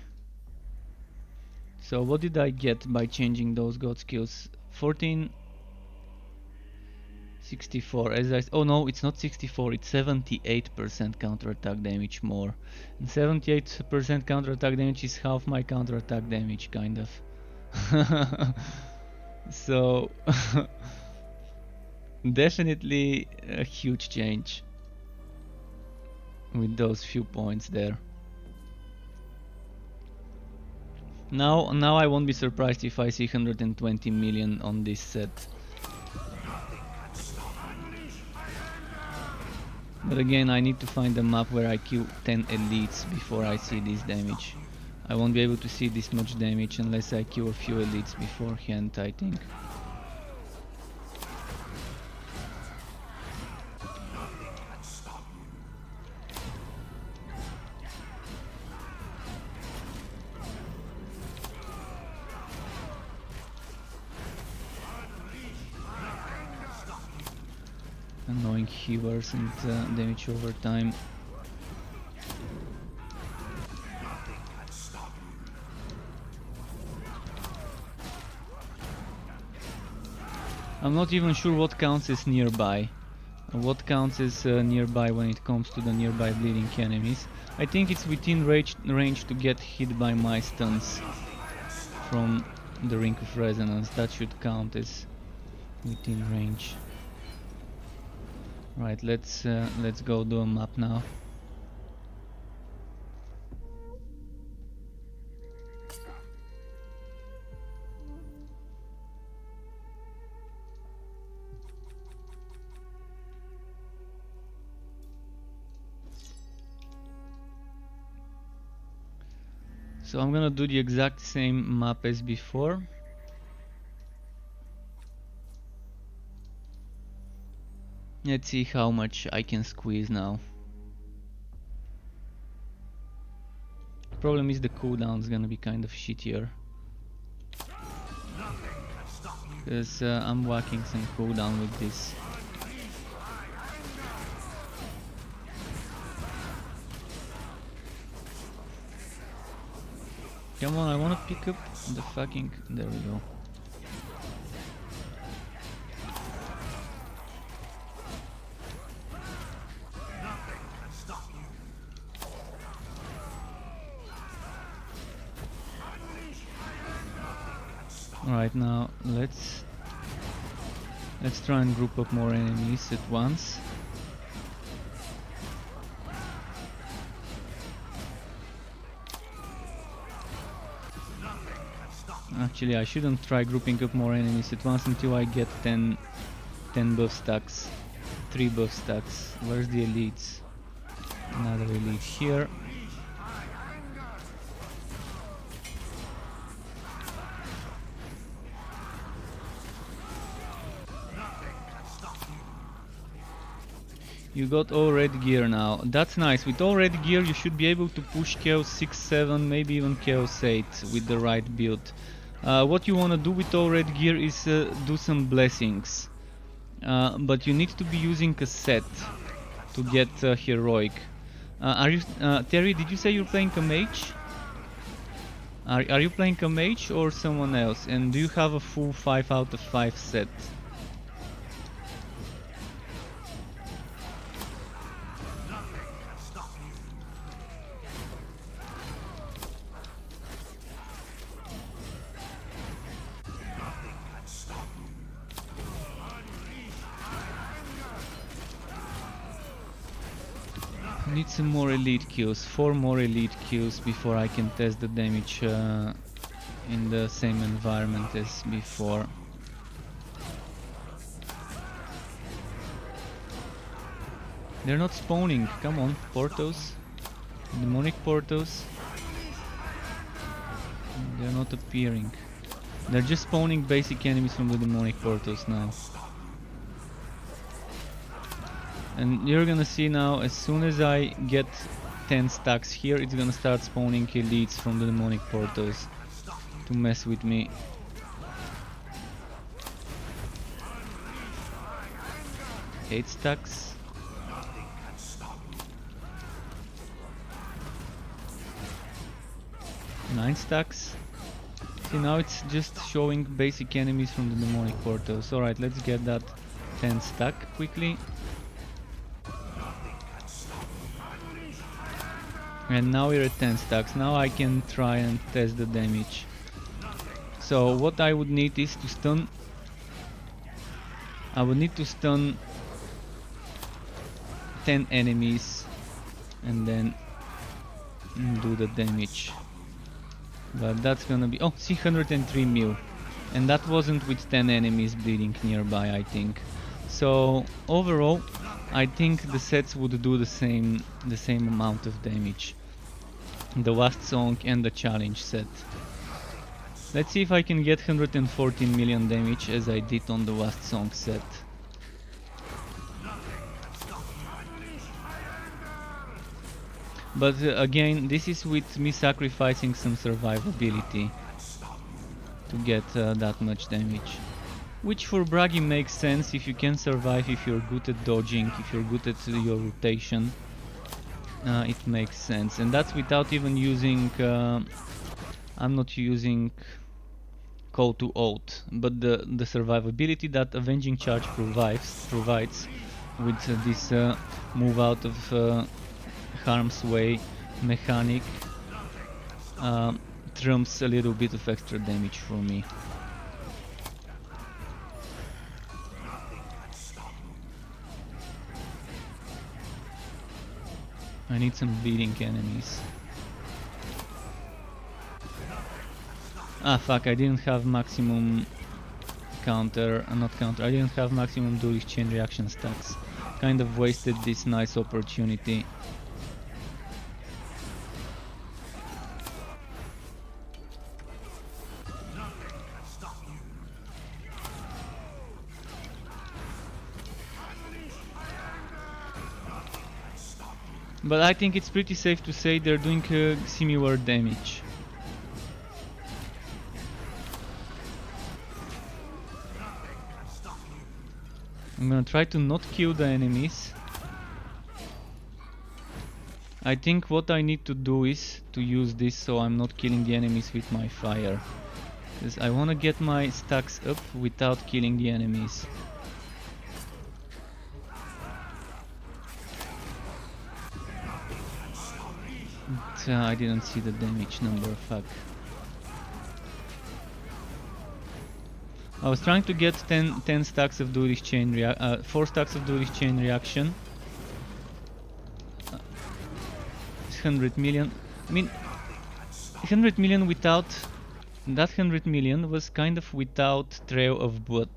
So what did I get by changing those god skills? 1464 as I oh no, it's not 64, it's 78% counter-attack damage more. And 78% counter-attack damage is half my counter-attack damage, kind of. So definitely a huge change with those few points there. Now I won't be surprised if I see 120 million on this set. But again, I need to find a map where I kill 10 elites before I see this damage. I won't be able to see this much damage unless I kill a few elites beforehand, I think. Annoying healers and damage over time. I'm not even sure what counts as nearby. What counts as nearby when it comes to the nearby bleeding enemies. I think it's within range to get hit by my stuns from the Ring of Resonance. That should count as within range. Right, let's go do a map now. So I'm gonna do the exact same map as before. Let's see how much I can squeeze now. Problem is the cooldown is gonna be kind of shittier. Because I'm whacking some cooldown with this. Come on, I wanna pick up the fucking... There we go. Alright, now let's try and group up more enemies at once. Actually, I shouldn't try grouping up more enemies at once until I get 10 buff stacks, 3 buff stacks. Where's the elites? Another elite here. You got all red gear now. That's nice. With all red gear you should be able to push Chaos 6, 7, maybe even Chaos 8 with the right build. What you wanna do with all red gear is do some blessings. But you need to be using a set to get heroic. Terry, did you say you're playing a mage? Are you playing a mage or someone else? And do you have a full 5 out of 5 set? Need some more elite kills, 4 more elite kills before I can test the damage in the same environment as before. They're not spawning, come on, Portos, demonic Portos. They're not appearing. They're just spawning basic enemies from the demonic Portos now. And you're gonna see now, as soon as I get 10 stacks here, it's gonna start spawning elites from the demonic portals to mess with me. 8 stacks. Nine stacks. See, now it's just showing basic enemies from the demonic portals. Alright, let's get that 10 stack quickly. And now we're at 10 stacks. Now I can try and test the damage. So what I would need is to stun. I would need to stun 10 enemies and then do the damage. But that's gonna be, oh, 303 mil. And that wasn't with 10 enemies bleeding nearby, I think. So overall, I think the sets would do the same amount of damage. The Last Song and the challenge set. Let's see if I can get 114 million damage as I did on the Last Song set. But again, this is with me sacrificing some survivability to get that much damage. Which for Bragi makes sense if you can survive, if you're good at dodging, if you're good at your rotation. It makes sense, and that's without even using, I'm not using Call to Oath, but the survivability that Avenging Charge provides with this move out of harm's way mechanic trumps a little bit of extra damage for me. I need some bleeding enemies. Ah fuck, I didn't have maximum counter, not counter, I didn't have maximum duelist chain reaction stacks. Kind of wasted this nice opportunity. But I think it's pretty safe to say they're doing similar damage. I'm gonna try to not kill the enemies. I think what I need to do is to use this so I'm not killing the enemies with my fire. Because I wanna get my stacks up without killing the enemies. I didn't see the damage number, fuck. I was trying to get 10 stacks of duelist chain 4 stacks of duelist chain reaction. 100 million. I mean, 100 million without... That 100 million was kind of without Trail of Blood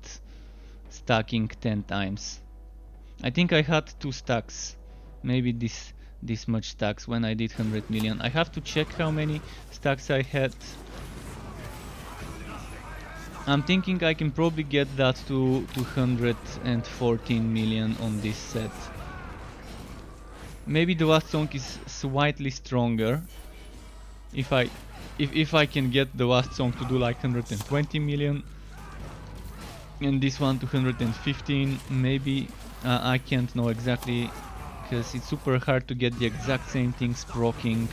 stacking 10 times. I think I had 2 stacks. Maybe this much stacks when I did 100 million. I have to check how many stacks I had. I'm thinking I can probably get that to 214 million on this set. Maybe the Last Song is slightly stronger. If I can get the Last Song to do like 120 million and this one to 115, maybe. I can't know exactly, because it's super hard to get the exact same things proccing.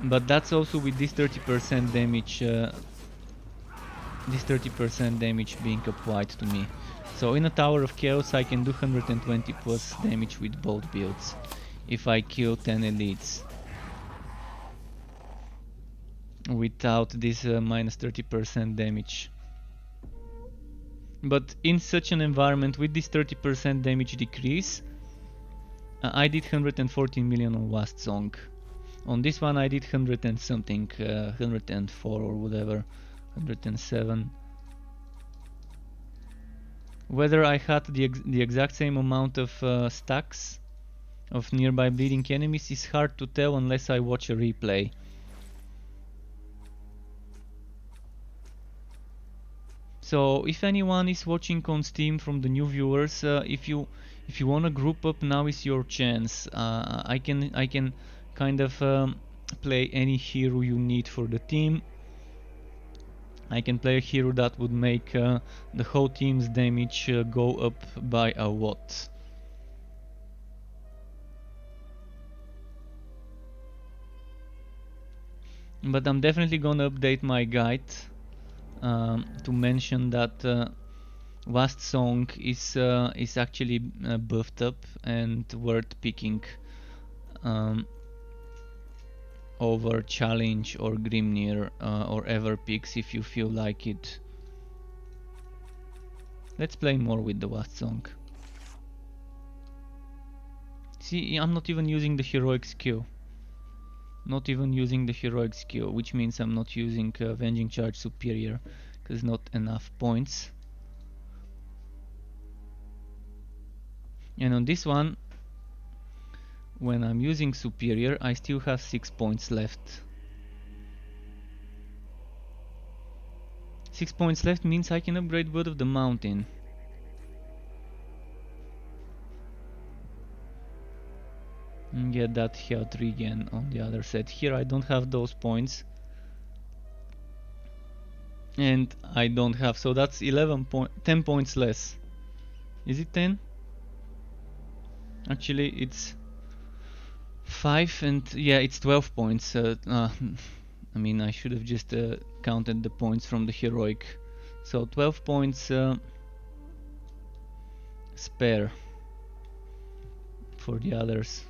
But that's also with this 30% damage. This 30% damage being applied to me. So in a Tower of Chaos I can do 120 plus damage with both builds if I kill 10 elites. Without this minus 30% damage. But in such an environment with this 30% damage decrease, I did 114 million on Last Song. On this one I did 100 and something, 104 or whatever, 107. Whether I had the exact same amount of stacks of nearby bleeding enemies is hard to tell unless I watch a replay. So if anyone is watching on Steam from the new viewers, if you wanna group up, now is your chance. I can kind of play any hero you need for the team. I can play a hero that would make the whole team's damage go up by a watt. But I'm definitely gonna update my guide to mention that Last Song is actually buffed up and worth picking over Challenge or Grimnir or Ever Picks if you feel like it. Let's play more with the Last Song. See, I'm not even using the heroic skill. Not even using the heroic skill, which means I'm not using Avenging Charge Superior, because not enough points. And on this one, when I'm using Superior, I still have 6 points left. 6 points left means I can upgrade Word of the Mountain. And get that health regen on the other side. Here I don't have those points. And I don't have, so that's 10 points less. Is it 10? Actually it's 5 and yeah, it's 12 points. I mean, I should have just counted the points from the heroic. So 12 points spare for the others.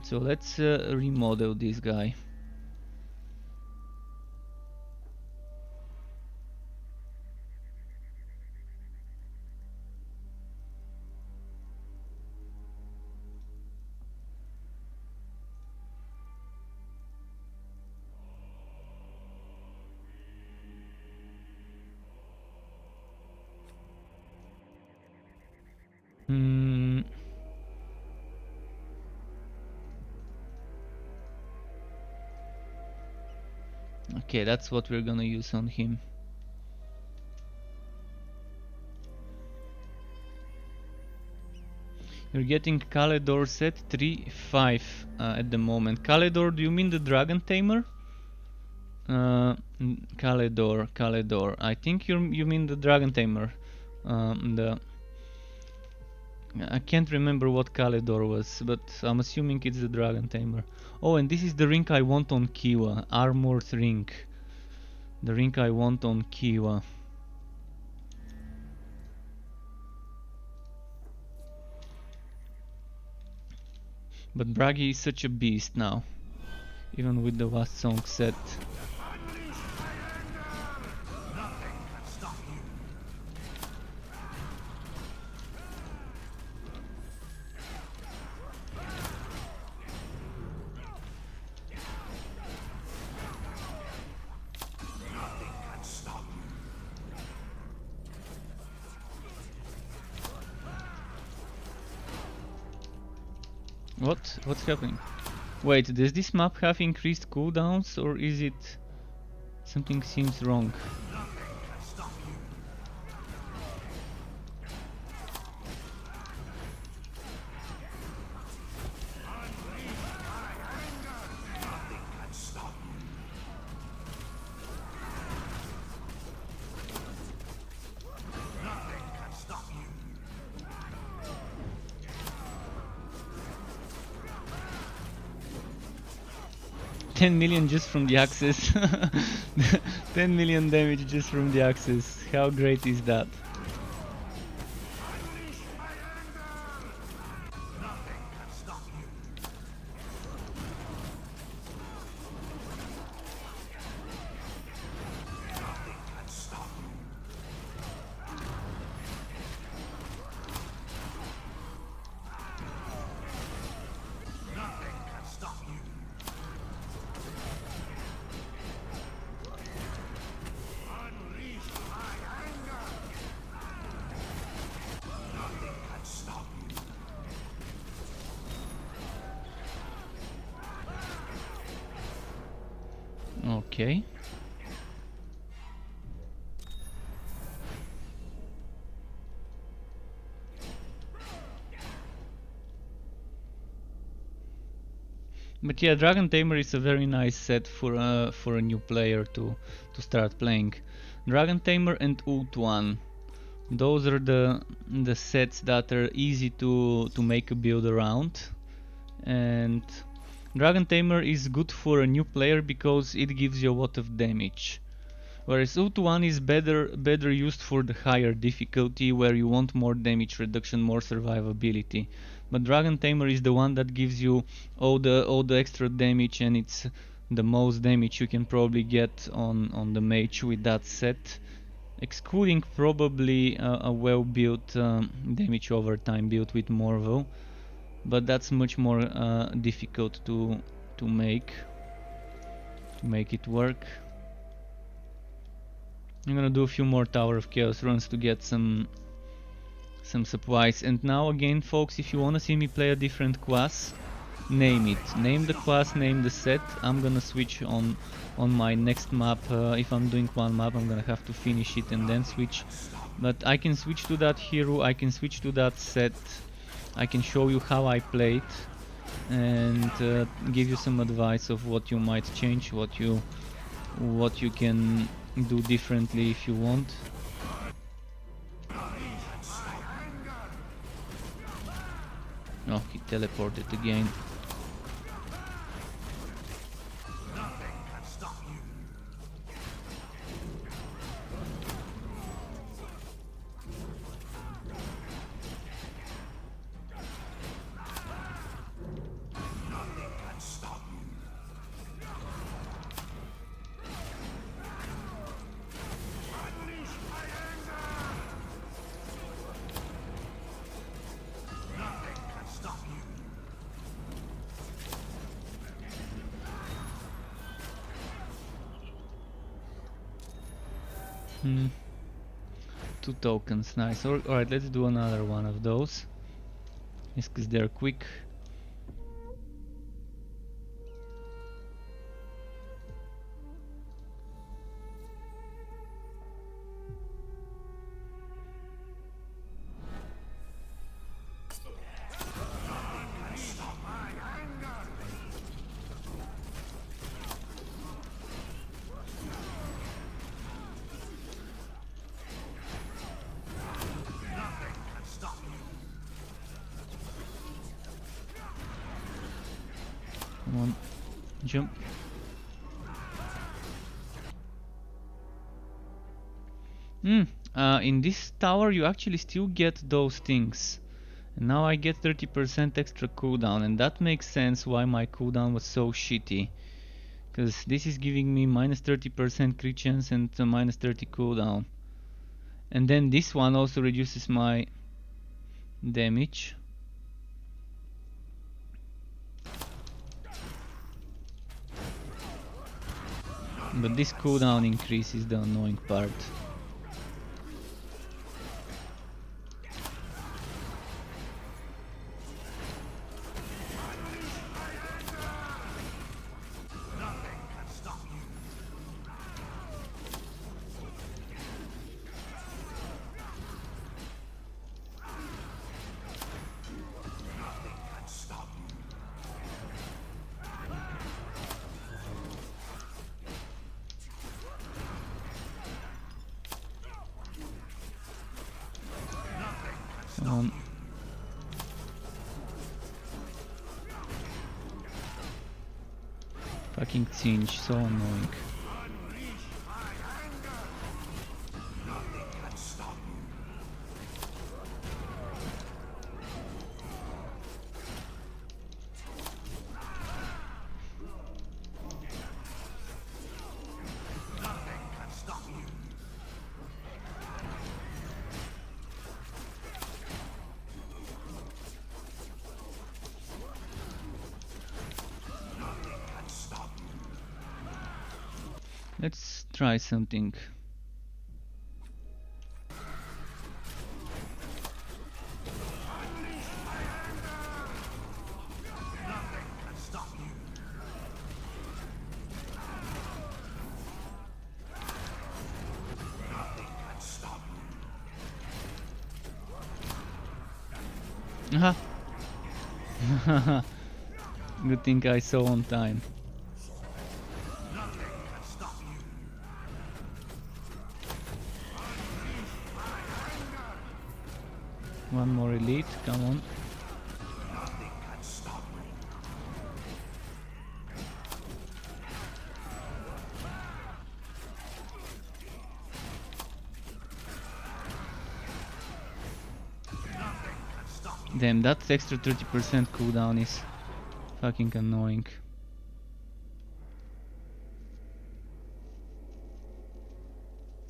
So let's remodel this guy. Okay, that's what we're gonna use on him. You're getting Kaledor set 3-5 at the moment. Kaledor, do you mean the Dragon Tamer? Kaledor. I think you mean the Dragon Tamer. I can't remember what Kaledor was, but I'm assuming it's the Dragon Tamer. Oh, and this is the ring I want on Kiwa. Armored ring. The ring I want on Kiwa. But Bragi is such a beast now, even with the last song set. What's happening? Wait, does this map have increased cooldowns, or is it something seems wrong? $10 million just from the axes. 10 million damage just from the axes. How great is that? Okay. But yeah, Dragon Tamer is a very nice set for a new player to start playing. Dragon Tamer and Ult 1. Those are the sets that are easy to make a build around. And Dragon Tamer is good for a new player because it gives you a lot of damage. Whereas Ult 1 is better used for the higher difficulty where you want more damage reduction, more survivability. But Dragon Tamer is the one that gives you all the extra damage, and it's the most damage you can probably get on the mage with that set, excluding probably a well built damage over time build with Morvo, but that's much more difficult to make it work. I'm gonna do a few more Tower of Chaos runs to get some supplies. And now again, folks, if you wanna see me play a different class, name it. Name the class, name the set. I'm gonna switch on my next map. If I'm doing one map, I'm gonna have to finish it and then switch. But I can switch to that hero, I can switch to that set. I can show you how I play it and give you some advice of what you might change, what you can do differently if you want. Oh, he teleported again. Two tokens, nice. Alright, let's do another one of those. Yes, because they're quick. Come on, jump. In this tower you actually still get those things. And now I get 30% extra cooldown, and that makes sense why my cooldown was so shitty. Because this is giving me minus 30% crit chance and minus 30 cooldown. And then this one also reduces my damage. But this cooldown increase is the annoying part. Fucking Cinch, so annoying. Let's try something. Good thing I saw on time. One more elite, come on. Damn, that extra 30% cooldown is fucking annoying.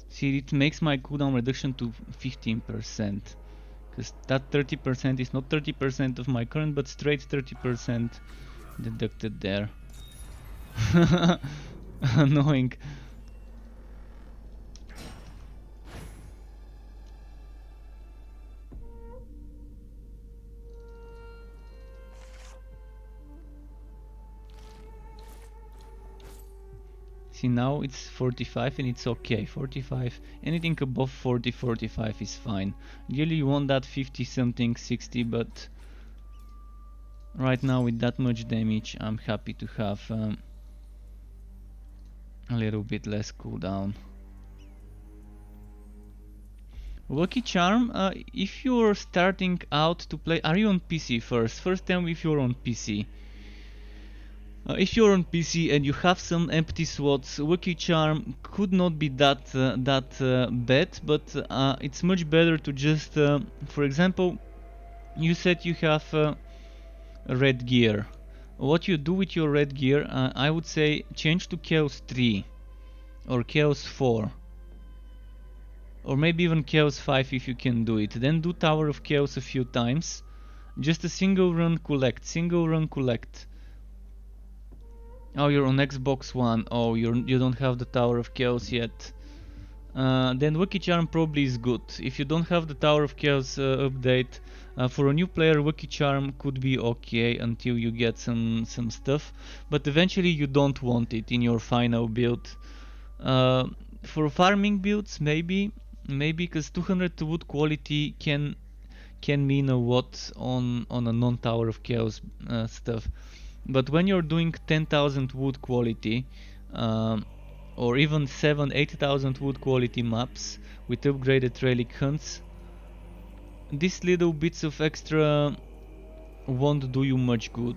See, it makes my cooldown reduction to 15%. Because that 30% is not 30% of my current, but straight 30% deducted there. Annoying. See, now it's 45 and it's okay. 45, anything above 40, 45 is fine. Really you want that 50 something, 60, but right now with that much damage I'm happy to have a little bit less cooldown. Lucky Charm, if you're starting out to play, are you on PC first? First tell me if you're on PC. If you're on PC and you have some empty slots, Lucky Charm could not be that bad, but it's much better to just, for example, you said you have red gear. What you do with your red gear, I would say change to Chaos 3 or Chaos 4. Or maybe even Chaos 5 if you can do it. Then do Tower of Chaos a few times. Just a single run collect, single run collect. Oh, you're on Xbox One. Oh, you don't have the Tower of Chaos yet. Then Lucky Charm probably is good. If you don't have the Tower of Chaos update, for a new player Lucky Charm could be okay until you get some stuff. But eventually you don't want it in your final build. For farming builds maybe because 200 wood quality can mean a lot on a non-Tower of Chaos stuff. But when you're doing 10,000 wood quality, or even 8,000 wood quality maps with upgraded relic hunts, these little bits of extra won't do you much good.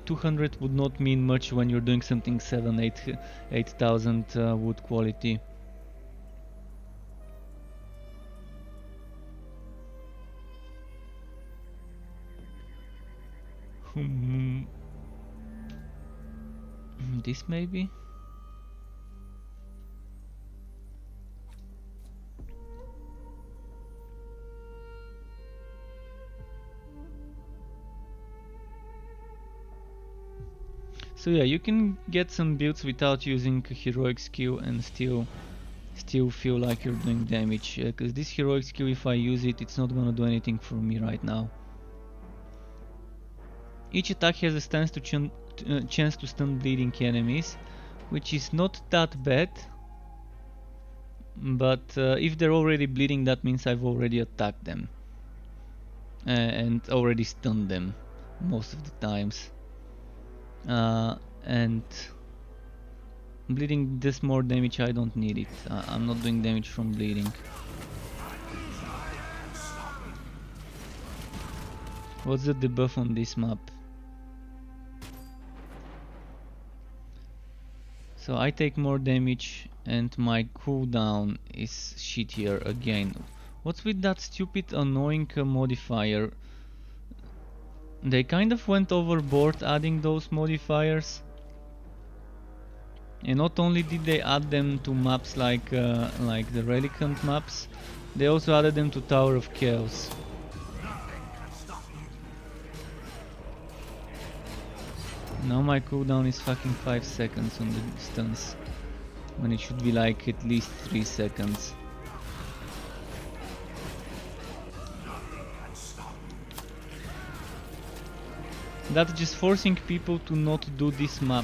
200 would not mean much when you're doing something 8,000 wood quality. This maybe? So yeah, you can get some builds without using a heroic skill and still feel like you're doing damage, because this heroic skill, if I use it, it's not gonna do anything for me right now. Each attack has a chance to stun bleeding enemies, which is not that bad, but if they're already bleeding, that means I've already attacked them and already stunned them most of the times. And bleeding does more damage, I don't need it. I'm not doing damage from bleeding. What's the debuff on this map? So I take more damage and my cooldown is shittier again. What's with that stupid annoying modifier? They kind of went overboard adding those modifiers. And not only did they add them to maps like the Relic Hunt maps, they also added them to Tower of Chaos. Now my cooldown is fucking 5 seconds on the distance, when it should be like at least 3 seconds. That's just forcing people to not do this map,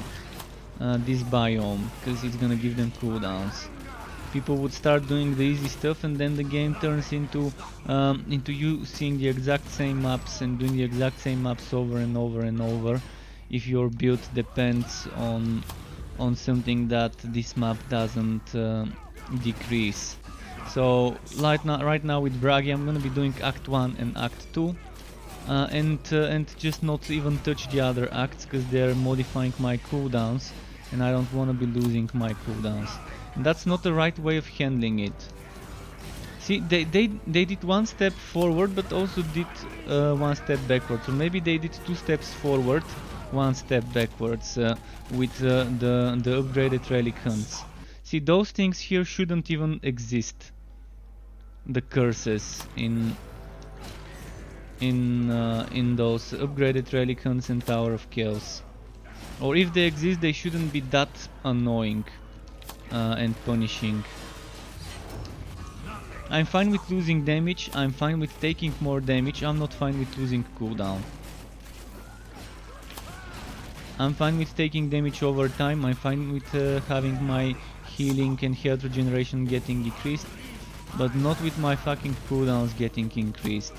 this biome, because it's gonna give them cooldowns. People would start doing the easy stuff and then the game turns into you seeing the exact same maps and doing the exact same maps over and over and over. if your build depends on something that this map doesn't decrease. So right now with Bragi I'm gonna be doing Act 1 and Act 2 and just not even touch the other acts because they're modifying my cooldowns and I don't want to be losing my cooldowns. And that's not the right way of handling it. See, they did one step forward but also did one step backwards, or maybe they did two steps forward, one step backwards with the upgraded relic hunts. See, those things here shouldn't even exist. The curses in those upgraded relic hunts and Tower of Chaos. Or if they exist, they shouldn't be that annoying and punishing. I'm fine with losing damage, I'm fine with taking more damage, I'm not fine with losing cooldown. I'm fine with taking damage over time, I'm fine with having my healing and health regeneration getting decreased, but not with my fucking cooldowns getting increased.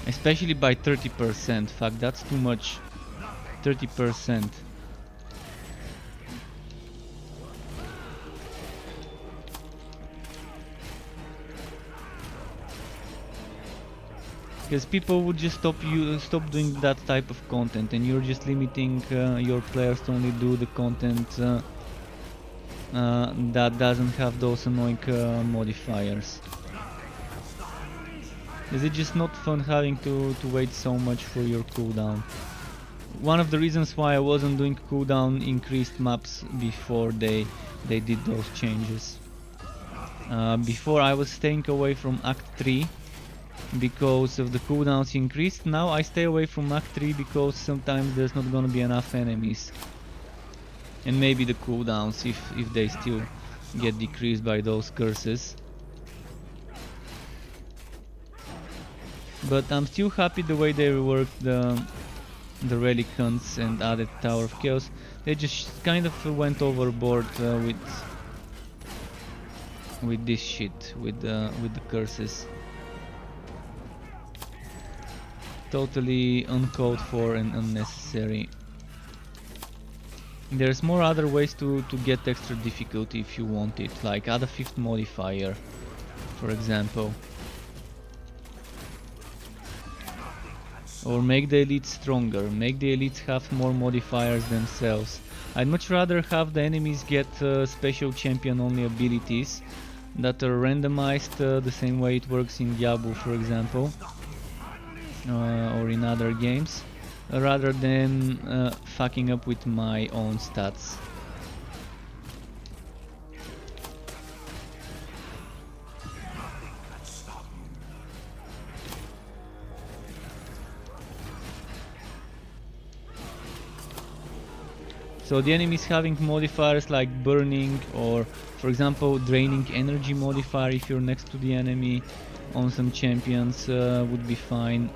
Especially by 30%, fuck, that's too much. 30%. Because people would just stop doing that type of content, and you're just limiting your players to only do the content that doesn't have those annoying modifiers. Is it just not fun having to wait so much for your cooldown? One of the reasons why I wasn't doing cooldown increased maps before they did those changes. Before I was staying away from Act 3 because of the cooldowns increased. Now I stay away from Act 3 because sometimes there's not gonna be enough enemies. And maybe the cooldowns, if they still get decreased by those curses. But I'm still happy the way they reworked the relic hunts and added Tower of Chaos. They just kind of went overboard with this shit, with the curses. Totally uncalled for and unnecessary. There's more other ways to get extra difficulty if you want it, like add a 5th modifier, for example. Or make the elites stronger, make the elites have more modifiers themselves. I'd much rather have the enemies get special champion only abilities that are randomized the same way it works in Diablo, for example, or in other games, rather than fucking up with my own stats. So the enemies having modifiers like burning or, for example, draining energy modifier if you're next to the enemy on some champions would be fine.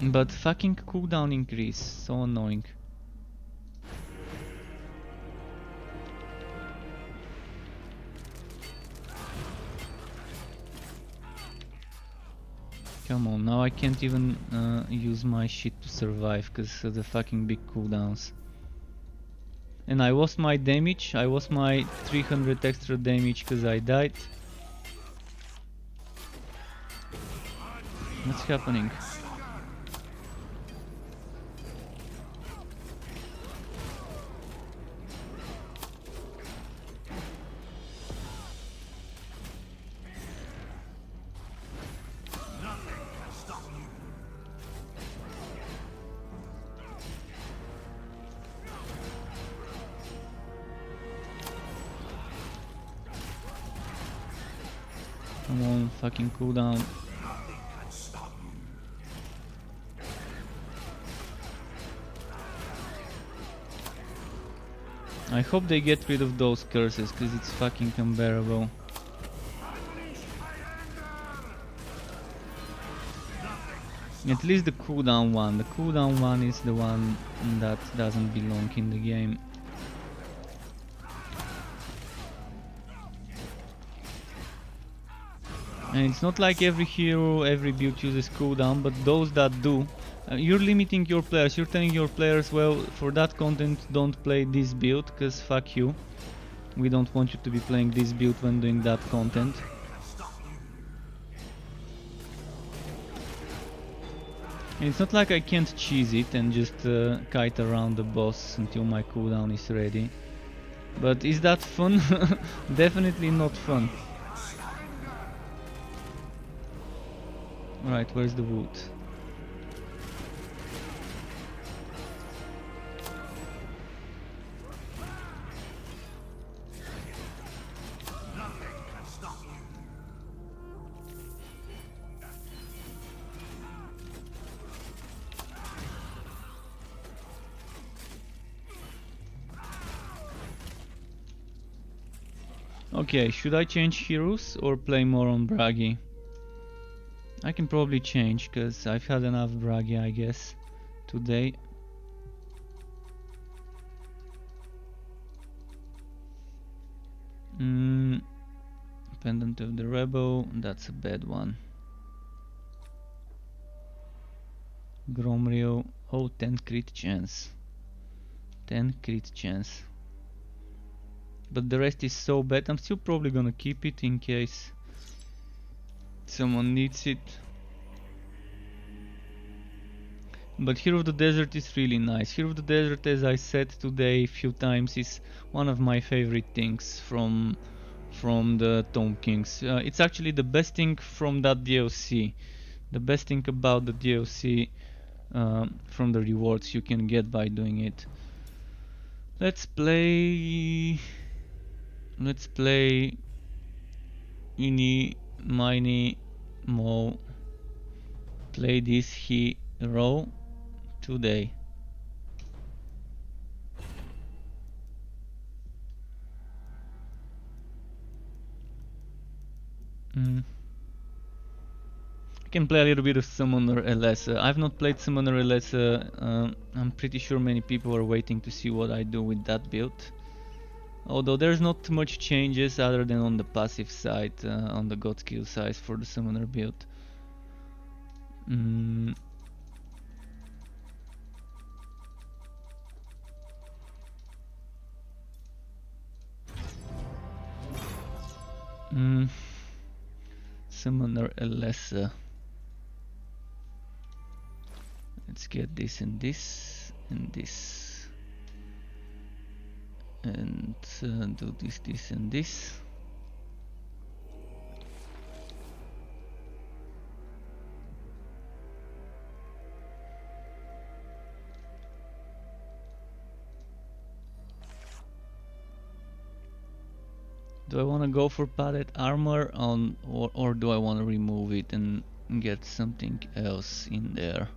But fucking cooldown increase, so annoying. Come on, now I can't even use my shit to survive because of the fucking big cooldowns. And I lost my damage, I lost my 300 extra damage because I died. What's happening? Come on, fucking cooldown. I hope they get rid of those curses, cause it's fucking unbearable. At least the cooldown one. The cooldown one is the one that doesn't belong in the game. And it's not like every hero, every build uses cooldown, but those that do, you're limiting your players. You're telling your players, well, for that content don't play this build, cause fuck you. We don't want you to be playing this build when doing that content. And it's not like I can't cheese it and just kite around the boss until my cooldown is ready. But is that fun? Definitely not fun. Alright, where's the wood? Okay, should I change heroes or play more on Bragi? I can probably change, cause I've had enough Bragi, I guess, today. Pendant of the Rebel, that's a bad one. Gromrio, oh, 10 crit chance. 10 crit chance. But the rest is so bad, I'm still probably gonna keep it in case someone needs it. But Hero of the Desert is really nice. Hero of the Desert, as I said today a few times, is one of my favorite things from the Tomb Kings. It's actually the best thing from that DLC. The best thing about the DLC from the rewards you can get by doing it. Let's play Eeny, Miny, Mo. Play this hero today. I can play a little bit of Summoner LS. I've not played Summoner LS. I'm pretty sure many people are waiting to see what I do with that build. Although there's not much changes other than on the passive side, on the god skill side for the Summoner build. Summoner LS. Let's get this and this and this. And do this and this. Do I want to go for padded armor on, or do I want to remove it and get something else in there?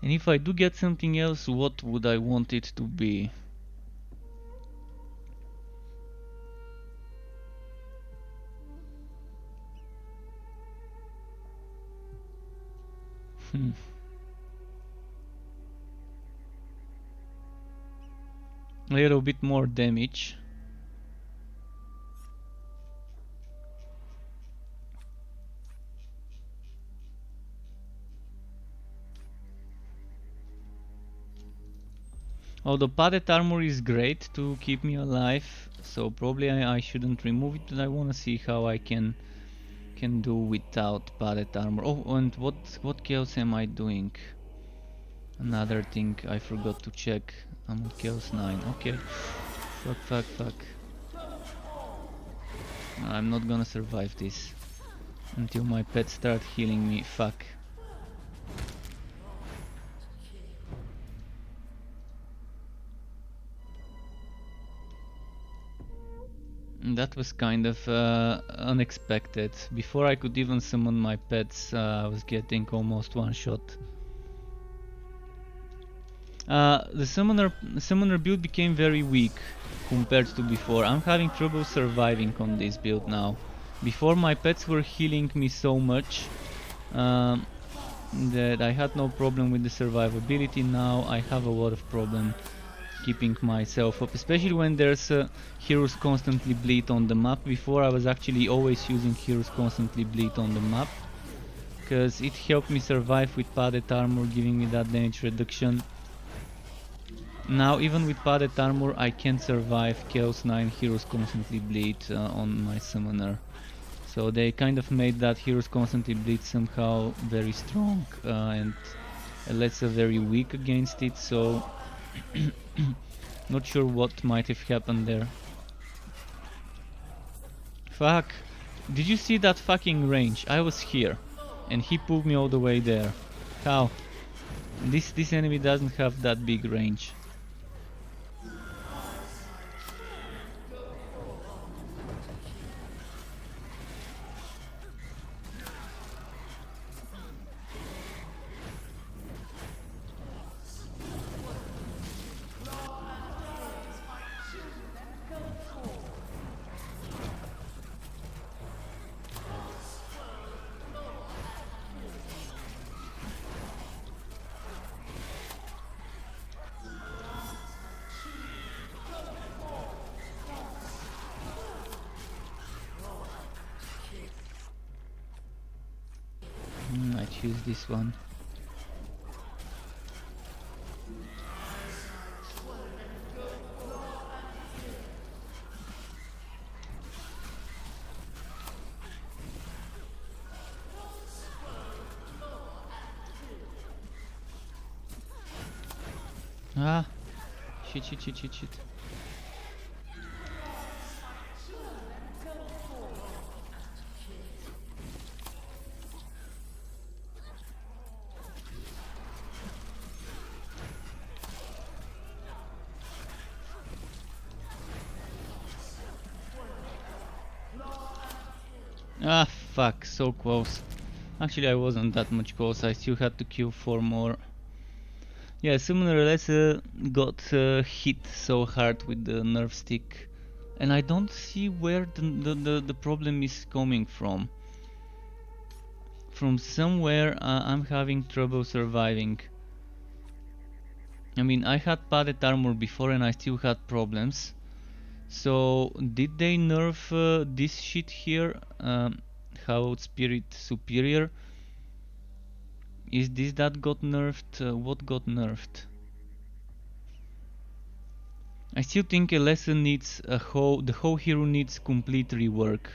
And if I do get something else, what would I want it to be? A little bit more damage. Oh, the padded armor is great to keep me alive, so probably I shouldn't remove it, but I wanna see how I can do without padded armor. Oh, and what chaos am I doing? Another thing I forgot to check. I'm on chaos 9. Okay. Fuck. I'm not gonna survive this until my pets start healing me. Fuck. That was kind of unexpected. Before I could even summon my pets, I was getting almost one shot. The summoner build became very weak compared to before. I'm having trouble surviving on this build now. Before, my pets were healing me so much that I had no problem with the survivability. Now I have a lot of problem keeping myself up, especially when there's heroes constantly bleed on the map. Before I was actually always using heroes constantly bleed on the map, because it helped me survive with padded armor, giving me that damage reduction. Now even with padded armor I can't survive Chaos 9 heroes constantly bleed on my summoner. So they kind of made that heroes constantly bleed somehow very strong and Let's very weak against it, so not sure what might have happened there. Fuck! Did you see that fucking range? I was here and he pulled me all the way there. How? This enemy doesn't have that big range. I choose this one. Ah, shit. Ah, fuck, so close. Actually, I wasn't that much close, I still had to kill 4 more. Yeah, Summoner Lesser got hit so hard with the nerf stick. And I don't see where the problem is coming from. From somewhere I'm having trouble surviving. I mean, I had padded armor before and I still had problems. So, did they nerf this shit here? Hallowed Spirit Superior? Is this that got nerfed? What got nerfed? I still think a lesson needs the whole hero needs complete rework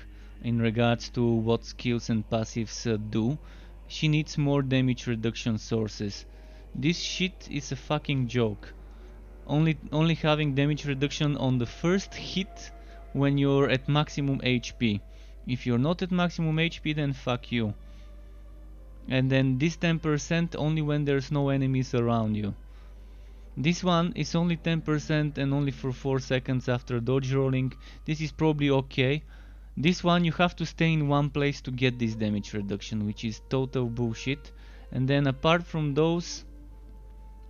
in regards to what skills and passives do. She needs more damage reduction sources. This shit is a fucking joke. Only having damage reduction on the first hit when you're at maximum HP. If you're not at maximum HP, then fuck you. And then this 10% only when there's no enemies around you. This one is only 10% and only for 4 seconds after dodge rolling. This is probably okay. This one you have to stay in one place to get this damage reduction, which is total bullshit. And then apart from those,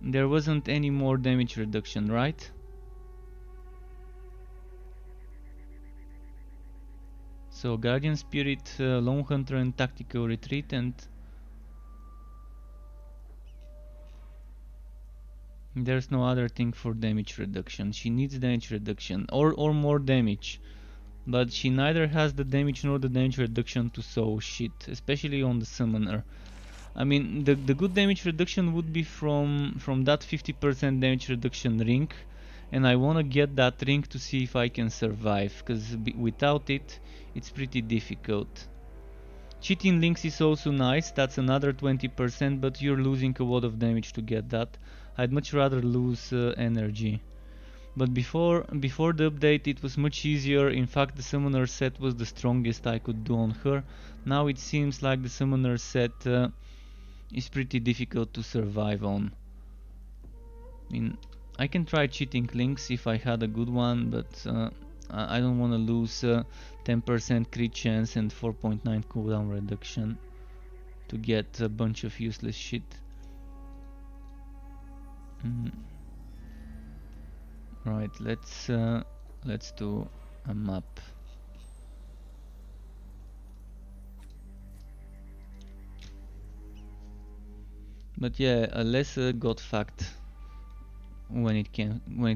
there wasn't any more damage reduction, right? So Guardian Spirit, Lone Hunter and Tactical Retreat, and there's no other thing for damage reduction. She needs damage reduction or more damage. But she neither has the damage nor the damage reduction to sow shit, especially on the summoner. I mean, the good damage reduction would be from that 50% damage reduction ring, and I wanna get that ring to see if I can survive, cause without it, it's pretty difficult. Cheating links is also nice, that's another 20%, but you're losing a lot of damage to get that. I'd much rather lose energy. But before the update it was much easier. In fact, the summoner set was the strongest I could do on her. Now it seems like the summoner set is pretty difficult to survive on. I mean, I can try cheating links if I had a good one, but I don't want to lose 10% crit chance and 4.9 cooldown reduction to get a bunch of useless shit. Right, let's do a map. But yeah, Alessa got fucked. when it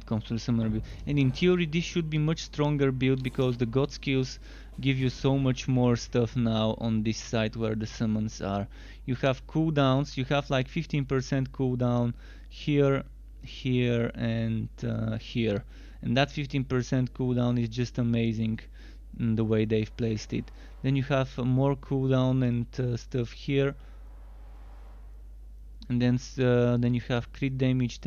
comes to the summoner build. And in theory this should be much stronger build because the god skills give you so much more stuff now on this side where the summons are. You have cooldowns, you have like 15% cooldown here, here and here. And that 15% cooldown is just amazing in the way they've placed it. Then you have more cooldown and stuff here. And then you have crit damage,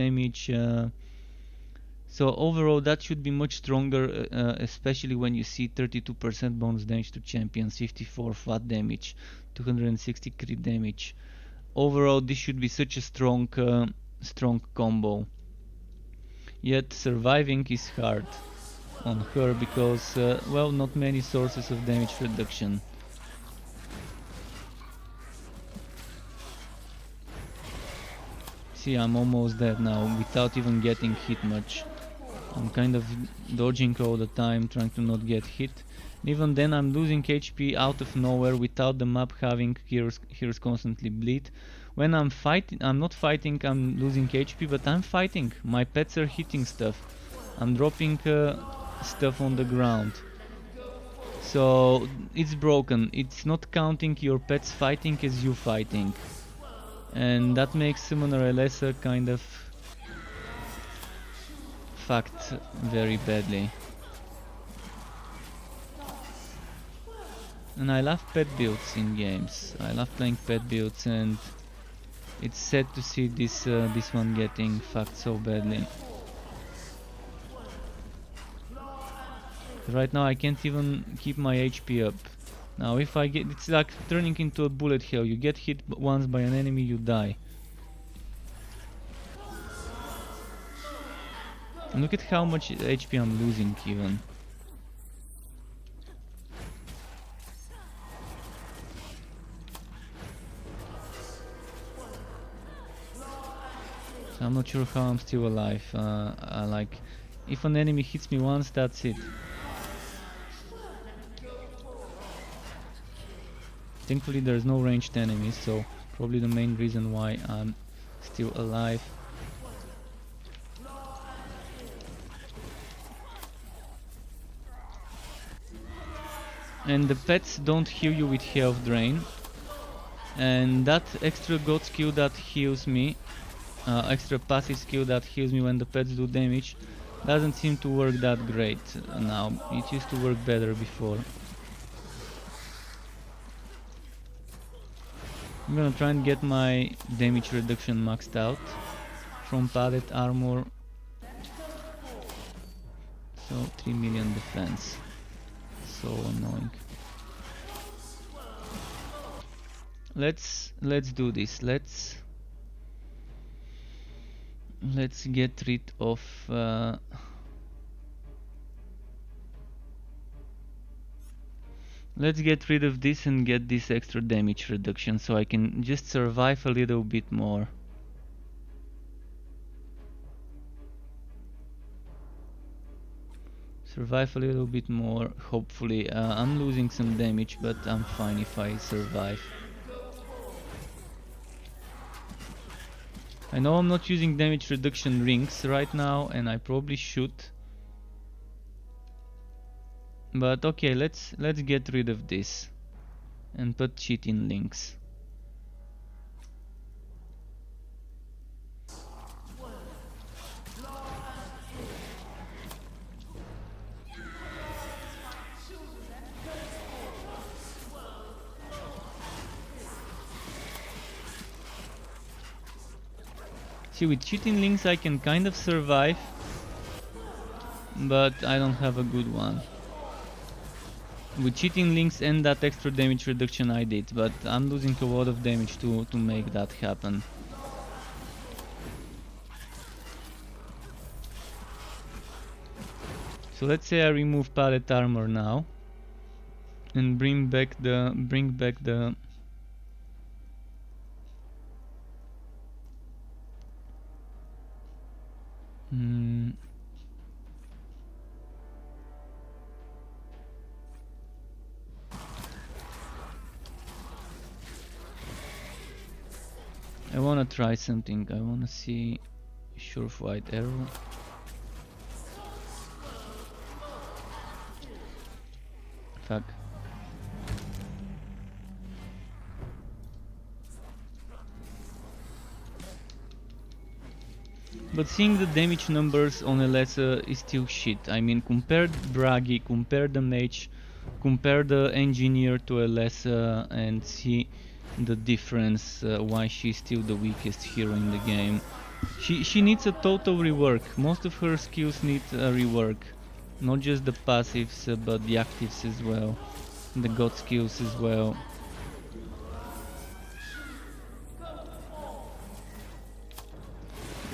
so overall that should be much stronger, especially when you see 32% bonus damage to champions, 54 flat damage, 260 crit damage. Overall this should be such a strong combo. Yet surviving is hard on her because well, not many sources of damage reduction. See, I'm almost dead now without even getting hit much. I'm kind of dodging all the time, trying to not get hit. And even then I'm losing HP out of nowhere without the map having heroes constantly bleed. When I'm not fighting, I'm losing HP, but I'm fighting. My pets are hitting stuff. I'm dropping stuff on the ground. So it's broken. It's not counting your pets fighting as you fighting. And that makes Summoner Elessa kind of fucked very badly. And I love pet builds in games. I love playing pet builds, and it's sad to see this one getting fucked so badly. Right now I can't even keep my HP up. Now if I get, it's like turning into a bullet hell. You get hit once by an enemy, you die. And look at how much HP I'm losing even. So I'm not sure how I'm still alive. Like, if an enemy hits me once, that's it. Thankfully there's no ranged enemies, so probably the main reason why I'm still alive. And the pets don't heal you with health drain. And that extra god skill that heals me, extra passive skill that heals me when the pets do damage, doesn't seem to work that great now. It used to work better before. I'm gonna try and get my damage reduction maxed out from pallet armor. So 3 million defense. So annoying. Let's do this. Let's get rid of let's get rid of this and get this extra damage reduction so I can just survive a little bit more. Survive a little bit more, hopefully. I'm losing some damage, but I'm fine if I survive. I know I'm not using damage reduction rings right now, and I probably should. But okay, let's get rid of this and put cheating links. See, with cheating links I can kind of survive, but I don't have a good one. With cheating links and that extra damage reduction I did, but I'm losing a lot of damage to make that happen. So let's say I remove pallet armor now and bring back the I wanna try something. I wanna see Sureflight arrow. Fuck. But seeing the damage numbers on Elessa is still shit. I mean, compare Bragi, compare the mage, compare the engineer to Elessa and see the difference, why she's still the weakest hero in the game. She needs a total rework. Most of her skills need a rework. Not just the passives, but the actives as well. The god skills as well.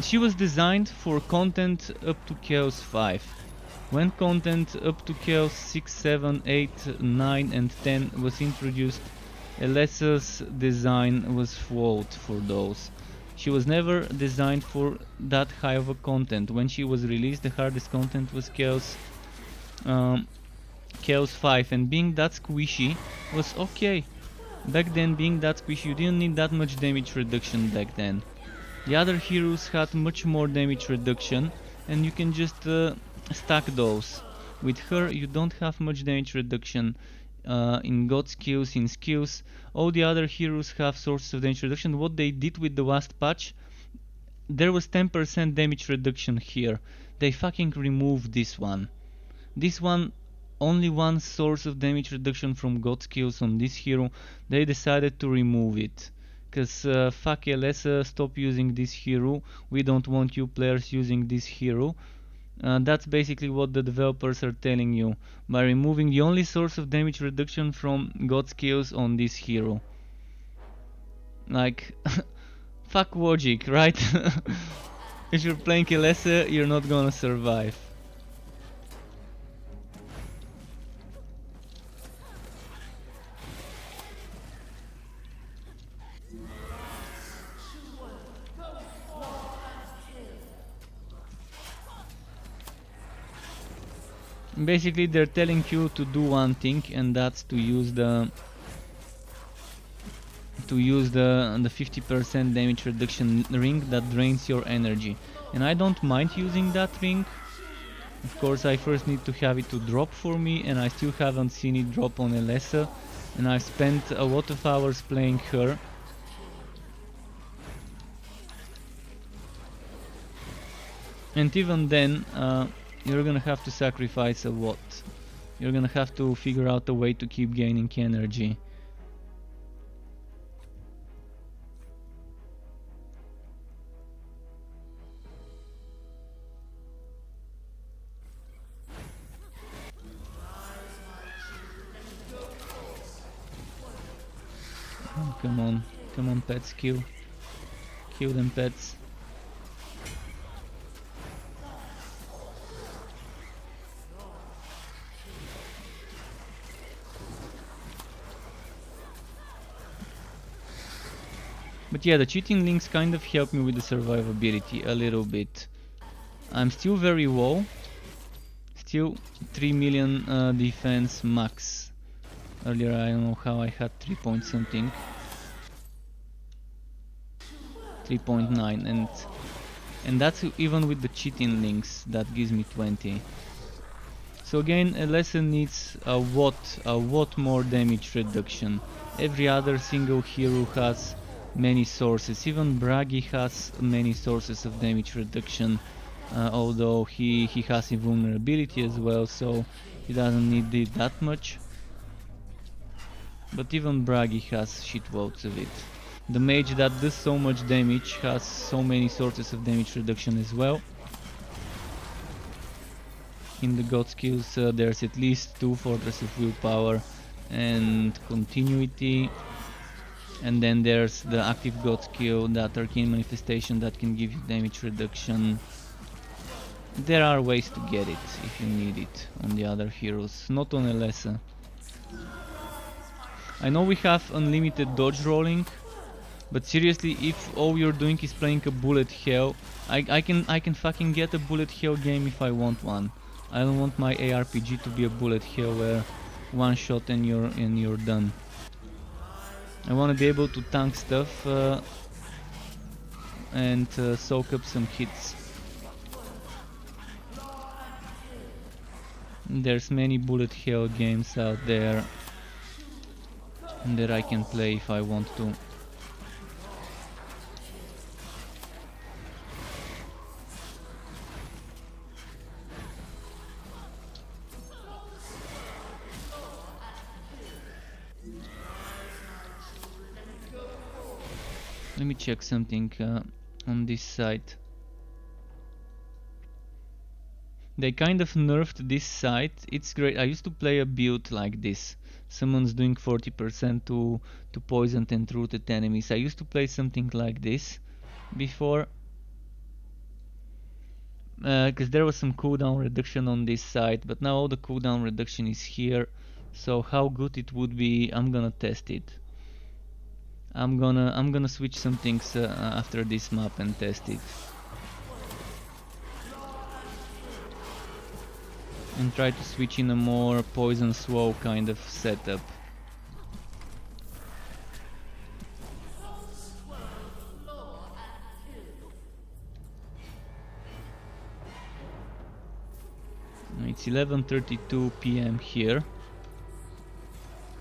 She was designed for content up to Chaos 5. When content up to Chaos 6, 7, 8, 9 and 10 was introduced, Alessa's design was flawed for those. She was never designed for that high of a content. When she was released, the hardest content was Chaos 5, and being that squishy was okay. Back then, being that squishy, you didn't need that much damage reduction back then. The other heroes had much more damage reduction, and you can just stack those. With her, you don't have much damage reduction in god skills, in skills. All the other heroes have sources of damage reduction. What they did with the last patch, there was 10% damage reduction here. They fucking removed this one. This one, only one source of damage reduction from god skills on this hero. They decided to remove it. Cause fuck Alessa, stop using this hero. We don't want you players using this hero. That's basically what the developers are telling you by removing the only source of damage reduction from god skills on this hero. Like, fuck logic, right? If you're playing Alessa, you're not gonna survive. Basically, they're telling you to do one thing, and that's to use the 50% damage reduction ring that drains your energy. And I don't mind using that ring. Of course, I first need to have it to drop for me, and I still haven't seen it drop on Alessa. And I've spent a lot of hours playing her. And even then, you're gonna have to sacrifice a lot. You're gonna have to figure out a way to keep gaining energy. Oh, come on pets, kill them pets. But yeah, the cheating links kind of help me with the survivability a little bit. I'm still very low. Still 3 million defense max. Earlier I don't know how I had 3 point something. 3.9 and that's even with the cheating links that gives me 20. So again, a lesson needs a lot more damage reduction. Every other single hero has many sources. Even Bragi has many sources of damage reduction, although he has invulnerability as well, so he doesn't need it that much. But even Bragi has shitloads of it. The mage that does so much damage has so many sources of damage reduction as well. In the god skills there's at least 2 Fortress of Willpower and Continuity. And then there's the active god skill, that Arcane Manifestation that can give you damage reduction. There are ways to get it if you need it on the other heroes, not on Alessa. I know we have unlimited dodge rolling, but seriously, if all you're doing is playing a bullet hell, I can fucking get a bullet hell game if I want one. I don't want my ARPG to be a bullet hell where one shot and you're done. I want to be able to tank stuff and soak up some hits. There's many bullet hell games out there that I can play if I want to. Let me check something on this side. They kind of nerfed this side. It's great. I used to play a build like this. Someone's doing 40% to poisoned and rooted enemies. I used to play something like this before. Because there was some cooldown reduction on this side, but now all the cooldown reduction is here. So how good it would be, I'm gonna test it. I'm gonna switch some things after this map and test it. And try to switch in a more poison slow kind of setup. It's 11:32 p.m. here.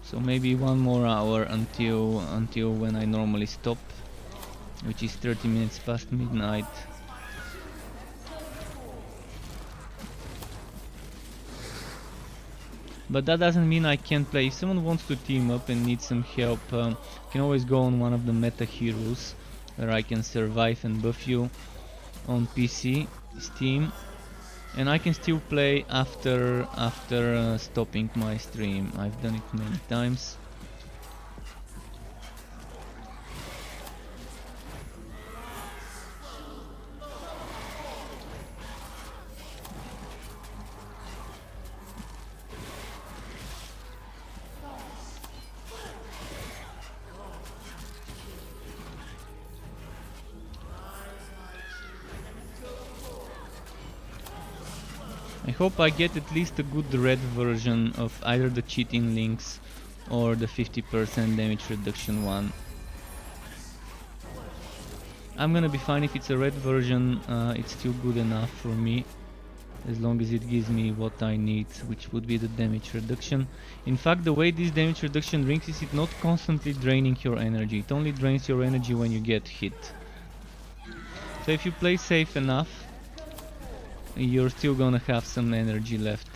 So maybe one more hour until when I normally stop, which is 30 minutes past midnight. But that doesn't mean I can't play. If someone wants to team up and needs some help, you can always go on one of the meta heroes where I can survive and buff you on PC, Steam. And I can still play after stopping my stream. I've done it many times. I hope I get at least a good red version of either the cheating links or the 50% damage reduction one. I'm gonna be fine if it's a red version, it's still good enough for me, as long as it gives me what I need, which would be the damage reduction. In fact, the way this damage reduction drinks is it not constantly draining your energy, it only drains your energy when you get hit. So if you play safe enough, you're still gonna have some energy left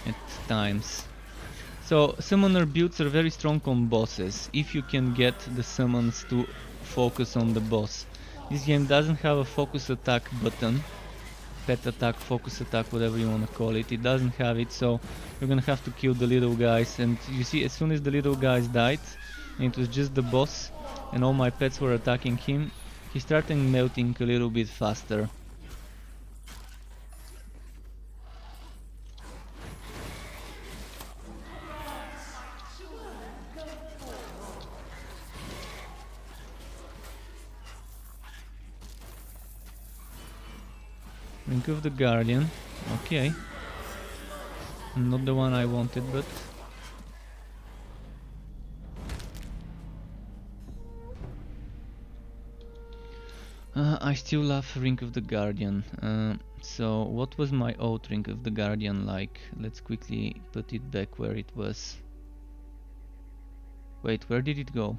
at times. So summoner builds are very strong on bosses, if you can get the summons to focus on the boss. This game doesn't have a focus attack button, pet attack, focus attack, whatever you wanna call it. It doesn't have it, so you're gonna have to kill the little guys. And you see, as soon as the little guys died, and it was just the boss, and all my pets were attacking him, he started melting a little bit faster. Ring of the Guardian, okay. Not the one I wanted, but... I still love Ring of the Guardian. So what was my old Ring of the Guardian like? Let's quickly put it back where it was. Wait, where did it go?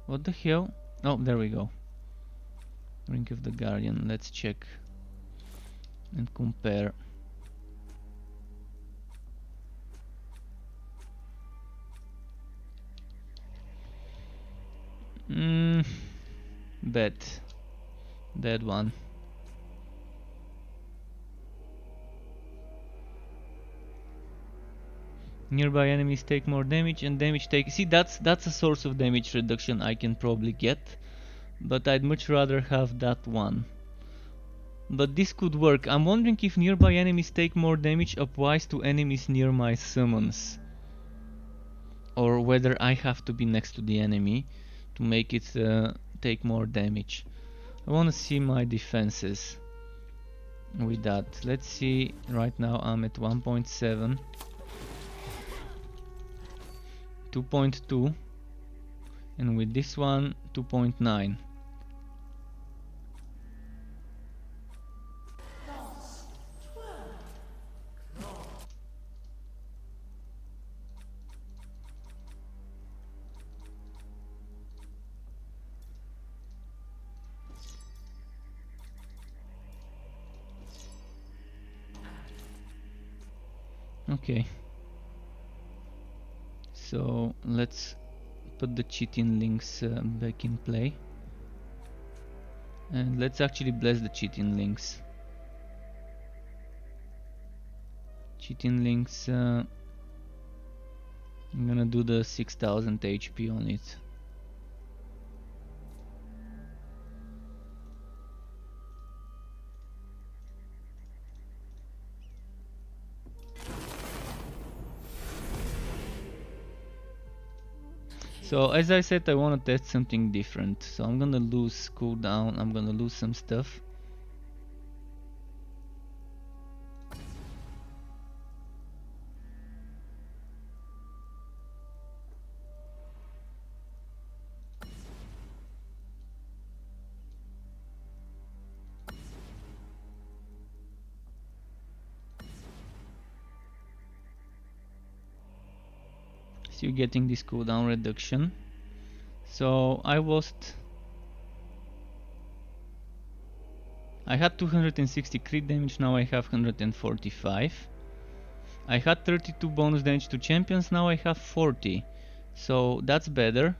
What the hell? Oh, there we go. Ring of the Guardian, let's check and compare. Bad. That one. Nearby enemies take more damage and damage take... See, that's a source of damage reduction I can probably get, but I'd much rather have that one. But this could work. I'm wondering if nearby enemies take more damage applies to enemies near my summons, or whether I have to be next to the enemy to make it take more damage. I want to see my defenses with that. Let's see, right now I'm at 1.7, 2.2, and with this one 2.9. Okay. So let's put the cheating links back in play. And let's actually bless the cheating links. Cheating links, I'm gonna do the 6000 HP on it. So as I said, I wanna test something different. So I'm gonna lose cooldown, I'm gonna lose some stuff. So you're getting this cooldown reduction. So I had 260 crit damage, now I have 145. I had 32 bonus damage to champions, now I have 40. So that's better.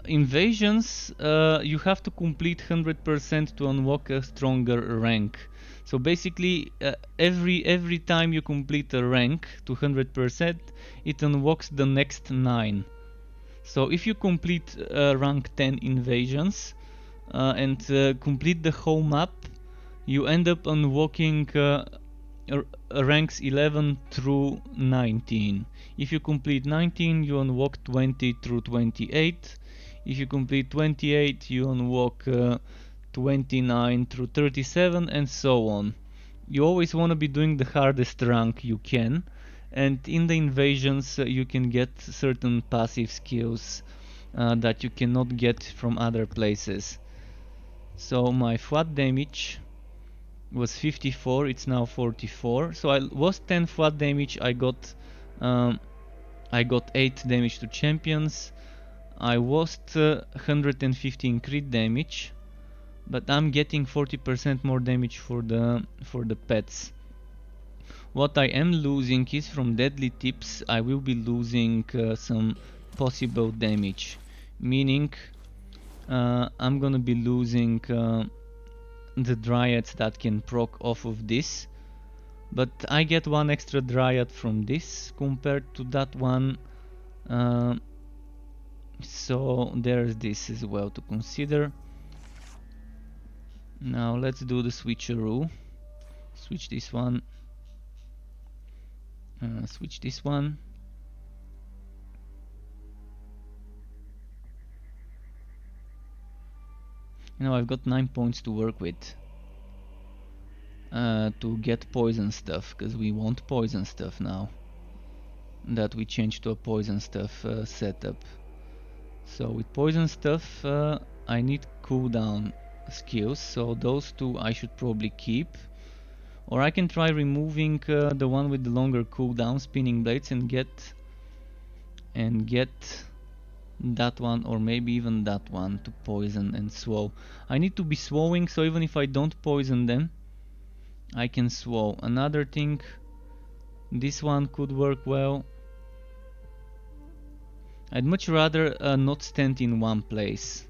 Invasions, you have to complete 100% to unlock a stronger rank. So basically, every time you complete a rank to 100%, it unlocks the next 9. So if you complete rank 10 invasions and complete the whole map, you end up unlocking ranks 11 through 19. If you complete 19, you unlock 20 through 28. If you complete 28, you unlock 29 through 37, and so on. You always want to be doing the hardest rank you can, and in the invasions you can get certain passive skills that you cannot get from other places. So my flat damage was 54, it's now 44. So I lost 10 flat damage, I got 8 damage to champions. I lost 115 crit damage, but I'm getting 40% more damage for the pets. What I am losing is from deadly tips. I will be losing some possible damage, meaning I'm gonna be losing the dryads that can proc off of this, but I get one extra dryad from this compared to that one, so there's this as well to consider. Now let's do the switcheroo. Switch this one, switch this one. Now I've got 9 points to work with to get poison stuff, because we want poison stuff now that we changed to a poison stuff setup. So with poison stuff I need cooldown skills, so those two I should probably keep, or I can try removing the one with the longer cooldown, spinning blades, and get that one, or maybe even that one, to poison and swow. I need to be swowing, so even if I don't poison them, I can swow. Another thing, this one could work well. I'd much rather not stand in one place.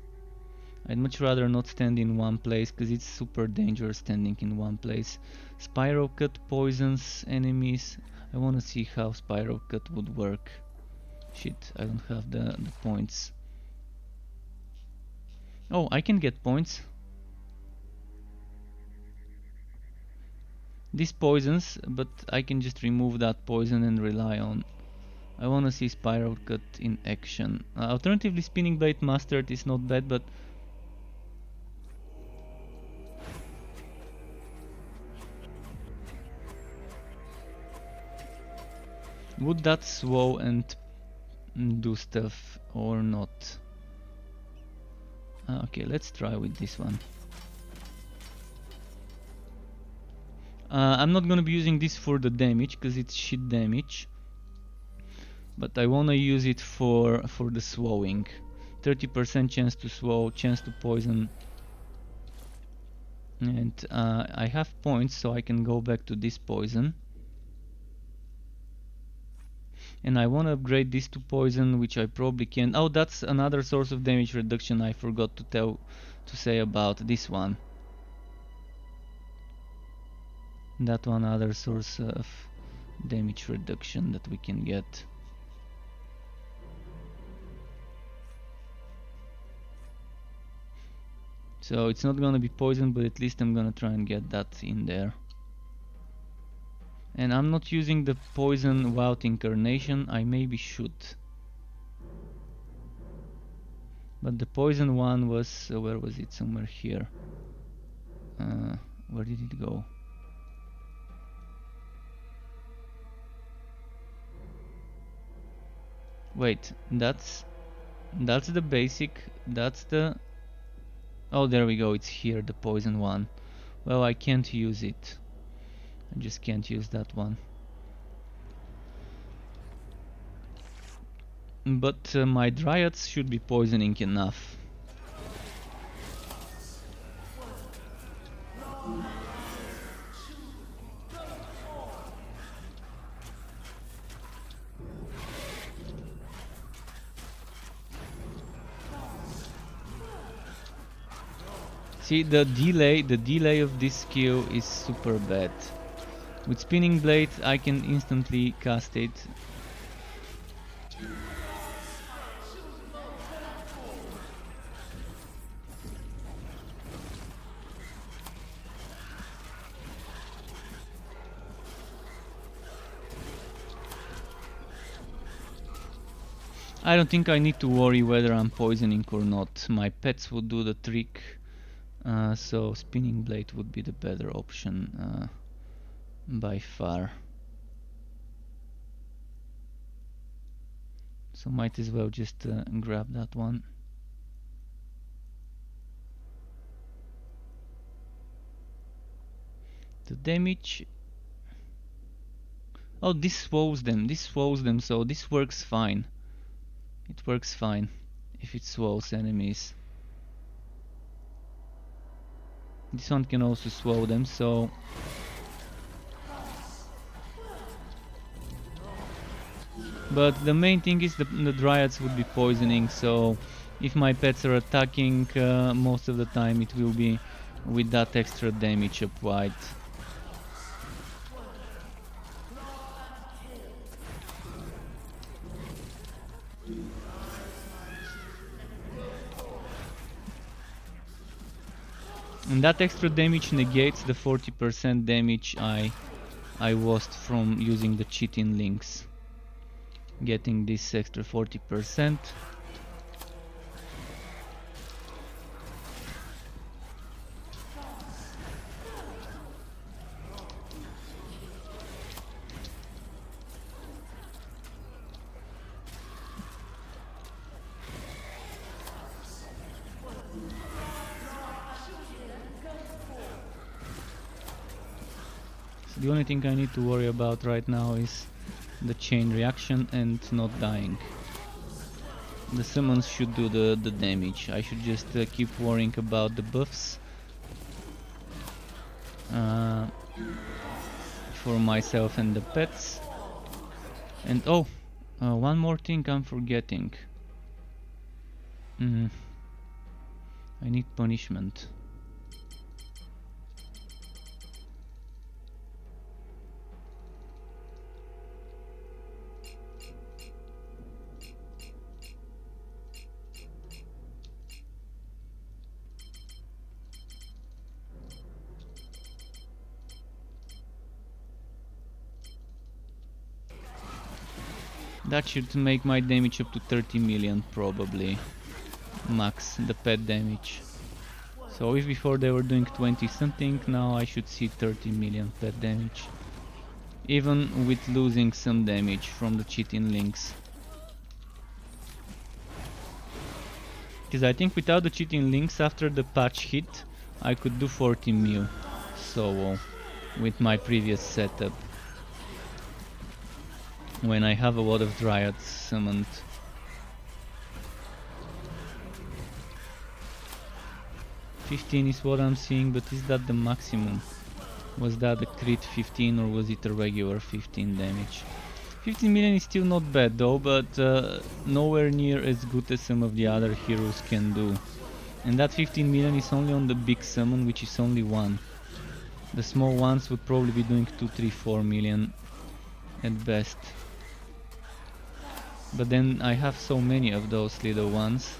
Because it's super dangerous standing in one place. Spiral Cut poisons enemies. I wanna see how Spiral Cut would work. Shit, I don't have the points. Oh, I can get points. This poisons, but I can just remove that poison and rely on. I wanna see Spiral Cut in action. Alternatively, Spinning Blade Mastered is not bad, but would that swow and do stuff or not? Okay, let's try with this one. I'm not gonna be using this for the damage because it's shit damage, but I wanna use it for the swowing. 30% chance to swow, chance to poison, And I have points, so I can go back to this poison. And I want to upgrade this to poison, which I probably can. Oh, that's another source of damage reduction I forgot to say about this one. That one other source of damage reduction that we can get. So it's not gonna be poison, but at least I'm gonna try and get that in there. And I'm not using the poison without incarnation. I maybe should. But the poison one was, where was it? Somewhere here. Where did it go? Wait, that's the basic, that's the... Oh, there we go, it's here, the poison one. Well, I can't use it. I just can't use that one. But my dryads should be poisoning enough. See, the delay of this skill is super bad. With Spinning Blade I can instantly cast it. I don't think I need to worry whether I'm poisoning or not. My pets would do the trick. So Spinning Blade would be the better option by far. So might as well just grab that one. The damage... Oh, this swows them, so this works fine. It works fine if it swows enemies. This one can also swow them, so... But the main thing is the dryads would be poisoning, so if my pets are attacking, most of the time it will be with that extra damage applied. And that extra damage negates the 40% damage I lost from using the cheating links. Getting this extra 40%. The only thing I need to worry about right now is the chain reaction and not dying. The summons should do the damage. I should just keep worrying about the buffs for myself and the pets. And oh, one more thing I'm forgetting. I need punishment. That should make my damage up to 30 million probably. Max, the pet damage. So if before they were doing 20 something, now I should see 30 million pet damage. Even with losing some damage from the cheating links. Because I think without the cheating links, after the patch hit, I could do 40 mil solo with my previous setup. When I have a lot of dryads summoned. 15 is what I'm seeing, but is that the maximum? Was that a crit 15 or was it a regular 15 damage? 15 million is still not bad though, but nowhere near as good as some of the other heroes can do. And that 15 million is only on the big summon, which is only one. The small ones would probably be doing 2, 3, 4 million at best. But then I have so many of those little ones.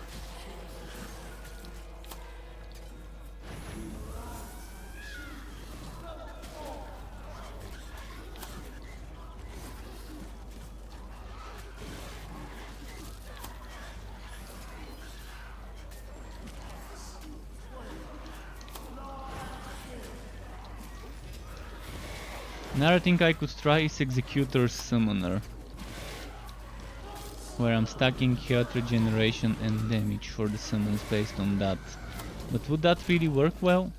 Another thing I could try is Executor's Summoner, where I'm stacking health regeneration and damage for the summons based on that. But would that really work well?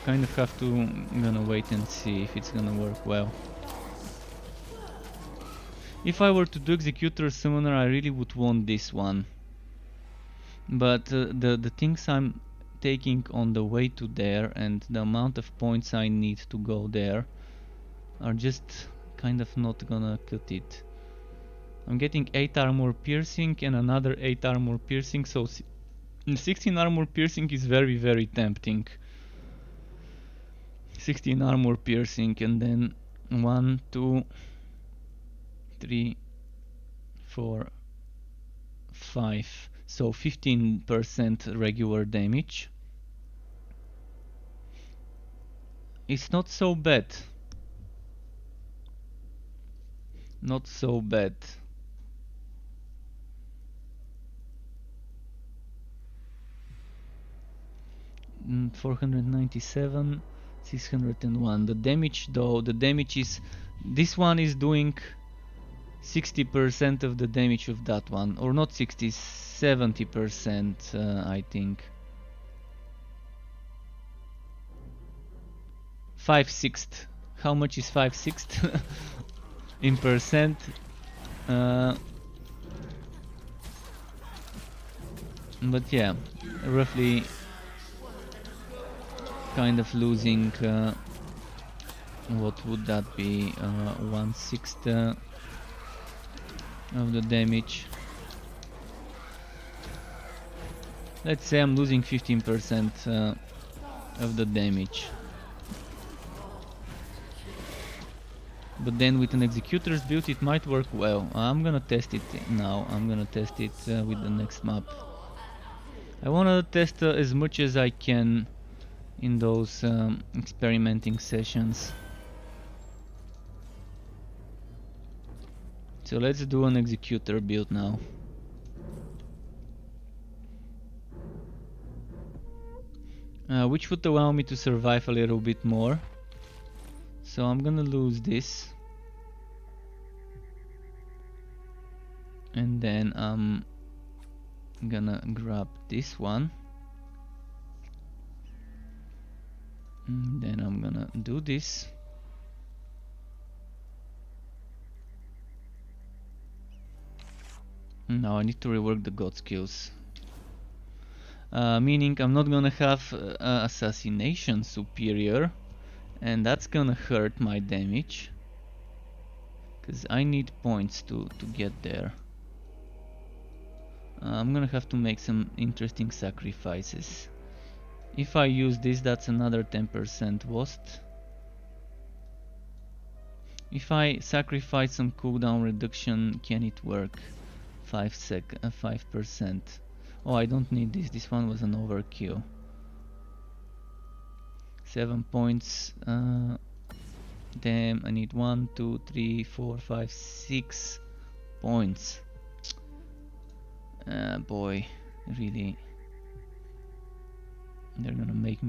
Kind of have to gonna wait and see if it's gonna work well. If I were to do Executor Summoner, I really would want this one. But the things I'm taking on the way to there and the amount of points I need to go there are just kind of not gonna cut it. I'm getting 8 armor piercing and another 8 armor piercing, so 16 armor piercing is very, very tempting. 16 armor piercing and then 1, 2, 3, 4, 5. So 15% regular damage. It's not so bad. Not so bad. Mm, 497, 601. The damage though, the damage is... This one is doing 60% of the damage of that one. Or not 60, 70% I think. 5/6. How much is 5/6 in percent? But yeah, roughly kind of losing, what would that be, 1/6 of the damage. Let's say I'm losing 15% of the damage. But then with an Executor's build it might work well. I'm gonna test it now. I'm gonna test it with the next map. I wanna test as much as I can in those experimenting sessions. So let's do an Executor build now. Which would allow me to survive a little bit more. So I'm gonna lose this. And then I'm gonna grab this one. And then I'm gonna do this. Now I need to rework the god skills. Meaning I'm not gonna have assassination superior, and that's gonna hurt my damage, because I need points to get there. I'm gonna have to make some interesting sacrifices. If I use this, that's another 10% lost. If I sacrifice some cooldown reduction, can it work? 5%. Oh, I don't need this. This one was an overkill. 7 points. Damn, I need 1, 2, 3, 4, 5, 6 points. Boy, really. They're gonna make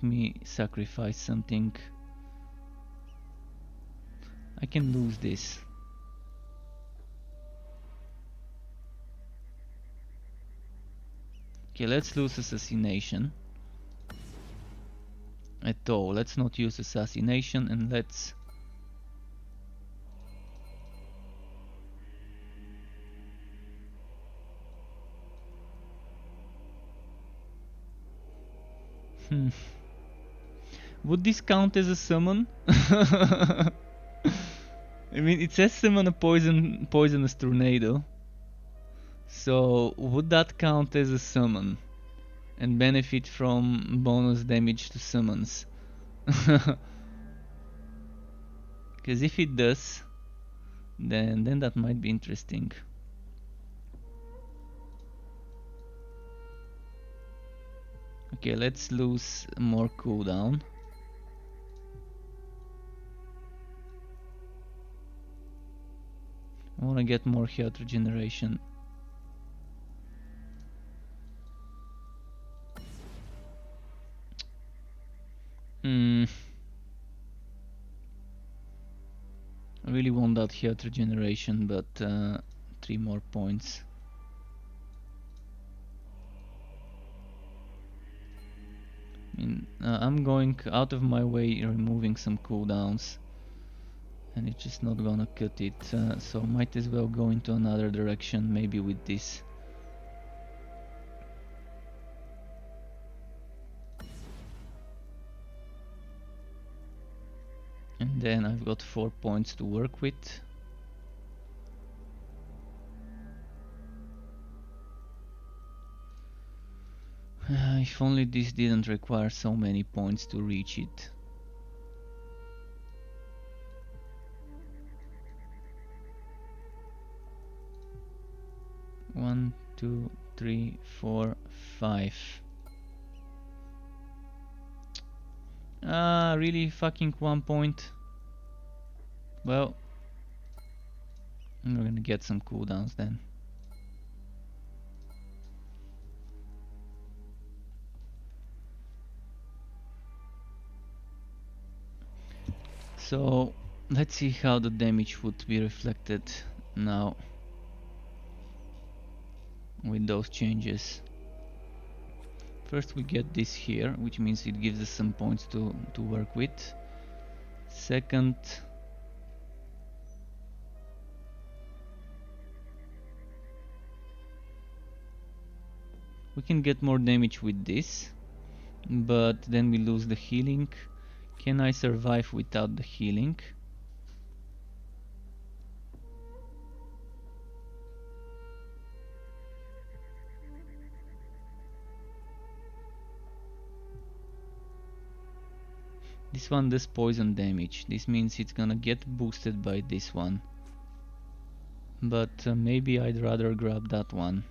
me sacrifice something. I can lose this. Okay, let's lose assassination. At all. Let's not use assassination, and let's Hmm. Would this count as a summon? I mean, it says summon a poisonous tornado. So would that count as a summon and benefit from bonus damage to summons? Because if it does, then that might be interesting. Okay, let's lose more cooldown. I wanna get more health regeneration. I really want that health regeneration, but 3 more points. I mean, I'm going out of my way removing some cooldowns, and it's just not gonna cut it, so might as well go into another direction, maybe with this. And then I've got 4 points to work with. If only this didn't require so many points to reach it. One, two, three, four, 5. Really fucking 1 point? Well, we're gonna get some cooldowns then. So let's see how the damage would be reflected now with those changes. First we get this here, which means it gives us some points to work with. Second, we can get more damage with this, but then we lose the healing. Can I survive without the healing? This one does poison damage. This means it's gonna get boosted by this one. But maybe I'd rather grab that one.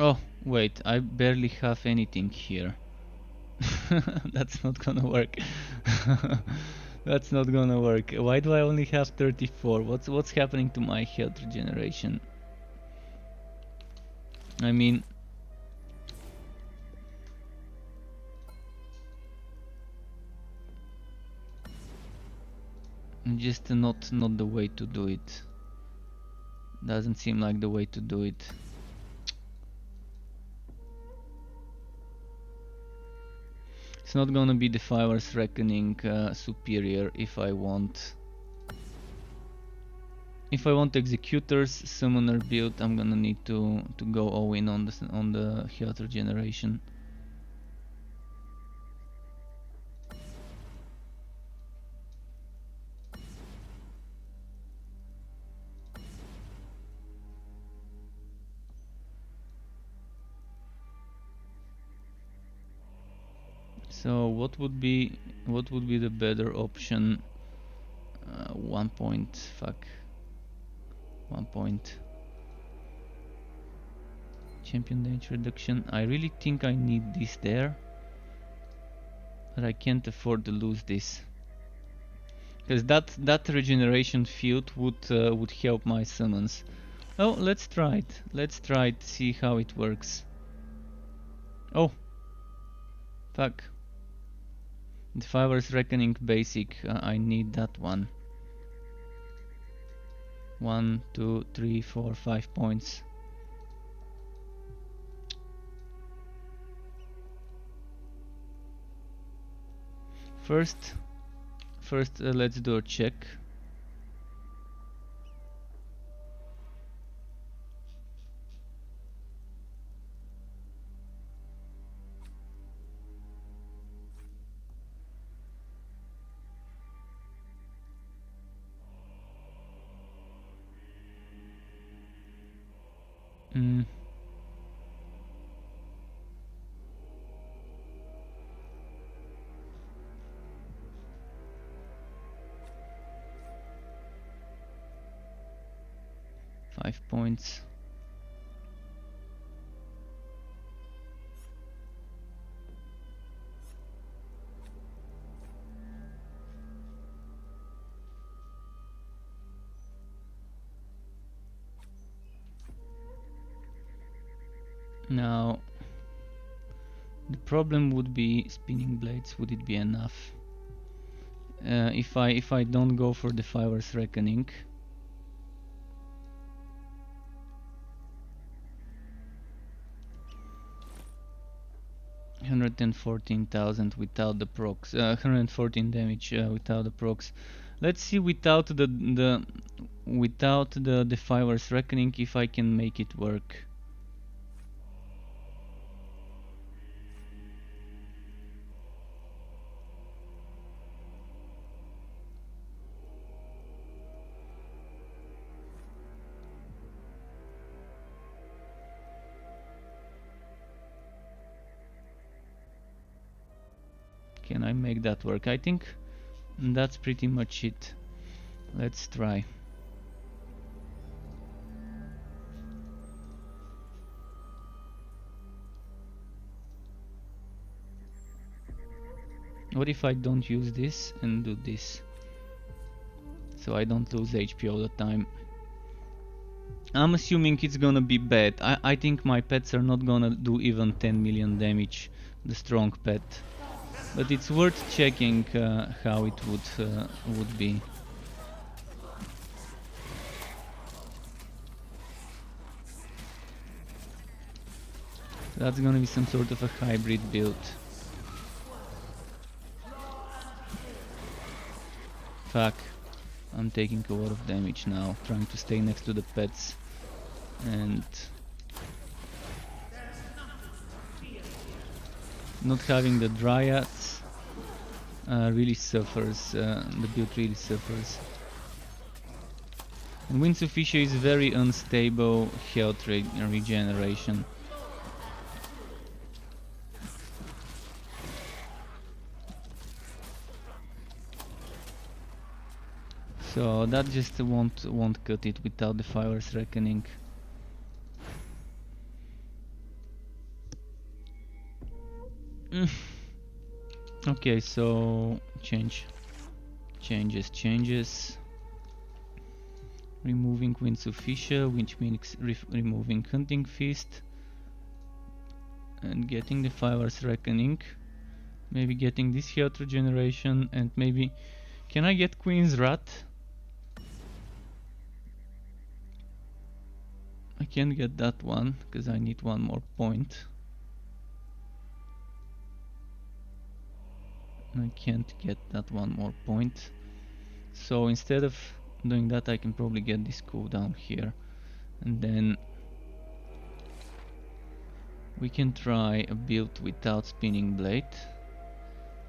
Oh, wait, I barely have anything here. That's not gonna work. That's not gonna work. Why do I only have 34? What's happening to my health regeneration? I mean, just not the way to do it. Doesn't seem like the way to do it. It's not gonna be the Fire's Reckoning superior if I want. If I want Executor's Summoner build, I'm gonna need to go all in on the health regeneration. So what would be the better option? 1 point. Fuck. 1 point. Champion damage reduction. I really think I need this there, but I can't afford to lose this, because that regeneration field would help my summons. Oh, let's try it. Let's try it. See how it works. Oh, fuck. The Fire's Reckoning basic. I need that one. 1, 2, 3, 4, 5 points. First, let's do a check. Mm. Five points. Now, the problem would be spinning blades. Would it be enough? If I don't go for the Fire's Reckoning. $114,000 without the procs. 114 damage without the procs. Let's see without the Fire's Reckoning if I can make it work. Can I make that work? I think that's pretty much it. Let's try. What if I don't use this and do this? So I don't lose HP all the time. I'm assuming it's gonna be bad. I think my pets are not gonna do even 10 million damage, the strong pet. But it's worth checking how it would be. That's gonna be some sort of a hybrid build. Fuck. I'm taking a lot of damage now, trying to stay next to the pets. And not having the dryads really suffers, the build really suffers. And Winds of Fisher is very unstable health regeneration. So that just won't cut it without the Fire's Reckoning. Okay, so changes. Removing Winds of Fisher, which means removing Hunting Fist, and getting the Fire's Reckoning. Maybe getting this health regeneration, and maybe can I get Queen's Wrath? I can't get that one because I need one more point. I can't get that one more point. So instead of doing that, I can probably get this cooldown here, and then we can try a build without spinning blade,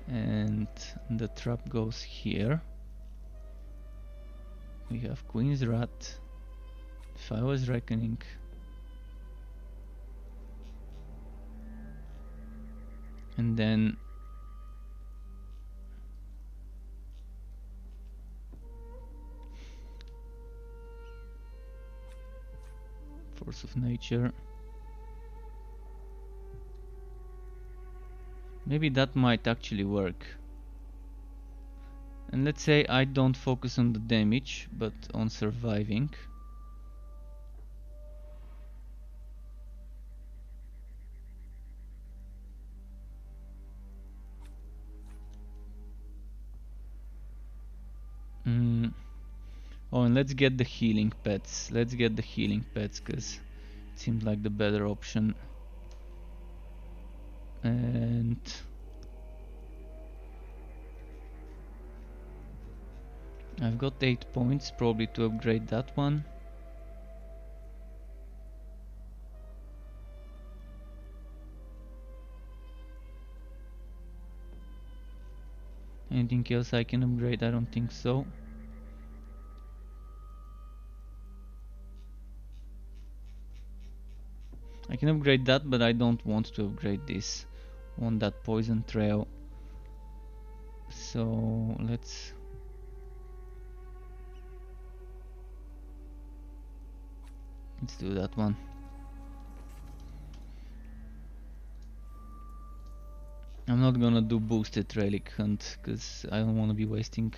and the trap goes here. We have Queen's Wrath, Fire's Reckoning, and then Force of Nature. Maybe that might actually work. And let's say I don't focus on the damage, but on surviving. Oh, and let's get the healing pets. Let's get the healing pets, because it seems like the better option. And I've got 8 points probably to upgrade that one. Anything else I can upgrade? I don't think so. I can upgrade that, but I don't want to upgrade this. I want that poison trail. So let's do that one. I'm not gonna do boosted relic hunt because I don't want to be wasting.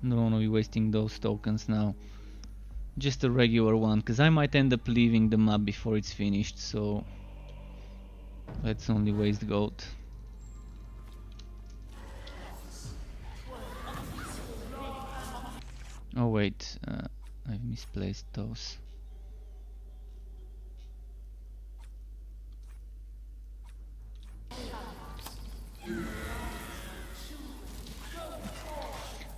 Don't want to be wasting those tokens now. Just a regular one, because I might end up leaving the map before it's finished. So let's only waste gold. Oh wait, I've misplaced those.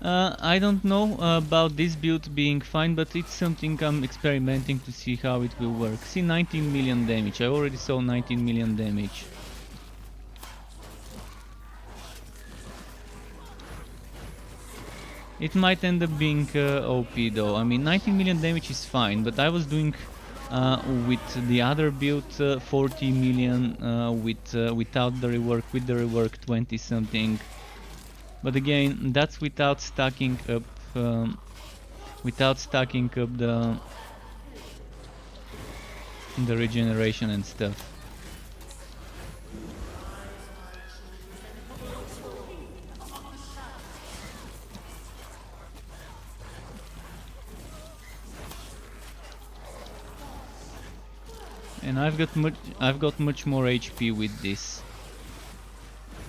I don't know about this build being fine, but it's something I'm experimenting to see how it will work. See, 19 million damage. I already saw 19 million damage. It might end up being OP though. I mean, 19 million damage is fine, but I was doing with the other build 40 million without the rework, with the rework 20 something. But again, that's without stacking up the regeneration and stuff. And I've got much more HP with this.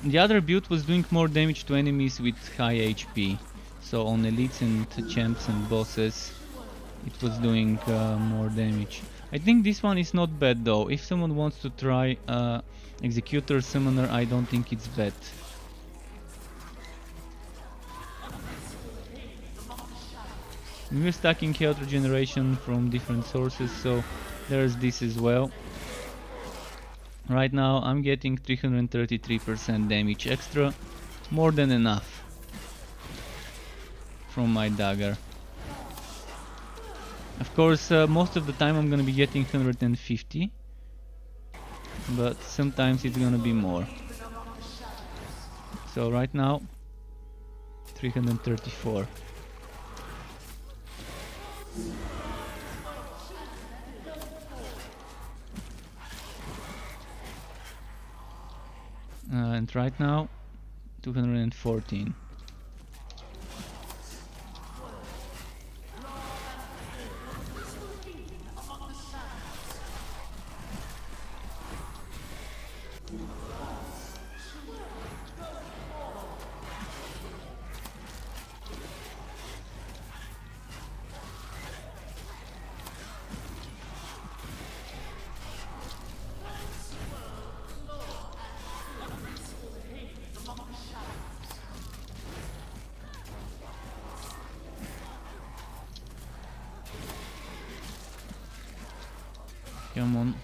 The other build was doing more damage to enemies with high HP. So on elites and champs and bosses, it was doing more damage. I think this one is not bad though. If someone wants to try Executor Summoner, I don't think it's bad. We're stacking health regeneration from different sources, so there's this as well. Right now I'm getting 333% damage extra, more than enough from my dagger. Of course, most of the time I'm gonna be getting 150, but sometimes it's gonna be more. So right now 334. And right now 214. Come on.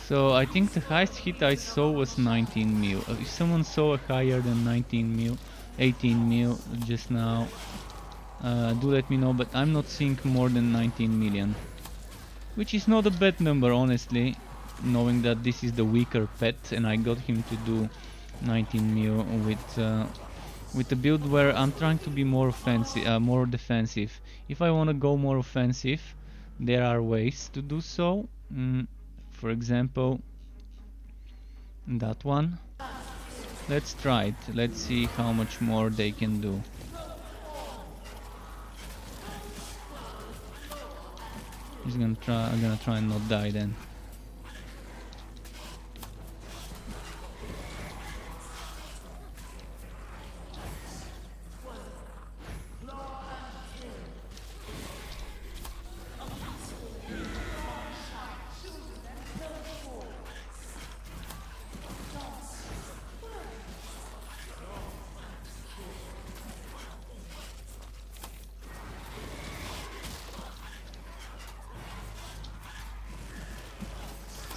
So I think the highest hit I saw was 19 mil. If someone saw a higher than 19 mil, 18 mil just now, do let me know, but I'm not seeing more than 19 million. Which is not a bad number, honestly, knowing that this is the weaker pet and I got him to do 19 mil with a build where I'm trying to be more offensive, more defensive. If I want to go more offensive, there are ways to do so. For example, that one. Let's try it. Let's see how much more they can do. I'm gonna try and not die then.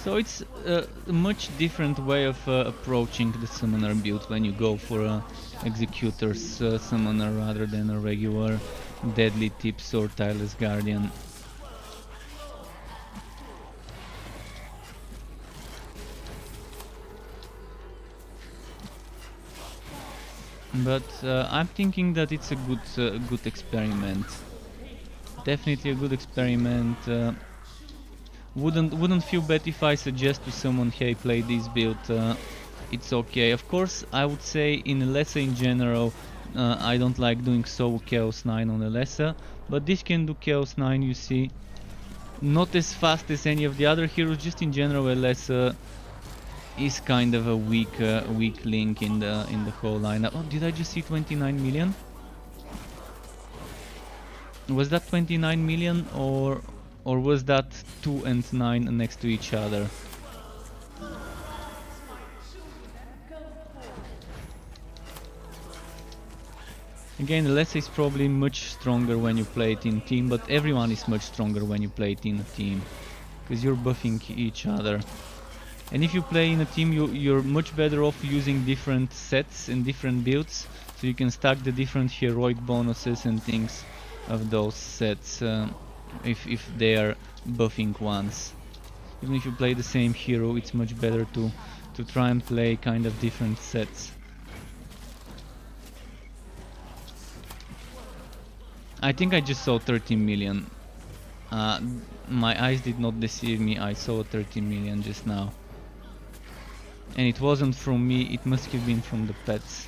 So it's a much different way of approaching the summoner build when you go for a executor's summoner rather than a regular deadly tips or tireless guardian. But I'm thinking that it's a good experiment. Definitely a good experiment. Wouldn't feel bad if I suggest to someone, hey, play this build. It's okay. Of course, I would say in Alessa in general, I don't like doing solo Chaos 9 on Alessa, but this can do Chaos 9, you see. Not as fast as any of the other heroes, just in general Alessa is kind of a weak link in the whole lineup. Oh, did I just see 29 million? Was that 29 million or was that 2 and 9 next to each other? Again, Alessa is probably much stronger when you play it in team, but everyone is much stronger when you play it in a team, because you're buffing each other. And if you play in a team, you're much better off using different sets and different builds, so you can stack the different heroic bonuses and things of those sets if they are buffing ones. Even if you play the same hero, it's much better to try and play kind of different sets. I think I just saw 13 million. My eyes did not deceive me, I saw 13 million just now. And it wasn't from me, it must have been from the pets.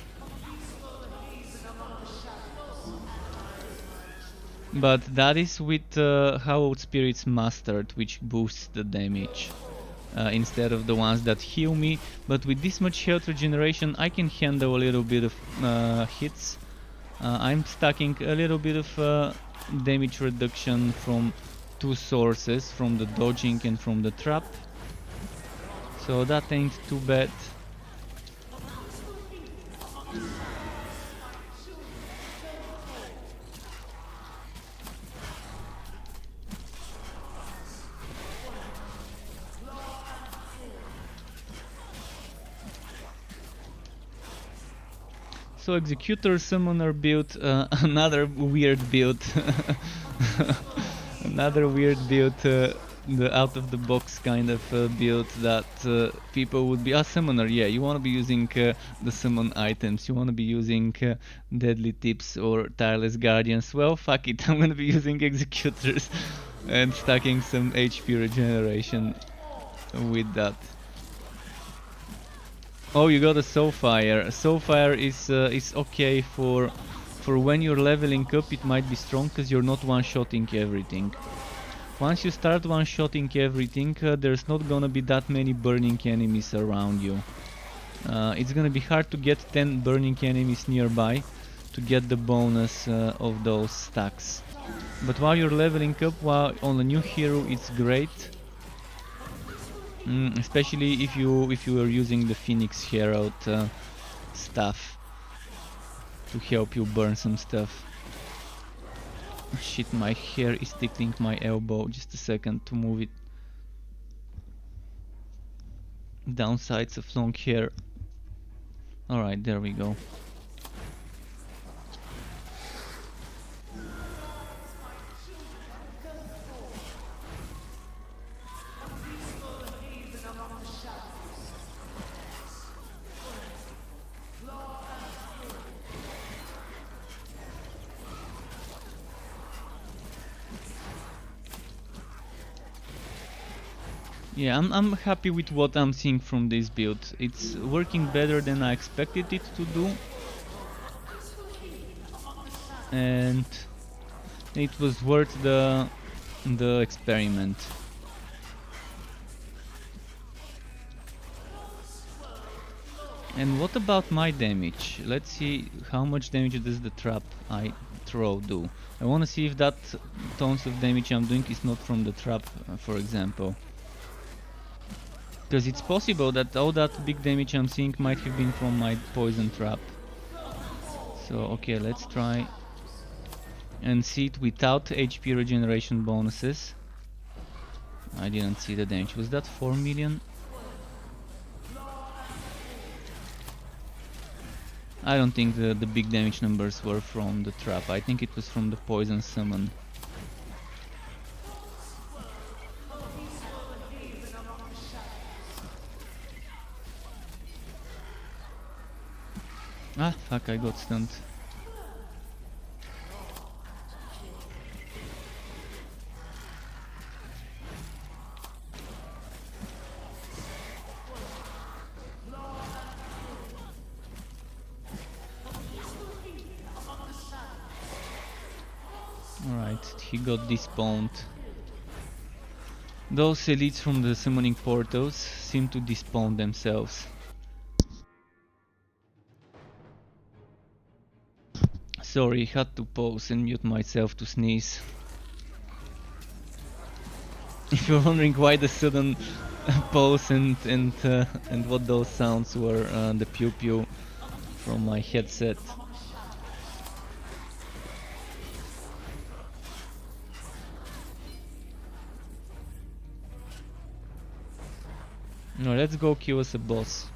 But that is with Hallowed Spirits Mastered, which boosts the damage. Instead of the ones that heal me. But with this much health regeneration I can handle a little bit of hits. I'm stacking a little bit of damage reduction from two sources, from the dodging and from the trap. So that ain't too bad. So Executor Summoner build, another weird build. Another weird build, the out of the box kind of build that people would be, Summoner, yeah, you want to be using the summon items, you want to be using deadly tips or tireless guardians. Well, fuck it, I'm gonna be using executors and stacking some HP regeneration with that. Oh, you got a Soulfire. Soulfire is okay for when you're leveling up. It might be strong because you're not one-shotting everything. Once you start one-shotting everything, there's not gonna be that many burning enemies around you. It's gonna be hard to get 10 burning enemies nearby to get the bonus of those stacks. But while you're leveling up, while on a new hero, it's great. Especially if you are using the Phoenix Herald stuff to help you burn some stuff. Shit, my hair is tickling my elbow. Just a second to move it. Downsides of long hair. Alright, there we go. Yeah, I'm happy with what I'm seeing from this build. It's working better than I expected it to do. And it was worth the experiment. And what about my damage? Let's see how much damage does the trap I throw do. I want to see if that tons of damage I'm doing is not from the trap, for example. Because it's possible that all that big damage I'm seeing might have been from my poison trap. So okay, let's try and see it without HP regeneration bonuses. I didn't see the damage. Was that 4 million? I don't think the big damage numbers were from the trap. I think it was from the poison summon. Ah, fuck, I got stunned. Alright, he got despawned. Those elites from the summoning portals seem to despawn themselves. Sorry, had to pause and mute myself to sneeze. If you're wondering why the sudden pause and what those sounds were, the pew pew from my headset. No, let's go kill us a boss.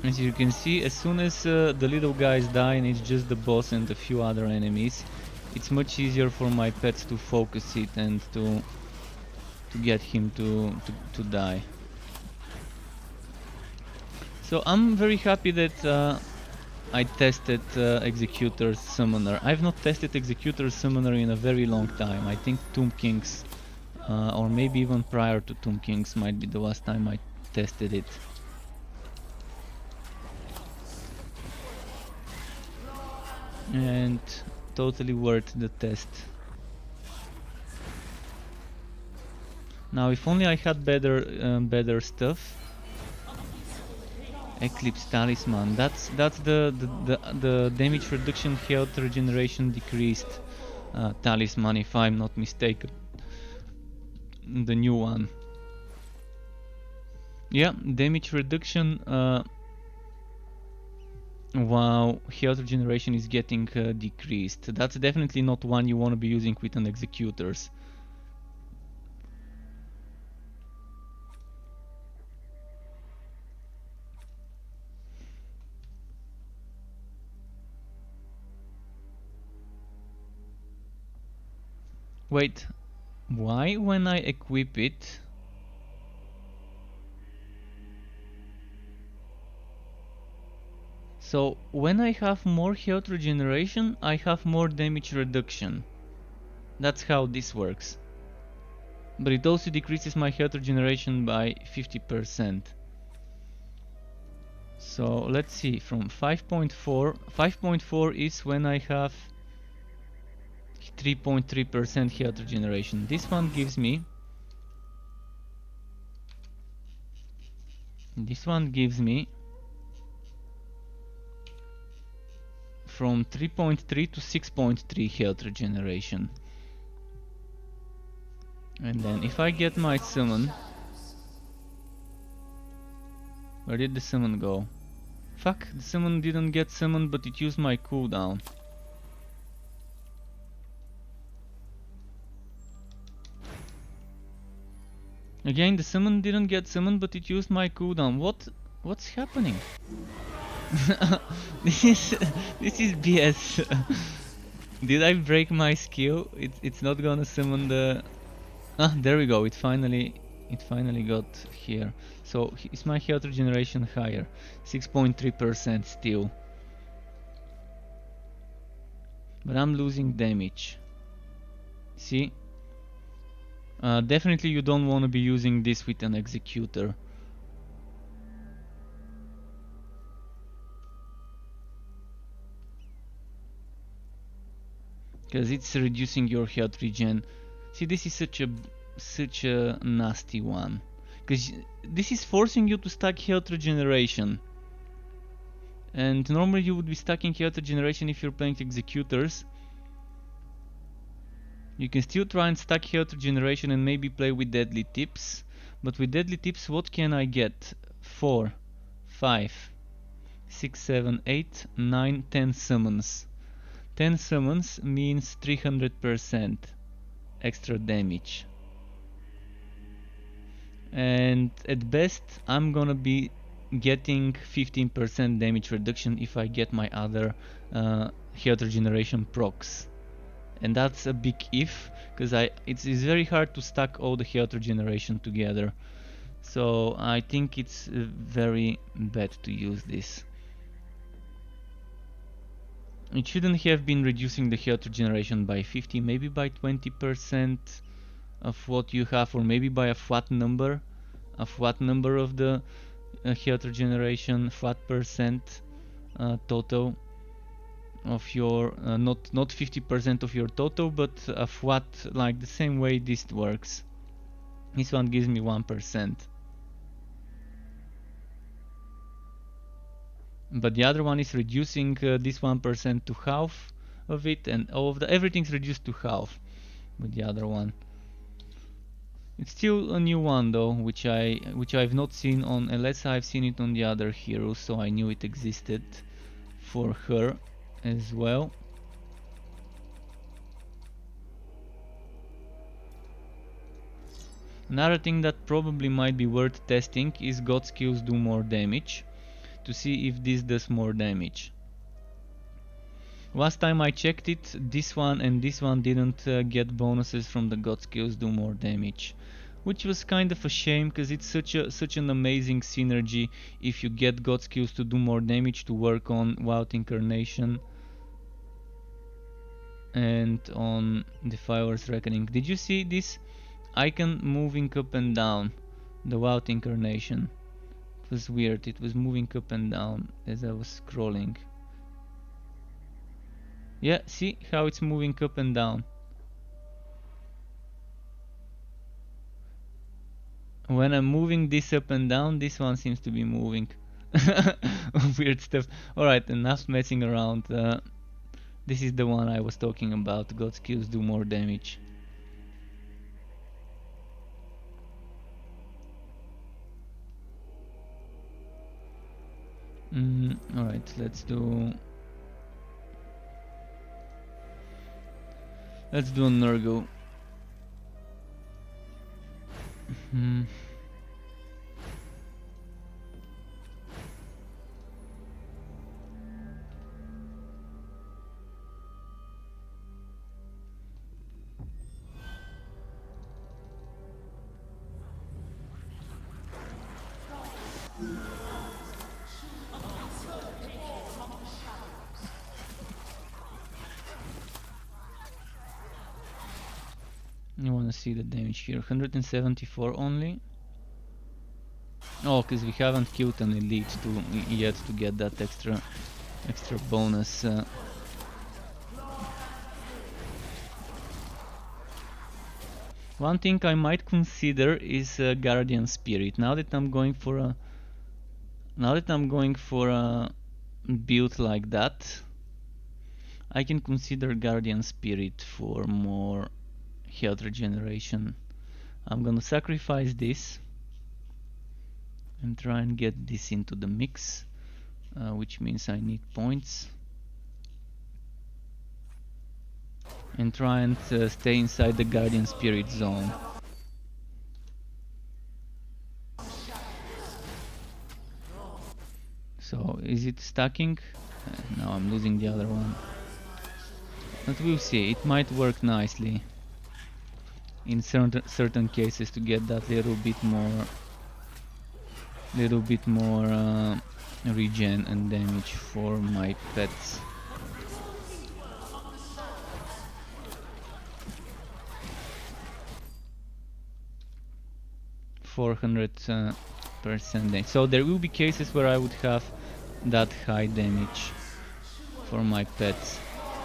As you can see, as soon as the little guys die and it's just the boss and a few other enemies, it's much easier for my pets to focus it and to get him to die. So I'm very happy that I tested Executor's Summoner. I've not tested Executor's Summoner in a very long time. I think Tomb Kings, or maybe even prior to Tomb Kings, might be the last time I tested it. And totally worth the test. Now, if only I had better stuff. Eclipse Talisman. That's the damage reduction, health regeneration decreased talisman, if I'm not mistaken. The new one. Yeah, damage reduction. Wow, health regeneration is getting decreased. That's definitely not one you want to be using with an Executors. Wait, why when I equip it? So when I have more health regeneration, I have more damage reduction. That's how this works. But it also decreases my health regeneration by 50%. So let's see, from 5.4, 5.4 is when I have 3.3% health regeneration. This one gives me from 3.3 to 6.3 health regeneration. And then if I get my summon, where did the summon go? Fuck, the summon didn't get summoned, but it used my cooldown. Again, the summon didn't get summoned, but it used my cooldown. What's happening? This is BS. Did I break my skill? It's not gonna summon the... Ah, there we go. It finally got here. So is my health regeneration higher? 6.3% still. But I'm losing damage. See? Definitely you don't want to be using this with an Executor. because it's reducing your health regen. See, this is such a nasty one, because this is forcing you to stack health regeneration. And normally you would be stacking health regeneration if you're playing executors. You can still try and stack health regeneration and maybe play with deadly tips. But with deadly tips, what can I get? 4, 5, 6, 7, 8, 9, 10 summons. 10 summons means 300% extra damage. And at best, I'm gonna be getting 15% damage reduction if I get my other health regeneration procs. And that's a big if, because it's very hard to stack all the health regeneration together. So I think it's very bad to use this. It shouldn't have been reducing the health regeneration by 50, maybe by 20% of what you have, or maybe by a flat number of the health regeneration, flat percent total of your not 50% of your total, but a flat, like the same way this works. This one gives me 1%, but the other one is reducing this 1% to half of it, and everything's reduced to half with the other one. It's still a new one though, which I've not seen on, unless I've seen it on the other heroes, so I knew it existed for her as well. Another thing that probably might be worth testing is God skills do more damage, to see if this does more damage. Last time I checked it, this one and this one didn't get bonuses from the God skills do more damage, which was kind of a shame, because it's such an amazing synergy if you get God skills to do more damage to work on Wild Incarnation and on Defiler's Reckoning. Did you see this icon moving up and down? The Wild Incarnation. It was weird, it was moving up and down as I was scrolling. Yeah, see how it's moving up and down. When I'm moving this up and down, this one seems to be moving. Weird stuff. Alright, enough messing around. This is the one I was talking about. God skills do more damage. Alright, let's do a Nurgle. You wanna see the damage here? 174 only. Oh, because we haven't killed an elite yet to get that extra bonus. One thing I might consider is Guardian Spirit. Now that I'm going for a build like that, I can consider Guardian Spirit for more health regeneration. I'm gonna sacrifice this and try and get this into the mix, which means I need points, and try and stay inside the Guardian Spirit zone. So is it stacking? Now I'm losing the other one, but we'll see. It might work nicely in certain cases to get that little bit more regen and damage for my pets. %400 damage. So there will be cases where I would have that high damage for my pets.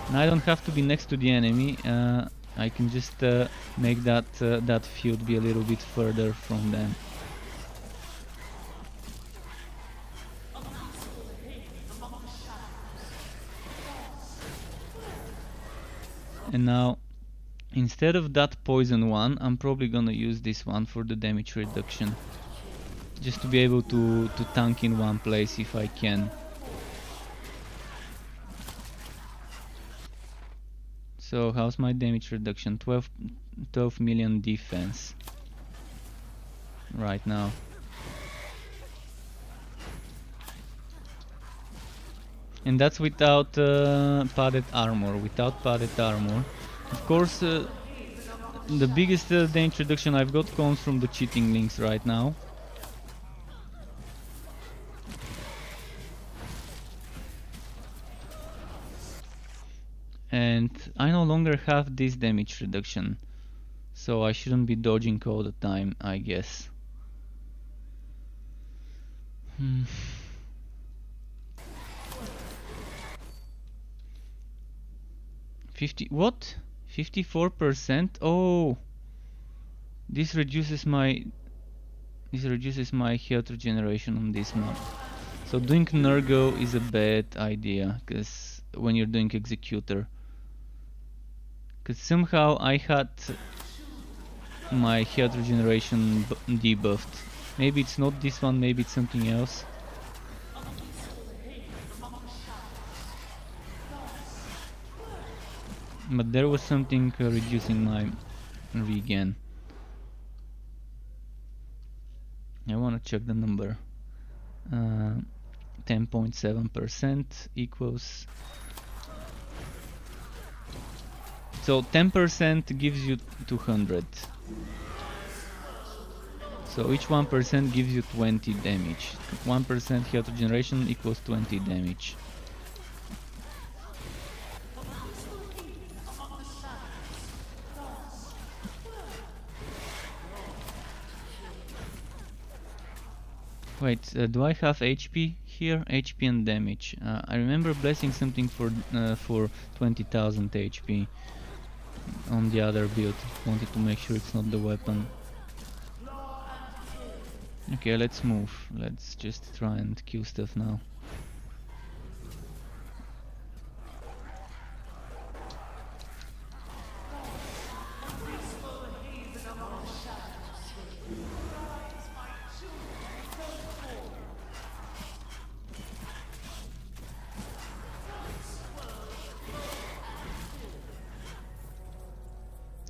And I don't have to be next to the enemy. I can just make that field be a little bit further from them. And now, instead of that poison one, I'm probably gonna use this one for the damage reduction. Just to be able to tank in one place if I can. So how's my damage reduction? 12 million defense right now. And that's without padded armor. Without padded armor, of course, the biggest damage reduction I've got comes from the cheating links right now. And I no longer have this damage reduction, so I shouldn't be dodging all the time, I guess. 50 what? 54%? Oh, this reduces my health regeneration on this map. So doing Nurgle is a bad idea, because when you're doing Executor. Because somehow I had my health regeneration debuffed. Maybe it's not this one, maybe it's something else. But there was something reducing my regen. I want to check the number. 10.7% equals. So 10% gives you 200. So each 1% gives you 20 damage. 1% health regeneration equals 20 damage. Wait, do I have HP here? HP and damage. I remember blessing something for 20,000 HP on the other build. Wanted to make sure it's not the weapon. Okay, let's move. Let's just try and kill stuff now.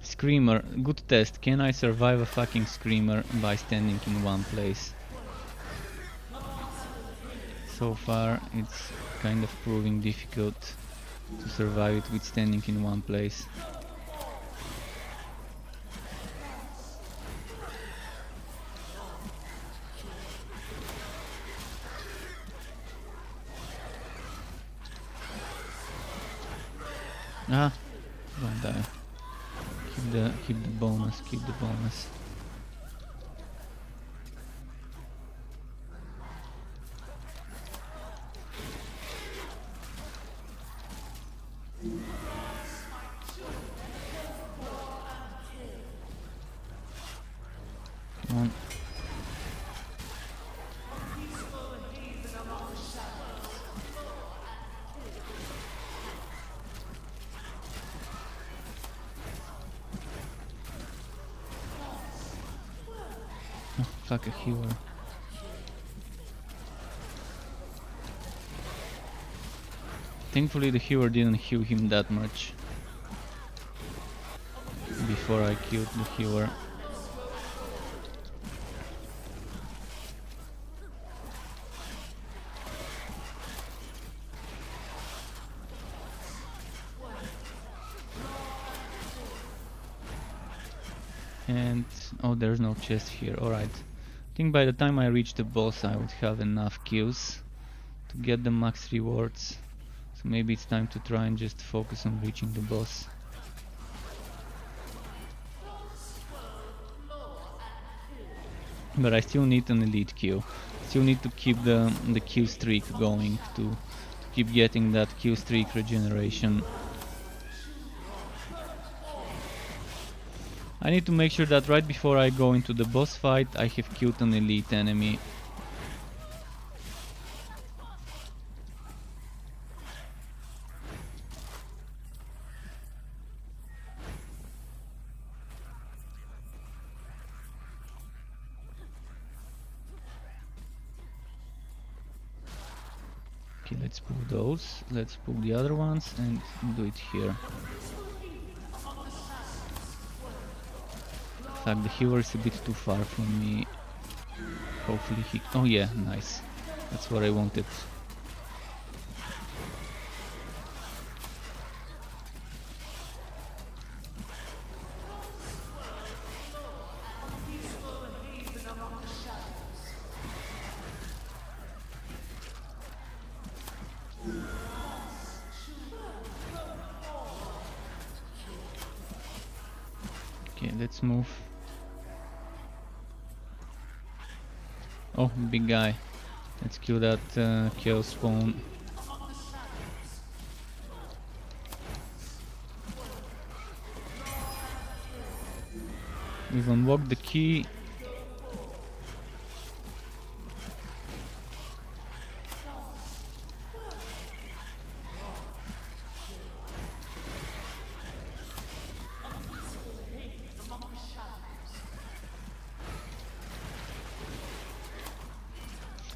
Screamer, good test. Can I survive a fucking screamer by standing in one place? So far it's kind of proving difficult to survive it with standing in one place. Ah, don't die. Keep the bonus, keep the bonus. Come on. Oh, fuck, a healer. Thankfully the healer didn't heal him that much before I killed the healer. And oh, there's no chest here. Alright. I think by the time I reach the boss I would have enough kills to get the max rewards. So maybe it's time to try and just focus on reaching the boss. But I still need an elite kill. Still need to keep the kill streak going, to keep getting that kill streak regeneration I need to make sure that right before I go into the boss fight I have killed an elite enemy. Okay, let's pull those, let's pull the other ones and do it here. In fact, the healer is a bit too far from me. Hopefully he... oh yeah, nice. That's what I wanted. Okay, let's move. Oh, big guy. Let's kill that Chaosbane. We've unlocked the key.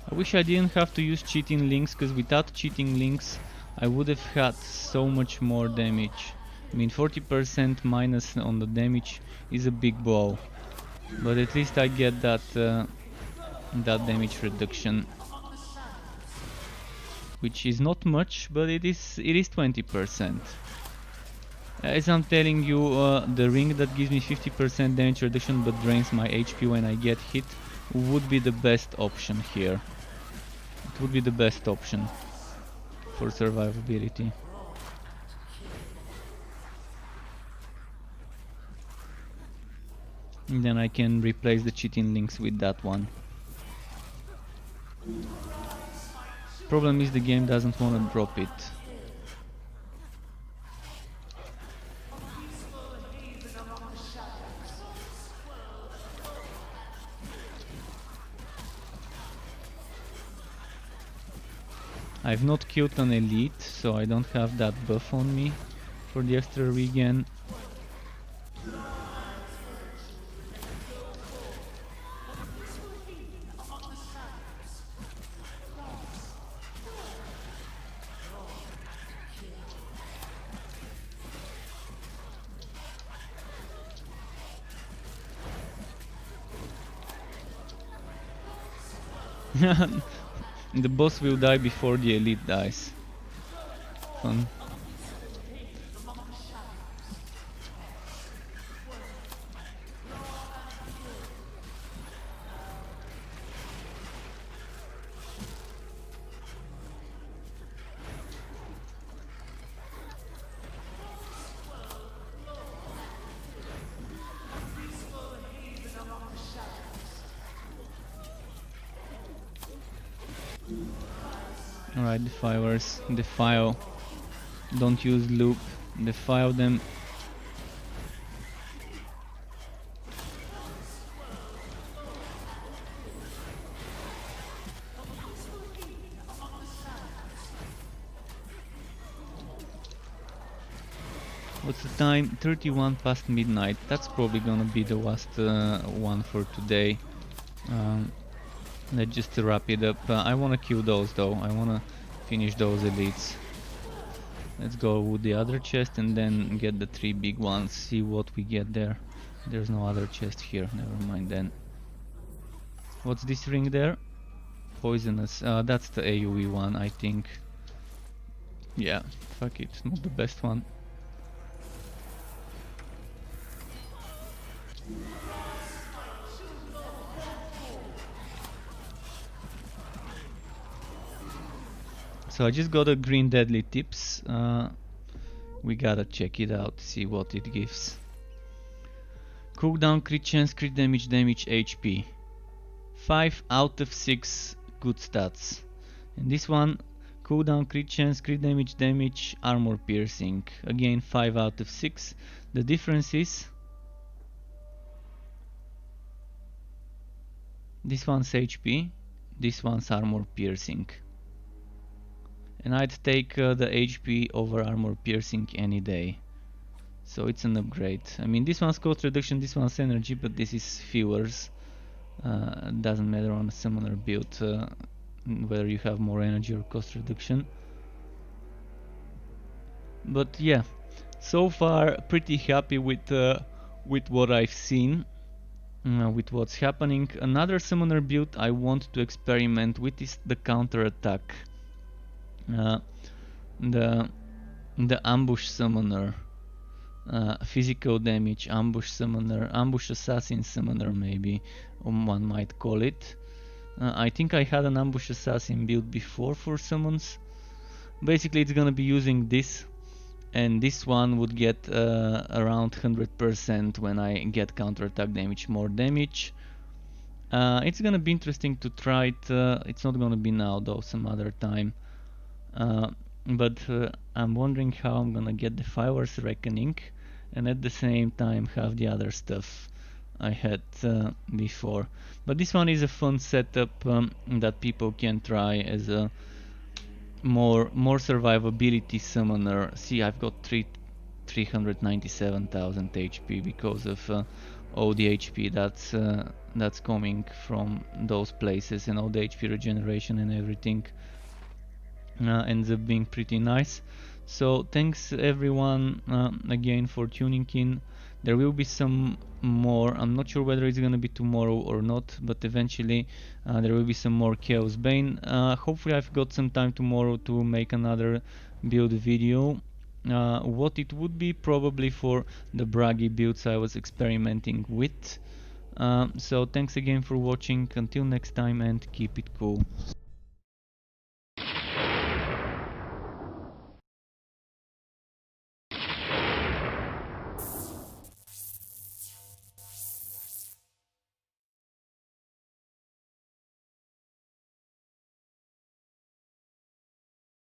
I wish I didn't have to use cheating links, because without cheating links I would have had so much more damage. I mean, 40% minus on the damage is a big blow, but at least I get that that damage reduction, which is not much, but it is 20%. As I'm telling you, the ring that gives me 50% damage reduction but drains my HP when I get hit would be the best option here. It would be the best option for survivability. And then I can replace the cheating links with that one. Problem is the game doesn't want to drop it. I've not killed an elite, so I don't have that buff on me for the extra regen. The boss will die before the elite dies. Fun. Alright, defilers, defile. Don't use loop, defile them. What's the time? 31 past midnight. That's probably gonna be the last one for today. Let's just wrap it up. I wanna kill those though. I wanna finish those elites. Let's go with the other chest and then get the 3 big ones. See what we get there. There's no other chest here. Never mind then. What's this ring there? Poisonous. That's the AoE one, I think. Yeah, fuck it. Not the best one. So I just got a green deadly tips. We gotta check it out, see what it gives. Cooldown, crit chance, crit damage, HP. 5 out of 6 good stats. And this one, cooldown, crit chance, crit damage, armor piercing. Again 5 out of 6. The difference is This one's HP, this one's armor piercing. And I'd take the HP over armor piercing any day. So it's an upgrade. I mean, this one's cost reduction, this one's energy, but this is fewers. Doesn't matter on a similar build whether you have more energy or cost reduction. But yeah, so far pretty happy with what I've seen, with what's happening. Another summoner build I want to experiment with is the counter attack. The ambush summoner, physical damage ambush summoner, ambush assassin summoner maybe one might call it. I think I had an ambush assassin build before for summons. Basically it's gonna be using this, and this one would get around 100% when I get counter attack damage, more damage. It's gonna be interesting to try it. It's not gonna be now though, some other time. But I'm wondering how I'm gonna get the Fire's Reckoning and at the same time have the other stuff I had before. But this one is a fun setup that people can try as a more survivability summoner. See, I've got 397,000 HP because of all the HP that's coming from those places, and all the HP regeneration and everything ends up being pretty nice. So thanks everyone again for tuning in. There will be some more. I'm not sure whether it's gonna be tomorrow or not, but eventually there will be some more Chaosbane. Hopefully I've got some time tomorrow to make another build video. What it would be, probably for the braggy builds I was experimenting with. So thanks again for watching. Until next time, and keep it cool.